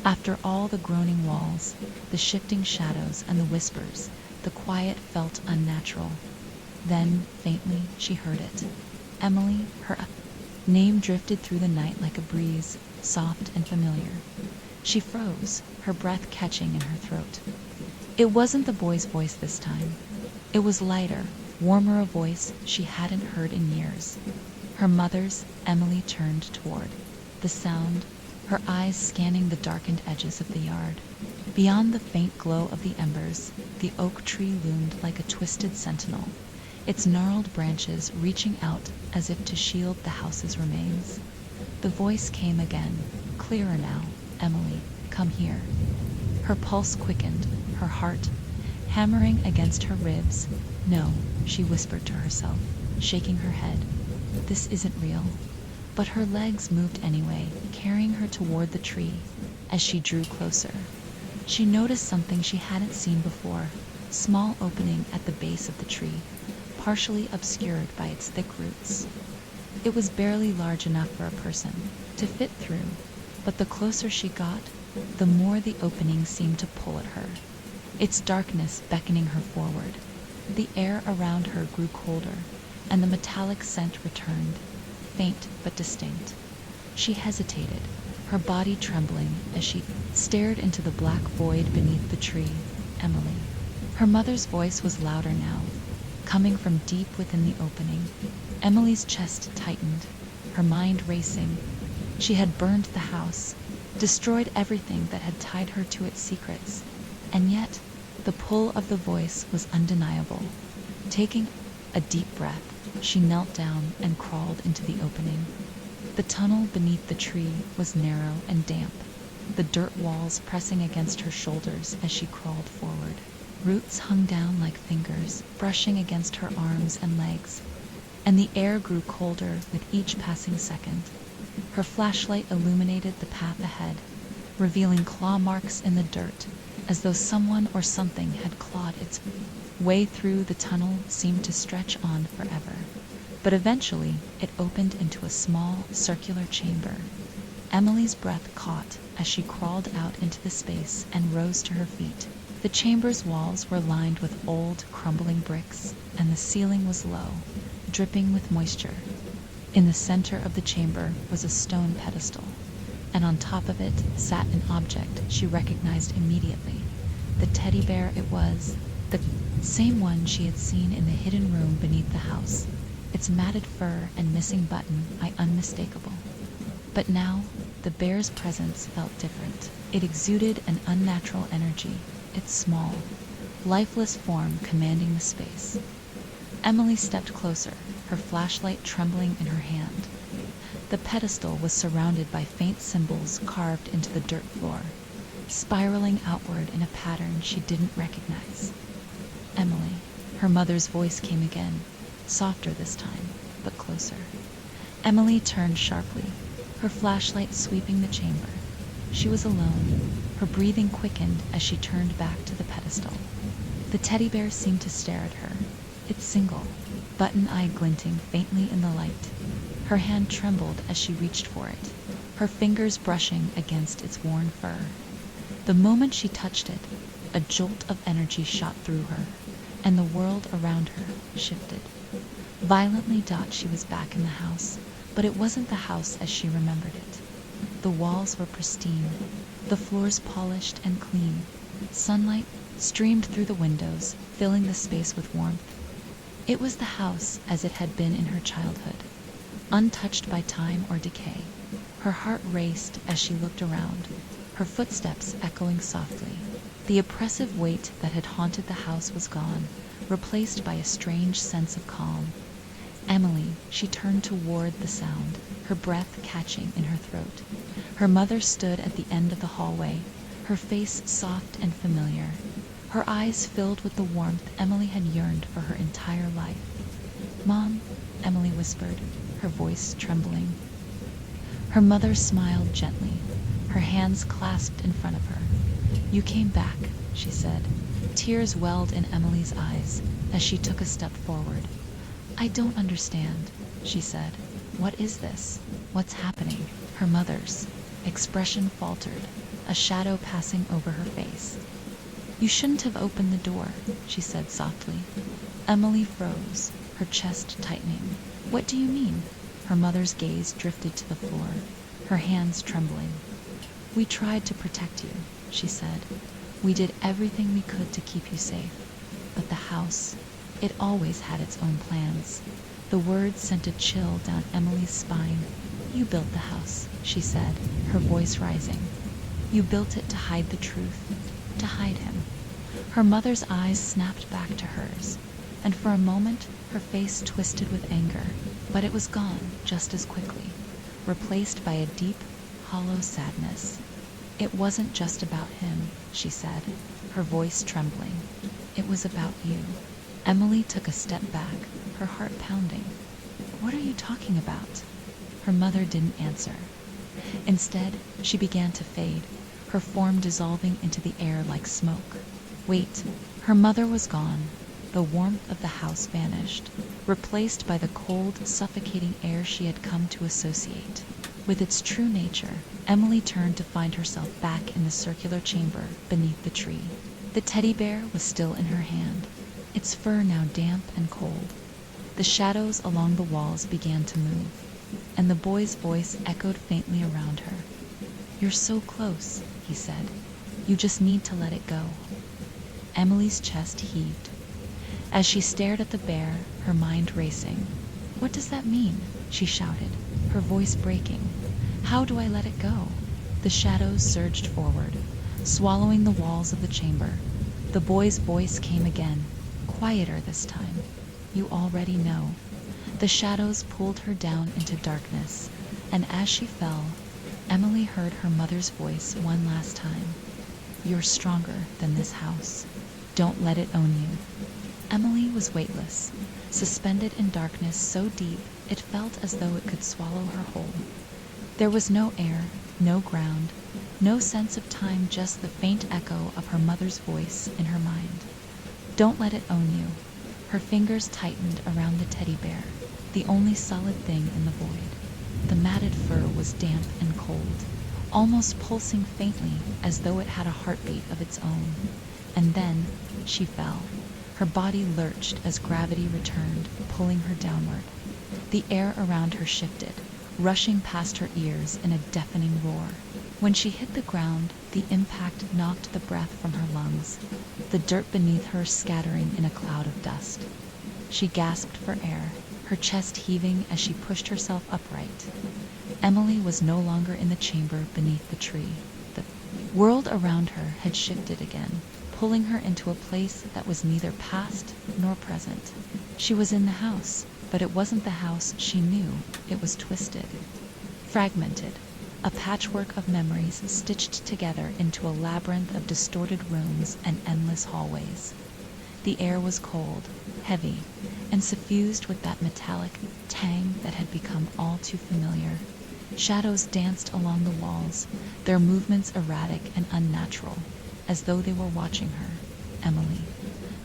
After all the groaning walls, the shifting shadows, and the whispers, the quiet felt unnatural. Then, faintly, she heard it. Emily, her name drifted through the night like a breeze, soft and familiar. She froze, her breath catching in her throat. It wasn't the boy's voice this time. It was lighter, warmer, a voice she hadn't heard in years. Her mother's. Emily turned toward the sound, her eyes scanning the darkened edges of the yard. Beyond the faint glow of the embers, the oak tree loomed like a twisted sentinel, its gnarled branches reaching out as if to shield the house's remains. The voice came again, clearer now. Emily, come here. Her pulse quickened, her heart hammering against her ribs. No, she whispered to herself, shaking her head. This isn't real. But her legs moved anyway, carrying her toward the tree. As she drew closer, she noticed something she hadn't seen before. Small opening at the base of the tree, partially obscured by its thick roots. It was barely large enough for a person to fit through, but the closer she got, the more the opening seemed to pull at her, its darkness beckoning her forward. The air around her grew colder, and the metallic scent returned, faint but distinct. She hesitated, her body trembling as she stared into the black void beneath the tree. Emily. Her mother's voice was louder now, coming from deep within the opening. Emily's chest tightened, her mind racing. She had burned the house, destroyed everything that had tied her to its secrets, and yet the pull of the voice was undeniable. Taking a deep breath, she knelt down and crawled into the opening. The tunnel beneath the tree was narrow and damp, the dirt walls pressing against her shoulders as she crawled forward. Roots hung down like fingers, brushing against her arms and legs, and the air grew colder with each passing second. Her flashlight illuminated the path ahead, revealing claw marks in the dirt, as though someone or something had clawed its way through. The tunnel seemed to stretch on forever, but eventually it opened into a small, circular chamber. Emily's breath caught as she crawled out into the space and rose to her feet. The chamber's walls were lined with old, crumbling bricks, and the ceiling was low, dripping with moisture. In the center of the chamber was a stone pedestal, and on top of it sat an object she recognized immediately. The teddy bear it was, the same one she had seen in the hidden room beneath the house, its matted fur and missing button unmistakable. But now, the bear's presence felt different. It exuded an unnatural energy, its small, lifeless form commanding the space. Emily stepped closer, her flashlight trembling in her hand. The pedestal was surrounded by faint symbols carved into the dirt floor, spiraling outward in a pattern she didn't recognize. Emily, her mother's voice came again, softer this time, but closer. Emily turned sharply, her flashlight sweeping the chamber. She was alone, her breathing quickened as she turned back to the pedestal. The teddy bear seemed to stare at her, its single, button eye glinting faintly in the light. Her hand trembled as she reached for it, her fingers brushing against its worn fur. The moment she touched it, a jolt of energy shot through her, and the world around her shifted. Violently, she was back in the house, but it wasn't the house as she remembered it. The walls were pristine, the floors polished and clean. Sunlight streamed through the windows, filling the space with warmth. It was the house as it had been in her childhood, untouched by time or decay. Her heart raced as she looked around, her footsteps echoing softly. The oppressive weight that had haunted the house was gone, replaced by a strange sense of calm. Emily, she turned toward the sound, her breath catching in her throat. Her mother stood at the end of the hallway, her face soft and familiar, her eyes filled with the warmth Emily had yearned for her entire life. "Mom," Emily whispered, her voice trembling. Her mother smiled gently, her hands clasped in front of her. "You came back," she said. Tears welled in Emily's eyes as she took a step forward. "I don't understand," she said. "What is this? What's happening?" Her mother's expression faltered, a shadow passing over her face. "You shouldn't have opened the door," she said softly. Emily froze, her chest tightening. What do you mean? Her mother's gaze drifted to the floor, her hands trembling. We tried to protect you, she said. We did everything we could to keep you safe. But the house, it always had its own plans. The words sent a chill down Emily's spine. You built the house, she said, her voice rising. You built it to hide the truth, to hide him. Her mother's eyes snapped back to hers, and for a moment her face twisted with anger, but it was gone just as quickly, replaced by a deep, hollow sadness. It wasn't just about him, she said, her voice trembling. It was about you. Emily took a step back, her heart pounding. What are you talking about? Her mother didn't answer. Instead, she began to fade, her form dissolving into the air like smoke. Wait, her mother was gone. The warmth of the house vanished, replaced by the cold, suffocating air she had come to associate. With its true nature, Emily turned to find herself back in the circular chamber beneath the tree. The teddy bear was still in her hand, its fur now damp and cold. The shadows along the walls began to move, and the boy's voice echoed faintly around her. You're so close, he said. You just need to let it go. Emily's chest heaved. As she stared at the bear, her mind racing. What does that mean? She shouted, her voice breaking. How do I let it go? The shadows surged forward, swallowing the walls of the chamber. The boy's voice came again, quieter this time. You already know. The shadows pulled her down into darkness, and as she fell, Emily heard her mother's voice one last time. You're stronger than this house. Don't let it own you. Emily was weightless, suspended in darkness so deep it felt as though it could swallow her whole. There was no air, no ground, no sense of time, just the faint echo of her mother's voice in her mind. Don't let it own you. Her fingers tightened around the teddy bear, the only solid thing in the void. The matted fur was damp and cold, almost pulsing faintly as though it had a heartbeat of its own. And then she fell. Her body lurched as gravity returned, pulling her downward. The air around her shifted, rushing past her ears in a deafening roar. When she hit the ground, the impact knocked the breath from her lungs, the dirt beneath her scattering in a cloud of dust. She gasped for air, her chest heaving as she pushed herself upright. Emily was no longer in the chamber beneath the tree. The world around her had shifted again, pulling her into a place that was neither past nor present. She was in the house, but it wasn't the house she knew. It was twisted, fragmented, a patchwork of memories stitched together into a labyrinth of distorted rooms and endless hallways. The air was cold, heavy, and suffused with that metallic tang that had become all too familiar. Shadows danced along the walls, their movements erratic and unnatural, as though they were watching her, Emily.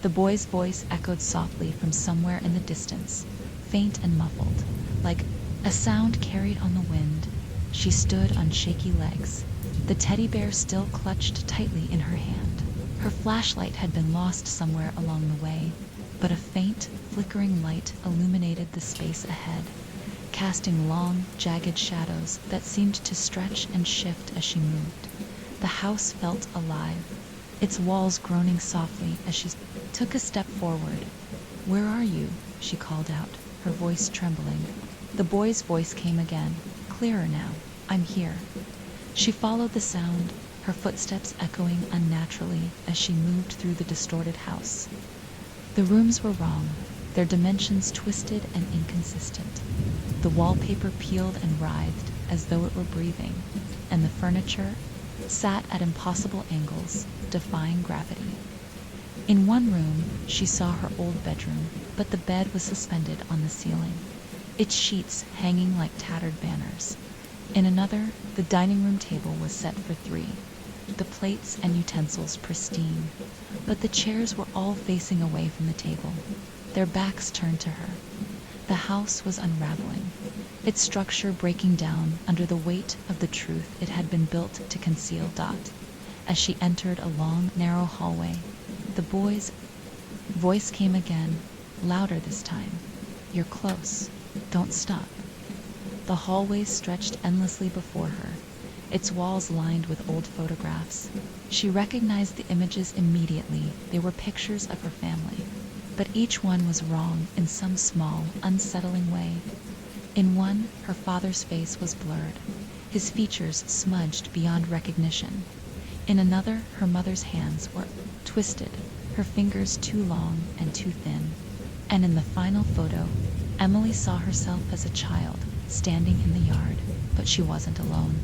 The boy's voice echoed softly from somewhere in the distance, faint and muffled, like a sound carried on the wind. She stood on shaky legs, the teddy bear still clutched tightly in her hand. Her flashlight had been lost somewhere along the way, but a faint, flickering light illuminated the space ahead, casting long, jagged shadows that seemed to stretch and shift as she moved. The house felt alive, its walls groaning softly as she took a step forward. Where are you? She called out, her voice trembling. The boy's voice came again, clearer now. I'm here. She followed the sound, her footsteps echoing unnaturally as she moved through the distorted house. The rooms were wrong, their dimensions twisted and inconsistent. The wallpaper peeled and writhed as though it were breathing, and the furniture sat at impossible angles, defying gravity. In one room, she saw her old bedroom, but the bed was suspended on the ceiling, its sheets hanging like tattered banners. In another, the dining room table was set for three, the plates and utensils pristine, but the chairs were all facing away from the table, their backs turned to her. The house was unraveling, its structure breaking down under the weight of the truth it had been built to conceal. As she entered a long, narrow hallway, the boy's voice came again, louder this time. You're close. Don't stop. The hallway stretched endlessly before her, its walls lined with old photographs. She recognized the images immediately. They were pictures of her family. But each one was wrong in some small, unsettling way. In one, her father's face was blurred, his features smudged beyond recognition. In another, her mother's hands were twisted, her fingers too long and too thin. And in the final photo, Emily saw herself as a child, standing in the yard, but she wasn't alone.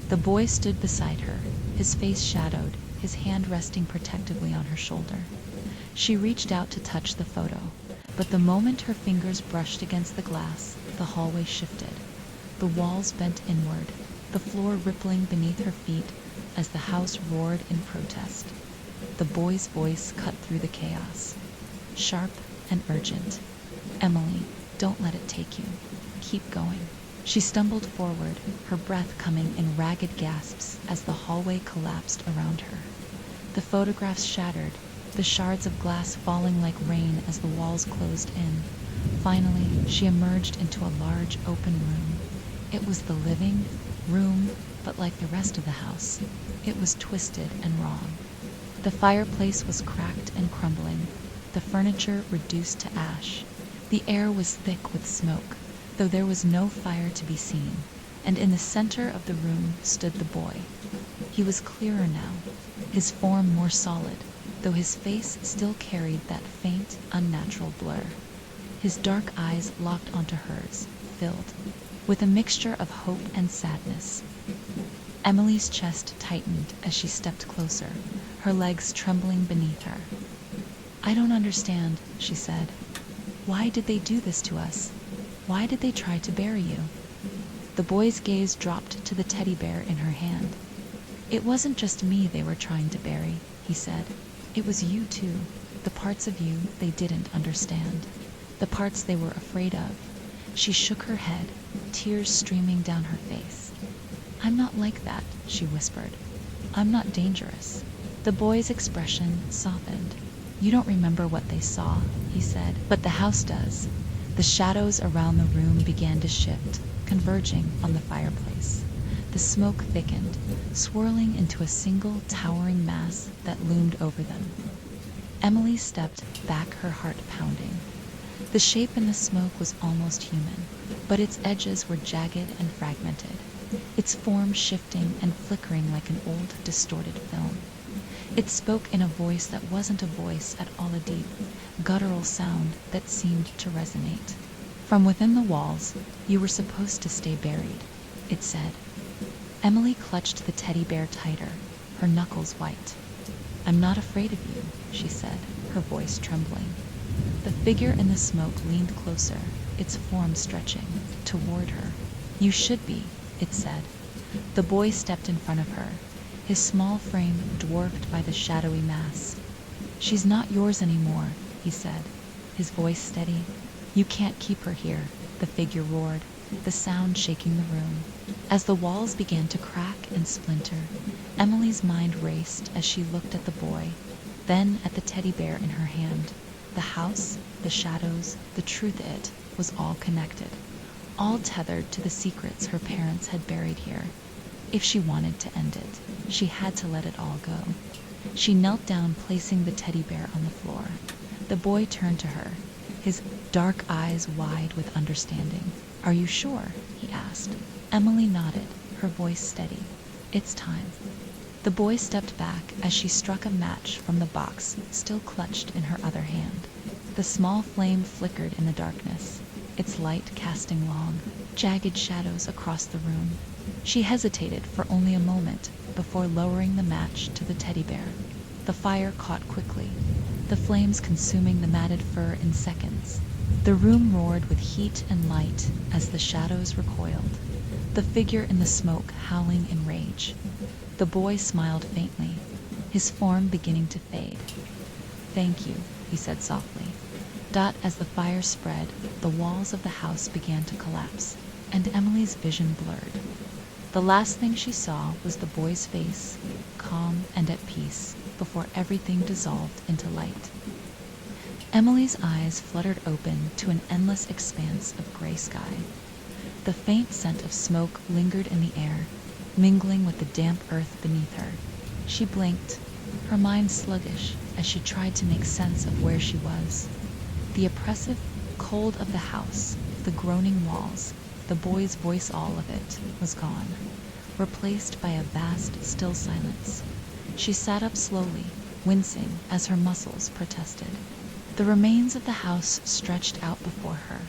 The boy stood beside her, his face shadowed, his hand resting protectively on her shoulder. She reached out to touch the photo, but the moment her fingers brushed against the glass, the hallway shifted. The walls bent inward, the floor rippling beneath her feet as the house roared in protest. The boy's voice cut through the chaos, sharp and urgent. "Emily, don't let it take you. Keep going." She stumbled forward, her breath coming in ragged gasps as the hallway collapsed around her. The photographs shattered, the shards of glass falling like rain as the walls closed in. Finally, she emerged into a large open room. It was the living room, but like the rest of the house, it was twisted and wrong. The fireplace was cracked and crumbling, the furniture reduced to ash. The air was thick with smoke, though there was no fire to be seen, and in the center of the room stood the boy. He was clearer now, his form more solid, though his face still carried that faint, unnatural blur. His dark eyes locked onto hers, filled with a mixture of hope and sadness. Emily's chest tightened as she stepped closer, her legs trembling beneath her. "I don't understand," she said. "Why did they do this to us? Why did they try to bury you?" The boy's gaze dropped to the teddy bear in her hand. "It wasn't just me they were trying to bury," he said. "It was you too, the parts of you they didn't understand, the parts they were afraid of." She shook her head, tears streaming down her face. "I'm not like that," she whispered. "I'm not dangerous." The boy's expression softened. "You don't remember what they saw," he said, "but the house does." The shadows around the room began to shift, converging on the fireplace. The smoke thickened, swirling into a single towering mass that loomed over them. Emily stepped back, her heart pounding. The shape in the smoke was almost human, but its edges were jagged and fragmented, its form shifting and flickering like an old, distorted film. It spoke in a voice that wasn't a voice at all, a deep, guttural sound that seemed to resonate. "From within the walls, you were supposed to stay buried," it said. Emily clutched the teddy bear tighter, her knuckles white. "I'm not afraid of you," she said, her voice trembling. The figure in the smoke leaned closer, its form stretching toward her. "You should be," it said. The boy stepped in front of her, his small frame dwarfed by the shadowy mass. "She's not yours anymore," he said, his voice steady. "You can't keep her here," the figure roared, the sound shaking the room. As the walls began to crack and splinter, Emily's mind raced as she looked at the boy, then at the teddy bear in her hand. The house, the shadows, the truth it was all connected, all tethered to the secrets her parents had buried here. If she wanted to end it, she had to let it all go. She knelt down, placing the teddy bear on the floor. The boy turned to her, his dark eyes wide with understanding. "Are you sure?" he asked. Emily nodded, her voice steady. "It's time." The boy stepped back as she struck a match from the box still clutched in her other hand. The small flame flickered in the darkness, its light casting long, jagged shadows across the room. She hesitated for only a moment before lowering the match to the teddy bear. The fire caught quickly, the flames consuming the matted fur in seconds. The room roared with heat and light as the shadows recoiled, the figure in the smoke howling in rage. The boy smiled faintly, his form beginning to fade. "Thank you," he said softly. As the fire spread, the walls of the house began to collapse, and Emily's vision blurred. The last thing she saw was the boy's face, calm and at peace, before everything dissolved into light. Emily's eyes fluttered open to an endless expanse of gray sky. The faint scent of smoke lingered in the air, mingling with the damp earth beneath her. She blinked, her mind sluggish as she tried to make sense of where she was. The oppressive cold of the house, the groaning walls, the boy's voice, all of it was gone, replaced by a vast, still silence. She sat up slowly, wincing as her muscles protested. The remains of the house stretched out before her,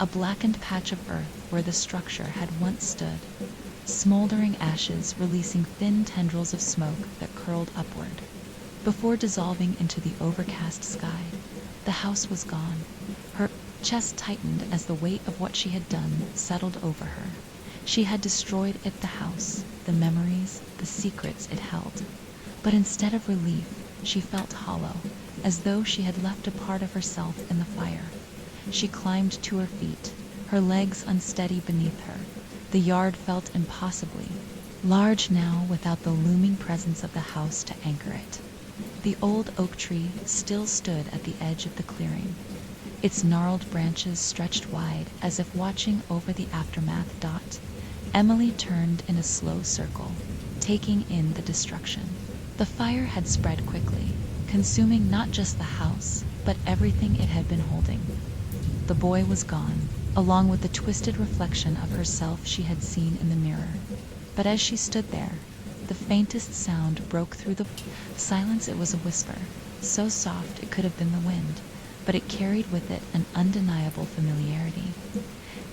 a blackened patch of earth where the structure had once stood, smoldering ashes releasing thin tendrils of smoke that curled upward. Before dissolving into the overcast sky, the house was gone. Her chest tightened as the weight of what she had done settled over her. She had destroyed it, the house, the memories, the secrets it held. But instead of relief, she felt hollow, as though she had left a part of herself in the fire. She climbed to her feet, her legs unsteady beneath her. The yard felt impossibly large now without the looming presence of the house to anchor it. The old oak tree still stood at the edge of the clearing. Its gnarled branches stretched wide as if watching over the aftermath. Emily turned in a slow circle, taking in the destruction. The fire had spread quickly, consuming not just the house, but everything it had been holding. The boy was gone, along with the twisted reflection of herself she had seen in the mirror. But as she stood there, the faintest sound broke through the silence. It was a whisper, so soft it could have been the wind, but it carried with it an undeniable familiarity.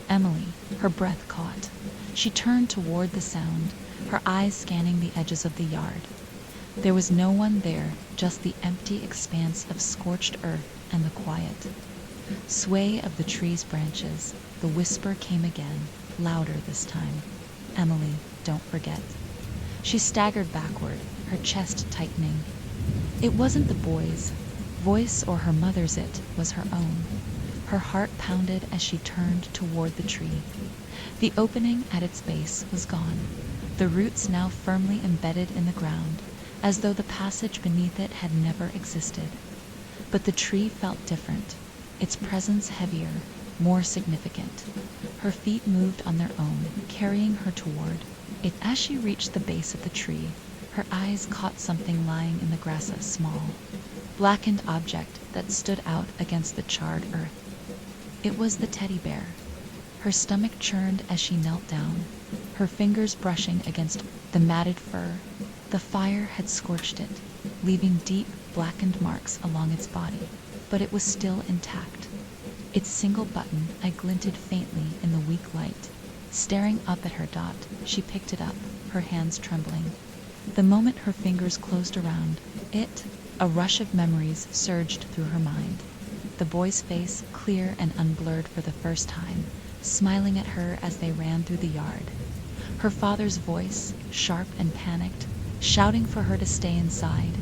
Emily, her breath caught. She turned toward the sound, her eyes scanning the edges of the yard. There was no one there, just the empty expanse of scorched earth and the quiet sway of the tree's branches. The whisper came again, louder this time. "Emily, don't forget." She staggered backward, her chest tightening. It wasn't the boy's voice or her mother's, it was her own. Her heart pounded as she turned toward the tree. The opening at its base was gone, the roots now firmly embedded in the ground, as though the passage beneath it had never existed. But the tree felt different, its presence heavier, more significant. Her feet moved on their own, carrying her toward it. As she reached the base of the tree, her eyes caught something lying in the grass, a small, blackened object that stood out against the charred earth. It was the teddy bear. Her stomach churned as she knelt down, her fingers brushing against the matted fur. The fire had scorched it, leaving deep, blackened marks along its body, but it was still intact. Its single button glinted faintly in the weak light. Staring up at her, she picked it up, her hands trembling. The moment her fingers closed around it, a rush of memories surged through her mind. The boy's face, clear and unblurred for the first time, smiling at her as they ran through the yard. Her father's voice, sharp and panicked, shouting for her to stay inside.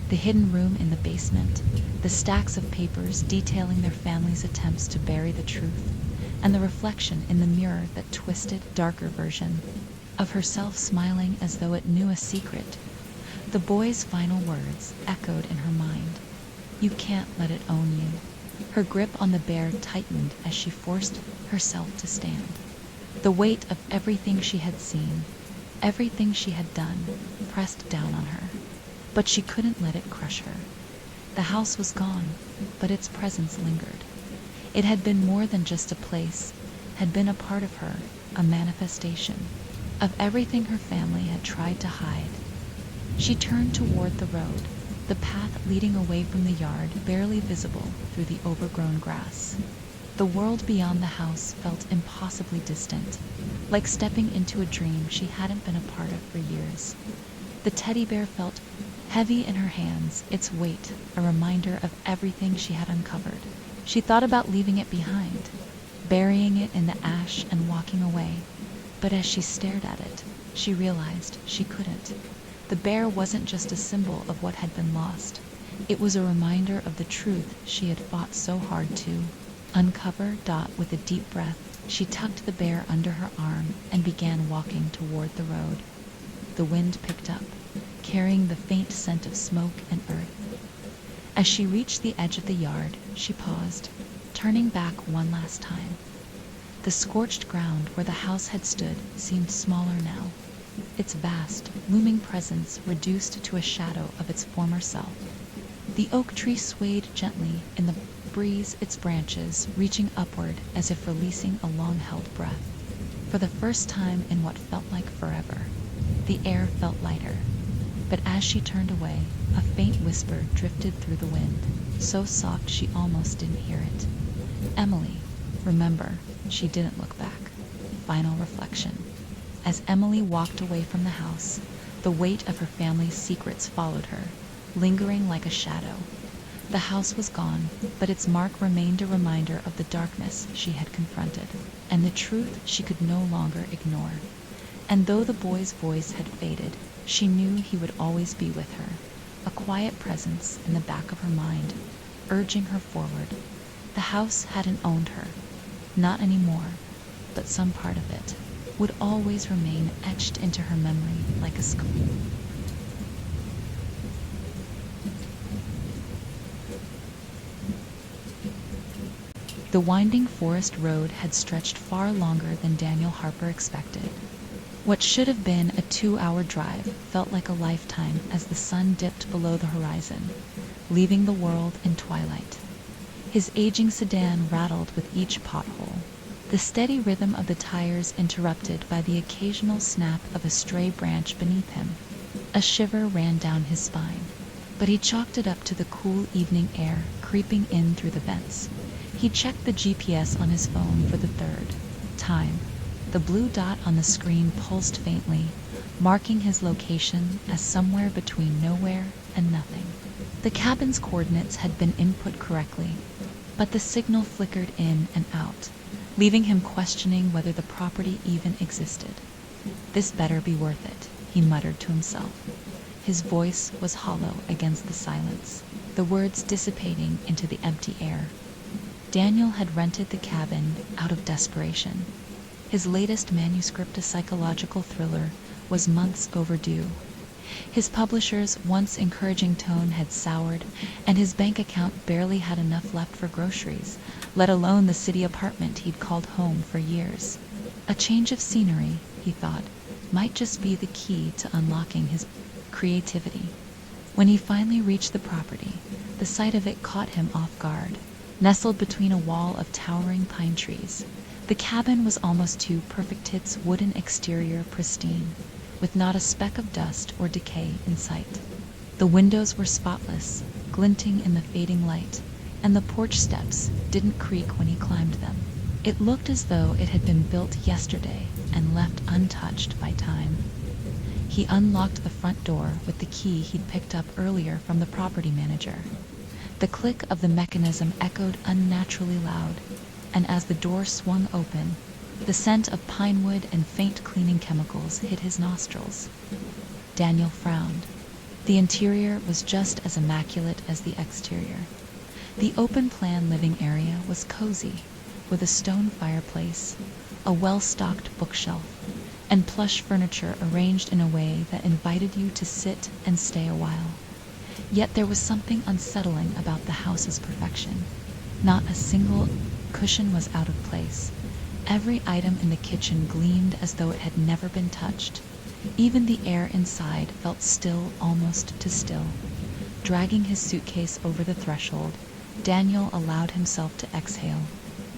The hidden room in the basement, the stacks of papers detailing their family's attempts to bury the truth, and the reflection in the mirror, that twisted, darker version of herself smiling as though it knew a secret. The boy's final words echoed in her mind. "You can't let it own you." Her grip on the bear tightened as she forced herself to stand. The weight of everything she had seen, everything she had done, pressed down on her. But she couldn't let it crush her. The house was gone, but its presence lingered. It had been more than just a place, had been a part of her, a manifestation of everything her family had tried to hide. She turned toward the road, the path leading away from the yard barely visible through the overgrown grass. The world beyond the house felt impossibly distant, like stepping into a dream she hadn't been a part of for years. The teddy bear felt heavy in her hands, its weight a reminder of everything she had uncovered. She thought about leaving it behind, burying it in the ash and walking away. But as she stared at it, she realized she couldn't. The bear wasn't just a symbol of what had been lost. It was a reminder of the truth she had fought so hard to uncover. With a deep breath, she tucked the bear under her arm and began walking toward the road. The wind picked up, carrying the faint scent of smoke and earth. As she reached the edge of the yard, she paused, turning back one last time. The scorched ground where the house had stood seemed smaller now, its vast, looming presence reduced to a shadow of its former self. The oak tree swayed gently in the breeze, its branches reaching upward as if releasing a long-held breath. For the first time in what felt like forever, the air felt lighter. But as she turned away, a faint whisper drifted through the wind, so soft she almost didn't hear it. Emily, remember, she didn't look back. Final reflection. As Emily walked away from the house, the weight of her family's secrets followed her, lingering like a shadow. The house was gone, but its mark remained a reminder of the darkness she had confronted, and the truth she could no longer ignore. And though the boy's voice had faded, she knew he would always be with her, a quiet presence in the back of her mind, urging her forward. The house hadn't owned her, not anymore, but some part of it would always remain etched into her memory like a scar. The winding forest road had stretched far longer than Daniel Harper expected. What should have been a 2-hour drive felt like a lifetime as the sun dipped below the horizon, leaving the world in twilight. His aging sedan rattled with each pothole, the steady rhythm of the tires interrupted by the occasional snap of a stray branch beneath him. A shiver ran down his spine, but he chalked it up to the cool evening air creeping in through the vents. He checked the GPS on his phone for the third time. The blue dot on the screen pulsed faintly, marking his location as somewhere between nowhere and nothing. The cabin's coordinates had been input correctly, but the signal flickered in and out, leaving him questioning whether the property even existed. This better be worth it, he muttered to himself. His voice was hollow against the silence, the words dissipating into the empty air. Daniel had rented the cabin out of desperation. His latest manuscript, a psychological thriller, was months overdue. His publisher's once encouraging tone had soured, and his bank account barely had enough left for groceries, let alone the city apartment he'd called home for years. A change of scenery, he thought, might just be the key to unlocking his creativity. When he finally reached the property, the sight of it caught him off guard. Nestled between a wall of towering pine trees, the cabin was almost too perfect, its wooden exterior pristine, with not a speck of dust or decay in sight. The windows were spotless, glinting in the fading light, and the porch steps didn't creak when he climbed them. It looked as though it had been built yesterday and left untouched by time. He unlocked the front door with the key he'd picked up earlier from the property manager. The click of the mechanism echoed unnaturally loud, and as the door swung open, the scent of pine wood and faint cleaning chemicals hit his nostrils. Daniel frowned. The interior was just as immaculate as the exterior. The open-plan living area was cozy, with a stone fireplace, a well-stocked bookshelf, and plush furniture arranged in a way that invited you to sit and stay a while. Yet there was something unsettling about the house's perfection. Not a single cushion was out of place. Every item in the kitchen gleamed as though it had never been touched. Even the air inside felt still, almost too still. Dragging his suitcase over the threshold, Daniel allowed himself to exhale.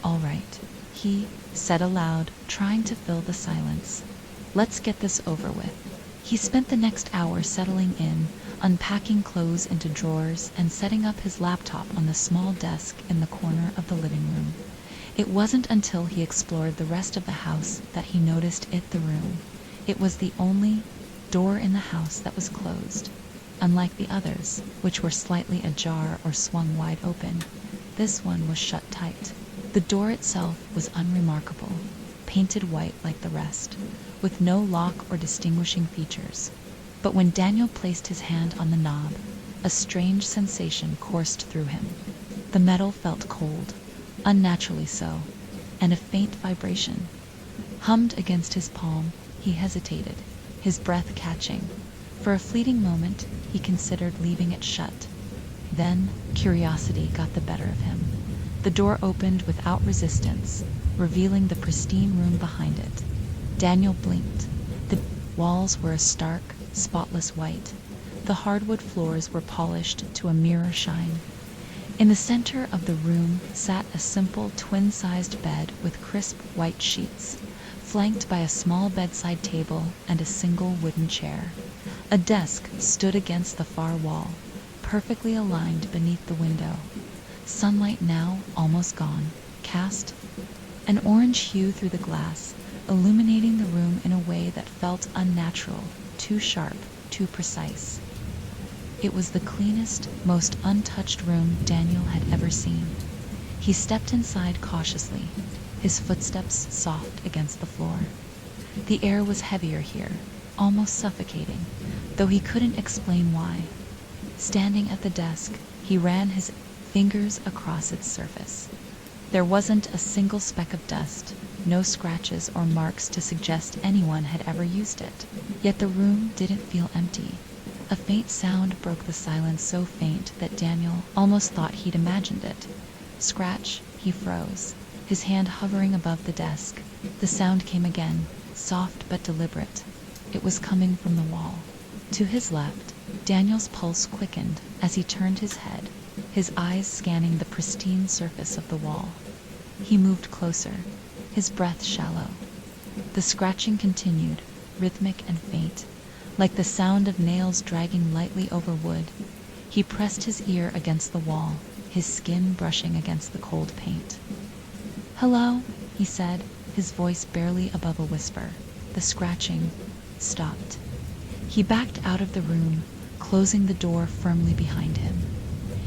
"All right," he said aloud, trying to fill the silence. "Let's get this over with." He spent the next hour settling in, unpacking clothes into drawers and setting up his laptop on the small desk in the corner of the living room. It wasn't until he explored the rest of the house that he noticed the room. It was the only door in the house that was closed. Unlike the others, which were slightly ajar or swung wide open, this one was shut tight. The door itself was unremarkable, painted white like the rest, with no lock or distinguishing features. But when Daniel placed his hand on the knob, a strange sensation coursed through him. The metal felt cold, unnaturally so, and a faint vibration hummed against his palm. He hesitated, his breath catching. For a fleeting moment, he considered leaving it shut. Then, curiosity got the better of him. The door opened without resistance, revealing the pristine room behind it. Daniel blinked. The walls were a stark, spotless white. The hardwood floors were polished to a mirror shine. In the center of the room sat a simple twin-sized bed with crisp white sheets, flanked by a small bedside table and a single wooden chair. A desk stood against the far wall, perfectly aligned beneath the window. Sunlight, now almost gone, cast an orange hue through the glass, illuminating the room in a way that felt unnatural, too sharp, too precise. It was the cleanest, most untouched room Daniel had ever seen. He stepped inside cautiously, his footsteps soft against the floor. The air was heavier here, almost suffocating, though he couldn't explain why. Standing at the desk, he ran his fingers across its surface. There wasn't a single speck of dust, no scratches or marks to suggest anyone had ever used it. Yet the room didn't feel empty. A faint sound broke the silence, so faint that Daniel almost thought he'd imagined it. Scratch, he froze, his hand hovering above the desk. The sound came again, soft but deliberate. It was coming from the wall. To his left, Daniel's pulse quickened as he turned his head, his eyes scanning the pristine surface of the wall. He moved closer, his breath shallow. The scratching continued, rhythmic and faint, like the sound of nails dragging lightly over wood. He pressed his ear against the wall, his skin brushing against the cold paint. "Hello," he said, his voice barely above a whisper. The scratching stopped. He backed out of the room, closing the door firmly behind him.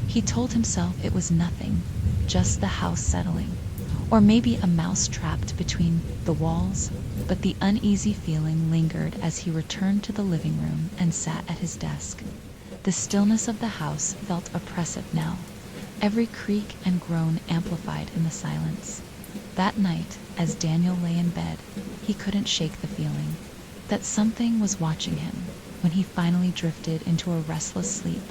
He told himself it was nothing, just the house settling, or maybe a mouse trapped between the walls, but the uneasy feeling lingered as he returned to the living room and sat at his desk. The stillness of the house felt oppressive now, every creak and groan amplified in the silence. That night, as Daniel lay in bed, he couldn't shake the feeling that something was watching him. When he finally drifted into a restless sleep,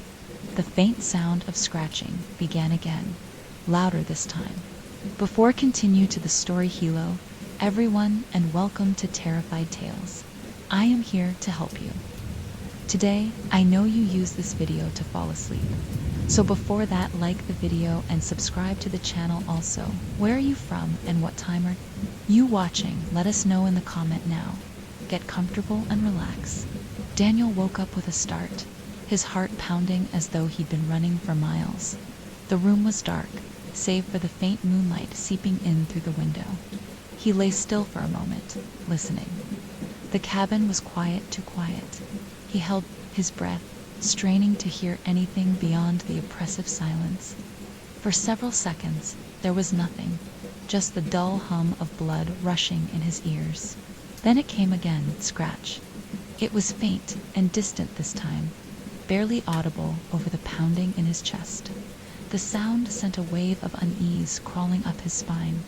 the faint sound of scratching began again, louder this time. Before continue to the story, hello, everyone, and welcome to Terrified Tales. I am here to help you. Today, I know you use this video to fall asleep. So before that, like the video and subscribe to the channel also. Where are you from and what time are you watching? Let us know in the comment now. Get comfortable and relax. Daniel woke up with a start, his heart pounding as though he'd been running for miles. The room was dark, save for the faint moonlight seeping in through the window. He lay still for a moment, listening. The cabin was quiet, too quiet. He held his breath, straining to hear anything beyond the oppressive silence. For several seconds, there was nothing, just the dull hum of blood rushing in his ears. Then it came again, scratch. It was faint and distant this time, barely audible over the pounding in his chest. The sound sent a wave of unease crawling up his spine.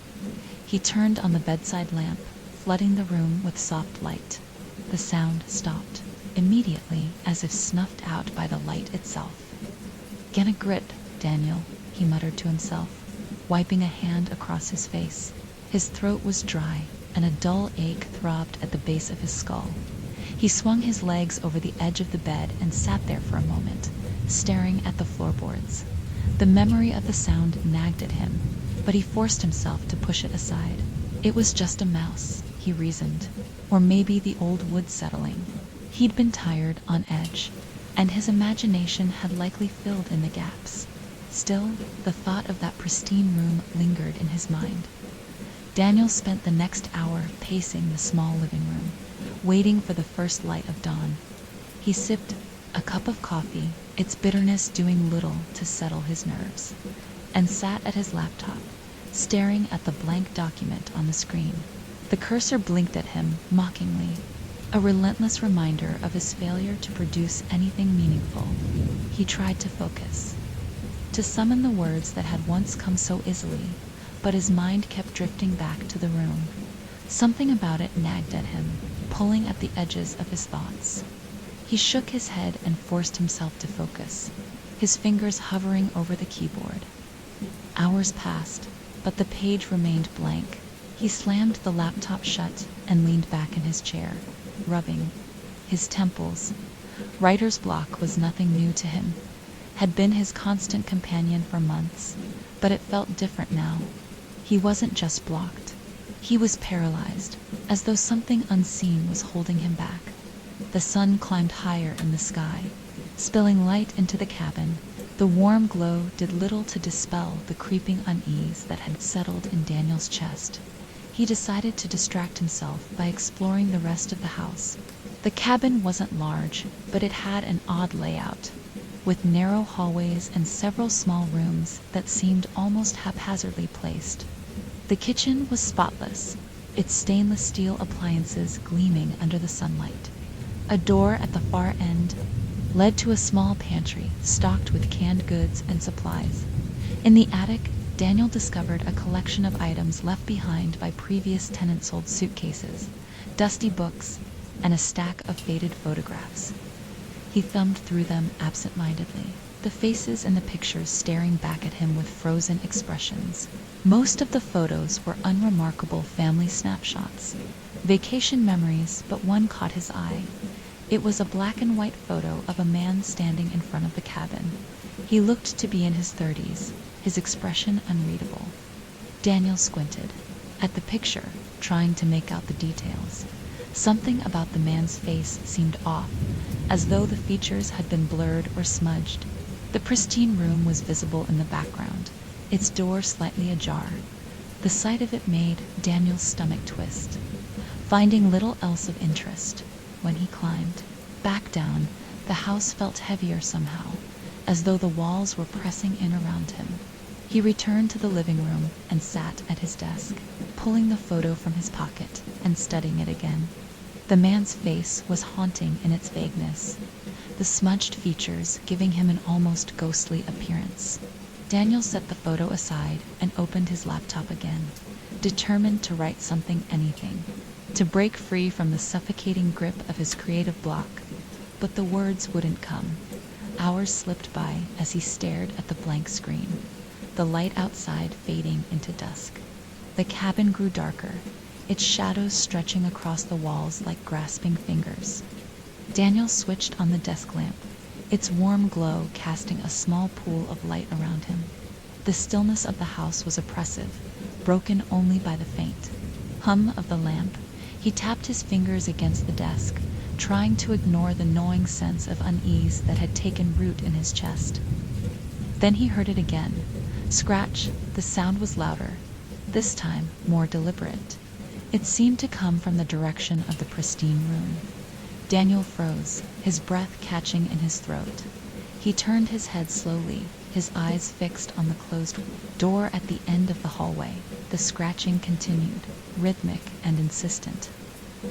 He turned on the bedside lamp, flooding the room with soft light. The sound stopped, immediately, as if snuffed out by the light itself. "Get a grip, Daniel," he muttered to himself, wiping a hand across his face. His throat was dry, and a dull ache throbbed at the base of his skull. He swung his legs over the edge of the bed and sat there for a moment, staring at the floorboards. The memory of the sound nagged at him, but he forced himself to push it aside. It was just a mouse, he reasoned, or maybe the old wood settling. He'd been tired, on edge, and his imagination had likely filled in the gaps. Still, the thought of that pristine room lingered in his mind. Daniel spent the next hour pacing the small living room, waiting for the first light of dawn. He sipped a cup of coffee, its bitterness doing little to settle his nerves, and sat at his laptop, staring at the blank document on the screen. The cursor blinked at him mockingly, a relentless reminder of his failure to produce anything meaningful. He tried to focus, to summon the words that had once come so easily, but his mind kept drifting back to the room. Something about it nagged at him, pulling at the edges of his thoughts. He shook his head and forced himself to focus, his fingers hovering over the keyboard. Hours passed, but the page remained blank. He slammed the laptop shut and leaned back in his chair, rubbing his temples. Writer's block was nothing new to him, had been his constant companion for months, but it felt different now. He wasn't just blocked. He was paralyzed, as though something unseen was holding him back. The sun climbed higher in the sky, spilling light into the cabin. The warm glow did little to dispel the creeping unease that had settled in Daniel's chest. He decided to distract himself by exploring the rest of the house. The cabin wasn't large, but it had an odd layout, with narrow hallways and several small rooms that seemed almost haphazardly placed. The kitchen was spotless, its stainless steel appliances gleaming under the sunlight. A door at the far end led to a small pantry stocked with canned goods and supplies. In the attic, Daniel discovered a collection of items left behind by previous tenants' old suitcases, dusty books, and a stack of faded photographs. He thumbed through them absent-mindedly, the faces in the pictures staring back at him with frozen expressions. Most of the photos were unremarkable family snapshots, vacation memories, but one caught his eye. It was a black and white photo of a man standing in front of the cabin. He looked to be in his 30s, his expression unreadable. Daniel squinted at the picture, trying to make out the details. Something about the man's face seemed off, as though the features had been blurred or smudged. The pristine room was visible in the background, its door slightly ajar. The sight of it made Daniel's stomach twist. Finding little else of interest, when he climbed back down, the house felt heavier somehow, as though the walls were pressing in around him. He returned to the living room and sat at his desk, pulling the photo from his pocket and studying it again. The man's face was haunting in its vagueness, the smudged features giving him an almost ghostly appearance. Daniel set the photo aside and opened his laptop again, determined to write anything, to break free from the suffocating grip of his creative block. But the words wouldn't come. Hours slipped by as he stared at the blank screen, the light outside fading into dusk. The cabin grew darker, its shadows stretching across the walls like grasping fingers. Daniel switched on the desk lamp, its warm glow casting a small pool of light around him. The stillness of the house was oppressive, broken only by the faint hum of the lamp. He tapped his fingers against the desk, trying to ignore the gnawing sense of unease that had taken root in his chest. Then he heard it again. Scratch. The sound was louder, this time more deliberate. It seemed to come from the direction of the pristine room. Daniel froze, his breath catching in his throat. He turned his head slowly, his eyes fixed on the closed door at the end of the hallway. The scratching continued, rhythmic and insistent,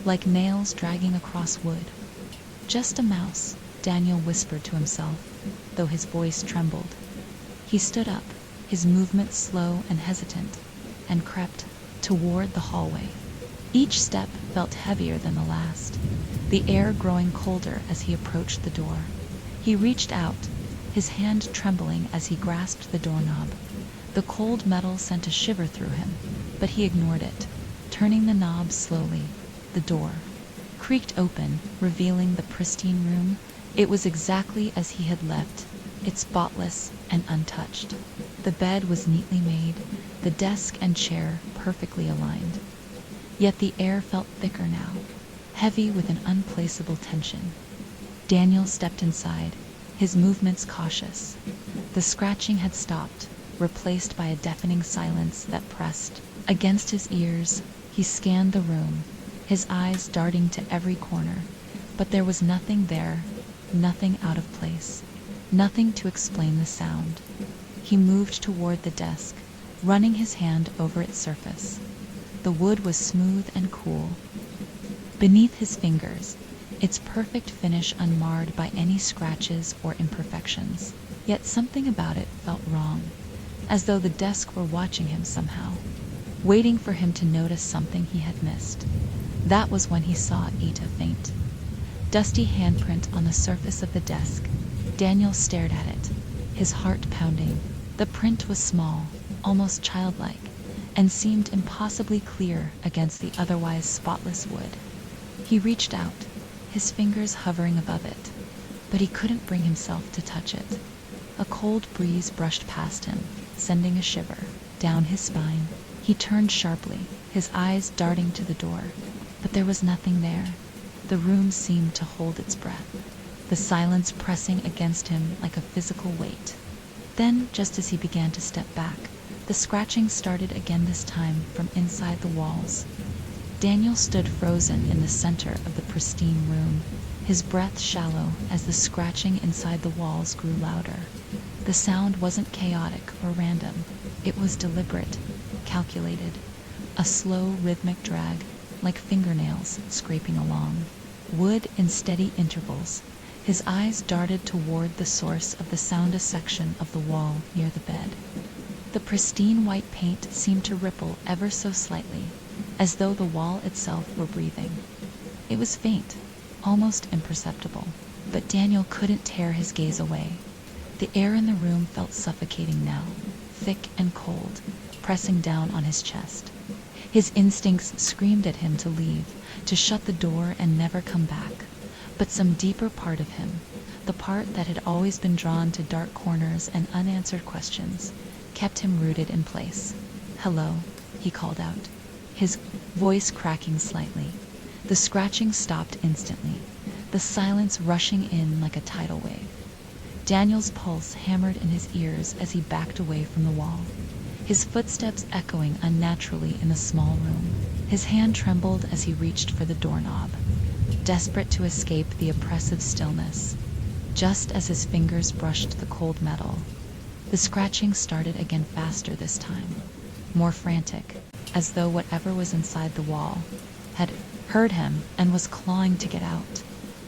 like nails dragging across wood. "Just a mouse," Daniel whispered to himself, though his voice trembled. He stood up, his movements slow and hesitant, and crept toward the hallway. Each step felt heavier than the last, the air growing colder as he approached the door. He reached out, his hand trembling as he grasped the doorknob. The cold metal sent a shiver through him, but he ignored it, turning the knob slowly. The door creaked open, revealing the pristine room. It was exactly as he had left it, spotless and untouched. The bed was neatly made, the desk and chair perfectly aligned. Yet the air felt thicker now, heavy with an unplaceable tension. Daniel stepped inside, his movements cautious. The scratching had stopped, replaced by a deafening silence that pressed against his ears. He scanned the room, his eyes darting to every corner, but there was nothing there, nothing out of place, nothing to explain the sound. He moved toward the desk, running his hand over its surface. The wood was smooth and cool beneath his fingers, its perfect finish unmarred by any scratches or imperfections. Yet something about it felt wrong, as though the desk were watching him somehow, waiting for him to notice something he had missed. That was when he saw Eta faint. Dusty handprint on the surface of the desk. Daniel stared at it, his heart pounding. The print was small, almost childlike, and seemed impossibly clear against the otherwise spotless wood. He reached out, his fingers hovering above it, but he couldn't bring himself to touch it. A cold breeze brushed past him, sending a shiver down his spine. He turned sharply, his eyes darting to the door, but there was nothing there. The room seemed to hold its breath, the silence pressing against him like a physical weight. Then, just as he began to step back, the scratching started again, this time from inside the walls. Daniel stood frozen in the center of the pristine room, his breath shallow as the scratching inside the walls grew louder. The sound wasn't chaotic or random. It was deliberate, calculated, a slow rhythmic drag, like fingernails scraping along. Wood in steady intervals. His eyes darted toward the source of the sound, a section of the wall near the bed. The pristine white paint seemed to ripple ever so slightly, as though the wall itself were breathing. It was faint, almost imperceptible, but Daniel couldn't tear his gaze away. The air in the room felt suffocating now, thick and cold, pressing down on his chest. His instincts screamed at him to leave, to shut the door and never come back. But some deeper part of him, the part that had always been drawn to dark corners and unanswered questions, kept him rooted in place. "Hello," he called out, his voice cracking slightly. The scratching stopped instantly, the silence rushing in like a tidal wave. Daniel's pulse hammered in his ears as he backed away from the wall, his footsteps echoing unnaturally in the small room. His hand trembled as he reached for the doorknob, desperate to escape the oppressive stillness. Just as his fingers brushed the cold metal, the scratching started again, faster this time, more frantic, as though whatever was inside the wall had heard him and was clawing to get out.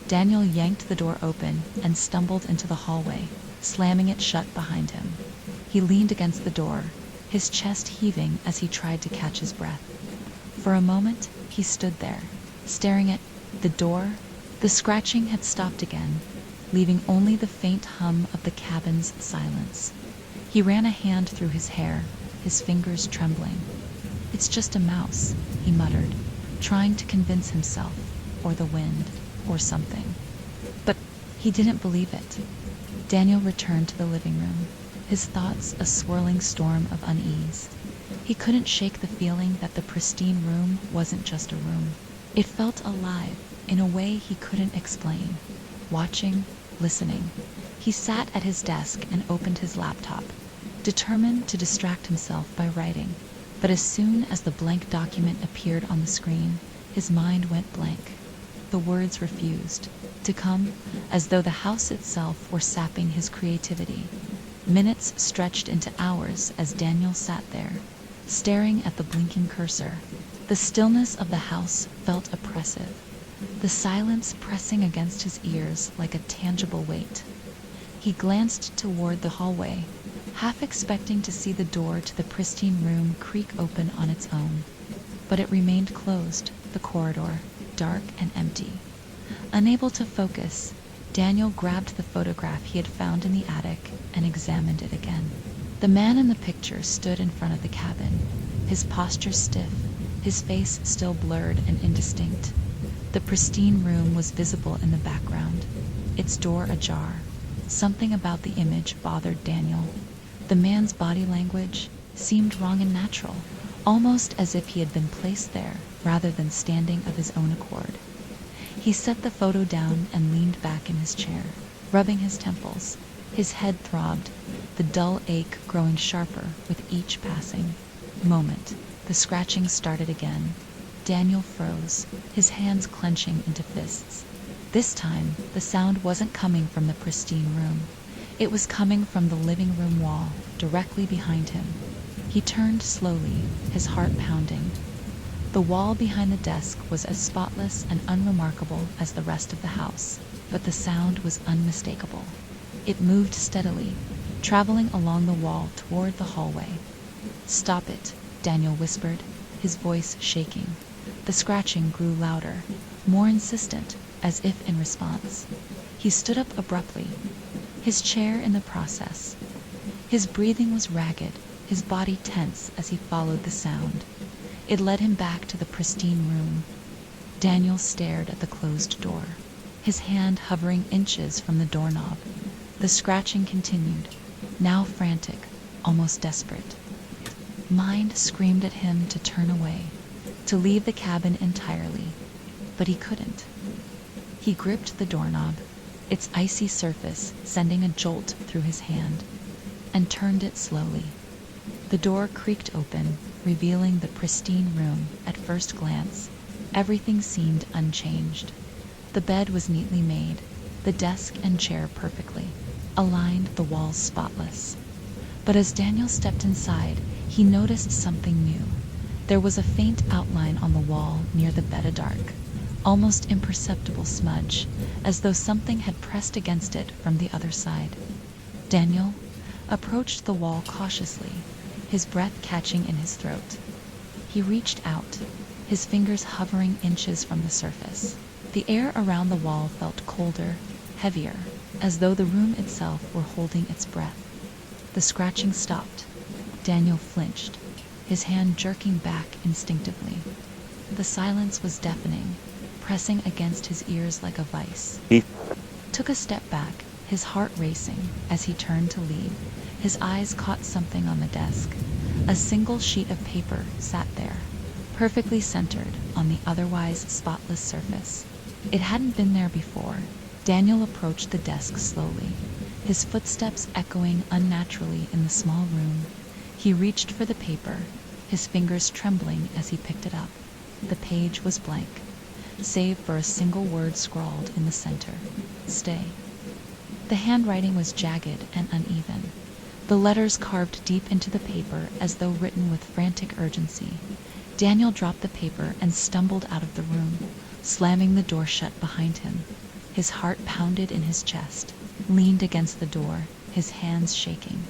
Daniel yanked the door open and stumbled into the hallway, slamming it shut behind him. He leaned against the door, his chest heaving as he tried to catch his breath. For a moment, he stood there, staring at the door. The scratching had stopped again, leaving only the faint hum of the cabin's silence. He ran a hand through his hair, his fingers trembling. "It's just a mouse," he muttered, trying to convince himself, or the wind, or something. But he didn't believe it. Daniel returned to the living room, his thoughts a swirling storm of unease. He couldn't shake the feeling that the pristine room wasn't just a room. It felt alive in a way he couldn't explain. Watching, listening. He sat at his desk and opened his laptop, determined to distract himself by writing. But as soon as the blank document appeared on the screen, his mind went blank. The words refused to come, as though the house itself were sapping his creativity. Minutes stretched into hours as Daniel sat there, staring at the blinking cursor. The stillness of the house felt oppressive, the silence pressing against his ears like a tangible weight. He glanced toward the hallway, half expecting to see the door to the pristine room creak open on its own. But it remained closed, the corridor, dark and empty. Unable to focus, Daniel grabbed the photograph he had found in the attic and examined it again. The man in the picture stood in front of the cabin, his posture stiff, his face still blurred and indistinct. The pristine room was visible in the background, its door ajar. Something about the image bothered Daniel. The man's body language seemed wrong and natural, almost as if he had been placed there rather than standing of his own accord. He set the photo down and leaned back in his chair, rubbing his temples. His head throbbed, the dull ache growing sharper with each passing moment. The scratching started again. Daniel froze, his hands clenching into fists. This time, the sound wasn't coming from the pristine room. It was coming from the living room wall, directly behind him. He turned slowly, his heart pounding. The wall behind the desk was as spotless and unremarkable as the rest of the house, but the sound was unmistakable. It moved steadily, traveling along the wall toward the hallway. "Stop it," Daniel whispered, his voice shaking. The scratching grew louder, more insistent, as if in response. He stood up abruptly, his chair in the process, His breathing was ragged, his body tense as he followed the sound. It led him back to the pristine room. Daniel stared at the closed door, his hand hovering inches from the doorknob. The scratching continued, now frantic, almost desperate. Mind screamed at him to turn away, to leave the cabin entirely, but he couldn't. He gripped the doorknob, its icy surface sending a jolt through his hand, and turned it slowly. The door creaked open, revealing the pristine room. At first glance, everything seemed unchanged. The bed was neatly made, the desk and chair perfectly aligned, the walls spotless. But as Daniel stepped inside, he noticed something new. There was a faint outline on the wall near the bed, a dark, almost imperceptible smudge, as though something had pressed against it from the other side. Daniel approached the wall cautiously, his breath catching in his throat. He reached out, his fingers hovering inches from the surface. The air around the wall felt colder, heavier, as though the room itself were holding its breath. The scratching stopped. Daniel flinched, his hand jerking back instinctively. The silence was deafening, pressing against his ears like a vice. He took a step back, his heart racing. As he turned to leave, his eyes caught something on the desk. A single sheet of paper sat there, perfectly centered on the otherwise spotless surface. It hadn't been there before. Daniel approached the desk slowly, his footsteps echoing unnaturally in the small room. He reached for the paper, his fingers trembling as he picked it up. The page was blank, save for a single word scrawled in the center: stay. The handwriting was jagged and uneven, the letters carved deep into the paper as though written with frantic urgency. Daniel dropped the paper and stumbled out of the room, slamming the door shut behind him. His heart pounded in his chest, leaned against the door, his hands shaking.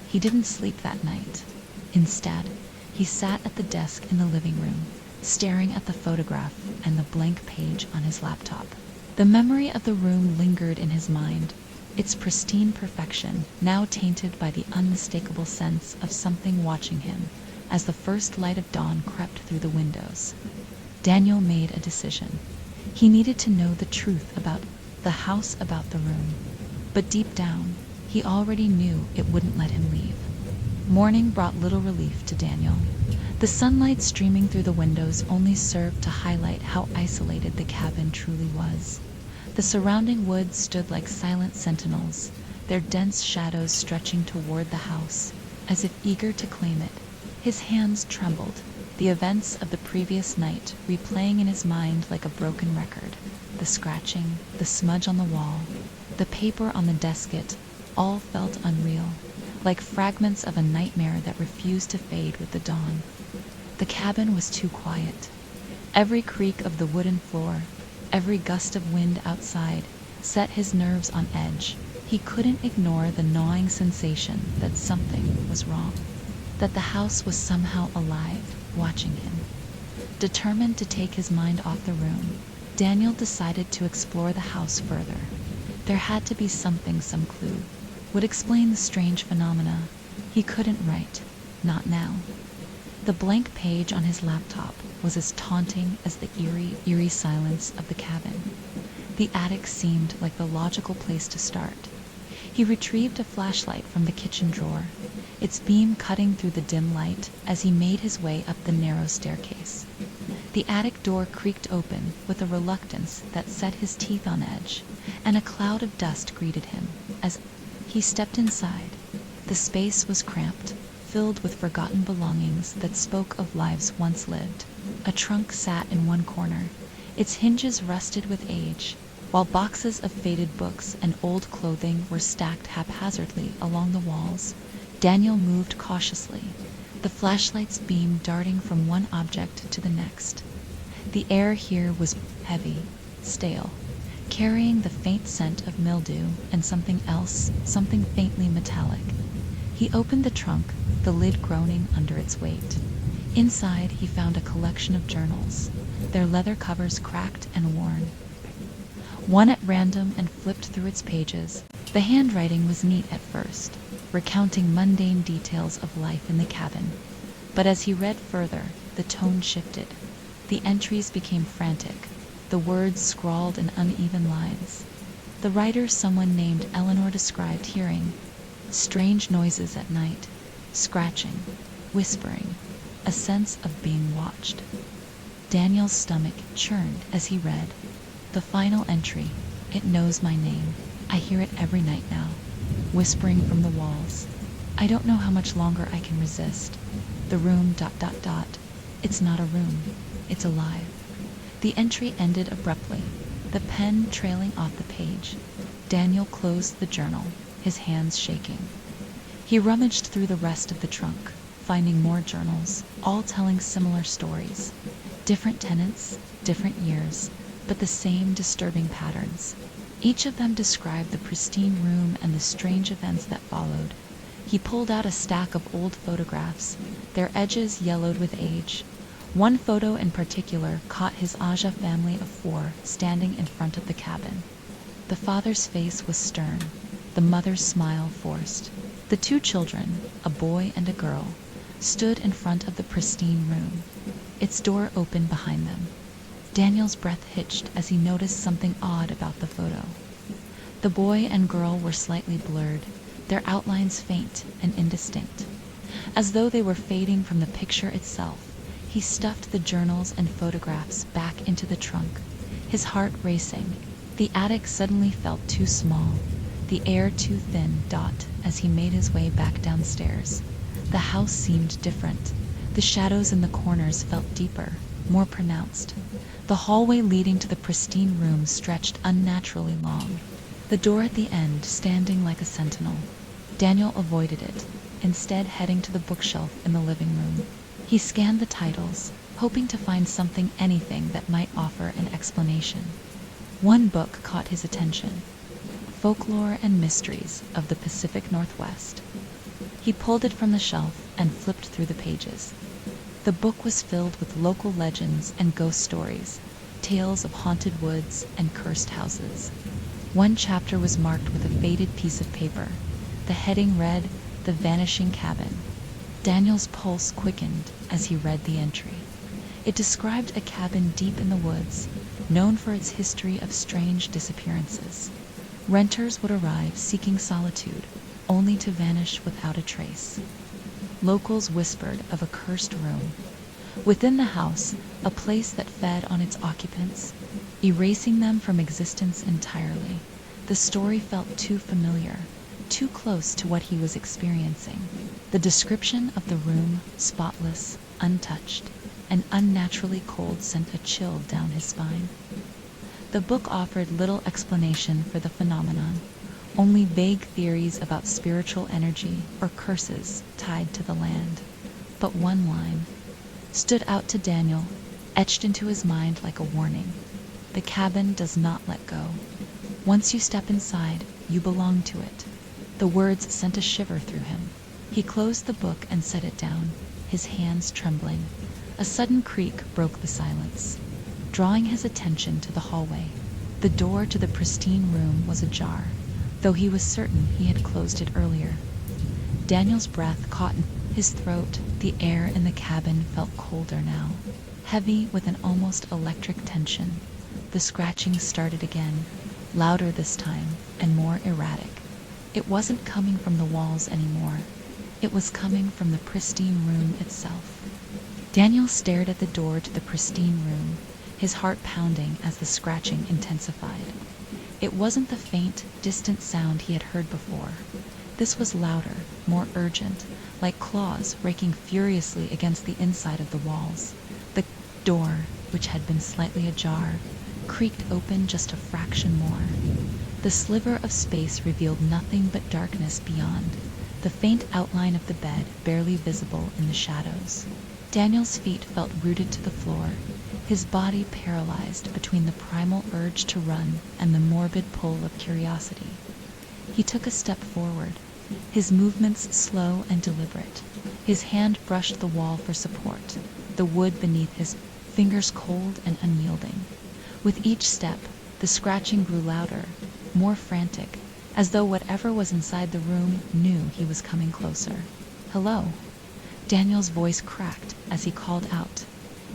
He didn't sleep that night. Instead, he sat at the desk in the living room, staring at the photograph and the blank page on his laptop. The memory of the room lingered in his mind, its pristine perfection now tainted by the unmistakable sense of something watching him as the first light of dawn crept through the windows. Daniel made a decision. He needed to know the truth about the house, about the room. But deep down, he already knew it wouldn't let him leave. Morning brought little relief to Daniel. The sunlight streaming through the windows only served to highlight how isolated the cabin truly was. The surrounding woods stood like silent sentinels, their dense shadows stretching toward the house, as if eager to claim it. His hands trembled, the events of the previous night replaying in his mind like a broken record. The scratching, the smudge on the wall, the paper on the desk, it all felt unreal, like fragments of a nightmare that refused to fade with the dawn. The cabin was too quiet. Every creak of the wooden floor, every gust of wind outside, set his nerves on edge. He couldn't ignore the gnawing sensation that something was wrong, that the house was somehow alive, watching him. Determined to take his mind off the room, Daniel decided to explore the house further. There had to be something, some clue, would explain the strange phenomena. He couldn't write, not now. The blank page on his laptop was as taunting as the eerie silence of the cabin. The attic seemed like the logical place to start. He retrieved a flashlight from the kitchen drawer, its beam cutting through the dim light as he made his way up the narrow staircase. The attic door creaked open with a reluctance that set his teeth on edge, and a cloud of dust greeted him as he stepped inside. The space was cramped, filled with forgotten belongings that spoke of lives once lived. A trunk sat in one corner, its hinges rusted with age, while boxes of faded books and old clothing were stacked haphazardly along the walls. Daniel moved cautiously, the flashlight's beam darting from one object to the next. The air here was heavy, stale, carrying the faint scent of mildew and something else, something faintly metallic. He opened the trunk, the lid groaning under its weight. Inside, he found a collection of journals, their leather covers cracked and worn. One at random and flipped through its pages. The handwriting was neat at first, recounting mundane details of life in the cabin. But as he read further, the tone shifted. The entries became frantic, the words scrawled in uneven lines. The writer, someone named Eleanor, described hearing strange noises at night, scratching, whispering, a sense of being watched. Daniel's stomach churned as he read. The final entry, "It knows my name. I hear it every night now, whispering from the walls. I don't know how much longer I can resist. The room ... It's not a room. It's alive." The entry ended abruptly, the pen trailing off the page. Daniel closed the journal, his hands shaking. He rummaged through the rest of the trunk, finding more journals, all telling similar stories. Different tenants, different years, but the same disturbing patterns. Each of them described the pristine room and the strange events that followed. He pulled out a stack of old photographs, their edges yellowed with age. One photo in particular caught his Aja family of 4 standing in front of the cabin. The father's face was stern, the mother's smile forced. The 2 children, a boy and a girl, stood in front of the pristine room, its door open behind them. Daniel's breath hitched as he noticed something odd about the photo. The boy and girl were slightly blurred, their outlines faint and indistinct, as though they were fading from the picture itself. He stuffed the journals and photographs back into the trunk, his heart racing. The attic suddenly felt too small, the air too thin. As he made his way back downstairs, the house seemed different. The shadows in the corners felt deeper, more pronounced. The hallway leading to the pristine room stretched unnaturally long, the door at the end standing like a sentinel. Daniel avoided it, instead heading to the bookshelf in the living room. He scanned the titles, hoping to find something, anything that might offer an explanation. One book caught his attention, Folklore and Mysteries of the Pacific Northwest. He pulled it from the shelf and flipped through the pages. The book was filled with local legends and ghost stories, tales of haunted woods and cursed houses. One chapter was marked with a faded piece of paper. The heading read, "The Vanishing Cabin." Daniel's pulse quickened as he read the entry. It described a cabin deep in the woods, known for its history of strange disappearances. Renters would arrive seeking solitude, only to vanish without a trace. Locals whispered of a cursed room within the house, a place that fed on its occupants, erasing them from existence entirely. The story felt too familiar, too close to what he was experiencing. The description of the room, spotless, untouched, and unnaturally cold, sent a chill down his spine. The book offered little explanation for the phenomenon, only vague theories about spiritual energy or curses tied to the land. But one line stood out to Daniel, etched into his mind like a warning. The cabin does not let go. Once you step inside, you belong to it. The words sent a shiver through him. He closed the book and set it down, his hands trembling. A sudden creak broke the silence, drawing his attention to the hallway. The door to the pristine room was ajar, though he was certain he had closed it earlier. Daniel's breath caught in his throat. The air in the cabin felt colder now, heavy with an almost electric tension. The scratching started again, louder this time and more erratic. It wasn't coming from the walls anymore. It was coming from the pristine room itself. Daniel stared at the door to the pristine room, his heart pounding as the scratching intensified. It wasn't the faint, distant sound he had heard before. This was louder, more urgent, like claws raking furiously against the inside of the walls. The door, which had been slightly ajar, creaked open just a fraction more. The sliver of space revealed nothing but darkness beyond, the faint outline of the bed barely visible in the shadows. Daniel's feet felt rooted to the floor, his body paralyzed between the primal urge to run and the morbid pull of curiosity. He took a step forward, his movements slow and deliberate. His hand brushed the wall for support, the wood beneath his fingers cold and unyielding. With each step, the scratching grew louder, more frantic, as though whatever was inside the room knew he was coming closer. "Hello." Daniel's voice cracked as he called out.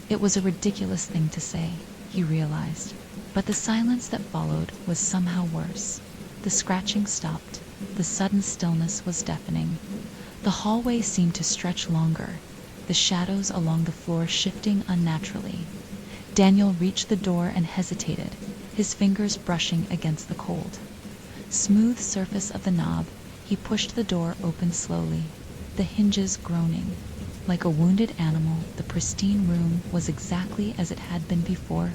It was a ridiculous thing to say, he realized, but the silence that followed was somehow worse. The scratching stopped. The sudden stillness was deafening. The hallway seemed to stretch longer, the shadows along the floor shifting unnaturally. Daniel reached the door and hesitated, his fingers brushing against the cold, smooth surface of the knob. He pushed the door open slowly, the hinges groaning. Like a wounded animal, the pristine room was exactly as it had been before,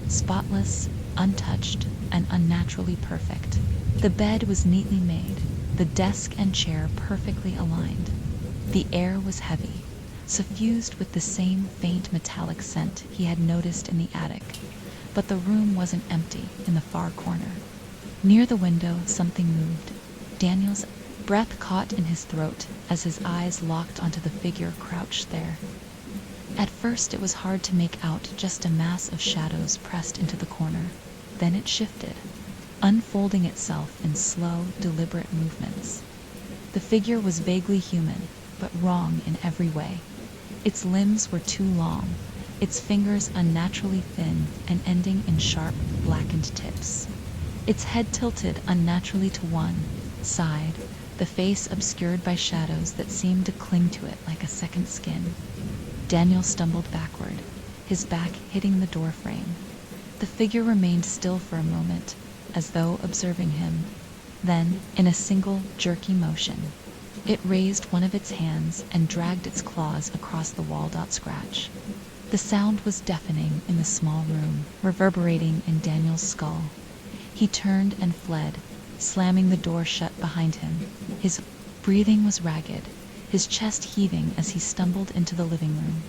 spotless, untouched, and unnaturally perfect. The bed was neatly made, the desk and chair perfectly aligned. The air was heavy, suffused with the same faint metallic scent he had noticed in the attic. But the room wasn't empty in the far corner. Near the window, something moved. Daniel's breath caught in his throat as his eyes locked onto the figure crouched there. At first it was hard to make out just a mass of shadows pressed into the corner. Then it shifted, unfolding itself in slow, deliberate movements. The figure was vaguely human, but wrong in every way. Its limbs were too long, its fingers unnaturally thin and ending in sharp, blackened tips. Its head tilted unnaturally to one side, the face obscured by shadows that seemed to cling to it like a second skin. Daniel stumbled backward, his back hitting the door frame. The figure remained still for a moment, as though observing him. Then, in a single, jerky motion, it raised one of its hands and dragged its claws across the wall. Scratch. The sound was deafening in the small room, reverberating in Daniel's skull. He turned and fled, slamming the door shut behind him. His breathing was ragged, his chest heaving as he stumbled into the living room.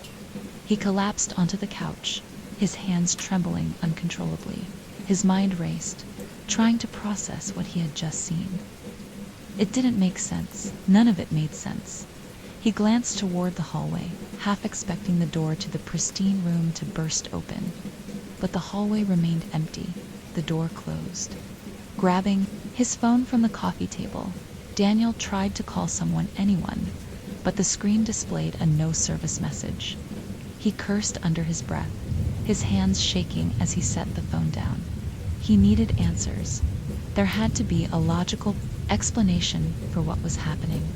He collapsed onto the couch, his hands trembling uncontrollably. His mind raced, trying to process what he had just seen. It didn't make sense. None of it made sense. He glanced toward the hallway, half expecting the door to the pristine room to burst open. But the hallway remained empty, the door closed. Grabbing his phone from the coffee table, Daniel tried to call anyone, but the screen displayed a no-service message. He cursed under his breath, his hands shaking as he set the phone down. He needed answers. There had to be a logical explanation for what was happening.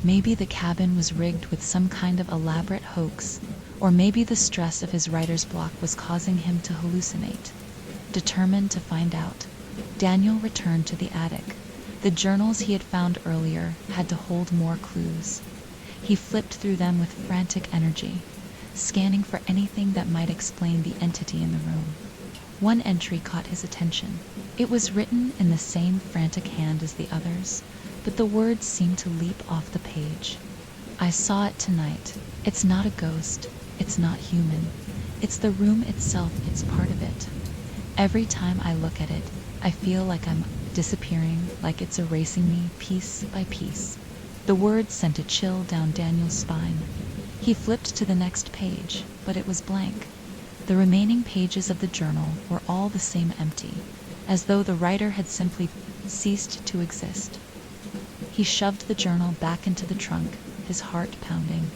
Maybe the cabin was rigged with some kind of elaborate hoax, or maybe the stress of his writer's block was causing him to hallucinate. Determined to find out, Daniel returned to the attic. The journals he had found earlier had to hold more clues. He flipped through them with frantic energy, scanning for anything that might explain the entity in the room. One entry caught his attention. It was written in the same frantic hand as the others, but the words seemed to leap off the page. "I saw it tonight. It's not a ghost. It's not human. It's the room itself. It's part of it. Every time I look at it, I feel like I'm disappearing, like it's erasing me piece by piece." The words sent a chill down Daniel's spine. He flipped to the next page, but it was blank. The remaining pages of the journal were all the same empty, as though the writer had simply ceased to exist. He shoved the journal back into the trunk, his heart pounding.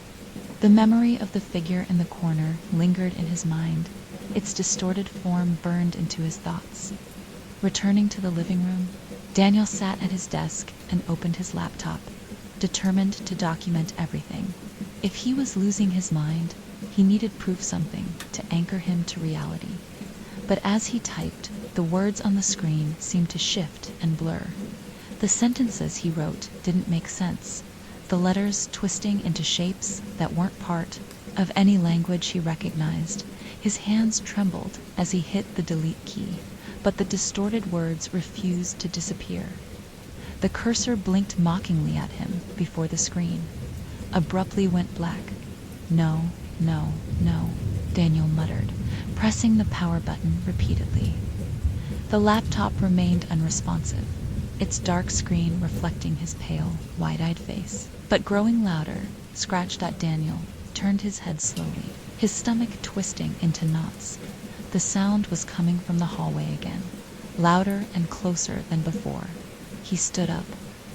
The memory of the figure in the corner lingered in his mind. Its distorted form burned into his thoughts. Returning to the living room, Daniel sat at his desk and opened his laptop, determined to document everything. If he was losing his mind, he needed proof, something to anchor him to reality. But as he typed, the words on the screen seemed to shift and blur. The sentences he wrote didn't make sense, the letters twisting into shapes that weren't part of any language he recognized. His hands trembled as he hit the delete key, but the distorted words refused to disappear. The cursor blinked mockingly at him before the screen, abruptly went black. "No, no, no," Daniel muttered, pressing the power button repeatedly. The laptop remained unresponsive, its dark screen reflecting his pale, wide-eyed face. But growing louder, Scratch. Daniel turned his head slowly, his stomach twisting into knots. The sound was coming from the hallway again, louder and closer than before. He stood up,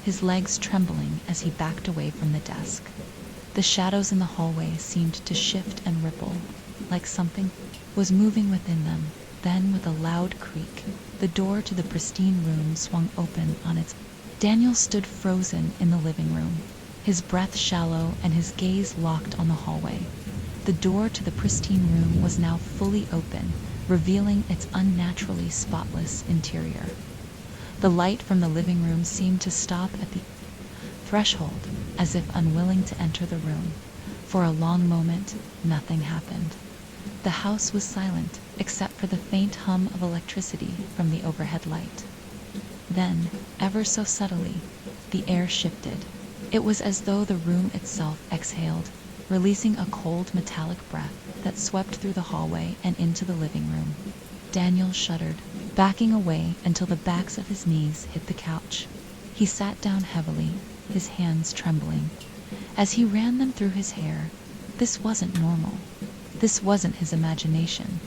his legs trembling as he backed away from the desk. The shadows in the hallway seemed to shift and ripple, like something was moving within them. Then, with a loud creak, the door to the pristine room swung open on its own. Daniel stood frozen in the living room, his breath shallow and his gaze locked on the hallway. The door to the pristine room was now fully open, revealing its unnaturally spotless interior. The light from the living room seemed to stop at the threshold, as if unwilling to enter the room. For a long moment, nothing happened. The house was silent, except for the faint hum of electricity from the overhead light. Then, ever so subtly, the air shifted. It was as though the room itself exhaled, releasing a cold metallic breath that swept through the hallway and into the living room. Daniel shuddered, backing away until the backs of his knees hit the couch. He sat down heavily, his hands trembling. As he ran them through his hair, this wasn't normal. This wasn't his imagination.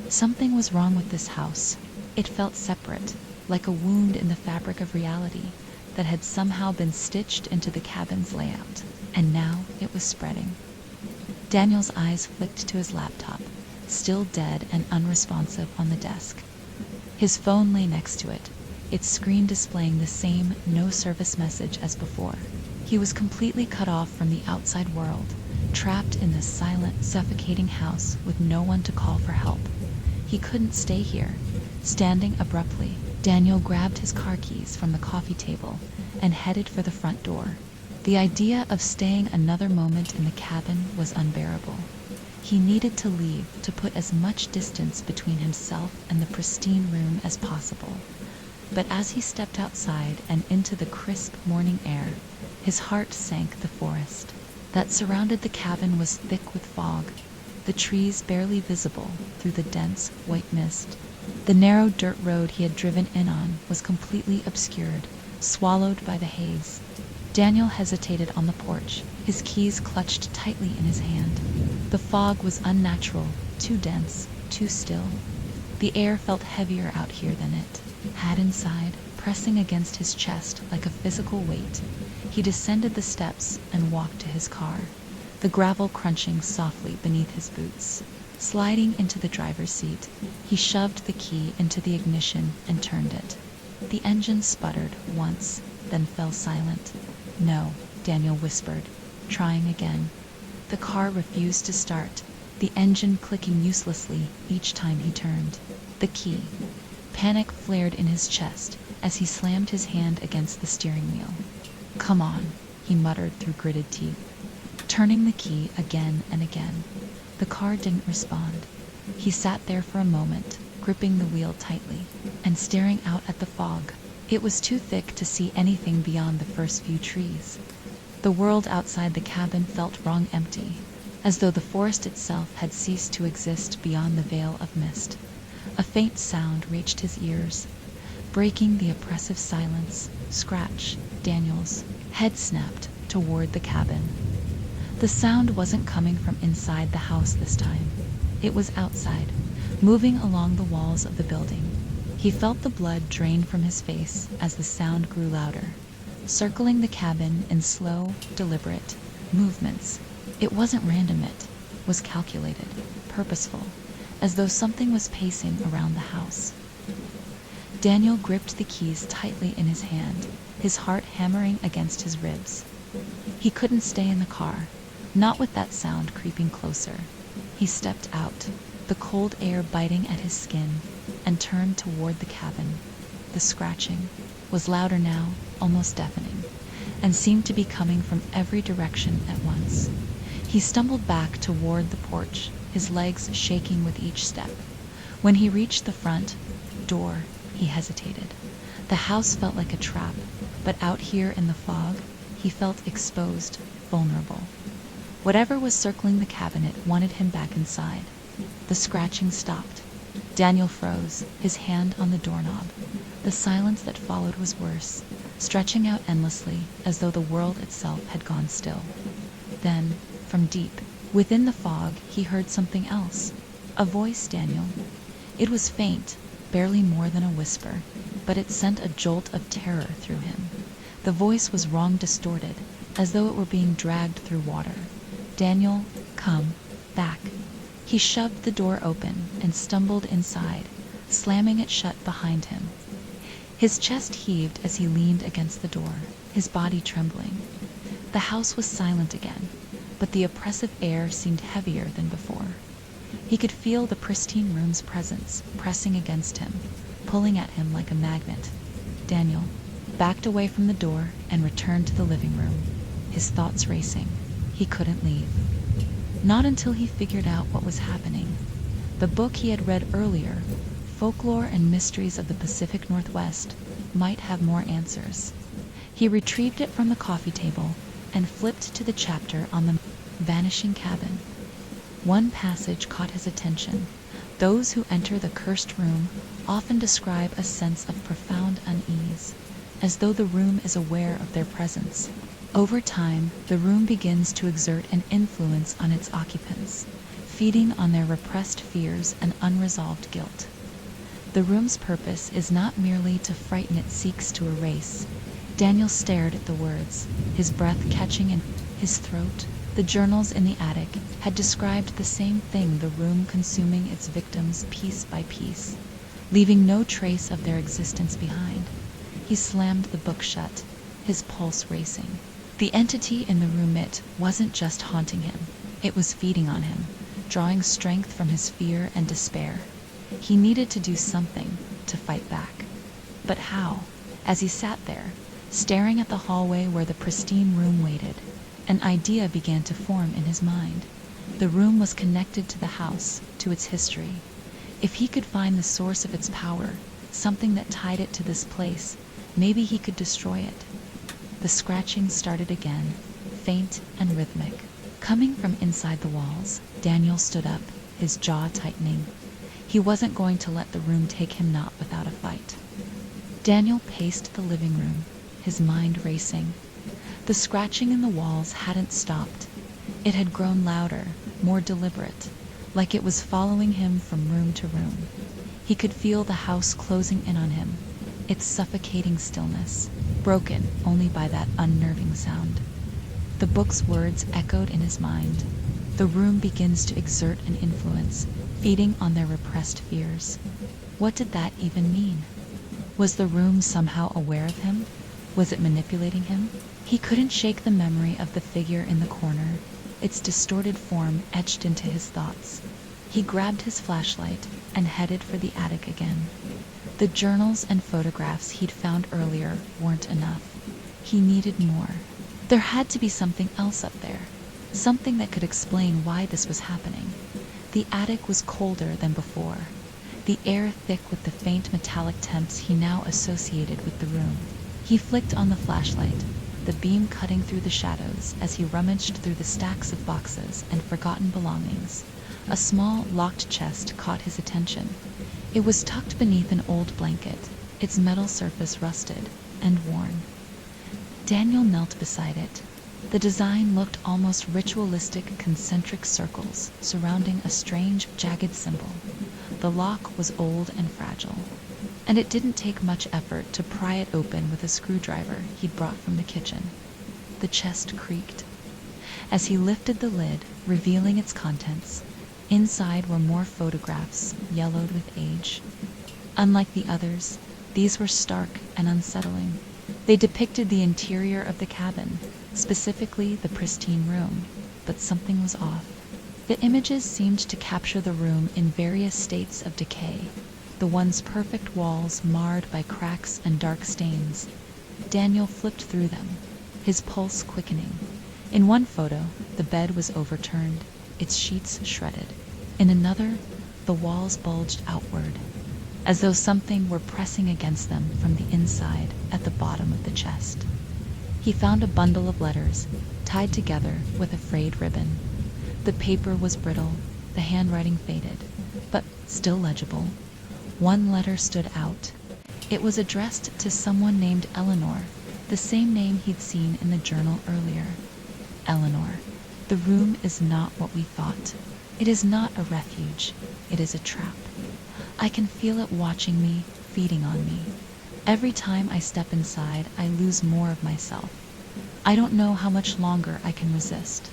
Something was wrong with this house. It felt separate, like a wound in the fabric of reality that had somehow been stitched into the cabin's layout, and now it was spreading. Daniel's eyes flicked to his laptop, still dead and unresponsive on the desk. His phone lay next to it, its screen displaying the same no-service message as before. He was completely cut off from the outside world, trapped in this silent, suffocating house with no one to call for help. He couldn't stay here. Standing abruptly, Daniel grabbed his car keys from the coffee table and headed for the front door. The idea of staying another moment in the cabin was unbearable. He needed to leave to put as much distance between himself and the pristine room as possible. But as he stepped outside and into the crisp morning air, his heart sank. The forest that surrounded the cabin was thick with fog, the trees barely visible through the dense white mist. The narrow dirt road he had driven in on was completely obscured, swallowed by the haze. Daniel hesitated on the porch, his keys clutched tightly in his hand. The fog was unnatural, too dense, too still. The air felt heavier out here than it had inside, pressing against his chest like a physical weight. He descended the steps and walked to his car, the gravel crunching softly beneath his boots. Sliding into the driver's seat, he shoved the key into the ignition and turned it. The engine sputtered once, then fell silent. "No," Daniel whispered, trying again. The car refused to start, the engine clicking uselessly each time he turned. The key. Panic flared in his chest as he slammed his hand against the steering wheel. "Come on," he muttered through gritted teeth, turning the key again and again. The car didn't respond. He sat there for a moment, gripping the wheel tightly, and staring out at the fog. It was too thick to see anything beyond the first few trees. The world outside the cabin felt wrong, empty, as though the forest itself had ceased to exist beyond the veil of mist. A faint sound reached his ears, breaking the oppressive silence. Scratch. Daniel's head snapped toward the cabin. The sound wasn't coming from inside the house this time. It was outside, moving along the walls of the building. He felt the blood drain from his face as the sound grew louder, circling the cabin in slow, deliberate movements. It wasn't random, it was calculated, purposeful, as though something was pacing around the house. Daniel gripped the keys tightly in his hand, his heart hammering against his ribs. He couldn't stay in the car, not with that sound creeping closer. He stepped out, the cold air biting at his skin, and turned toward the cabin. The scratching was louder now, almost deafening, and seemed to be coming from every direction at once. He stumbled back toward the porch, his legs shaking with each step. When he reached the front door, he hesitated. The house felt like a trap, but out here in the fog, he felt exposed, vulnerable. Whatever was circling the cabinet wanted him back inside. The scratching stopped. Daniel froze, his hand on the doorknob. The silence that followed was worse, stretching out endlessly as though the world itself had gone still. Then, from deep within the fog, he heard something else. A voice, Daniel. It was faint, barely more than a whisper. but it sent a jolt of terror through him. The voice was wrong, distorted, as though it were being dragged through water. "Daniel, come back." He shoved the door open and stumbled inside, slamming it shut behind him. His chest heaved as he leaned against the door, his body trembling. The house was silent again, but the oppressive air seemed heavier than before. He could feel the pristine room's presence pressing against him, pulling at him like a magnet. Daniel backed away from the door and returned to the living room, his thoughts racing. He couldn't leave. Not until he figured out what was happening. The book he had read earlier, Folklore and Mysteries of the Pacific Northwest, might have more answers. He retrieved it from the coffee table and flipped to the chapter on the vanishing cabin. One passage caught his attention. Those who enter the cursed room often describe a sense of profound unease, as though the room is aware of their presence. Over time, the room begins to exert an influence on its occupants, feeding on their repressed fears and unresolved guilt. The room's purpose is not merely to frighten, it seeks to erase. Daniel stared at the words, his breath catching in his throat. The journals in the attic had described the same thing, the room consuming its victims piece by piece, leaving no trace of their existence behind. He slammed the book shut, his pulse racing. The entity in the room, it wasn't just haunting him, it was feeding on him, drawing strength from his fear and despair. He needed to do something to fight back. But how? As he sat there, staring at the hallway where the pristine room waited, an idea began to form in his mind. The room was connected to the house, to its history. If he could find the source of its power, something that tied it to this place, maybe he could destroy it. The scratching started again, faint and rhythmic. Coming from inside the walls, Daniel stood up, his jaw tightening. He wasn't going to let the room take him, not without a fight. Daniel paced the living room, his mind racing. The scratching in the walls hadn't stopped. It had grown louder, more deliberate, like it was following him from room to room. He could feel the house closing in on him, its suffocating stillness, broken only by that unnerving sound. The book's words echoed in his mind. The room begins to exert an influence, feeding on their repressed fears. What did that even mean? Was the room somehow aware of him? Was it manipulating him? He couldn't shake the memory of the figure in the corner, its distorted form etched into his thoughts. He grabbed his flashlight and headed for the attic again. The journals and photographs he'd found earlier weren't enough. He needed more. There had to be something else up there, something that could explain why this was happening. The attic was colder than before, the air thick with the faint metallic temps he now associated with the room. He flicked on the flashlight, the beam cutting through the shadows as he rummaged through the stacks of boxes and forgotten belongings. A small, locked chest caught his attention. It was tucked beneath an old blanket, its metal surface rusted and worn. Daniel knelt beside it. The design looked almost ritualistic, concentric circles surrounding a strange, jagged symbol. The lock was old and fragile, and it didn't take much effort to pry it open with a screwdriver he'd brought from the kitchen. The chest creaked. As he lifted the lid, revealing its contents, inside were more photographs, yellowed with age. Unlike the others, these were stark and unsettling. They depicted the interior of the cabin, specifically the pristine room, but something was off. The images seemed to capture the room in various states of decay, the one's perfect walls marred by cracks and dark stains. Daniel flipped through them, his pulse quickening. In one photo, the bed was overturned, its sheets shredded. In another, the walls bulged outward, as though something were pressing against them from the inside at the bottom of the chest. He found a bundle of letters, tied together with a frayed ribbon. The paper was brittle, the handwriting faded, but still legible. One letter stood out. It was addressed to someone named Eleanor, the same name he'd seen in the journal earlier. Eleanor, the room is not what we thought. It is not a refuge. It is a trap. I can feel it watching me, feeding on me. Every time I step inside, I lose more of myself. I don't know how much longer I can resist.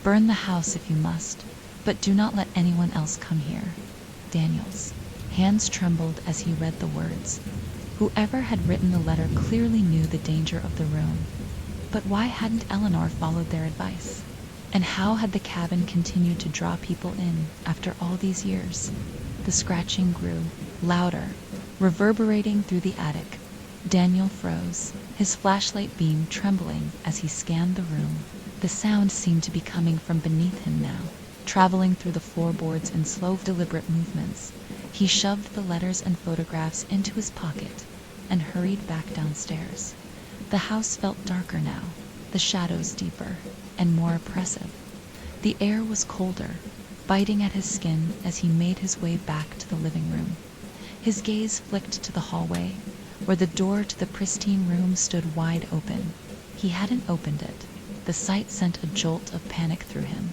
Burn the house if you must, but do not let anyone else come here. Daniel's hands trembled as he read the words. Whoever had written the letter clearly knew the danger of the room. But why hadn't Eleanor followed their advice? And how had the cabin continued to draw people in after all these years? The scratching grew, louder, reverberating through the attic. Daniel froze, his flashlight beam trembling as he scanned the room. The sound seemed to be coming from beneath him now, traveling through the floorboards in slow, deliberate movements. He shoved the letters and photographs into his pocket and hurried back downstairs. The house felt darker now, the shadows deeper and more oppressive. The air was colder, biting at his skin as he made his way back to the living room. His gaze flicked to the hallway, where the door to the pristine room stood wide open. He hadn't opened it. The sight sent a jolt of panic through him,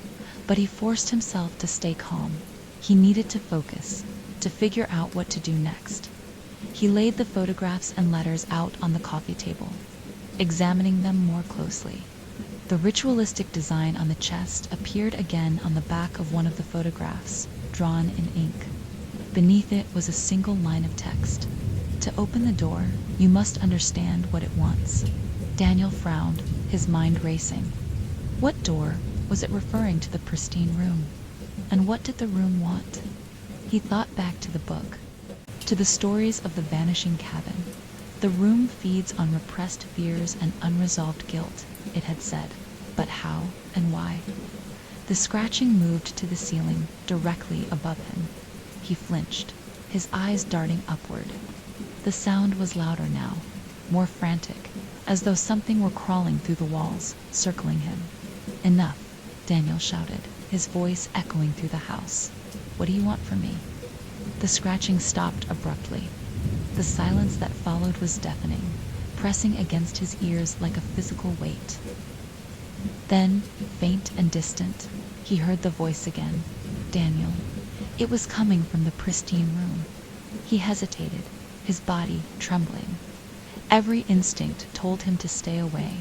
but he forced himself to stay calm. He needed to focus, to figure out what to do next. He laid the photographs and letters out on the coffee table, examining them more closely. The ritualistic design on the chest appeared again on the back of one of the photographs, drawn in ink. Beneath it was a single line of text. To open the door, you must understand what it wants. Daniel frowned, his mind racing. What door? Was it referring to the pristine room? And what did the room want? He thought back to the book, to the stories of the vanishing cabin. The room feeds on repressed fears and unresolved guilt, it had said. But how and why? The scratching moved to the ceiling, directly above him. He flinched, his eyes darting upward. The sound was louder now, more frantic, as though something were crawling through the walls, circling him. Enough, Daniel shouted, his voice echoing through the house. What do you want from me? The scratching stopped abruptly. The silence that followed was deafening, pressing against his ears like a physical weight. Then, faint and distant, he heard the voice again. Daniel. It was coming from the pristine room. He hesitated, his body trembling. Every instinct told him to stay away,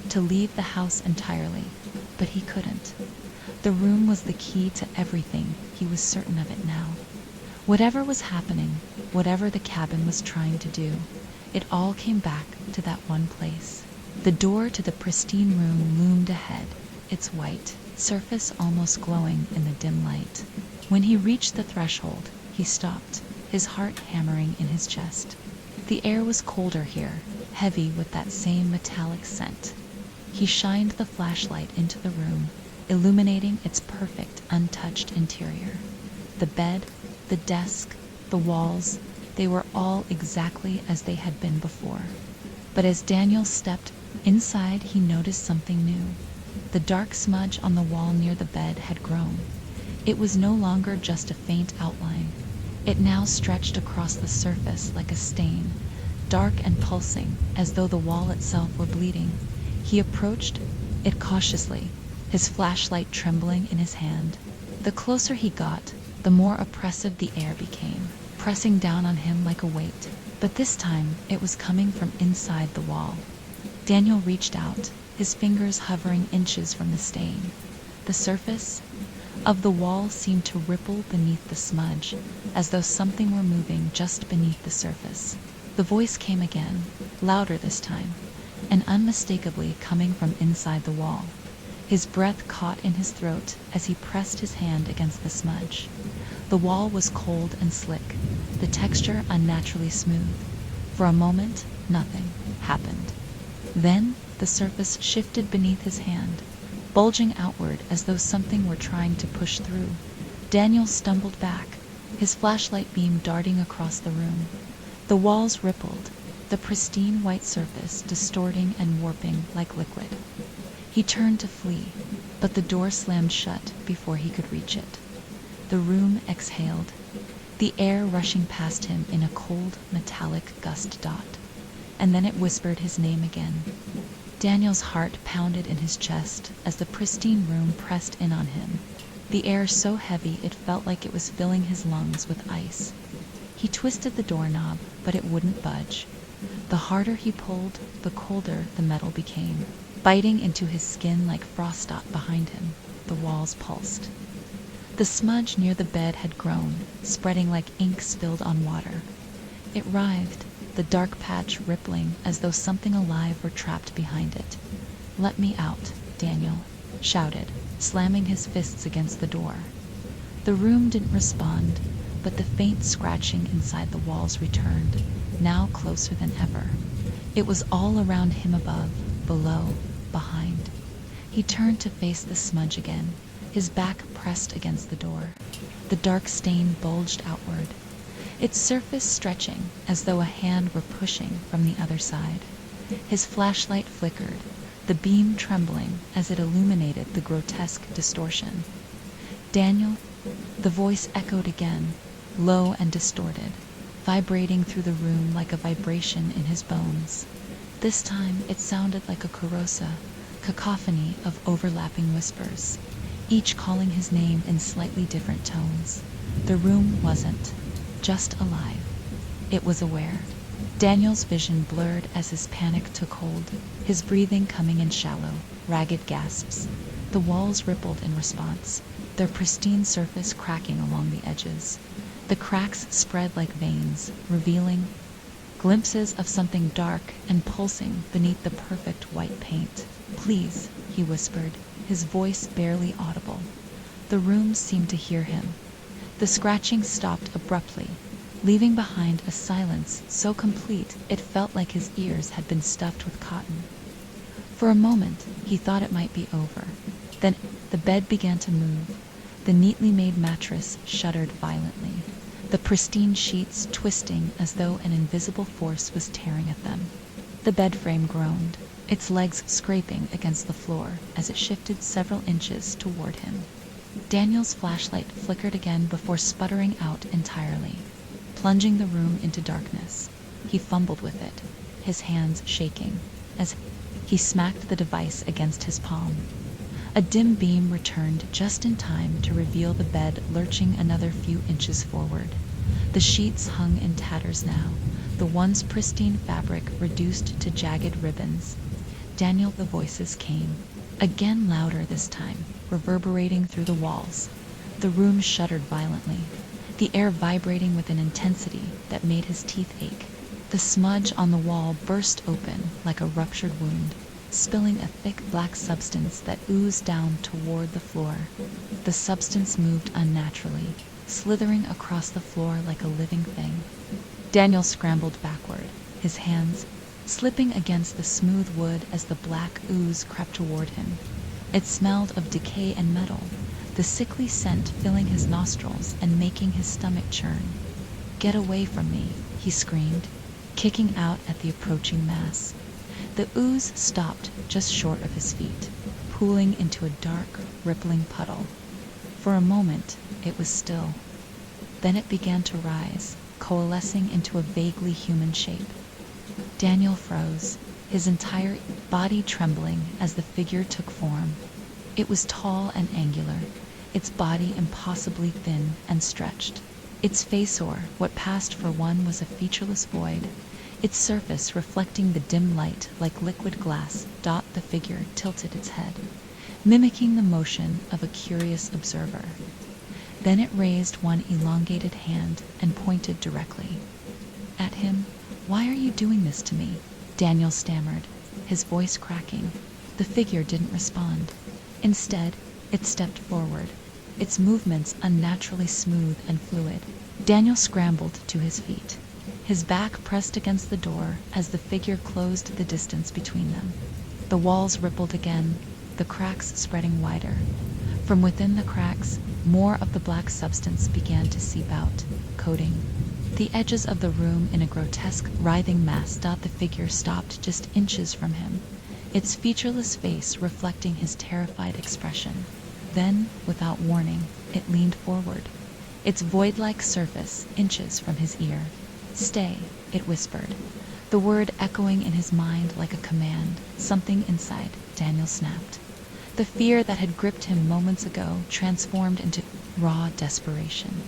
to leave the house entirely, but he couldn't. The room was the key to everything, he was certain of it now. Whatever was happening, whatever the cabin was trying to do, it all came back to that one place. The door to the pristine room loomed ahead, its white surface almost glowing in the dim light. When he reached the threshold, he stopped, his heart hammering in his chest. The air was colder here, heavy with that same metallic scent. He shined the flashlight into the room, illuminating its perfect, untouched interior. The bed, the desk, the walls, they were all exactly as they had been before. But as Daniel stepped inside, he noticed something new. The dark smudge on the wall near the bed had grown. It was no longer just a faint outline. It now stretched across the surface like a stain, dark and pulsing, as though the wall itself were bleeding. He approached it cautiously, his flashlight trembling in his hand. The closer he got, the more oppressive the air became, pressing down on him like a weight. But this time, it was coming from inside the wall. Daniel reached out, his fingers hovering inches from the stain. The surface of the wall seemed to ripple beneath the smudge, as though something were moving just beneath the surface. The voice came again, louder this time, and unmistakably coming from inside the wall. His breath caught in his throat as he pressed his hand against the smudge. The wall was cold and slick, the texture unnaturally smooth. For a moment, nothing happened. Then, the surface shifted beneath his hand, bulging outward as though something were trying to push through. Daniel stumbled back, his flashlight beam darting across the room. The walls rippled, the pristine white surface distorting and warping like liquid. He turned to flee, but the door slammed shut before he could reach it. The room exhaled, the air rushing past him in a cold, metallic gust dot. And then it whispered his name again. Daniel's heart pounded in his chest as the pristine room pressed in on him, the air so heavy it felt like it was filling his lungs with ice. He twisted the doorknob, but it wouldn't budge. The harder he pulled, the colder the metal became, biting into his skin like frost dot behind him. The walls pulsed. The smudge near the bed had grown, spreading like ink spilled on water. It writhed, the dark patch rippling as though something alive were trapped behind it. "Let me out," Daniel shouted, slamming his fists against the door. The room didn't respond, but the faint scratching inside the walls returned, now closer than ever. It was all around him, above, below, behind. He turned to face the smudge again, his back pressed against the door. The dark stain bulged outward, its surface stretching as though a hand were pushing from the other side. His flashlight flickered, the beam trembling as it illuminated the grotesque distortion. "Daniel?" The voice echoed again, low and distorted, vibrating through the room like a vibration in his bones. This time it sounded like a cacophony of overlapping whispers, each calling his name in slightly different tones. The room wasn't just alive. It was aware. Daniel's vision blurred as his panic took hold, his breathing coming in shallow, ragged gasps. The walls rippled in response, their pristine surface cracking along the edges. The cracks spread like veins, revealing glimpses of something dark and pulsing beneath the perfect white paint. "Please," he whispered, his voice barely audible. The room seemed to hear him. The scratching stopped abruptly, leaving behind a silence so complete it felt like his ears had been stuffed with cotton. For a moment, he thought it might be over. Then the bed began to move. The neatly made mattress shuddered violently, the pristine sheets twisting as though an invisible force was tearing at them. The bed frame groaned, its legs scraping against the floor as it shifted several inches toward him. Daniel's flashlight flickered again before sputtering out entirely, plunging the room into darkness. He fumbled with it, his hands shaking, as he smacked the device against his palm. A dim beam returned just in time to reveal the bed lurching another few inches forward. The sheets hung in tatters now, the once pristine fabric reduced to jagged ribbons. "Daniel," the voices came, again louder this time, reverberating through the walls. The room shuddered violently, the air vibrating with an intensity that made his teeth ache. The smudge on the wall burst open like a ruptured wound, spilling a thick black substance that oozed down toward the floor. The substance moved unnaturally, slithering across the floor like a living thing. Daniel scrambled backward, his hands slipping against the smooth wood as the black ooze crept toward him. It smelled of decay and metal, the sickly scent filling his nostrils and making his stomach churn. "Get away from me," he screamed, kicking out at the approaching mass. The ooze stopped just short of his feet, pooling into a dark, rippling puddle. For a moment, it was still. Then it began to rise, coalescing into a vaguely human shape. Daniel froze, his entire body trembling as the figure took form. It was tall and angular, its body impossibly thin and stretched. Its face, or what passed for one, was a featureless void, its surface reflecting the dim light like liquid glass. The figure tilted its head, mimicking the motion of a curious observer. Then it raised one elongated hand and pointed directly at him. "Why are you doing this to me?" Daniel stammered, his voice cracking. The figure didn't respond. Instead, it stepped forward, its movements unnaturally smooth and fluid. Daniel scrambled to his feet, his back pressed against the door as the figure closed the distance between them. The walls rippled again, the cracks spreading wider. From within the cracks, more of the black substance began to seep out, coating the edges of the room in a grotesque, writhing mass. The figure stopped just inches from him, its featureless face reflecting his terrified expression. Then, without warning, it leaned forward, its void-like surface inches from his ear. "Stay," it whispered, the word echoing in his mind like a command. Something inside Daniel snapped. The fear that had gripped him moments ago transformed into raw desperation.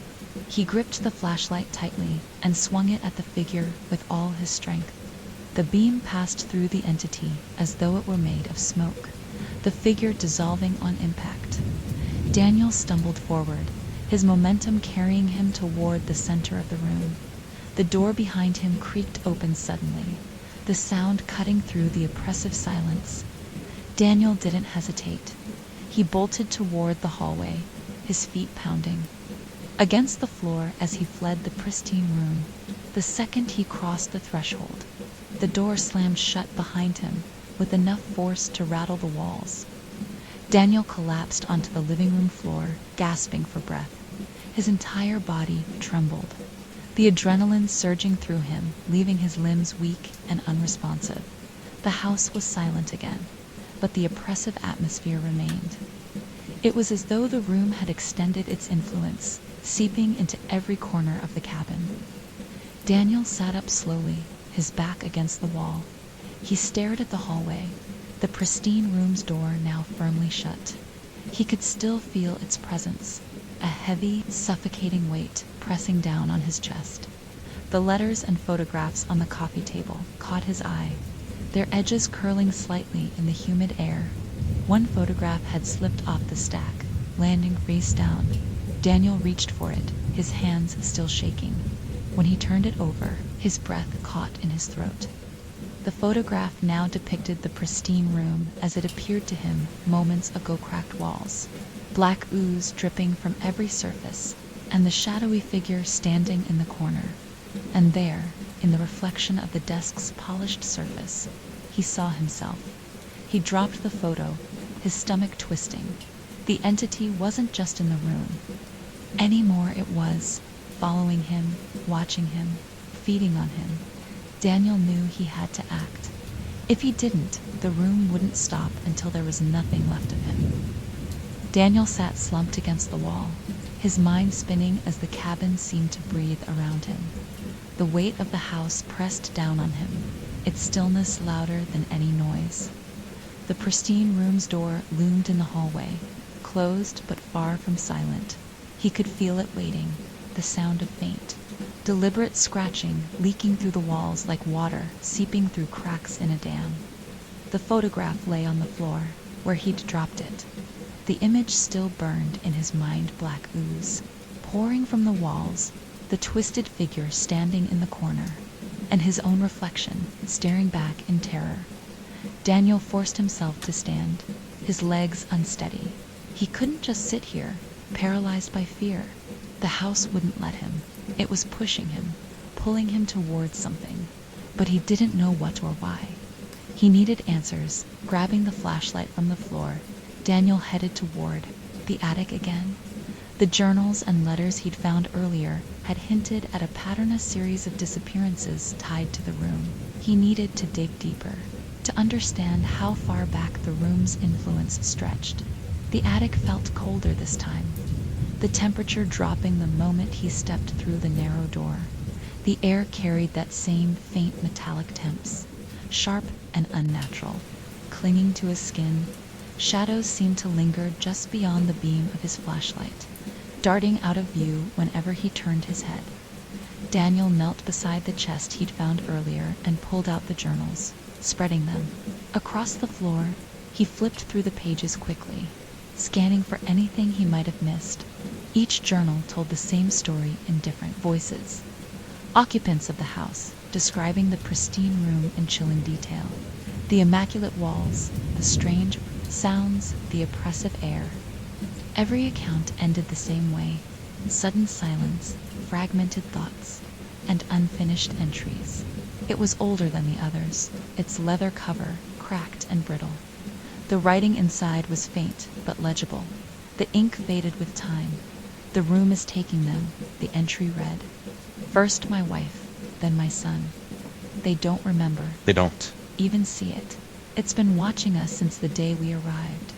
He gripped the flashlight tightly and swung it at the figure with all his strength. The beam passed through the entity as though it were made of smoke, the figure dissolving on impact. Daniel stumbled forward, his momentum carrying him toward the center of the room. The door behind him creaked open suddenly, the sound cutting through the oppressive silence. Daniel didn't hesitate. He bolted toward the hallway, his feet pounding against the floor as he fled the pristine room. The second he crossed the threshold, the door slammed shut behind him with enough force to rattle the walls. Daniel collapsed onto the living room floor, gasping for breath. His entire body trembled, the adrenaline surging through him, leaving his limbs weak and unresponsive. The house was silent again, but the oppressive atmosphere remained. It was as though the room had extended its influence, seeping into every corner of the cabin. Daniel sat up slowly, his back against the wall. He stared at the hallway, the pristine room's door now firmly shut. He could still feel its presence, a heavy, suffocating weight pressing down on his chest. The letters and photographs on the coffee table caught his eye, their edges curling slightly in the humid air. One photograph had slipped off the stack, landing face down. Daniel reached for it, his hands still shaking. When he turned it over, his breath caught in his throat. The photograph now depicted the pristine room as it appeared to him moments ago. Cracked walls, black ooze dripping from every surface, and the shadowy figure standing in the corner. And there, in the reflection of the desk's polished surface, he saw himself. He dropped the photo, his stomach twisting. The entity wasn't just in the room. Anymore it was, following him, watching him, feeding on him. Daniel knew he had to act. If he didn't, the room wouldn't stop until there was nothing left of him. Daniel sat slumped against the wall, his mind spinning as the cabin seemed to breathe around him. The weight of the house pressed down on him, its stillness louder than any noise. The pristine room's door loomed in the hallway, closed but far from silent. He could feel it waiting, the sound of faint, deliberate scratching leaking through the walls like water seeping through cracks in a dam. The photograph lay on the floor, where he'd dropped it. The image still burned in his mind, black ooze pouring from the walls, the twisted figure standing in the corner, and his own reflection staring back in terror. Daniel forced himself to stand, his legs unsteady. He couldn't just sit here, paralyzed by fear. The house wouldn't let him. It was pushing him, pulling him towards something, but he didn't know what or why. He needed answers. Grabbing the flashlight from the floor, Daniel headed toward the attic again. The journals and letters he'd found earlier had hinted at a pattern, a series of disappearances tied to the room. He needed to dig deeper, to understand how far back the room's influence stretched. The attic felt colder this time, the temperature dropping the moment he stepped through the narrow door. The air carried that same faint metallic temps, sharp and unnatural, clinging to his skin. Shadows seemed to linger just beyond the beam of his flashlight, darting out of view whenever he turned his head. Daniel knelt beside the chest he'd found earlier and pulled out the journals, spreading them. Across the floor, he flipped through the pages quickly, scanning for anything he might have missed. Each journal told the same story in different voices. Occupants of the house, describing the pristine room in chilling detail. The immaculate walls, the strange sounds, the oppressive air. Every account ended the same way: sudden silence, fragmented thoughts, and unfinished entries. It was older than the others, its leather cover cracked and brittle. The writing inside was faint but legible. The ink faded with time. "The room is taking them," the entry read. "First my wife, then my son. They don't remember. They don't even see it. It's been watching us since the day we arrived.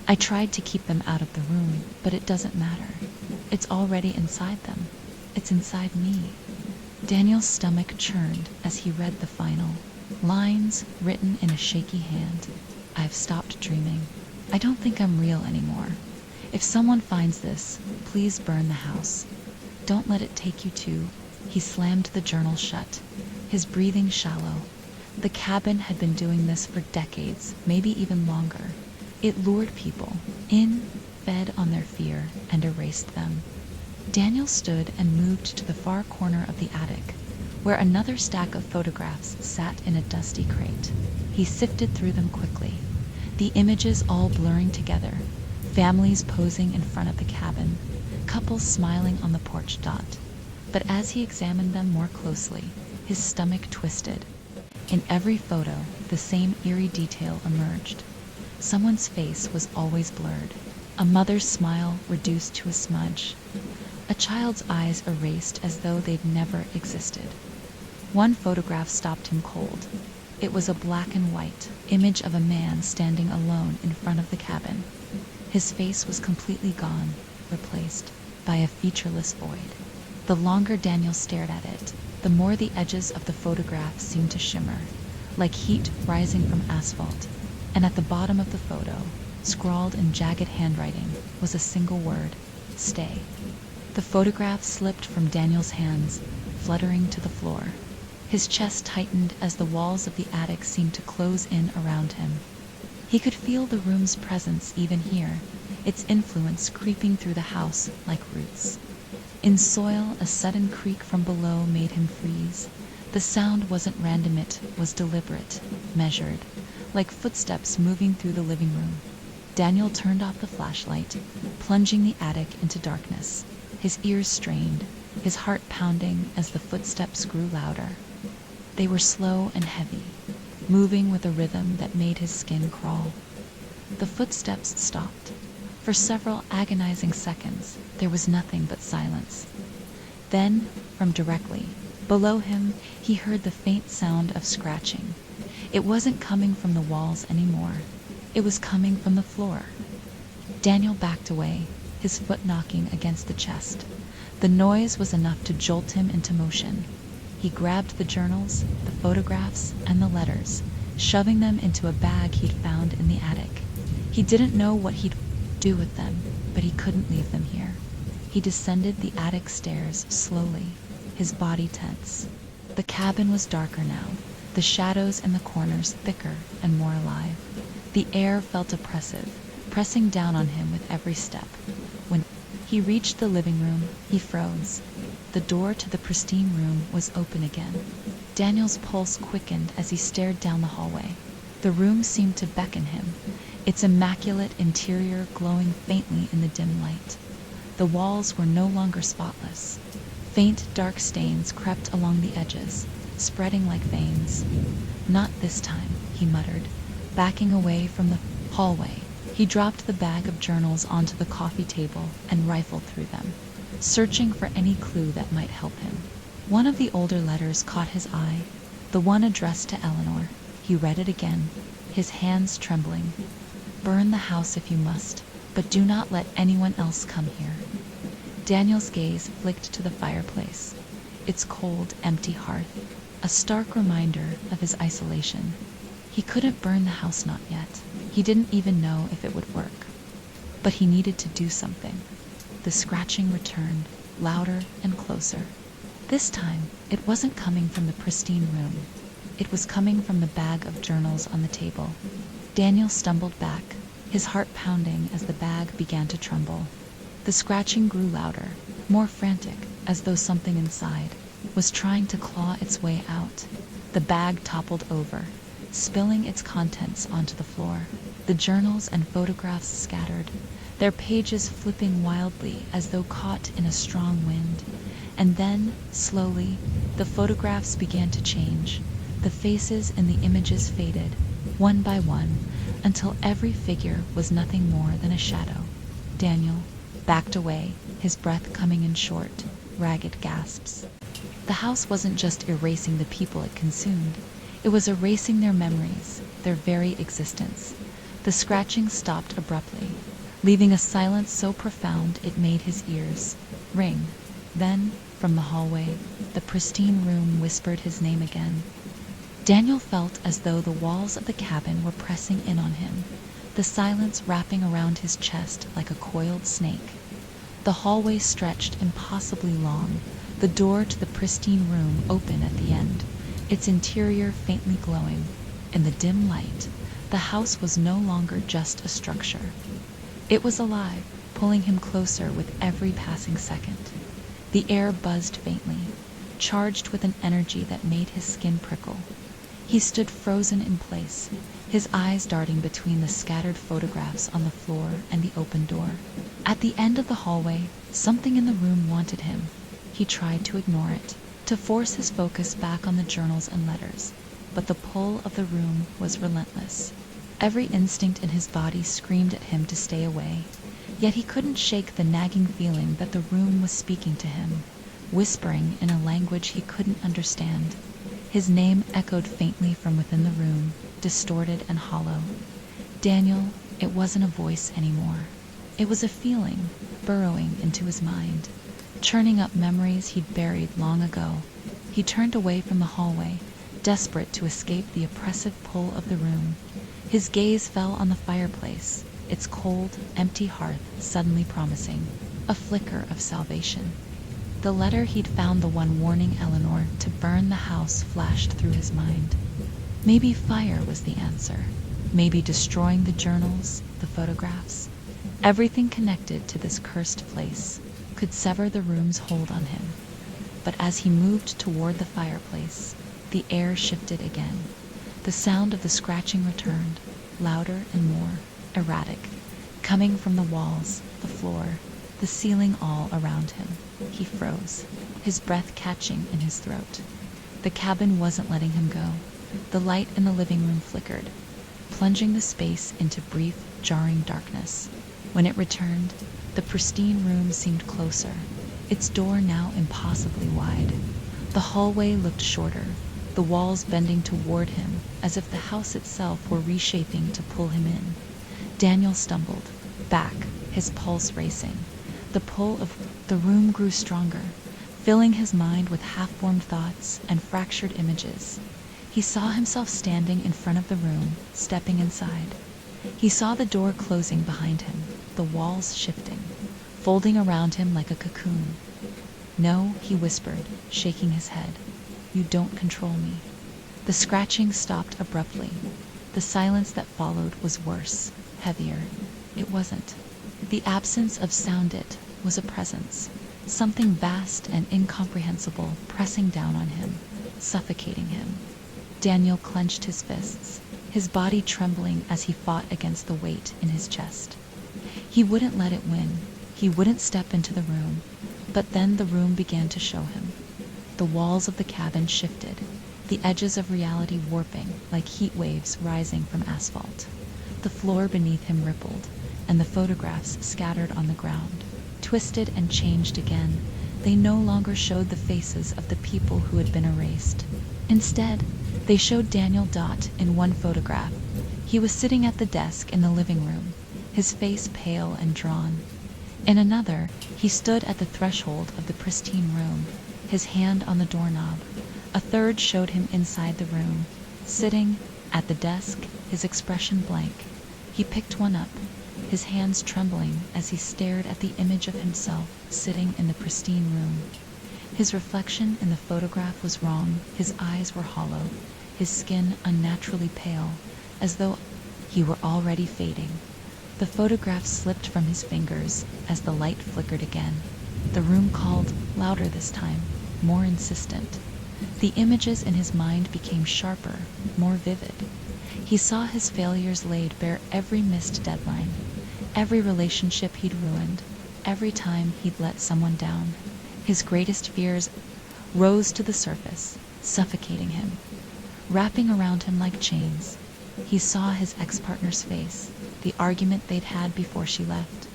I tried to keep them out of the room, but it doesn't matter. It's already inside them. It's inside me." Daniel's stomach churned as he read the final lines, written in a shaky hand. "I've stopped dreaming. I don't think I'm real anymore. If someone finds this, please burn the house. Don't let it take you to..." He slammed the journal shut, his breathing shallow. The cabin had been doing this for decades, maybe even longer. It lured people in, fed on their fear, and erased them. Daniel stood and moved to the far corner of the attic, where another stack of photographs sat in a dusty crate. He sifted through them quickly, the images all blurring together, families posing in front of the cabin, couples smiling on the porch dot. But as he examined them more closely, his stomach twisted. In every photo, the same eerie detail emerged. Someone's face was always blurred, a mother's smile reduced to a smudge, a child's eyes erased as though they'd never existed. One photograph stopped him cold. It was a black and white image of a man standing alone in front of the cabin. His face was completely gone, replaced by a featureless void. The longer Daniel stared at it, the more the edges of the photograph seemed to shimmer, like heat rising from asphalt. And at the bottom of the photo, scrawled in jagged handwriting, was a single word: stay. The photograph slipped from Daniel's hands, fluttering to the floor. His chest tightened as the walls of the attic seemed to close in around him. He could feel the room's presence even here, its influence creeping through the house like roots. In soil, a sudden creak from below made him freeze. The sound wasn't random, it was deliberate, measured, like footsteps moving through the living room. Daniel turned off the flashlight, plunging the attic into darkness, his ears strained, his heart pounding as the footsteps grew louder. They were slow and heavy, moving with a rhythm that made his skin crawl. The footsteps stopped. For several agonizing seconds, there was nothing but silence. Then, from directly below him, he heard the faint sound of scratching. It wasn't coming from the walls anymore. It was coming from the floor. Daniel backed away, his foot knocking against the chest. The noise was enough to jolt him into motion. He grabbed the journals, the photographs, and the letters, shoving them into a bag he'd found in the attic. He didn't know what he'd do with them, but he couldn't leave them here. He descended the attic stairs slowly, his body tense. The cabin was darker now, the shadows in the corners thicker and more alive. The air felt oppressive, pressing down on him with every step. When he reached the living room, he froze. The door to the pristine room was open again. Daniel's pulse quickened as he stared down the hallway. The room seemed to beckon him, its immaculate interior glowing faintly in the dim light. The walls were no longer spotless. Faint, dark stains crept along the edges, spreading like veins. "Not this time," he muttered, backing away from the hallway. He dropped the bag of journals onto the coffee table and rifled through them, searching for any clue that might help him. One of the older letters caught his eye, the one addressed to Eleanor. He read it again, his hands trembling. "Burn the house if you must, but do not let anyone else come here." Daniel's gaze flicked to the fireplace, its cold, empty hearth, a stark reminder of his isolation. He couldn't burn the house, not yet. He didn't even know if it would work. But he needed to do something. The scratching returned, louder and closer. This time, it wasn't coming from the pristine room. It was coming from the bag of journals on the table. Daniel stumbled back, his heart pounding as the bag began to tremble. The scratching grew louder, more frantic, as though something inside was trying to claw its way out. The bag toppled over, spilling its contents onto the floor. The journals and photographs scattered, their pages flipping wildly as though caught in a strong wind. And then, slowly, the photographs began to change. The faces in the images faded, one by one, until every figure was nothing more than a shadow. Daniel backed away, his breath coming in short, ragged gasps. The house wasn't just erasing the people it consumed. It was erasing their memories, their very existence. The scratching stopped abruptly, leaving a silence so profound it made his ears ring. Then, from the hallway, the pristine room whispered his name again. Daniel felt as though the walls of the cabin were pressing in on him, the silence wrapping around his chest like a coiled snake. The hallway stretched impossibly long, the door to the pristine room open at the end. its interior faintly glowing. In the dim light, the house was no longer just a structure. It was alive, pulling him closer with every passing second. The air buzzed faintly, charged with an energy that made his skin prickle. He stood frozen in place, his eyes darting between the scattered photographs on the floor and the open door. At the end of the hallway, something in the room wanted him. He tried to ignore it, to force his focus back on the journals and letters, but the pull of the room was relentless. Every instinct in his body screamed at him to stay away, yet he couldn't shake the nagging feeling that the room was speaking to him, whispering in a language he couldn't understand. His name echoed faintly from within the room, distorted and hollow. Daniel, it wasn't a voice anymore. It was a feeling, burrowing into his mind, churning up memories he'd buried long ago. He turned away from the hallway, desperate to escape the oppressive pull of the room. His gaze fell on the fireplace, its cold, empty hearth suddenly promising a flicker of salvation. The letter he'd found, the one warning Eleanor to burn the house, flashed through his mind. Maybe fire was the answer. Maybe destroying the journals, the photographs, everything connected to this cursed place, could sever the room's hold on him. But as he moved toward the fireplace, the air shifted again. The sound of the scratching returned, louder and more erratic, coming from the walls, the floor, the ceiling, all around him. He froze, his breath catching in his throat. The cabin wasn't letting him go. The light in the living room flickered, plunging the space into brief, jarring darkness. When it returned, the pristine room seemed closer, its door now impossibly wide. The hallway looked shorter, the walls bending toward him as if the house itself were reshaping to pull him in. Daniel stumbled back, his pulse racing. The pull of the room grew stronger, filling his mind with half-formed thoughts and fractured images. He saw himself standing in front of the room, stepping inside. He saw the door closing behind him, the walls shifting, folding around him like a cocoon. "No," he whispered, shaking his head. "You don't control me." The scratching stopped abruptly. The silence that followed was worse, heavier. It wasn't the absence of sound, it was a presence, something vast and incomprehensible pressing down on him, suffocating him. Daniel clenched his fists, his body trembling as he fought against the weight in his chest. He wouldn't let it win. He wouldn't step into the room. But then the room began to show him. The walls of the cabin shifted, the edges of reality warping like heat waves rising from asphalt. The floor beneath him rippled, and the photographs scattered on the ground, twisted and changed again. They no longer showed the faces of the people who had been erased. Instead, they showed Daniel Dot in one photograph. He was sitting at the desk in the living room, his face pale and drawn. In another, he stood at the threshold of the pristine room, his hand on the doorknob. A third showed him inside the room, sitting at the desk, his expression blank. He picked one up, his hands trembling as he stared at the image of himself sitting in the pristine room. His reflection in the photograph was wrong. His eyes were hollow, his skin unnaturally pale, as though he were already fading. The photograph slipped from his fingers as the light flickered again. The room called, louder this time, more insistent. The images in his mind became sharper, more vivid. He saw his failures laid bare, every missed deadline, every relationship he'd ruined, every time he'd let someone down. His greatest fears rose to the surface, suffocating him, wrapping around him like chains. He saw his ex-partner's face, the argument they'd had before she left.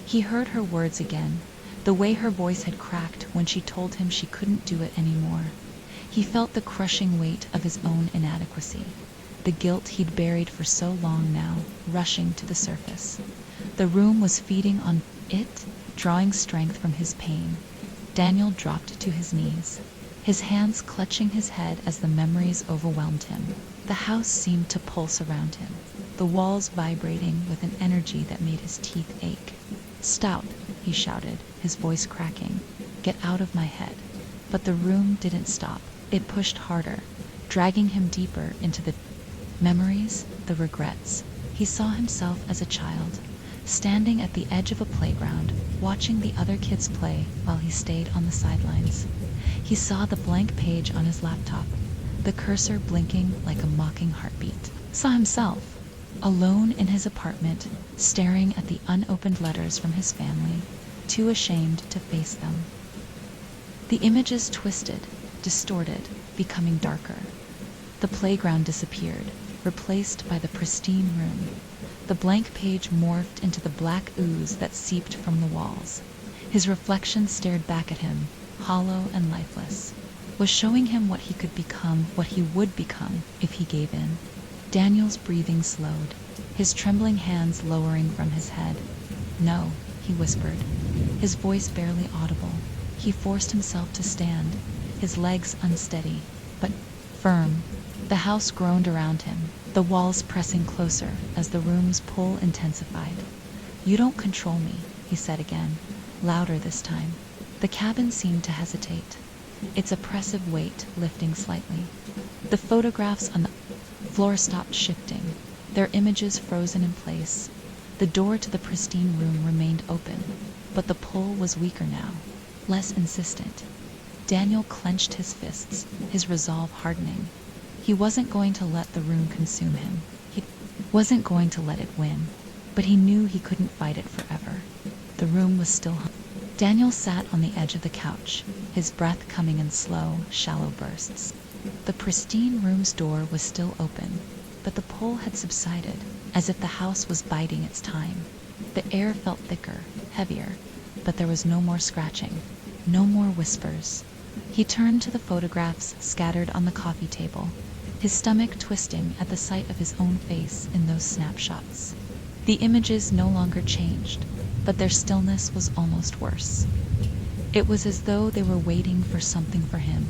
He heard her words again, the way her voice had cracked when she told him she couldn't do it anymore. He felt the crushing weight of his own inadequacy, the guilt he'd buried for so long now, rushing to the surface. The room was feeding on it, drawing strength from his pain. Daniel dropped to his knees, his hands clutching his head as the memories overwhelmed him. The house seemed to pulse around him, the walls vibrating with an energy that made his teeth ache. "Stop," he shouted, his voice cracking. "Get out of my head." But the room didn't stop. It pushed harder, dragging him deeper into the memories, the regrets. He saw himself as a child, standing at the edge of a playground, watching the other kids play while he stayed on the sidelines. He saw the blank page on his laptop, the cursor blinking like a mocking heartbeat. Saw himself, alone in his apartment, staring at the unopened letters from his family, too ashamed to face them. The images twisted, distorted, becoming darker. The playground disappeared, replaced by the pristine room. The blank page morphed into the black ooze that seeped from the walls. His reflection stared back at him, hollow and lifeless, was showing him what he could become, what he would become if he gave in. Daniel's breathing slowed, his trembling hands lowering from his head. "No," he whispered, his voice barely audible. He forced himself to stand, his legs unsteady, but firm. The house groaned around him, the walls pressing closer as the room's pull intensified. "You don't control me," he said again, louder this time. The cabin seemed to hesitate, its oppressive weight lifting slightly. The photographs on the floor stopped shifting, their images frozen in place. The door to the pristine room remained open, but the pull was weaker now, less insistent. Daniel clenched his fists, his resolve hardening. He wasn't going to let the room consume him. He wasn't going to let it win, but he knew he couldn't fight it forever. The room was still hung. Daniel sat on the edge of the couch, his breath coming in slow, shallow bursts. The pristine room's door was still open, but the pull had subsided, as if the house was biding its time. The air felt thicker, heavier, but there was no more scratching, no more whispers. He turned to the photographs scattered on the coffee table, his stomach twisting at the sight of his own face in those snapshots. The images no longer changed, but their stillness was almost worse. It was as though they were waiting for something for him.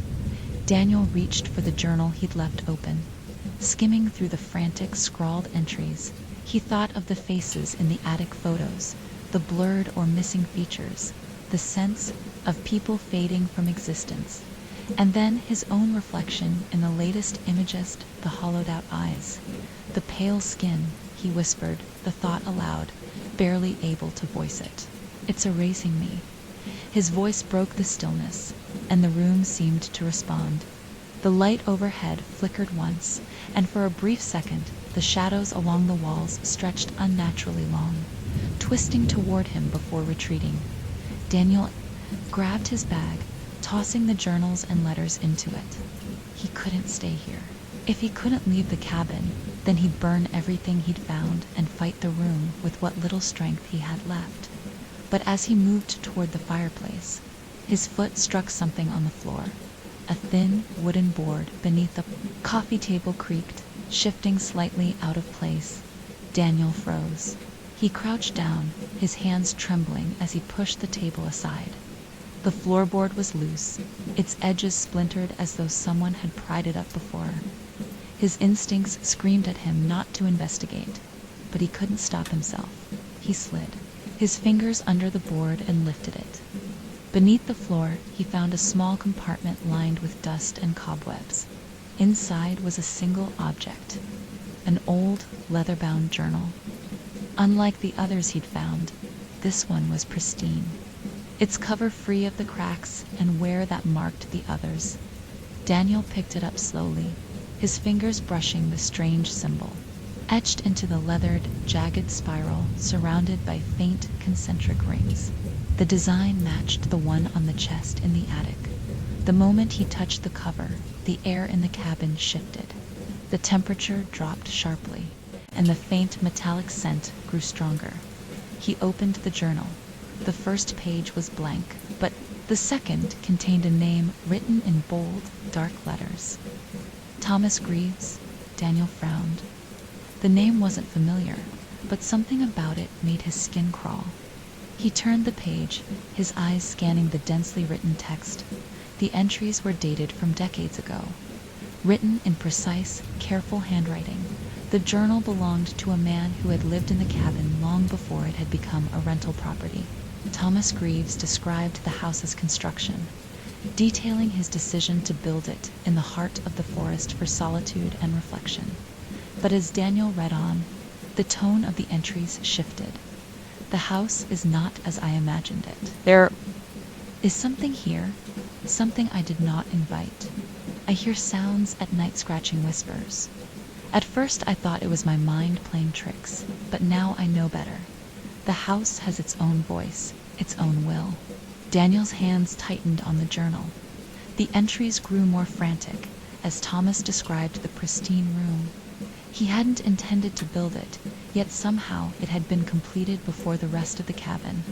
Daniel reached for the journal he'd left open. Skimming through the frantic, scrawled entries, he thought of the faces in the attic photos, the blurred or missing features, the sense of people fading from existence, and then his own reflection in the latest images, the hollowed-out eyes, the pale skin. He whispered the thought aloud, barely able to voice it. "It's erasing me." His voice broke the stillness, and the room seemed to respond. The light overhead flickered once, and for a brief second, the shadows along the walls stretched unnaturally long, twisting toward him before retreating. Daniel grabbed his bag, tossing the journals and letters into it. He couldn't stay here. If he couldn't leave the cabin, then he'd burn everything he'd found and fight the room with what little strength he had left. But as he moved toward the fireplace, his foot struck something on the floor. A thin wooden board beneath the coffee table creaked, shifting slightly out of place. Daniel froze. He crouched down, his hands trembling as he pushed the table aside. The floorboard was loose, its edges splintered as though someone had pried it up before. His instincts screamed at him not to investigate, but he couldn't stop himself. He slid, his fingers under the board, and lifted it. Beneath the floor, he found a small compartment lined with dust and cobwebs. Inside was a single object, an old, leather-bound journal. Unlike the others he'd found, this one was pristine, its cover free of the cracks and wear that marked the others. Daniel picked it up slowly, his fingers brushing the strange symbol, etched into the leathered, jagged spiral surrounded by faint, concentric rings. The design matched the one on the chest in the attic. The moment he touched the cover, the air in the cabin shifted. The temperature dropped sharply, and the faint metallic scent grew stronger. He opened the journal. The first page was blank, but the second contained a name written in bold, dark letters. Thomas Greaves. Daniel frowned. The name wasn't familiar, but something about it made his skin crawl. He turned the page, his eyes scanning the densely written text. The entries were dated from decades ago, written in precise, careful handwriting. The journal belonged to a man who had lived in the cabin long before it had become a rental property. Thomas Greaves described the house's construction. detailing his decision to build it in the heart of the forest for solitude and reflection. But as Daniel read on, the tone of the entries shifted. The house is not as I imagined it. There is something here, something I did not invite. I hear sounds at night, scratching whispers. At first I thought it was my mind playing tricks, but now I know better. The house has its own voice, its own will. Daniel's hands tightened on the journal. The entries grew more frantic as Thomas described the pristine room. He hadn't intended to build it, yet somehow it had been completed before the rest of the cabin.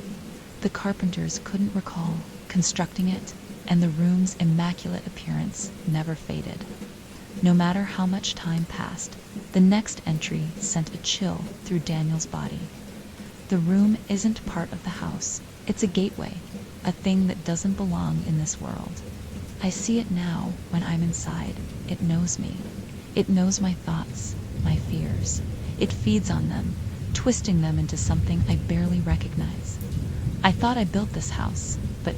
The carpenters couldn't recall constructing it, and the room's immaculate appearance never faded. No matter how much time passed, the next entry sent a chill through Daniel's body. The room isn't part of the house. It's a gateway, a thing that doesn't belong in this world. I see it now when I'm inside. It knows me. It knows my thoughts, my fears. It feeds on them, twisting them into something I barely recognize. I thought I built this house, but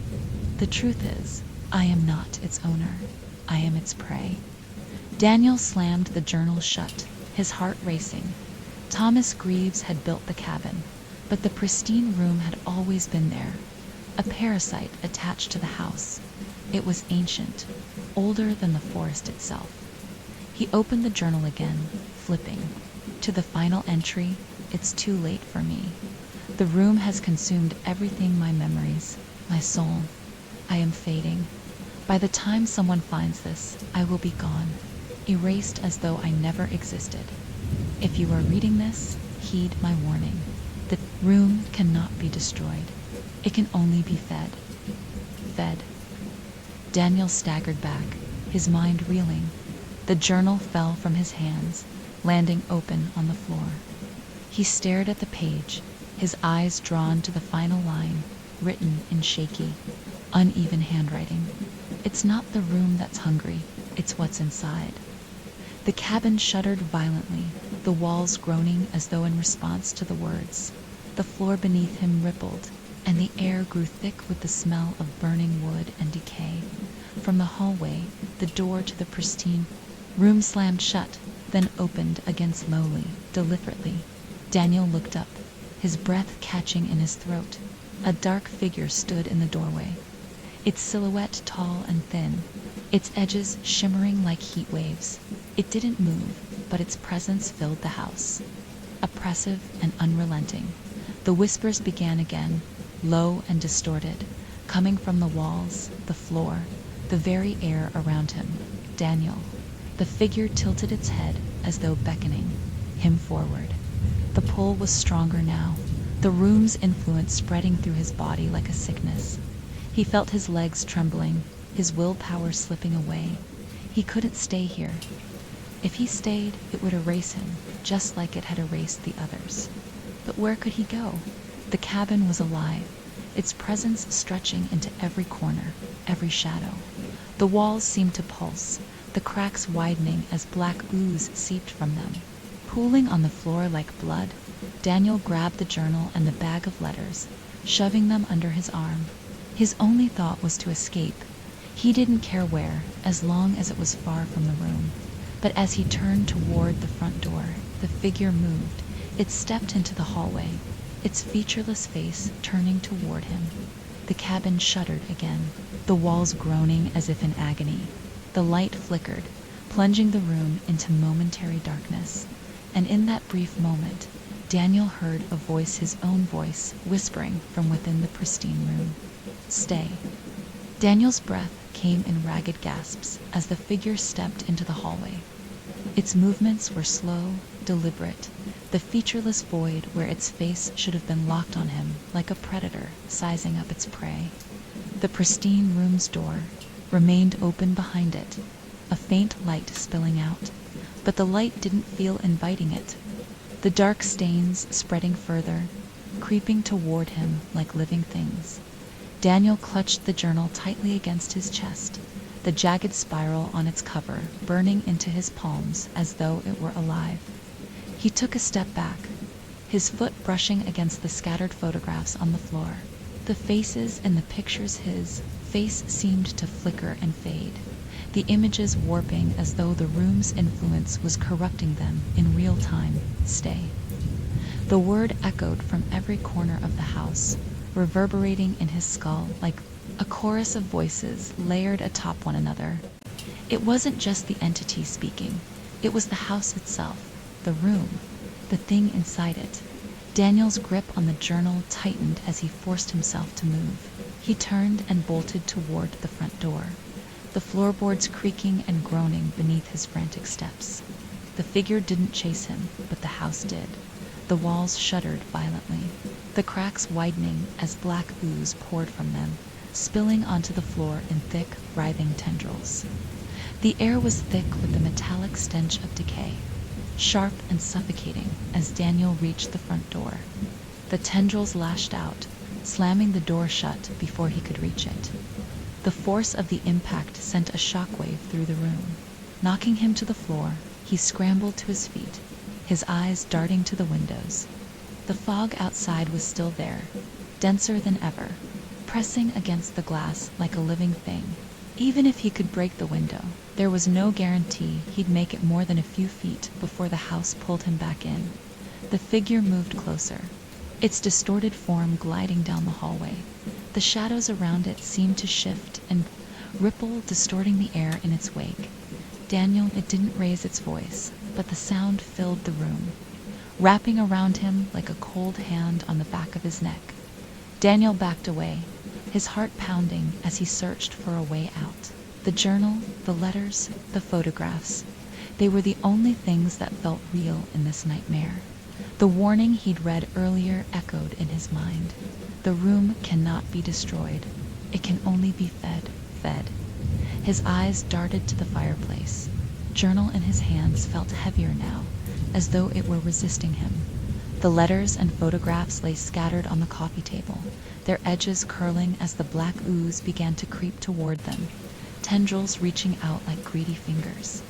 the truth is, I am not its owner. I am its prey. Daniel slammed the journal shut, his heart racing. Thomas Greaves had built the cabin, but the pristine room had always been there, a parasite attached to the house. It was ancient, older than the forest itself. He opened the journal again, flipping. To the final entry, "It's too late for me. The room has consumed everything, my memories, my soul. I am fading. By the time someone finds this, I will be gone, erased as though I never existed. If you are reading this, heed my warning. The room cannot be destroyed. It can only be fed." Fed. Daniel staggered back, his mind reeling. The journal fell from his hands, landing open on the floor. He stared at the page, his eyes drawn to the final line, written in shaky, uneven handwriting. "It's not the room that's hungry, it's what's inside." The cabin shuddered violently, the walls groaning as though in response to the words. The floor beneath him rippled, and the air grew thick with the smell of burning wood and decay. From the hallway, the door to the pristine room slammed shut, then opened again slowly, deliberately. Daniel looked up, his breath catching in his throat. A dark figure stood in the doorway, its silhouette tall and thin, its edges shimmering like heat waves. It didn't move, but its presence filled the house, oppressive and unrelenting. The whispers began again, low and distorted, coming from the walls, the floor, the very air around him. Daniel. The figure tilted its head as though beckoning him forward. The pull was stronger now, the room's influence spreading through his body like a sickness. He felt his legs trembling, his willpower slipping away. He couldn't stay here. If he stayed, it would erase him, just like it had erased the others. But where could he go? The cabin was alive, its presence stretching into every corner, every shadow. The walls seemed to pulse, the cracks widening as black ooze seeped from them. Pooling on the floor like blood, Daniel grabbed the journal and the bag of letters, shoving them under his arm. His only thought was to escape. He didn't care where, as long as it was far from the room. But as he turned toward the front door, the figure moved. It stepped into the hallway, its featureless face turning toward him. The cabin shuddered again, the walls groaning as if in agony. The light flickered, plunging the room into momentary darkness. And in that brief moment, Daniel heard a voice, his own voice, whispering from within the pristine room. "Stay." Daniel's breath came in ragged gasps as the figure stepped into the hallway. Its movements were slow, deliberate, the featureless void where its face should have been locked on him like a predator sizing up its prey. The pristine room's door remained open behind it, a faint light spilling out, but the light didn't feel inviting it. The dark stains spreading further, creeping toward him like living things. Daniel clutched the journal tightly against his chest, the jagged spiral on its cover burning into his palms as though it were alive. He took a step back, his foot brushing against the scattered photographs on the floor. The faces in the pictures, his face seemed to flicker and fade, the images warping as though the room's influence was corrupting them in real time. Stay. The word echoed from every corner of the house, reverberating in his skull like a chorus of voices layered atop one another. It wasn't just the entity speaking, it was the house itself, the room, the thing inside it. Daniel's grip on the journal tightened as he forced himself to move. He turned and bolted toward the front door, the floorboards creaking and groaning beneath his frantic steps. The figure didn't chase him, but the house did. The walls shuddered violently, the cracks widening as black ooze poured from them, spilling onto the floor in thick, writhing tendrils. The air was thick with the metallic stench of decay, sharp and suffocating as Daniel reached the front door. The tendrils lashed out, slamming the door shut before he could reach it. The force of the impact sent a shockwave through the room. Knocking him to the floor, he scrambled to his feet, his eyes darting to the windows. The fog outside was still there, denser than ever, pressing against the glass like a living thing. Even if he could break the window, there was no guarantee he'd make it more than a few feet before the house pulled him back in. The figure moved closer, its distorted form gliding down the hallway. The shadows around it seemed to shift and ripple, distorting the air in its wake. Daniel, it didn't raise its voice, but the sound filled the room, wrapping around him like a cold hand on the back of his neck. Daniel backed away, his heart pounding as he searched for a way out. The journal, the letters, the photographs, they were the only things that felt real in this nightmare. The warning he'd read earlier echoed in his mind. The room cannot be destroyed. It can only be fed. His eyes darted to the fireplace. Journal in his hands felt heavier now, as though it were resisting him. The letters and photographs lay scattered on the coffee table, their edges curling as the black ooze began to creep toward them, tendrils reaching out like greedy fingers.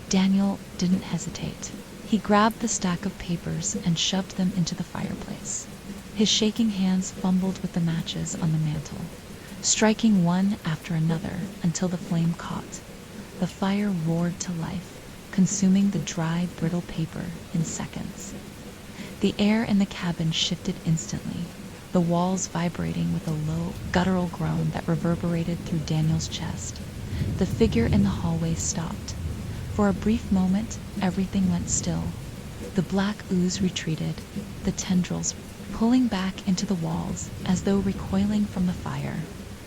Daniel didn't hesitate. He grabbed the stack of papers and shoved them into the fireplace. His shaking hands fumbled with the matches on the mantel, striking one after another until the flame caught. The fire roared to life, consuming the dry, brittle paper in seconds. The air in the cabin shifted instantly, the walls vibrating with a low, guttural groan that reverberated through Daniel's chest. The figure in the hallway stopped. For a brief moment, everything went still. The black ooze retreated, the tendrils pulling back into the walls as though recoiling from the fire.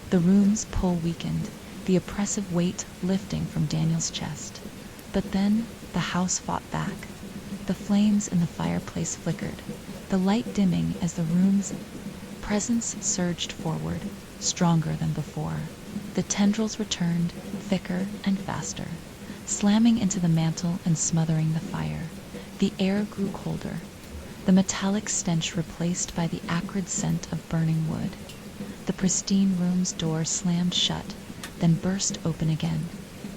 The room's pull weakened, the oppressive weight lifting from Daniel's chest. But then the house fought back. The flames in the fireplace flickered, the light dimming as the room's presence surged forward, stronger than before. The tendrils returned, thicker and faster, slamming into the mantel and smothering the fire. The air grew colder, the metallic stench replaced by the acrid scent of burning wood. The pristine room's door slammed shut, then burst open again,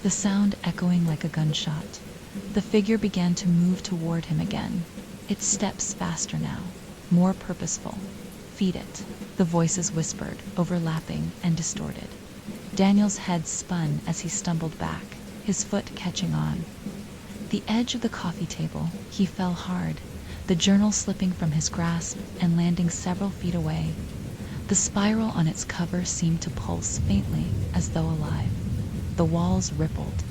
the sound echoing like a gunshot. The figure began to move toward him again, its steps faster now, more purposeful. "Feed it," the voices whispered, overlapping and distorted. Daniel's head spun as he stumbled back, his foot catching on the edge of the coffee table. He fell hard, the journal slipping from his grasp and landing several feet away. The spiral on its cover seemed to pulse faintly, as though alive. The walls rippled,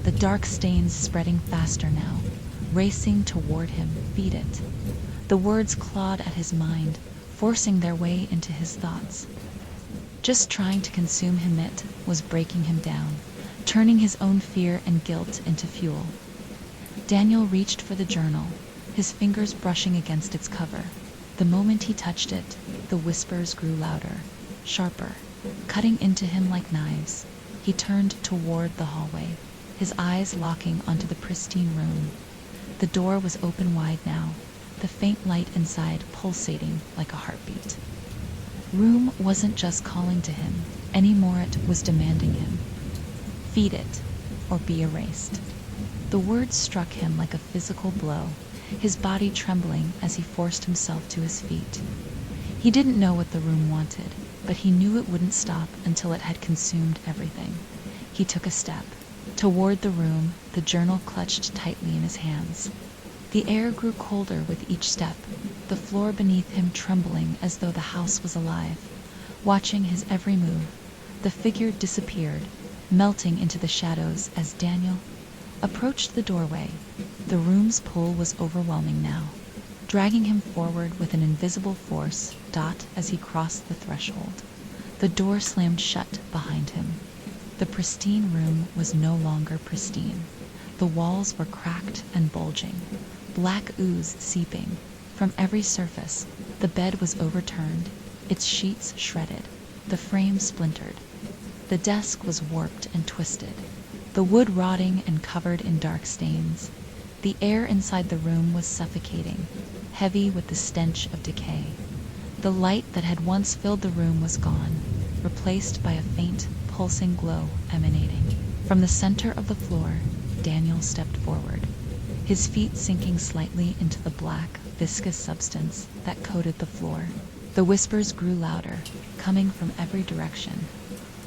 the dark stains spreading faster now, racing toward him. "Feed it." The words clawed at his mind, forcing their way into his thoughts. Just trying to consume him, it was breaking him down, turning his own fear and guilt into fuel. Daniel reached for the journal, his fingers brushing against its cover. The moment he touched it, the whispers grew louder, sharper, cutting into him like knives. He turned toward the hallway, his eyes locking onto the pristine room. The door was open wide now, the faint light inside pulsating like a heartbeat. Room wasn't just calling to him, anymore it was demanding him. Feed it, or be erased. The words struck him like a physical blow, his body trembling as he forced himself to his feet. He didn't know what the room wanted, but he knew it wouldn't stop until it had consumed everything. He took a step toward the room, the journal clutched tightly in his hands. The air grew colder with each step, the floor beneath him trembling as though the house was alive, watching his every move. The figure disappeared, melting into the shadows as Daniel approached the doorway. The room's pull was overwhelming now, dragging him forward with an invisible force. As he crossed the threshold, the door slammed shut behind him. The pristine room was no longer pristine. The walls were cracked and bulging, black ooze seeping from every surface. The bed was overturned, its sheets shredded, the frame splintered. The desk was warped and twisted, the wood rotting and covered in dark stains. The air inside the room was suffocating, heavy with the stench of decay. The light that had once filled the room was gone, replaced by a faint, pulsing glow emanating from the center of the floor. Daniel stepped forward, his feet sinking slightly into the black, viscous substance that coated the floor. The whispers grew louder, coming from every direction,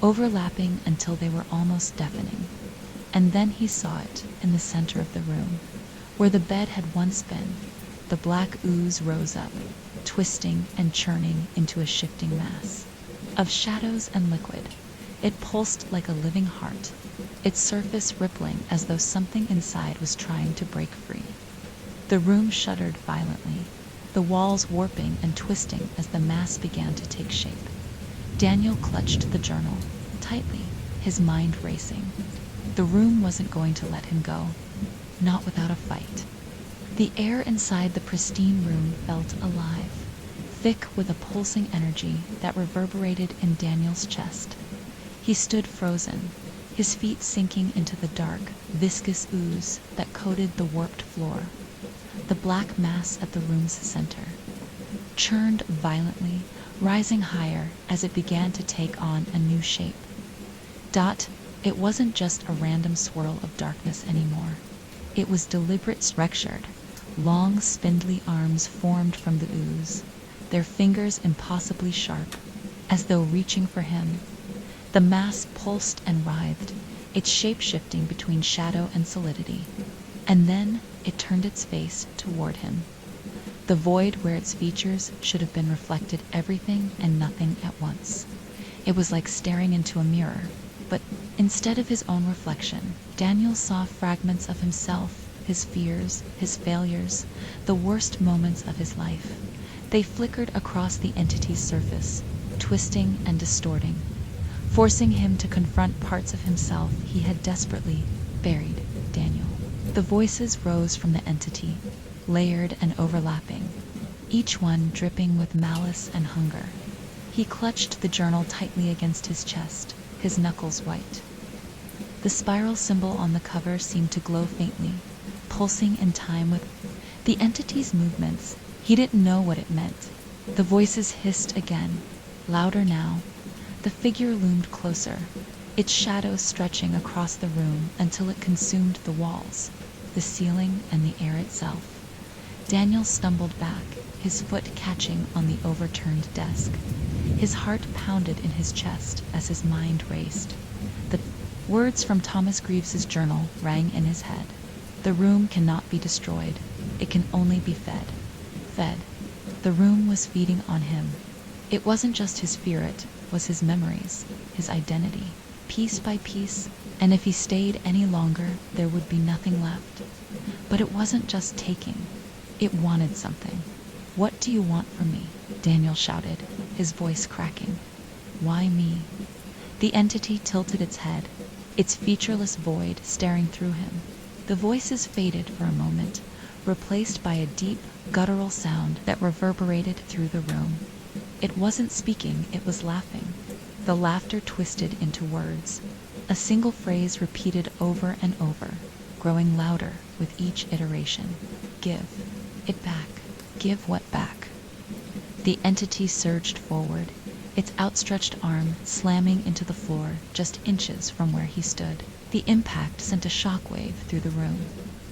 overlapping until they were almost deafening. And then he saw it in the center of the room, where the bed had once been. The black ooze rose up, twisting and churning into a shifting mass of shadows and liquid. It pulsed like a living heart, its surface rippling as though something inside was trying to break free. The room shuddered violently, the walls warping and twisting as the mass began to take shape. Daniel clutched the journal tightly, his mind racing. The room wasn't going to let him go, not without a fight. The air inside the pristine room felt alive, thick with a pulsing energy that reverberated in Daniel's chest. He stood frozen, his feet sinking into the dark, viscous ooze that coated the warped floor. The black mass at the room's center churned violently, rising higher as it began to take on a new shape. It wasn't just a random swirl of darkness anymore. It was deliberate, structured. Long, spindly arms formed from the ooze, their fingers impossibly sharp, as though reaching for him. The mass pulsed and writhed, its shape shifting between shadow and solidity. And then it turned its face toward him. The void where its features should have been reflected everything and nothing at once. It was like staring into a mirror, but instead of his own reflection, Daniel saw fragments of himself, his fears, his failures, the worst moments of his life. They flickered across the entity's surface, twisting and distorting, forcing him to confront parts of himself he had desperately buried. Daniel. The voices rose from the entity, layered and overlapping, each one dripping with malice and hunger. He clutched the journal tightly against his chest, his knuckles white. The spiral symbol on the cover seemed to glow faintly, pulsing in time with the entity's movements. He didn't know what it meant. The voices hissed again, louder now. The figure loomed closer, its shadow stretching across the room until it consumed the walls, the ceiling, and the air itself. Daniel stumbled back, his foot catching on the overturned desk. His heart pounded in his chest as his mind raced. The words from Thomas Greaves's journal rang in his head. The room cannot be destroyed. It can only be fed. Fed. The room was feeding on him. It wasn't just his fear, it was his memories, his identity, piece by piece, and if he stayed any longer, there would be nothing left. But it wasn't just taking. It wanted something. "What do you want from me?" Daniel shouted, his voice cracking. "Why me?" The entity tilted its head, its featureless void staring through him. The voices faded for a moment, replaced by a deep, guttural sound that reverberated through the room. It wasn't speaking, it was laughing. The laughter twisted into words, a single phrase repeated over and over, growing louder with each iteration. "Give it back." Give what back? The entity surged forward, its outstretched arm slamming into the floor just inches from where he stood. The impact sent a shockwave through the room,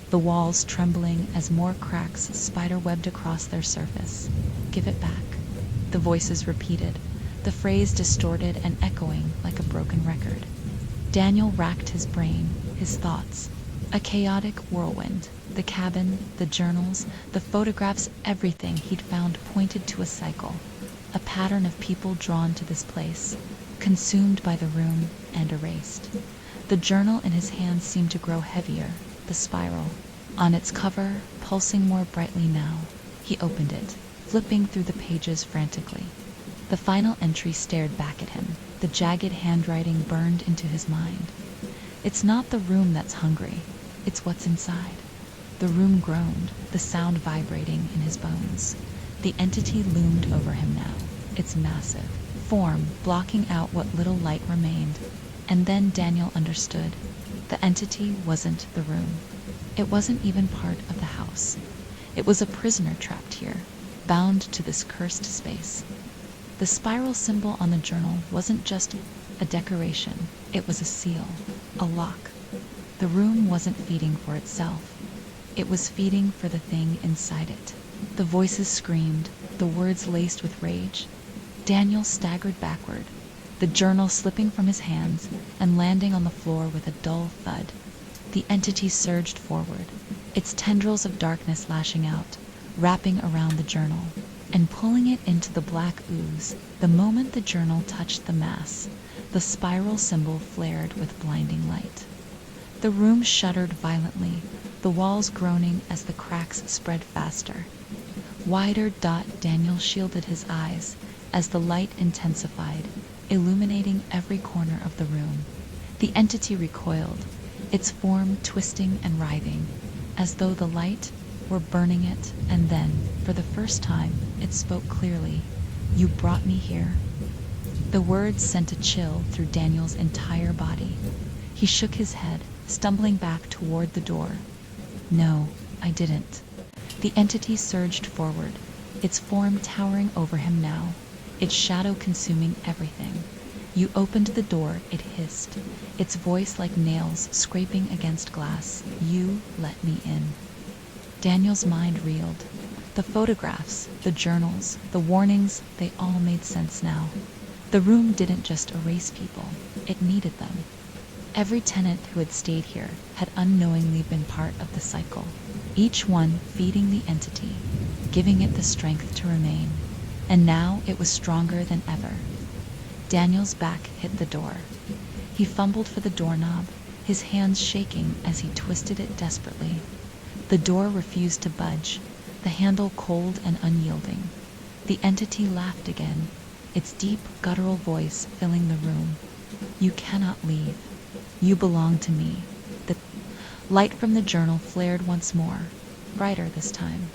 the walls trembling as more cracks spiderwebbed across their surface. "Give it back," the voices repeated, the phrase distorted and echoing like a broken record. Daniel racked his brain, his thoughts. A chaotic whirlwind. The cabin, the journals, the photographs, everything he'd found pointed to a cycle, a pattern of people drawn to this place, consumed by the room and erased. The journal in his hands seemed to grow heavier, the spiral. On its cover, pulsing more brightly now, he opened it, flipping through the pages frantically. The final entry stared back at him. The jagged handwriting burned into his mind. It's not the room that's hungry, it's what's inside. The room groaned, the sound vibrating in his bones. The entity loomed over him now, its massive form blocking out what little light remained. And then Daniel understood. The entity wasn't the room. It wasn't even part of the house. It was a prisoner trapped here, bound to this cursed space. The spiral symbol on the journal wasn't just a decoration, it was a seal, a lock. The room wasn't feeding for itself. It was feeding for the thing inside it. The voices screamed, the words laced with rage. Daniel staggered backward, the journal slipping from his hands and landing on the floor with a dull thud. The entity surged forward, its tendrils of darkness lashing out, wrapping around the journal, and pulling it into the black ooze. The moment the journal touched the mass, the spiral symbol flared with blinding light. The room shuddered violently, the walls groaning as the cracks spread faster. Wider Daniel shielded his eyes as the light intensified, illuminating every corner of the room. The entity recoiled, its form twisting and writhing, as though the light were burning it, and then, for the first time, it spoke clearly. "You brought me here." The words sent a chill through Daniel's entire body. He shook his head, stumbling back toward the door. "No, I didn't." The entity surged forward, its form towering over him now, its shadow consuming everything. "You opened the door," it hissed, its voice like nails scraping against glass. "You let me in." Daniel's mind reeled. The photographs, the journals, the warnings, they all made sense now. The room didn't just erase people, it needed them. Every tenant who had stayed here had unknowingly been part of the cycle, each one feeding the entity, giving it the strength to remain. And now it was stronger than ever. Daniel's back hit the door. He fumbled for the doorknob, his hands shaking as he twisted it desperately. The door refused to budge, the handle cold and unyielding. The entity laughed again, its deep, guttural voice filling the room. "You cannot leave. You belong to me." The light from the journal flared once more, brighter this time.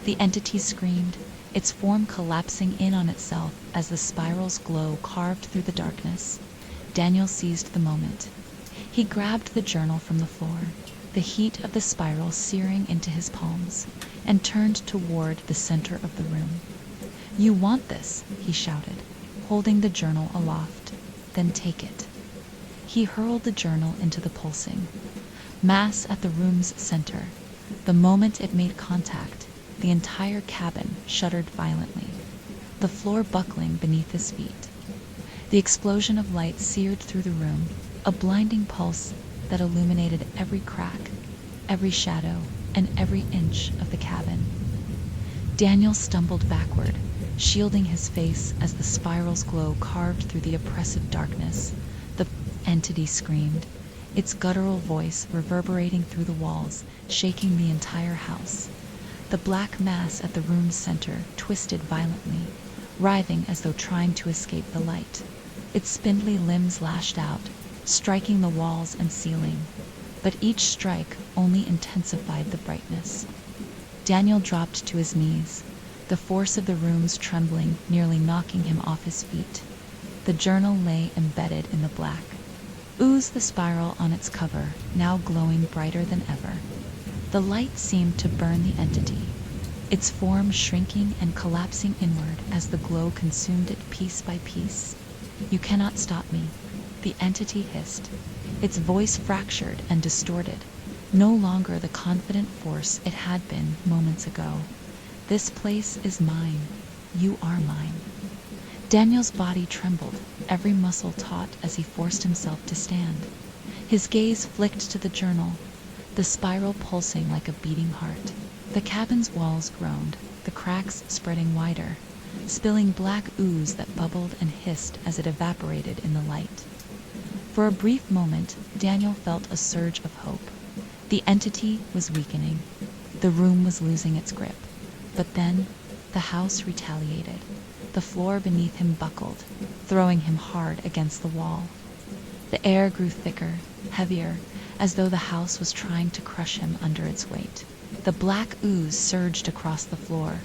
The entity screamed, its form collapsing in on itself as the spiral's glow carved through the darkness. Daniel seized the moment. He grabbed the journal from the floor, the heat of the spiral searing into his palms, and turned toward the center of the room. "You want this," he shouted, holding the journal aloft. "Then take it." He hurled the journal into the pulsing mass at the room's center. The moment it made contact, the entire cabin shuddered violently, the floor buckling beneath his feet. The explosion of light seared through the room, a blinding pulse that illuminated every crack, every shadow, and every inch of the cabin. Daniel stumbled backward, shielding his face as the spiral's glow carved through the oppressive darkness. The entity screamed, its guttural voice reverberating through the walls, shaking the entire house. The black mass at the room's center twisted violently, writhing as though trying to escape the light. Its spindly limbs lashed out, striking the walls and ceiling, but each strike only intensified the brightness. Daniel dropped to his knees, the force of the room's trembling nearly knocking him off his feet. The journal lay embedded in the black ooze, the spiral on its cover now glowing brighter than ever. The light seemed to burn the entity, its form shrinking and collapsing inward as the glow consumed it piece by piece. "You cannot stop me," the entity hissed, its voice fractured and distorted, no longer the confident force it had been moments ago. "This place is mine. You are mine." Daniel's body trembled, every muscle taut as he forced himself to stand. His gaze flicked to the journal, the spiral pulsing like a beating heart. The cabin's walls groaned, the cracks spreading wider, spilling black ooze that bubbled and hissed as it evaporated in the light. For a brief moment, Daniel felt a surge of hope. The entity was weakening. The room was losing its grip. But then, the house retaliated. The floor beneath him buckled, throwing him hard against the wall. The air grew thicker, heavier, as though the house was trying to crush him under its weight. The black ooze surged across the floor,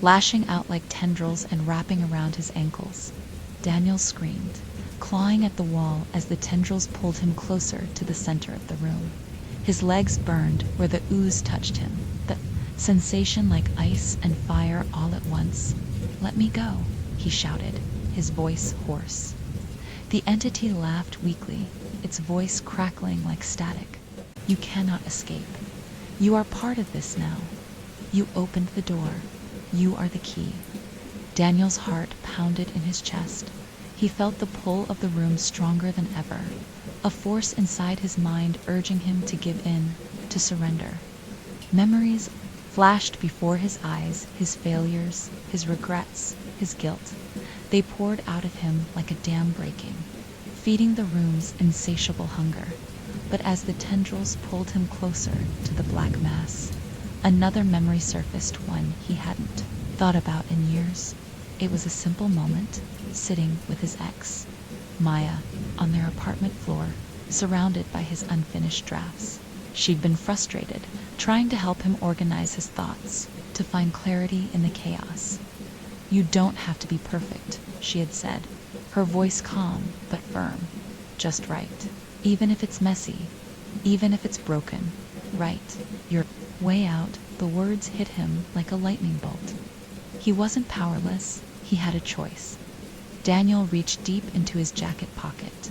lashing out like tendrils and wrapping around his ankles. Daniel screamed, clawing at the wall as the tendrils pulled him closer to the center of the room. His legs burned where the ooze touched him, the sensation like ice and fire all at once. "Let me go," he shouted, his voice hoarse. The entity laughed weakly, its voice crackling like static. "You cannot escape. You are part of this now. You opened the door. You are the key." Daniel's heart pounded in his chest. He felt the pull of the room stronger than ever, a force inside his mind urging him to give in, to surrender. Memories flashed before his eyes, his failures, his regrets, his guilt. They poured out of him like a dam breaking, feeding the room's insatiable hunger. But as the tendrils pulled him closer to the black mass, another memory surfaced, one he hadn't thought about in years. It was a simple moment, sitting with his ex, Maya, on their apartment floor, surrounded by his unfinished drafts. She'd been frustrated, trying to help him organize his thoughts, to find clarity in the chaos. "You don't have to be perfect," she had said, her voice calm but firm. "Just right. Even if it's messy, even if it's broken, right. Your way out." The words hit him like a lightning bolt. He wasn't powerless, he had a choice. Daniel reached deep into his jacket pocket,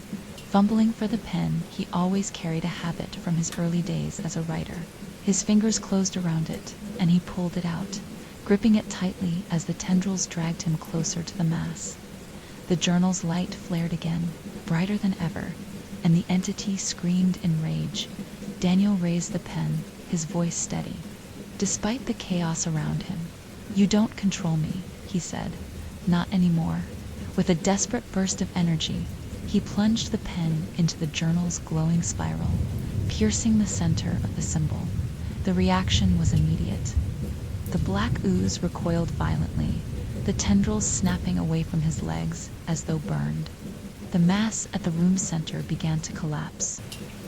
fumbling for the pen he always carried, a habit from his early days as a writer. His fingers closed around it, and he pulled it out, gripping it tightly as the tendrils dragged him closer to the mass. The journal's light flared again, brighter than ever, and the entity screamed in rage. Daniel raised the pen, his voice steady. Despite the chaos around him, "You don't control me," he said. "Not anymore." With a desperate burst of energy, he plunged the pen into the journal's glowing spiral, piercing the center of the symbol. The reaction was immediate. The black ooze recoiled violently, the tendrils snapping away from his legs as though burned. The mass at the room's center began to collapse,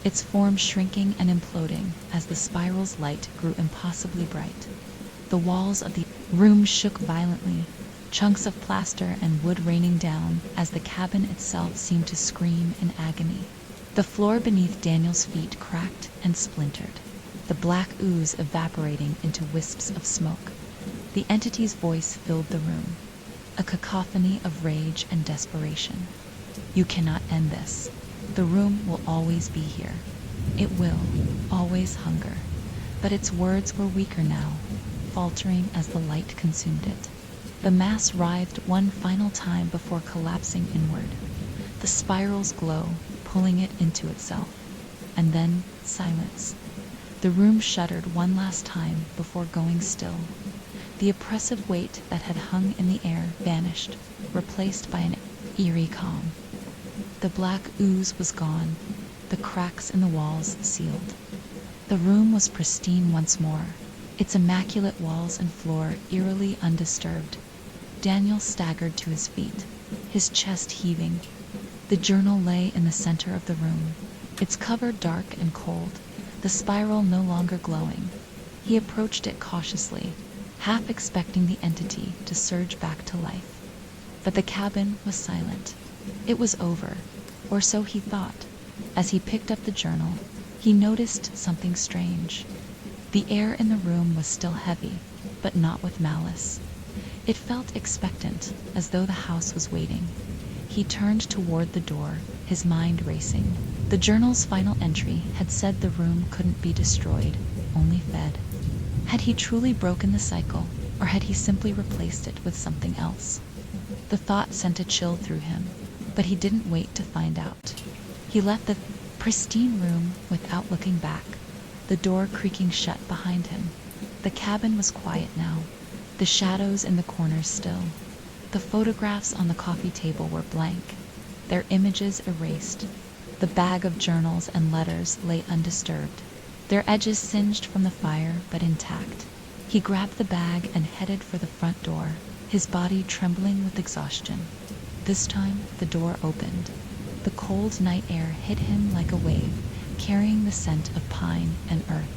its form shrinking and imploding as the spiral's light grew impossibly bright. The walls of the room shook violently, chunks of plaster and wood raining down as the cabin itself seemed to scream in agony. The floor beneath Daniel's feet cracked and splintered, the black ooze evaporating into wisps of smoke. The entity's voice filled the room, a cacophony of rage and desperation. "You cannot end this. The room will always be here. It will always hunger." But its words were weaker now, faltering as the light consumed it. The mass writhed one final time before collapsing inward, the spiral's glow pulling it into itself. And then silence. The room shuddered one last time before going still. The oppressive weight that had hung in the air vanished, replaced by an eerie calm. The black ooze was gone, the cracks in the walls sealed. The room was pristine once more, its immaculate walls and floor eerily undisturbed. Daniel staggered to his feet, his chest heaving. The journal lay in the center of the room, its cover dark and cold, the spiral no longer glowing. He approached it cautiously, half expecting the entity to surge back to life. But the cabin was silent. It was over, or so he thought. As he picked up the journal, he noticed something strange. The air in the room was still heavy, but not with malice. It felt expectant, as though the house was waiting. He turned toward the door, his mind racing. The journal's final entry had said the room couldn't be destroyed, only fed. Had he truly broken the cycle, or had he simply replaced it with something else? The thought sent a chill through him, but he didn't wait to find out. He left the pristine room without looking back, the door creaking shut behind him. The cabin was quiet now, the shadows in the corners still. The photographs on the coffee table were blank, their images erased. The bag of journals and letters lay undisturbed, their edges singed from the fire but intact. He grabbed the bag and headed for the front door, his body trembling with exhaustion. This time, the door opened. The cold night air hit him like a wave, carrying the scent of pine and earth.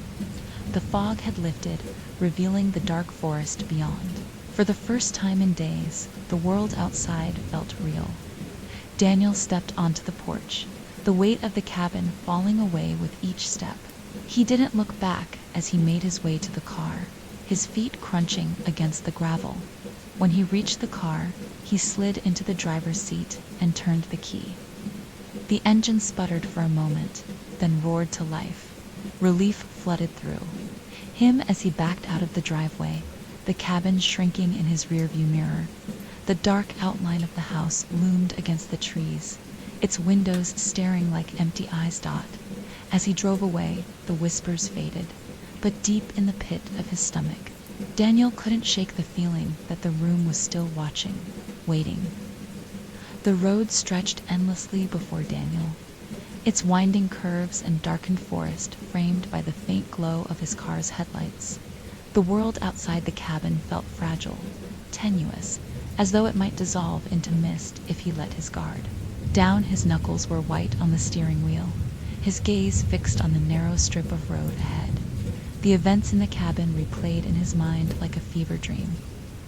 The fog had lifted, revealing the dark forest beyond. For the first time in days, the world outside felt real. Daniel stepped onto the porch, the weight of the cabin falling away with each step. He didn't look back as he made his way to the car, his feet crunching against the gravel. When he reached the car, he slid into the driver's seat and turned the key. The engine sputtered for a moment, then roared to life. Relief flooded through him as he backed out of the driveway, the cabin shrinking in his rearview mirror. The dark outline of the house loomed against the trees, its windows staring like empty eyes. As he drove away, the whispers faded, but deep in the pit of his stomach, Daniel couldn't shake the feeling that the room was still watching, waiting. The road stretched endlessly before Daniel, its winding curves and darkened forest framed by the faint glow of his car's headlights. The world outside the cabin felt fragile, tenuous, as though it might dissolve into mist if he let his guard down. His knuckles were white on the steering wheel, his gaze fixed on the narrow strip of road ahead. The events in the cabin replayed in his mind like a fever dream.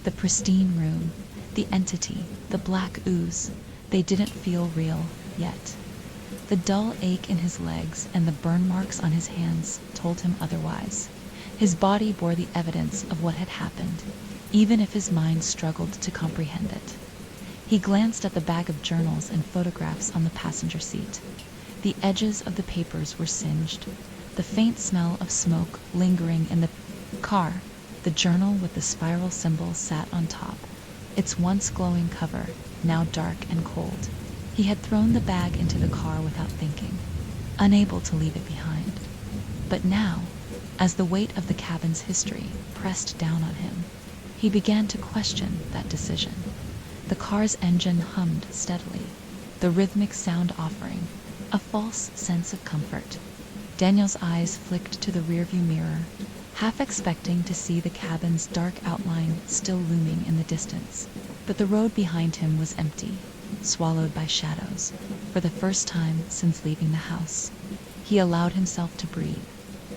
The pristine room, the entity, the black ooze, they didn't feel real yet. The dull ache in his legs and the burn marks on his hands told him otherwise. His body bore the evidence of what had happened, even if his mind struggled to comprehend it. He glanced at the bag of journals and photographs on the passenger seat. The edges of the papers were singed, the faint smell of smoke lingering in the car. The journal with the spiral symbol sat on top, its once glowing cover now dark and cold. He had thrown the bag into the car without thinking, unable to leave it behind. But now, as the weight of the cabin's history pressed down on him, he began to question that decision. The car's engine hummed steadily, the rhythmic sound offering a false sense of comfort. Daniel's eyes flicked to the rearview mirror, half expecting to see the cabin's dark outline still looming in the distance. But the road behind him was empty, swallowed by shadows. For the first time since leaving the house, he allowed himself to breathe.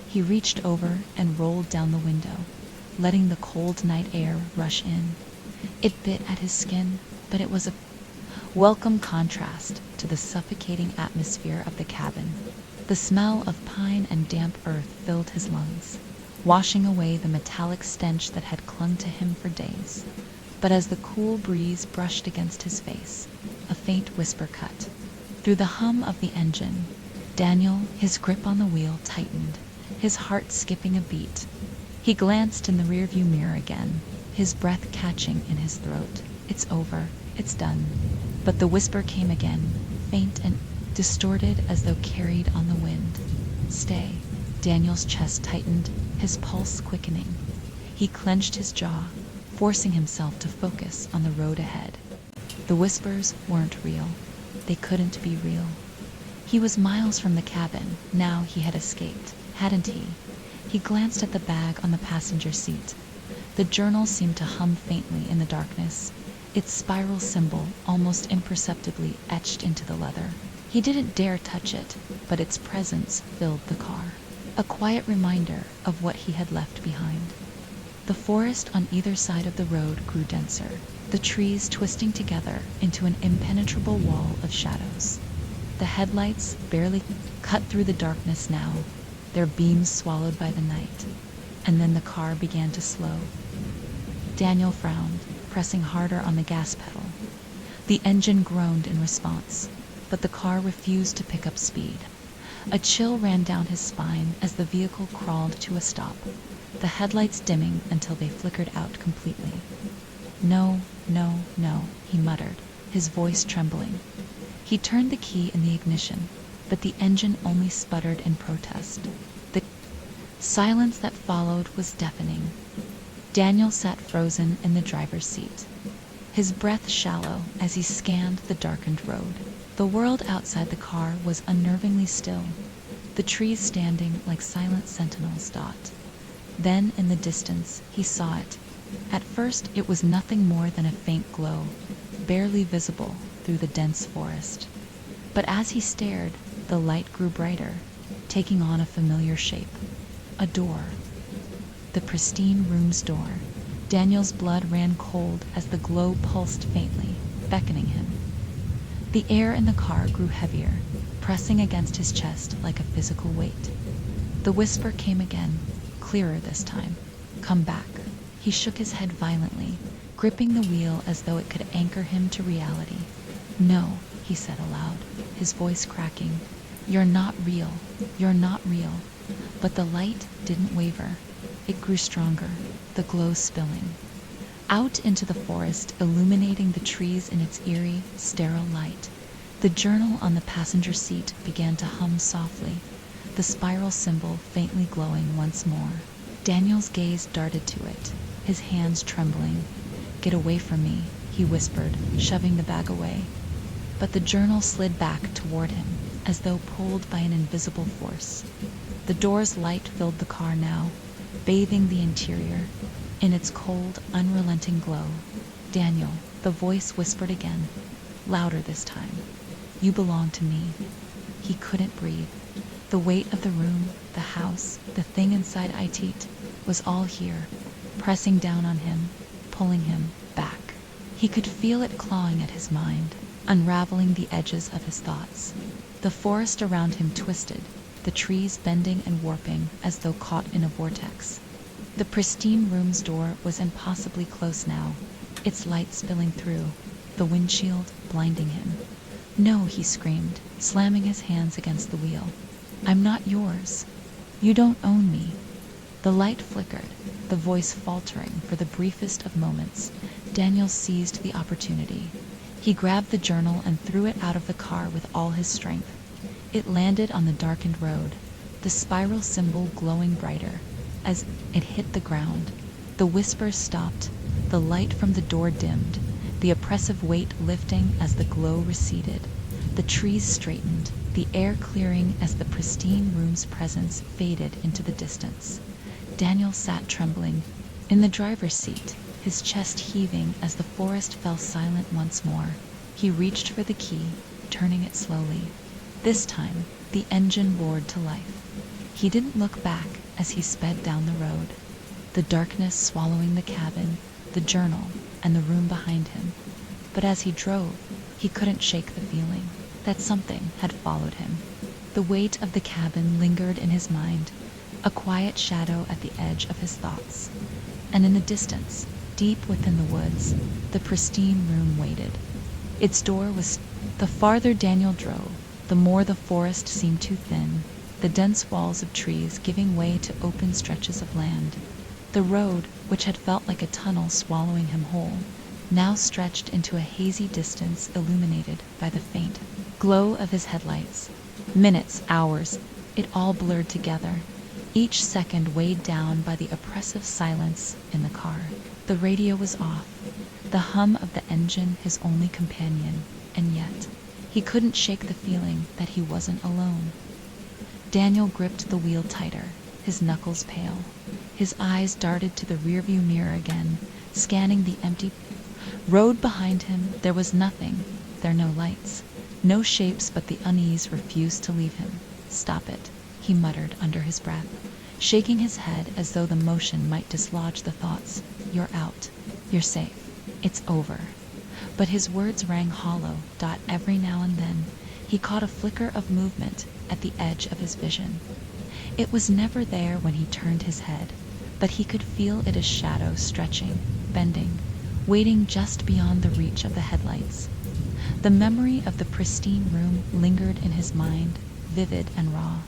He reached over and rolled down the window, letting the cold night air rush in. It bit at his skin, but it was a welcome contrast to the suffocating atmosphere of the cabin. The smell of pine and damp earth filled his lungs, washing away the metallic stench that had clung to him for days. But as the cool breeze brushed against his face, a faint whisper cut through the hum of the engine. Daniel, his grip on the wheel tightened, his heart skipping a beat. He glanced in the rearview mirror again, his breath catching in his throat. It's over. It's done. But the whisper came again, faint and distorted as though carried on the wind. Stay. Daniel's chest tightened, his pulse quickening. He clenched his jaw, forcing himself to focus on the road ahead. The whispers weren't real. They couldn't be real. He was miles from the cabin. Now he had escaped, hadn't he? He glanced at the bag on the passenger seat. The journal seemed to hum faintly in the darkness, its spiral symbol almost imperceptibly etched into the leather. He didn't dare touch it, but its presence filled the car, a quiet reminder of what he had left behind. The forest on either side of the road grew denser, the trees twisting together into an impenetrable wall of shadows. The headlights barely cut through the darkness now, their beams swallowed by the night. And then the car began to slow. Daniel frowned, pressing harder on the gas pedal. The engine groaned in response, but the car refused to pick up speed. A chill ran down his spine as the vehicle crawled to a stop, the headlights dimming until they flickered out completely. No, no, no, he muttered, his voice trembling. He turned the key in the ignition, but the engine only sputtered in protest. The silence that followed was deafening. Daniel sat frozen in the driver's seat, his breath shallow as he scanned the darkened road. The world outside the car was unnervingly still, the trees standing like silent sentinels. Then, in the distance, he saw it. At first, it was nothing more than a faint glow, barely visible through the dense forest. But as he stared, the light grew brighter, taking on a familiar shape. A door. The pristine room's door. Daniel's blood ran cold as the glow pulsed faintly, beckoning him. The air in the car grew heavier, pressing against his chest like a physical weight. The whisper came again, clearer this time. Come back. He shook his head violently, gripping the wheel as though it could anchor him to reality. No, he said aloud, his voice cracking. You're not real. You're not real. But the light didn't waver. It grew stronger, the glow spilling out into the forest, illuminating the trees in its eerie, sterile light. The journal on the passenger seat began to hum softly, the spiral symbol faintly glowing once more. Daniel's gaze darted to it, his hands trembling. Get away from me, he whispered, shoving the bag away. But the journal slid back toward him, as though pulled by an invisible force. The door's light filled the car now, bathing the interior in its cold, unrelenting glow. Daniel, the voice whispered again, louder this time. You belong to me. He couldn't breathe. The weight of the room, the house, the thing inside it was all here, pressing down on him, pulling him back. He could feel it clawing at his mind, unraveling the edges of his thoughts. The forest around him twisted, the trees bending and warping as though caught in a vortex. The pristine room's door was impossibly close now, its light spilling through, the windshield blinding him. No, he screamed, slamming his hands against the wheel. I'm not yours. You don't own me. The light flickered, the voice faltering for the briefest of moments. Daniel seized the opportunity. He grabbed the journal and threw it out of the car with all his strength. It landed on the darkened road, the spiral symbol glowing brighter. As it hit the ground, the whispers stopped, the light from the door dimmed, the oppressive weight lifting as the glow receded. The trees straightened, the air clearing as the pristine room's presence faded into the distance. Daniel sat trembling in the driver's seat, his chest heaving as the forest fell silent once more. He reached for the key, turning it slowly. This time, the engine roared to life. He didn't look back as he sped down the road, the darkness swallowing the cabin, the journal, and the room behind him. But as he drove, he couldn't shake the feeling that something had followed him. The weight of the cabin lingered in his mind, a quiet shadow at the edge of his thoughts. And in the distance, deep within the woods, the pristine room waited. Its door was... The farther Daniel drove, the more the forest seemed too thin, the dense walls of trees giving way to open stretches of land. The road, which had felt like a tunnel swallowing him whole, now stretched into a hazy distance illuminated by the faint glow of his headlights. Minutes, hours, it all blurred together, each second weighed down by the oppressive silence in the car. The radio was off, the hum of the engine his only companion, and yet he couldn't shake the feeling that he wasn't alone. Daniel gripped the wheel tighter, his knuckles pale. His eyes darted to the rearview mirror again, scanning the empty road behind him. There was nothing. There no lights, no shapes, but the unease refused to leave him. Stop it, he muttered under his breath, shaking his head as though the motion might dislodge the thoughts. You're out. You're safe. It's over. But his words rang hollow. Every now and then, he caught a flicker of movement at the edge of his vision. It was never there when he turned his head, but he could feel it as shadow stretching, bending, waiting just beyond the reach of the headlights. The memory of the pristine room lingered in his mind, vivid and raw.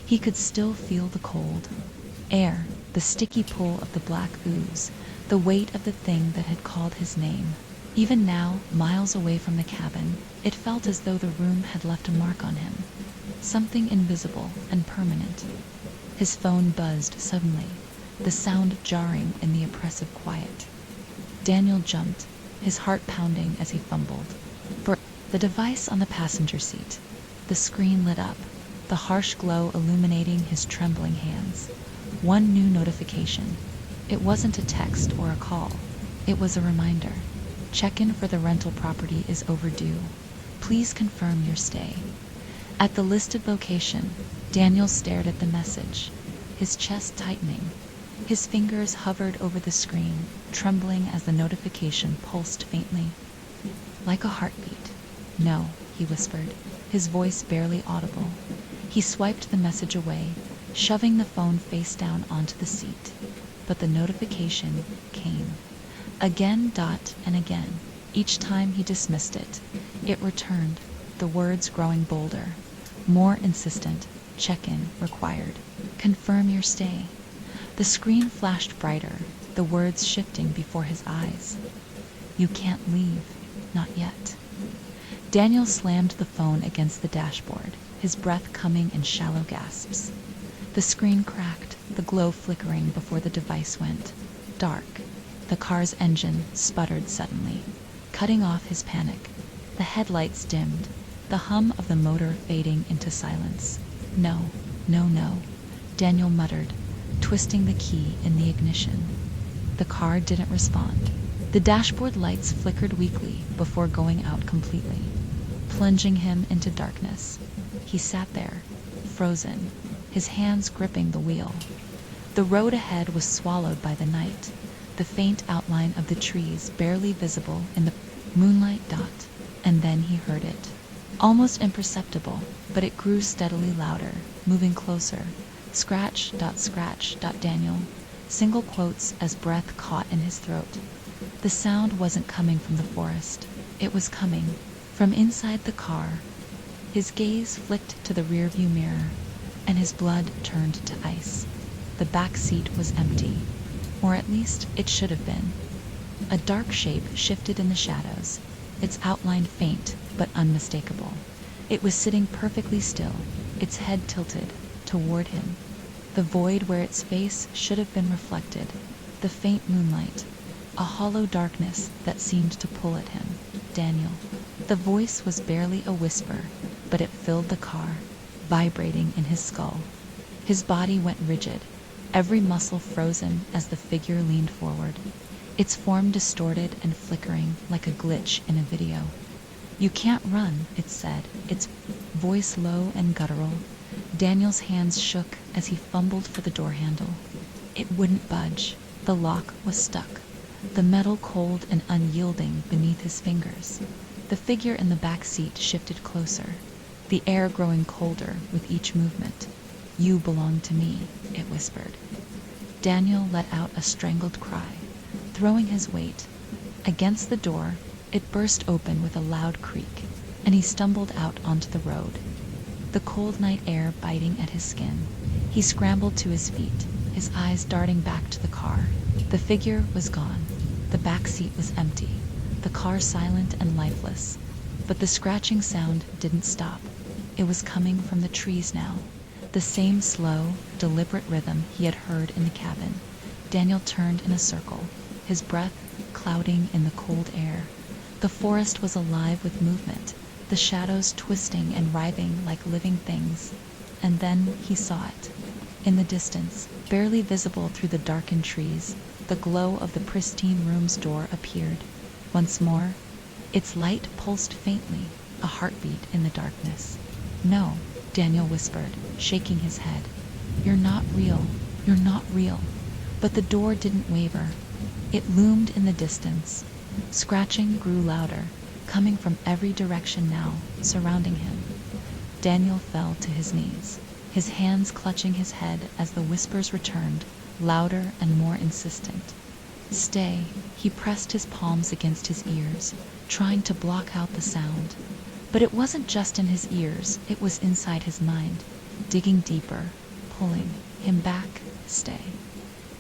He could still feel the cold air, the sticky pull of the black ooze, the weight of the thing that had called his name. Even now, miles away from the cabin, it felt as though the room had left a mark on him, something invisible and permanent. His phone buzzed suddenly, the sound jarring in the oppressive quiet. Daniel jumped, his heart pounding as he fumbled. For the device on the passenger seat, the screen lit up, the harsh glow illuminating his trembling hands. One new notification. It wasn't a text or a call. It was a reminder. Check-in for the rental property is overdue. Please confirm your stay. At the listed location, Daniel stared at the message, his chest tightening. His fingers hovered over the screen, trembling as the notification pulsed faintly. Like a heartbeat. No, he whispered, his voice barely audible. He swiped the message away, shoving the phone face down onto the seat. But the notification came. Again, and again. Each time he dismissed it, it returned, the words growing bolder, more insistent. Check-in required. Confirm your stay. The screen flashed brighter, the words shifting before his eyes. You can't leave. Not yet. Daniel slammed the phone against the dashboard, his breath coming in shallow gasps. The screen cracked, the glow flickering before the device went dark. The car's engine sputtered suddenly, cutting off his panic. The headlights dimmed, the hum of the motor fading into silence. No, no, Daniel muttered, twisting the key in the ignition. The car didn't respond. The dashboard lights flickered weakly before going out completely, plunging him into darkness. He sat there, frozen, his hands gripping the wheel. The road ahead was swallowed by the night, the faint outline of the trees barely visible in the moonlight. And then he heard it. Almost imperceptible, but it grew steadily louder, moving closer. Scratch, Daniel. Single quotes as breath caught in his throat. The sound wasn't coming from the forest. It was coming from inside the car. His gaze flicked to the rearview mirror, and his blood turned to ice. The back seat was empty, or at least it should have been. A dark shape shifted in the shadows, its outline faint but unmistakable. It was sitting perfectly still, its head tilted toward him. The void where its face should have been reflected, the faint moonlight, a hollow darkness that seemed to pull at him. Daniel. The voice was barely a whisper, but it filled the car, vibrating in his skull. His body went rigid, every muscle frozen as the figure leaned forward, its form distorted and flickering like a glitch in a video. You can't run, it said, its voice low and guttural. Daniel's hands shook as he fumbled for the door handle. It wouldn't budge. The lock was stuck, the metal cold and unyielding beneath his fingers. The figure in the back seat shifted closer, the air growing colder with each movement. You belong to me, it whispered. Daniel let out a strangled cry, throwing his weight. Against the door, it burst open with a loud creak, and he stumbled out onto the road, the cold night air biting at his skin. He scrambled to his feet, his eyes darting back to the car. The figure was gone. The back seat was empty, the car silent and lifeless. But the scratching sound didn't stop. It was coming from the trees now, the same slow, deliberate rhythm he had heard in the cabin. Daniel turned in a circle, his breath clouding in the cold air. The forest was alive with movement, the shadows twisting and writhing like living things. And then he saw it. In the distance, barely visible through the darkened trees, the glow of the pristine room's door appeared. Once more, its light pulsed faintly, a heartbeat in the darkness. No, Daniel whispered, shaking his head. You're not real. You're not real. But the door didn't waver. It loomed in the distance. Scratching grew louder, coming from every direction now, surrounding him. Daniel fell to his knees, his hands clutching his head as the whispers returned, louder and more insistent. Stay. He pressed his palms against his ears, trying to block out the sound. But it wasn't just in his ears, it was inside his mind, digging deeper, pulling him back. Stay.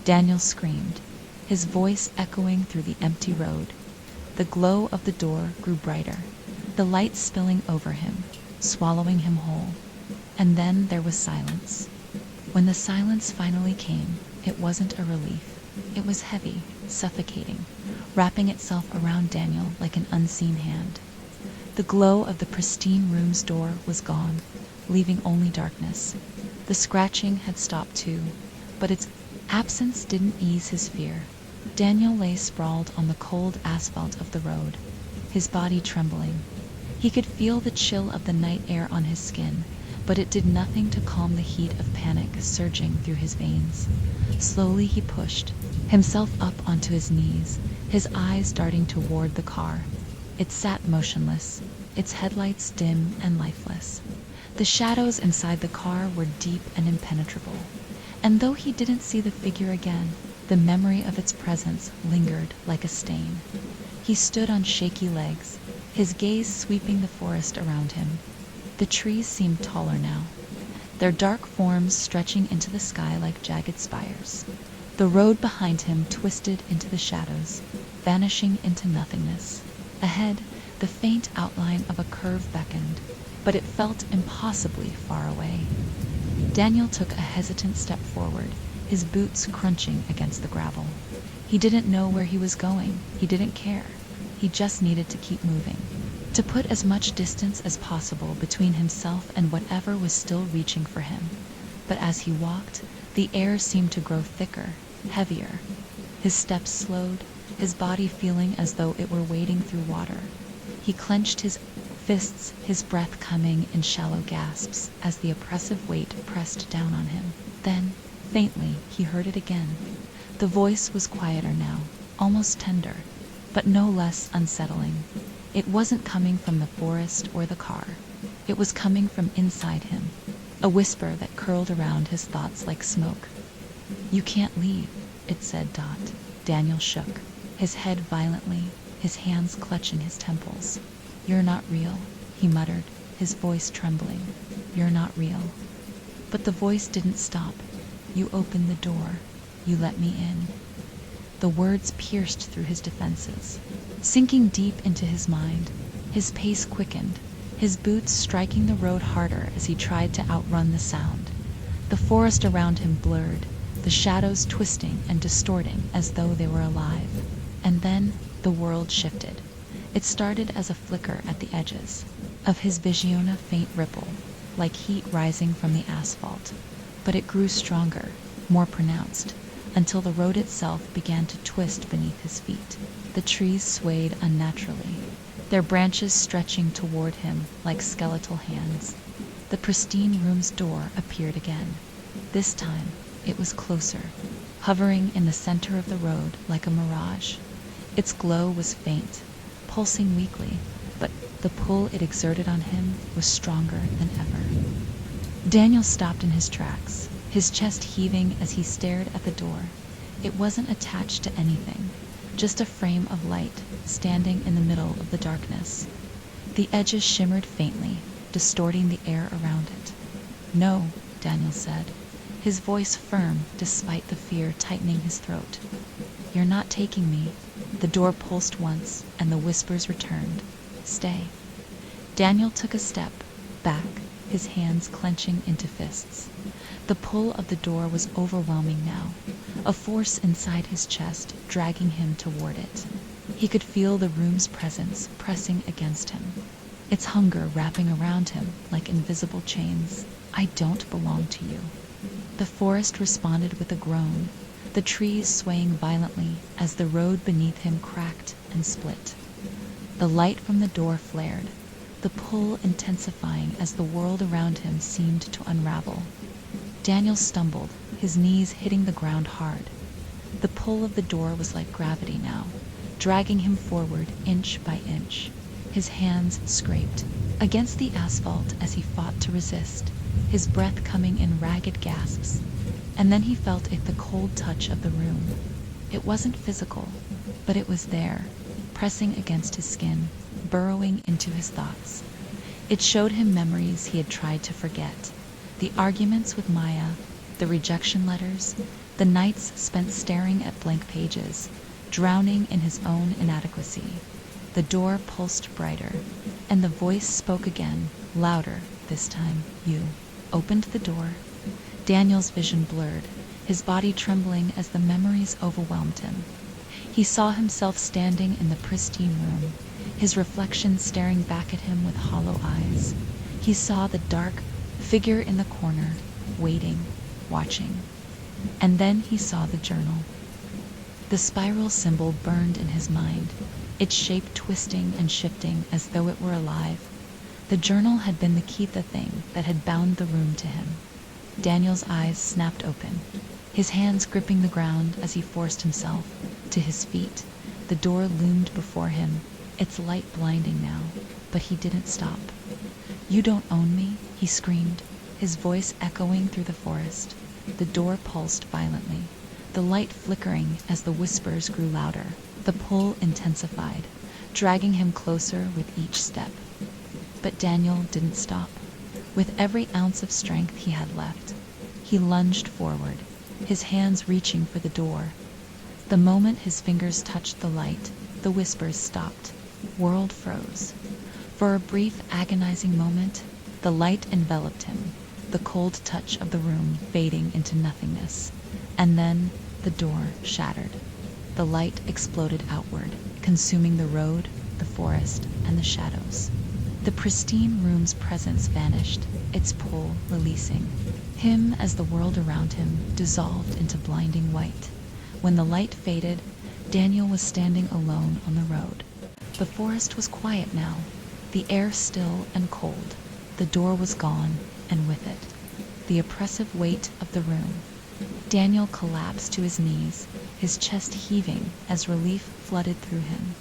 Daniel screamed, his voice echoing through the empty road. The glow of the door grew brighter, the light spilling over him, swallowing him whole. And then there was silence. When the silence finally came, it wasn't a relief. It was heavy, suffocating, wrapping itself around Daniel like an unseen hand. The glow of the pristine room's door was gone, leaving only darkness. The scratching had stopped too, but its absence didn't ease his fear. Daniel lay sprawled on the cold asphalt of the road, his body trembling. He could feel the chill of the night air on his skin, but it did nothing to calm the heat of panic surging through his veins. Slowly he pushed himself up onto his knees, his eyes darting toward the car. It sat motionless, its headlights dim and lifeless. The shadows inside the car were deep and impenetrable, and though he didn't see the figure again, the memory of its presence lingered like a stain. He stood on shaky legs, his gaze sweeping the forest around him. The trees seemed taller now, their dark forms stretching into the sky like jagged spires. The road behind him twisted into the shadows, vanishing into nothingness. Ahead, the faint outline of a curve beckoned, but it felt impossibly far away. Daniel took a hesitant step forward, his boots crunching against the gravel. He didn't know where he was going. He didn't care. He just needed to keep moving, to put as much distance as possible between himself and whatever was still reaching for him. But as he walked, the air seemed to grow thicker, heavier. His steps slowed, his body feeling as though it were wading through water. He clenched his fists, his breath coming in shallow gasps as the oppressive weight pressed down on him. Then, faintly, he heard it again. The voice was quieter now, almost tender, but no less unsettling. It wasn't coming from the forest or the car. It was coming from inside him, a whisper that curled around his thoughts like smoke. "You can't leave," it said. Daniel shook, his head violently, his hands clutching his temples. "You're not real," he muttered, his voice trembling. "You're not real." But the voice didn't stop. "You opened the door. You let me in." The words pierced through his defenses, sinking deep into his mind. His pace quickened, his boots striking the road harder as he tried to outrun the sound. The forest around him blurred, the shadows twisting and distorting as though they were alive. And then the world shifted. It started as a flicker at the edges of his vision, a faint ripple, like heat rising from the asphalt. But it grew stronger, more pronounced, until the road itself began to twist beneath his feet. The trees swayed unnaturally, their branches stretching toward him like skeletal hands. The pristine room's door appeared again. This time, it was closer, hovering in the center of the road like a mirage. Its glow was faint, pulsing weakly, but the pull it exerted on him was stronger than ever. Daniel stopped in his tracks, his chest heaving as he stared at the door. It wasn't attached to anything, just a frame of light standing in the middle of the darkness. The edges shimmered faintly, distorting the air around it. "No," Daniel said, his voice firm despite the fear tightening his throat. "You're not taking me." The door pulsed once, and the whispers returned. "Stay." Daniel took a step back, his hands clenching into fists. The pull of the door was overwhelming now, a force inside his chest dragging him toward it. He could feel the room's presence pressing against him, its hunger wrapping around him like invisible chains. "I don't belong to you." The forest responded with a groan, the trees swaying violently as the road beneath him cracked and split. The light from the door flared, the pull intensifying as the world around him seemed to unravel. Daniel stumbled, his knees hitting the ground hard. The pull of the door was like gravity now, dragging him forward inch by inch. His hands scraped against the asphalt as he fought to resist, his breath coming in ragged gasps. And then he felt the cold touch of the room. It wasn't physical, but it was there, pressing against his skin, burrowing into his thoughts. It showed him memories he had tried to forget. The arguments with Maya, the rejection letters, the nights spent staring at blank pages, drowning in his own inadequacy. The door pulsed brighter, and the voice spoke again, louder this time. "You opened the door." Daniel's vision blurred, his body trembling as the memories overwhelmed him. He saw himself standing in the pristine room, his reflection staring back at him with hollow eyes. He saw the dark figure in the corner, waiting, watching. And then he saw the journal. The spiral symbol burned in his mind, its shape twisting and shifting as though it were alive. The journal had been the key, the thing that had bound the room to him. Daniel's eyes snapped open, his hands gripping the ground as he forced himself to his feet. The door loomed before him, its light blinding now, but he didn't stop. "You don't own me," he screamed, his voice echoing through the forest. The door pulsed violently, the light flickering as the whispers grew louder. The pull intensified, dragging him closer with each step. But Daniel didn't stop. With every ounce of strength he had left, he lunged forward, his hands reaching for the door. The moment his fingers touched the light, the whispers stopped. World froze. For a brief, agonizing moment, the light enveloped him, the cold touch of the room fading into nothingness. And then the door shattered. The light exploded outward, consuming the road, the forest, and the shadows. The pristine room's presence vanished, its pull releasing him as the world around him dissolved into blinding white. When the light faded, Daniel was standing alone on the road. The forest was quiet now, the air still and cold. The door was gone, and with it, the oppressive weight of the room. Daniel collapsed to his knees, his chest heaving as relief flooded through him.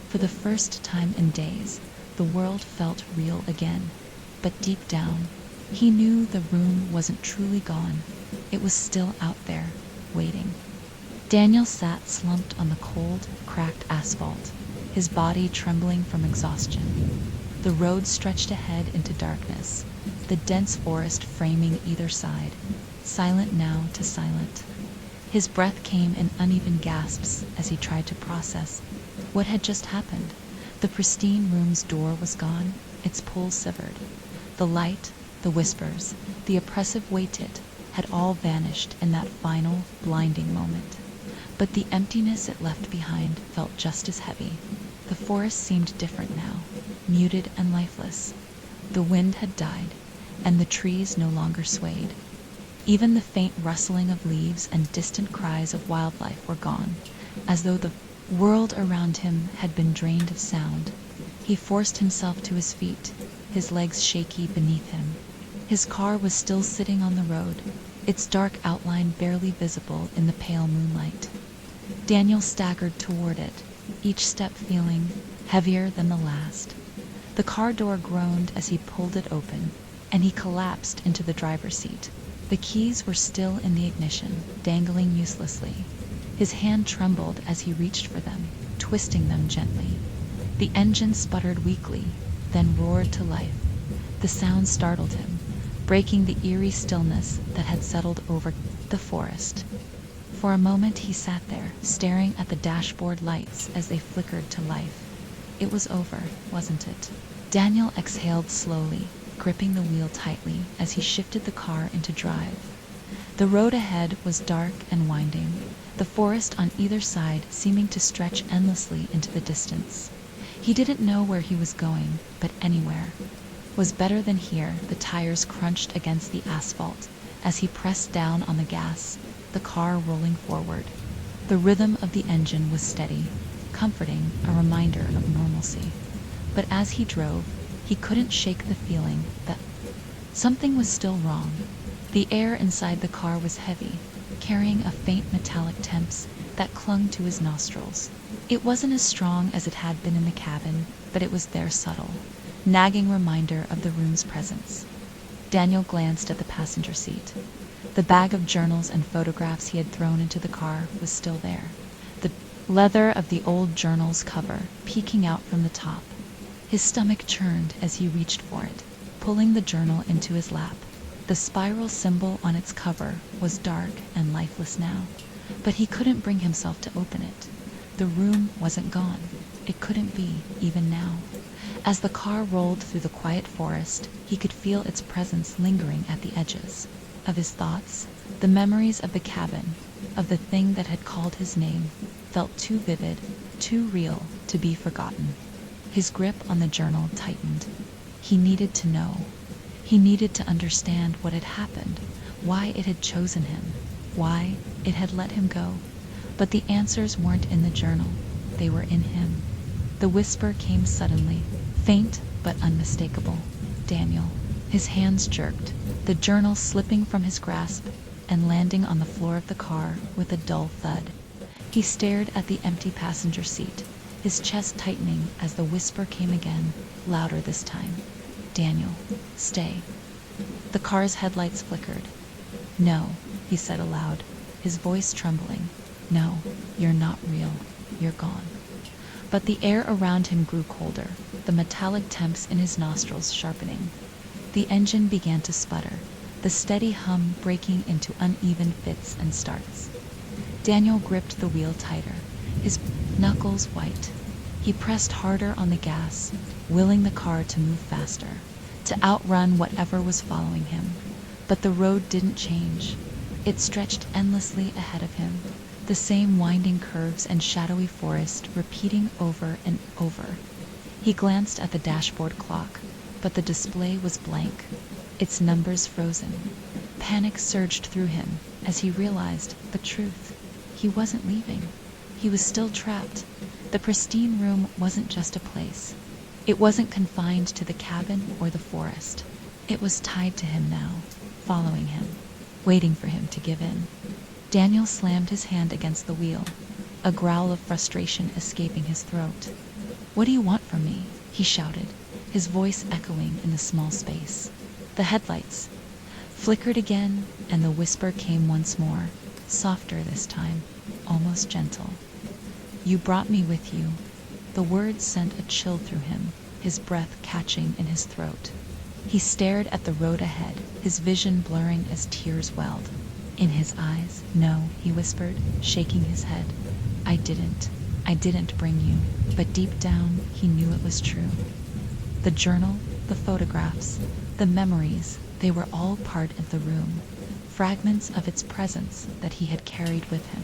For the first time in days, the world felt real again. But deep down, he knew the room wasn't truly gone. It was still out there, waiting. Daniel sat slumped on the cold, cracked asphalt, his body trembling from exhaustion. The road stretched ahead into darkness, the dense forest framing either side, silent now to silent. His breath came in uneven gasps as he tried to process what had just happened. The pristine room's door was gone, its pull severed. The light, the whispers, the oppressive weight it had all vanished in that final, blinding moment. But the emptiness it left behind felt just as heavy. The forest seemed different now, muted and lifeless. The wind had died, and the trees no longer swayed. Even the faint rustling of leaves and distant cries of wildlife were gone, as though the world around him had been drained of sound. He forced himself to his feet, his legs shaky beneath him. His car was still sitting on the road, its dark outline barely visible in the pale moonlight. Daniel staggered toward it, each step feeling heavier than the last. The car door groaned as he pulled it open, and he collapsed into the driver's seat. The keys were still in the ignition, dangling uselessly. His hand trembled as he reached for them, twisting them gently. The engine sputtered weakly, then roared to life. The sound startled him, breaking the eerie stillness that had settled over the forest. For a moment he sat there, staring at the dashboard lights as they flickered to life. It was over, wasn't it? Daniel exhaled slowly, gripping the wheel tightly as he shifted the car into drive. The road ahead was dark and winding, the forest on either side seeming to stretch endlessly into the distance. He didn't know where he was going, but anywhere was better than here. The tires crunched against the asphalt as he pressed down on the gas, the car rolling forward. The rhythm of the engine was steady, comforting, a reminder of normalcy. But as he drove, he couldn't shake the feeling that something was still wrong. The air inside the car was heavy, carrying a faint metallic temps that clung to his nostrils. It wasn't as strong as it had been in the cabin, but it was there, subtle, nagging reminder of the room's presence. Daniel glanced at the passenger seat. The bag of journals and photographs he had thrown into the car was still there, the leather of the old journal's cover peeking out from the top. His stomach churned as he reached for it, pulling the journal into his lap. The spiral symbol on its cover was dark and lifeless now, but he couldn't bring himself to open it. The room wasn't gone. It couldn't be, even now. As the car rolled through the quiet forest, he could feel its presence lingering at the edges of his thoughts. The memories of the cabin, of the thing that had called his name, felt too vivid, too real to be forgotten. His grip on the journal tightened. He needed to know. He needed to understand what had happened, why it had chosen him, why it had let him go. But the answers weren't in the journal. They were in him. The whisper came suddenly, faint but unmistakable. Daniel. His hands jerked, the journal slipping from his grasp and landing on the floor of the car with a dull thud. He stared at the empty passenger seat, his chest tightening as the whisper came again, louder this time. Daniel, stay. The car's headlights flickered. No, he said aloud, his voice trembling. No, you're not real. You're gone. But the air around him grew colder, the metallic temps in his nostrils sharpening. The engine began to sputter, the steady hum breaking into uneven fits and starts. Daniel gripped the wheel tighter, his knuckles white. He pressed harder on the gas, willing the car to move faster, to outrun whatever was following him. But the road didn't change. It stretched endlessly ahead of him, the same winding curves and shadowy forest repeating over and over. He glanced at the dashboard clock, but the display was blank, its numbers frozen. Panic surged through him as he realized the truth. He wasn't leaving. He was still trapped. The pristine room wasn't just a place. It wasn't confined to the cabin or the forest. It was tied to him now, following him, waiting for him to give in. Daniel slammed his hand against the wheel, a growl of frustration escaping his throat. "What do you want from me?" he shouted, his voice echoing in the small space. The headlights flickered again, and the whisper came once more, softer this time, almost gentle. "You brought me with you." The words sent a chill through him, his breath catching in his throat. He stared at the road ahead, his vision blurring as tears welled in his eyes. "No," he whispered, shaking his head. I didn't bring you." But deep down, he knew it was true. The journal, the photographs, the memories, they were all part of the room, fragments of its presence that he had carried with him.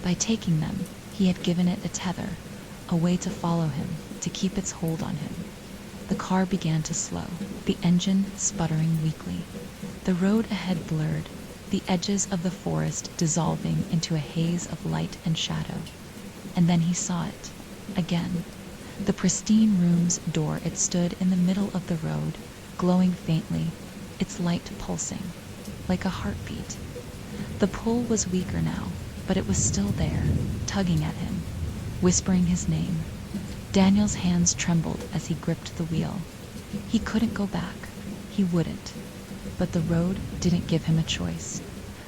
By taking them, he had given it a tether, a way to follow him, to keep its hold on him. The car began to slow, the engine sputtering weakly. The road ahead blurred, the edges of the forest dissolving into a haze of light and shadow. And then he saw it, again. The pristine room's door. It stood in the middle of the road, glowing faintly, its light pulsing, like a heartbeat. The pull was weaker now, but it was still there, tugging at him, whispering his name. Daniel's hands trembled as he gripped the wheel. He couldn't go back. He wouldn't. But the road didn't give him a choice.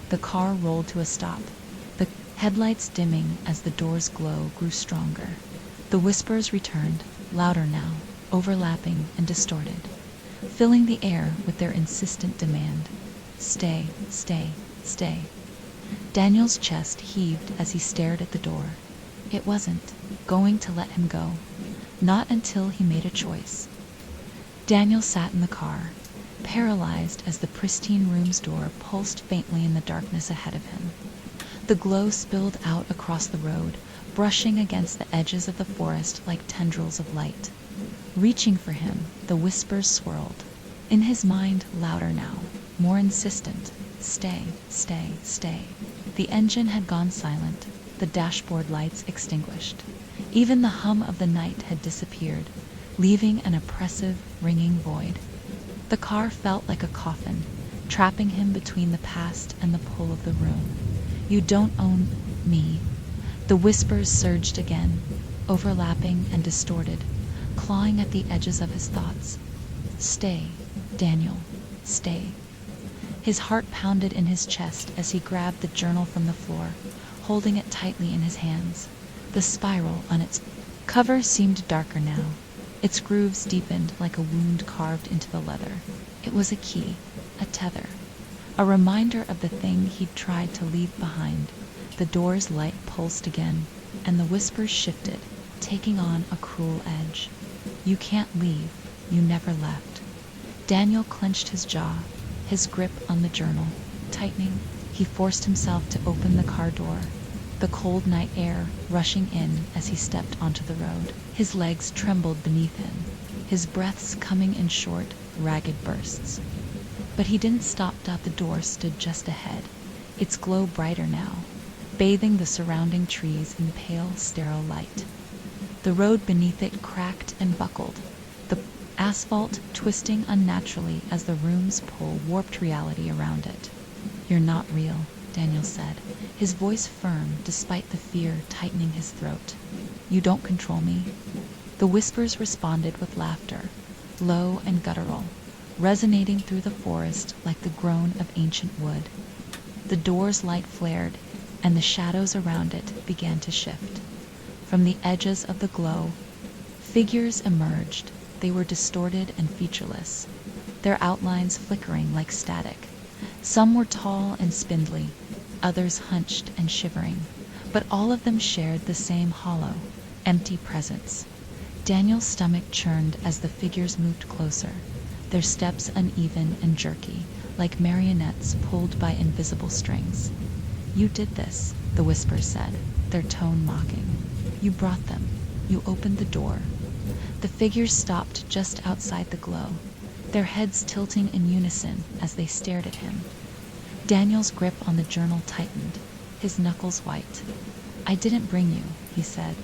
The car rolled to a stop, the headlights dimming as the door's glow grew stronger. The whispers returned, louder now, overlapping and distorted, filling the air with their insistent demand. "Stay, stay, stay." Daniel's chest heaved as he stared at the door. It wasn't going to let him go. Not until he made a choice. Daniel sat in the car, paralyzed as the pristine room's door pulsed faintly in the darkness ahead of him. The glow spilled out across the road, brushing against the edges of the forest like tendrils of light. Reaching for him, the whispers swirled. In his mind, louder now, more insistent. "Stay, stay, stay." The engine had gone silent, the dashboard lights extinguished. Even the hum of the night had disappeared, leaving an oppressive, ringing void. The car felt like a coffin, trapping him between the past and the pull of the room. "You don't own me." The whispers surged again, overlapping and distorted, clawing at the edges of his thoughts. "Stay, Daniel, stay." His heart pounded in his chest as he grabbed the journal from the floor, holding it tightly in his hands. The spiral on its cover seemed darker now. Its grooves deepened like a wound carved into the leather. It was a key, a tether, a reminder of the thing he'd tried to leave behind. The door's light pulsed again, and the whispers shifted, taking on a cruel edge. You can't leave. You never left. Daniel clenched his jaw, his grip on the journal tightening. He forced himself to open the car door, the cold night air rushing in as he stepped onto the road. His legs trembled beneath him, his breaths coming in short, ragged bursts. But he didn't stop. The door stood just ahead, its glow brighter now, bathing the surrounding trees in pale, sterile light. The road beneath it cracked and buckled, the asphalt twisting unnaturally as the room's pull warped reality around it. "You're not real," Daniel said, his voice firm despite the fear tightening his throat. "You don't control me." The whispers responded with laughter, low and guttural, resonating through the forest like the groan of ancient wood. The door's light flared, and the shadows around it began to shift. From the edges of the glow, figures emerged. They were distorted and featureless, their outlines flickering like static. Some were tall and spindly, others hunched and shivering, but all of them shared the same hollow, empty presence. Daniel's stomach churned as the figures moved closer, their steps uneven and jerky, like marionettes pulled by invisible strings. "You did this," the whispers said, their tone mocking. "You brought them. You opened the door." The figures stopped just outside the glow, their heads tilting in unison as they stared at him. Daniel's grip on the journal tightened, his knuckles white. "I didn't bring you," he said,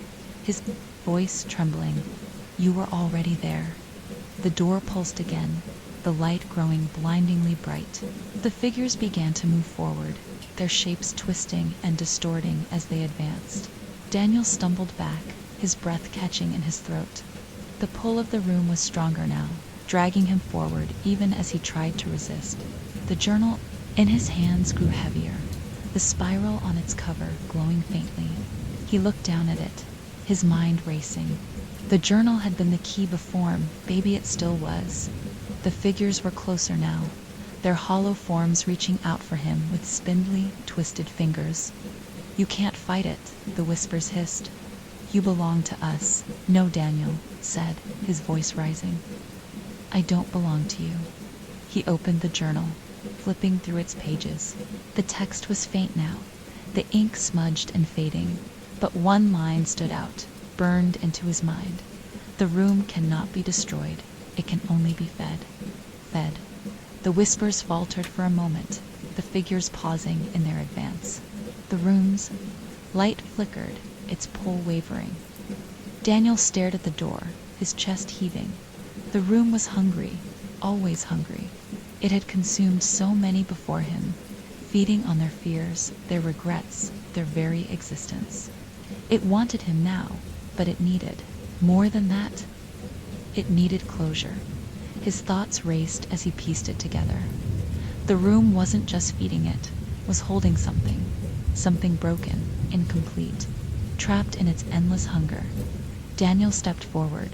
his voice trembling. "You were already there." The door pulsed again, the light growing blindingly bright. The figures began to move forward, their shapes twisting and distorting as they advanced. Daniel stumbled back, his breath catching in his throat. The pull of the room was stronger now, dragging him forward even as he tried to resist. The journal in his hands grew heavier, the spiral on its cover glowing faintly. He looked down at it, his mind racing. The journal had been the key before, maybe it still was. The figures were closer now, their hollow forms reaching out for him with spindly, twisted fingers. "You can't fight it," the whispers hissed. "You belong to us." "No," Daniel said, his voice rising. "I don't belong to you." He opened the journal, flipping through its pages. The text was faint now, the ink smudged and fading, but one line stood out, burned into his mind. "The room cannot be destroyed. It can only be fed." Fed. The whispers faltered for a moment, the figures pausing in their advance. The room's light flickered, its pull wavering. Daniel stared at the door, his chest heaving. The room was hungry, always hungry. It had consumed so many before him, feeding on their fears, their regrets, their very existence. It wanted him now, but it needed more than that. It needed closure. His thoughts raced as he pieced it together. The room wasn't just feeding it, was holding something. Something broken, incomplete, trapped in its endless hunger. Daniel stepped forward,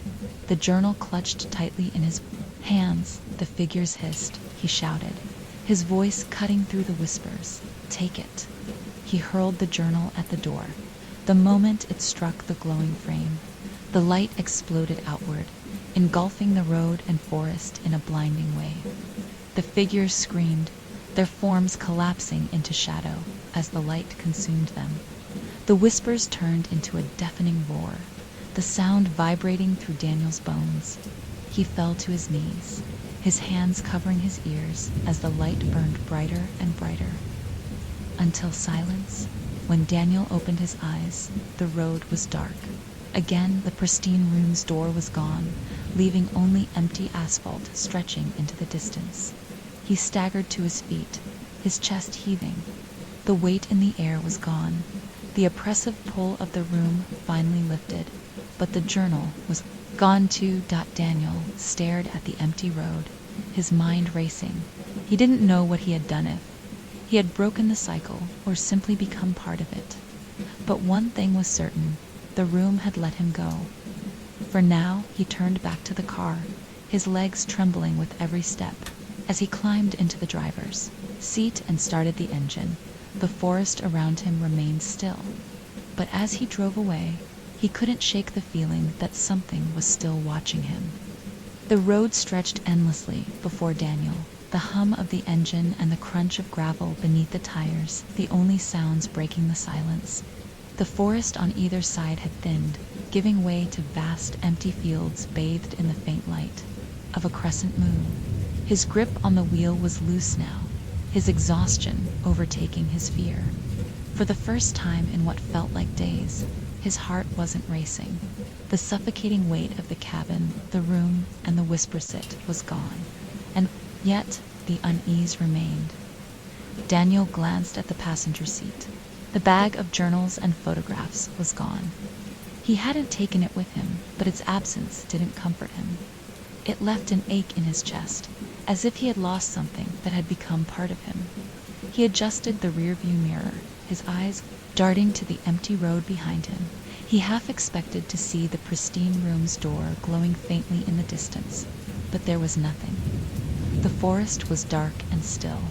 the journal clutched tightly in his hands. The figures hissed. He shouted, his voice cutting through the whispers. "Take it." He hurled the journal at the door. The moment it struck the glowing frame, the light exploded outward, engulfing the road and forest in a blinding way. The figures screamed, their forms collapsing into shadow as the light consumed them. The whispers turned into a deafening roar, the sound vibrating through Daniel's bones. He fell to his knees, his hands covering his ears as the light burned brighter and brighter. Until silence. When Daniel opened his eyes, the road was dark. Again, the pristine room's door was gone, leaving only empty asphalt stretching into the distance. He staggered to his feet, his chest heaving. The weight in the air was gone. The oppressive pull of the room finally lifted, but the journal was gone too. Daniel stared at the empty road, his mind racing. He didn't know what he had done, if he had broken the cycle or simply become part of it. But one thing was certain, the room had let him go. For now, he turned back to the car, his legs trembling with every step, As he climbed into the driver's seat and started the engine, the forest around him remained still. But as he drove away, he couldn't shake the feeling that something was still watching him. The road stretched endlessly before Daniel, the hum of the engine and the crunch of gravel beneath the tires, the only sounds breaking the silence. The forest on either side had thinned, giving way to vast empty fields bathed in the faint light of a crescent moon. His grip on the wheel was loose now, his exhaustion overtaking his fear. For the first time in what felt like days, his heart wasn't racing. The suffocating weight of the cabin, the room, and the whisper sit was gone, and yet the unease remained. Daniel glanced at the passenger seat. The bag of journals and photographs was gone. He hadn't taken it with him, but its absence didn't comfort him. It left an ache in his chest, as if he had lost something that had become part of him. He adjusted the rearview mirror, his eyes darting to the empty road behind him. He half expected to see the pristine room's door glowing faintly in the distance, but there was nothing. The forest was dark and still.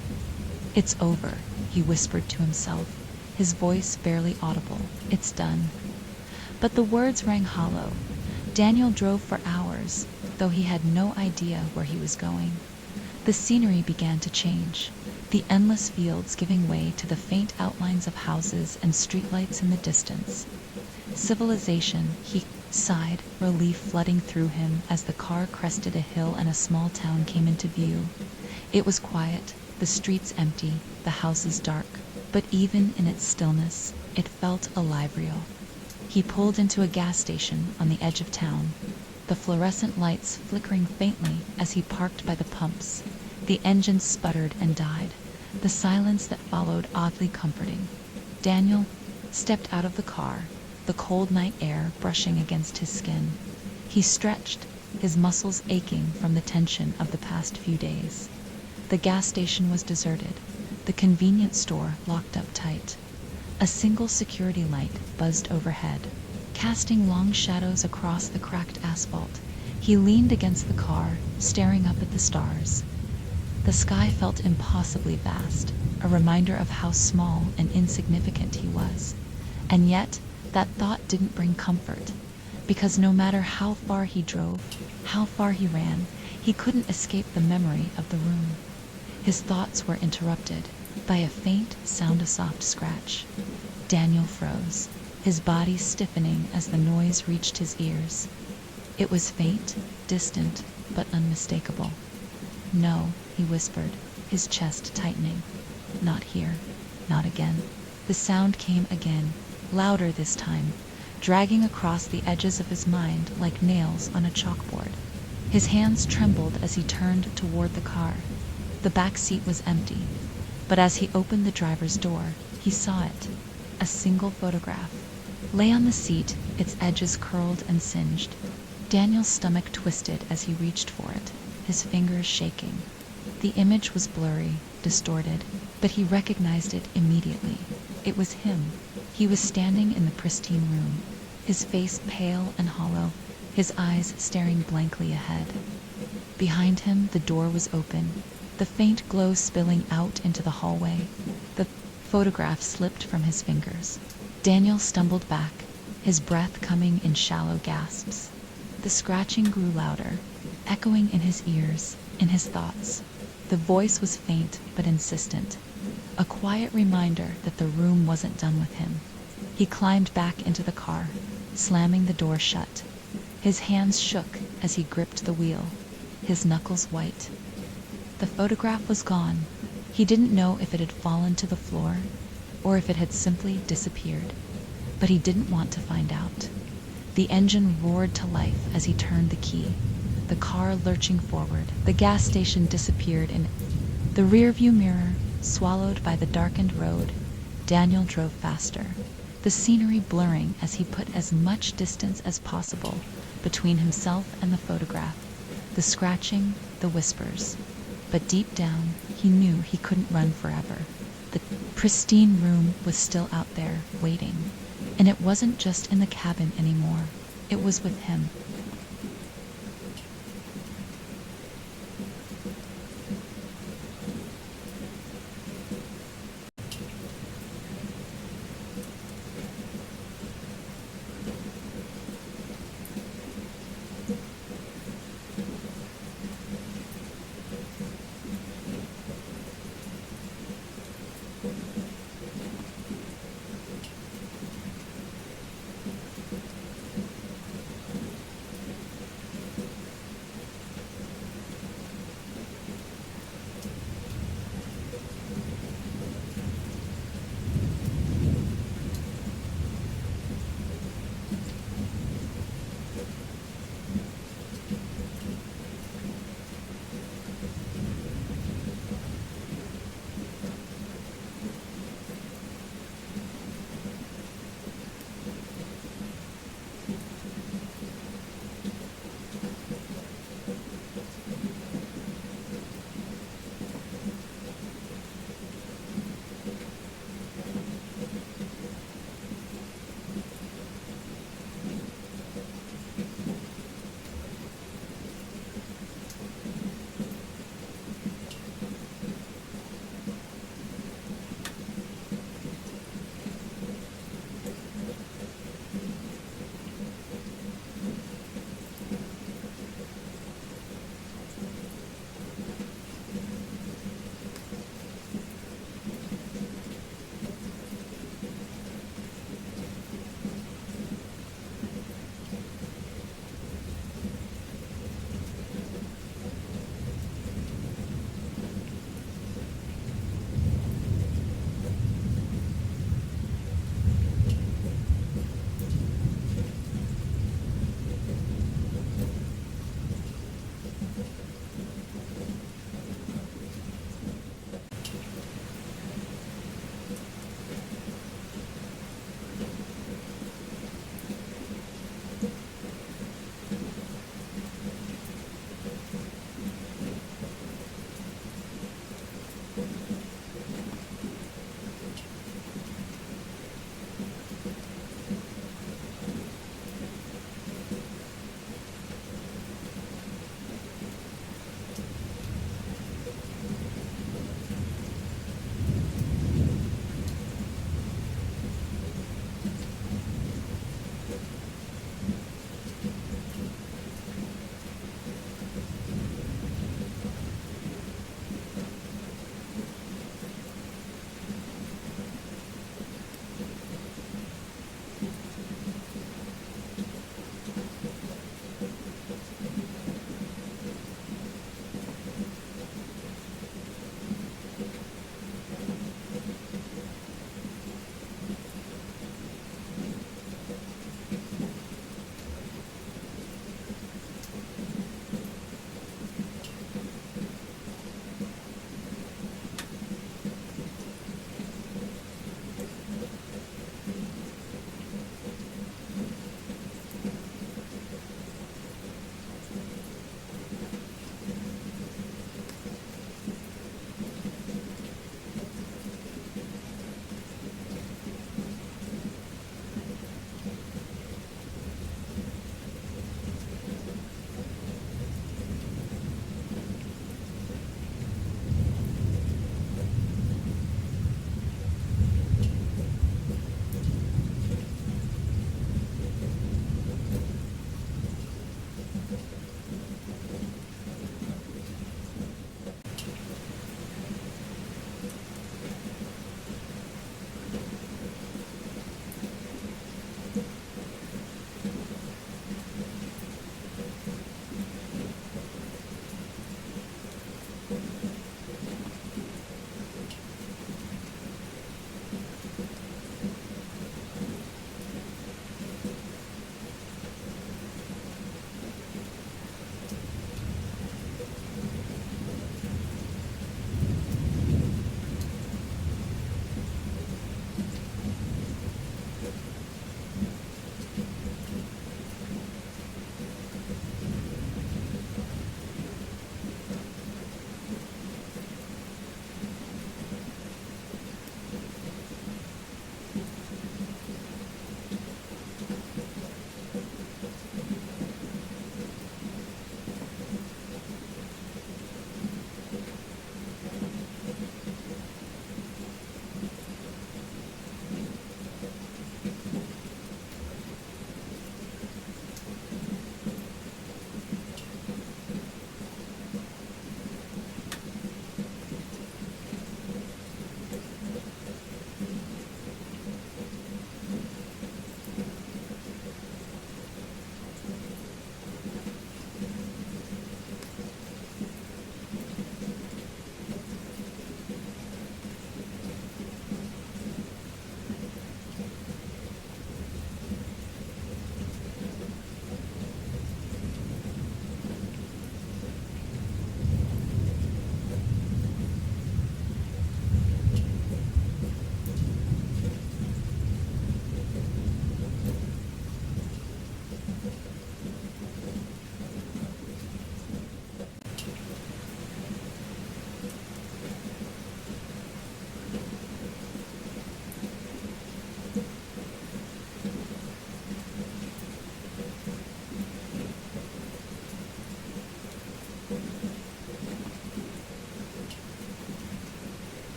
"It's over," he whispered to himself, his voice barely audible. "It's done." But the words rang hollow. Daniel drove for hours, though he had no idea where he was going. The scenery began to change, the endless fields giving way to the faint outlines of houses and streetlights in the distance. Civilization, he sighed, relief flooding through him as the car crested a hill and a small town came into view. It was quiet, the streets empty, the houses dark, but even in its stillness, it felt alive real. He pulled into a gas station on the edge of town, the fluorescent lights flickering faintly as he parked by the pumps. The engine sputtered and died, the silence that followed oddly comforting. Daniel stepped out of the car, the cold night air brushing against his skin. He stretched, his muscles aching from the tension of the past few days. The gas station was deserted, the convenience store locked up tight. A single security light buzzed overhead, casting long shadows across the cracked asphalt. He leaned against the car, staring up at the stars. The sky felt impossibly vast, a reminder of how small and insignificant he was. And yet, that thought didn't bring comfort, because no matter how far he drove, how far he ran, he couldn't escape the memory of the room. His thoughts were interrupted by a faint sound of soft scratch. Daniel froze, his body stiffening as the noise reached his ears. It was faint, distant, but unmistakable. "No," he whispered, his chest tightening. "Not here. Not again." The sound came again, louder this time, dragging across the edges of his mind like nails on a chalkboard. His hands trembled as he turned toward the car. The back seat was empty, but as he opened the driver's door, he saw it. A single photograph lay on the seat, its edges curled and singed. Daniel's stomach twisted as he reached for it, his fingers shaking. The image was blurry, distorted, but he recognized it immediately. It was him. He was standing in the pristine room, his face pale and hollow, his eyes staring blankly ahead. Behind him, the door was open, the faint glow spilling out into the hallway. The photograph slipped from his fingers. Daniel stumbled back, his breath coming in shallow gasps. The scratching grew louder, echoing in his ears, in his thoughts. The voice was faint but insistent, a quiet reminder that the room wasn't done with him. He climbed back into the car, slamming the door shut. His hands shook as he gripped the wheel, his knuckles white. The photograph was gone. He didn't know if it had fallen to the floor or if it had simply disappeared, but he didn't want to find out. The engine roared to life as he turned the key, the car lurching forward. The gas station disappeared in the rearview mirror, swallowed by the darkened road. Daniel drove faster, the scenery blurring as he put as much distance as possible between himself and the photograph, the scratching, the whispers. But deep down, he knew he couldn't run forever. The pristine room was still out there, waiting. And it wasn't just in the cabin anymore. It was with him,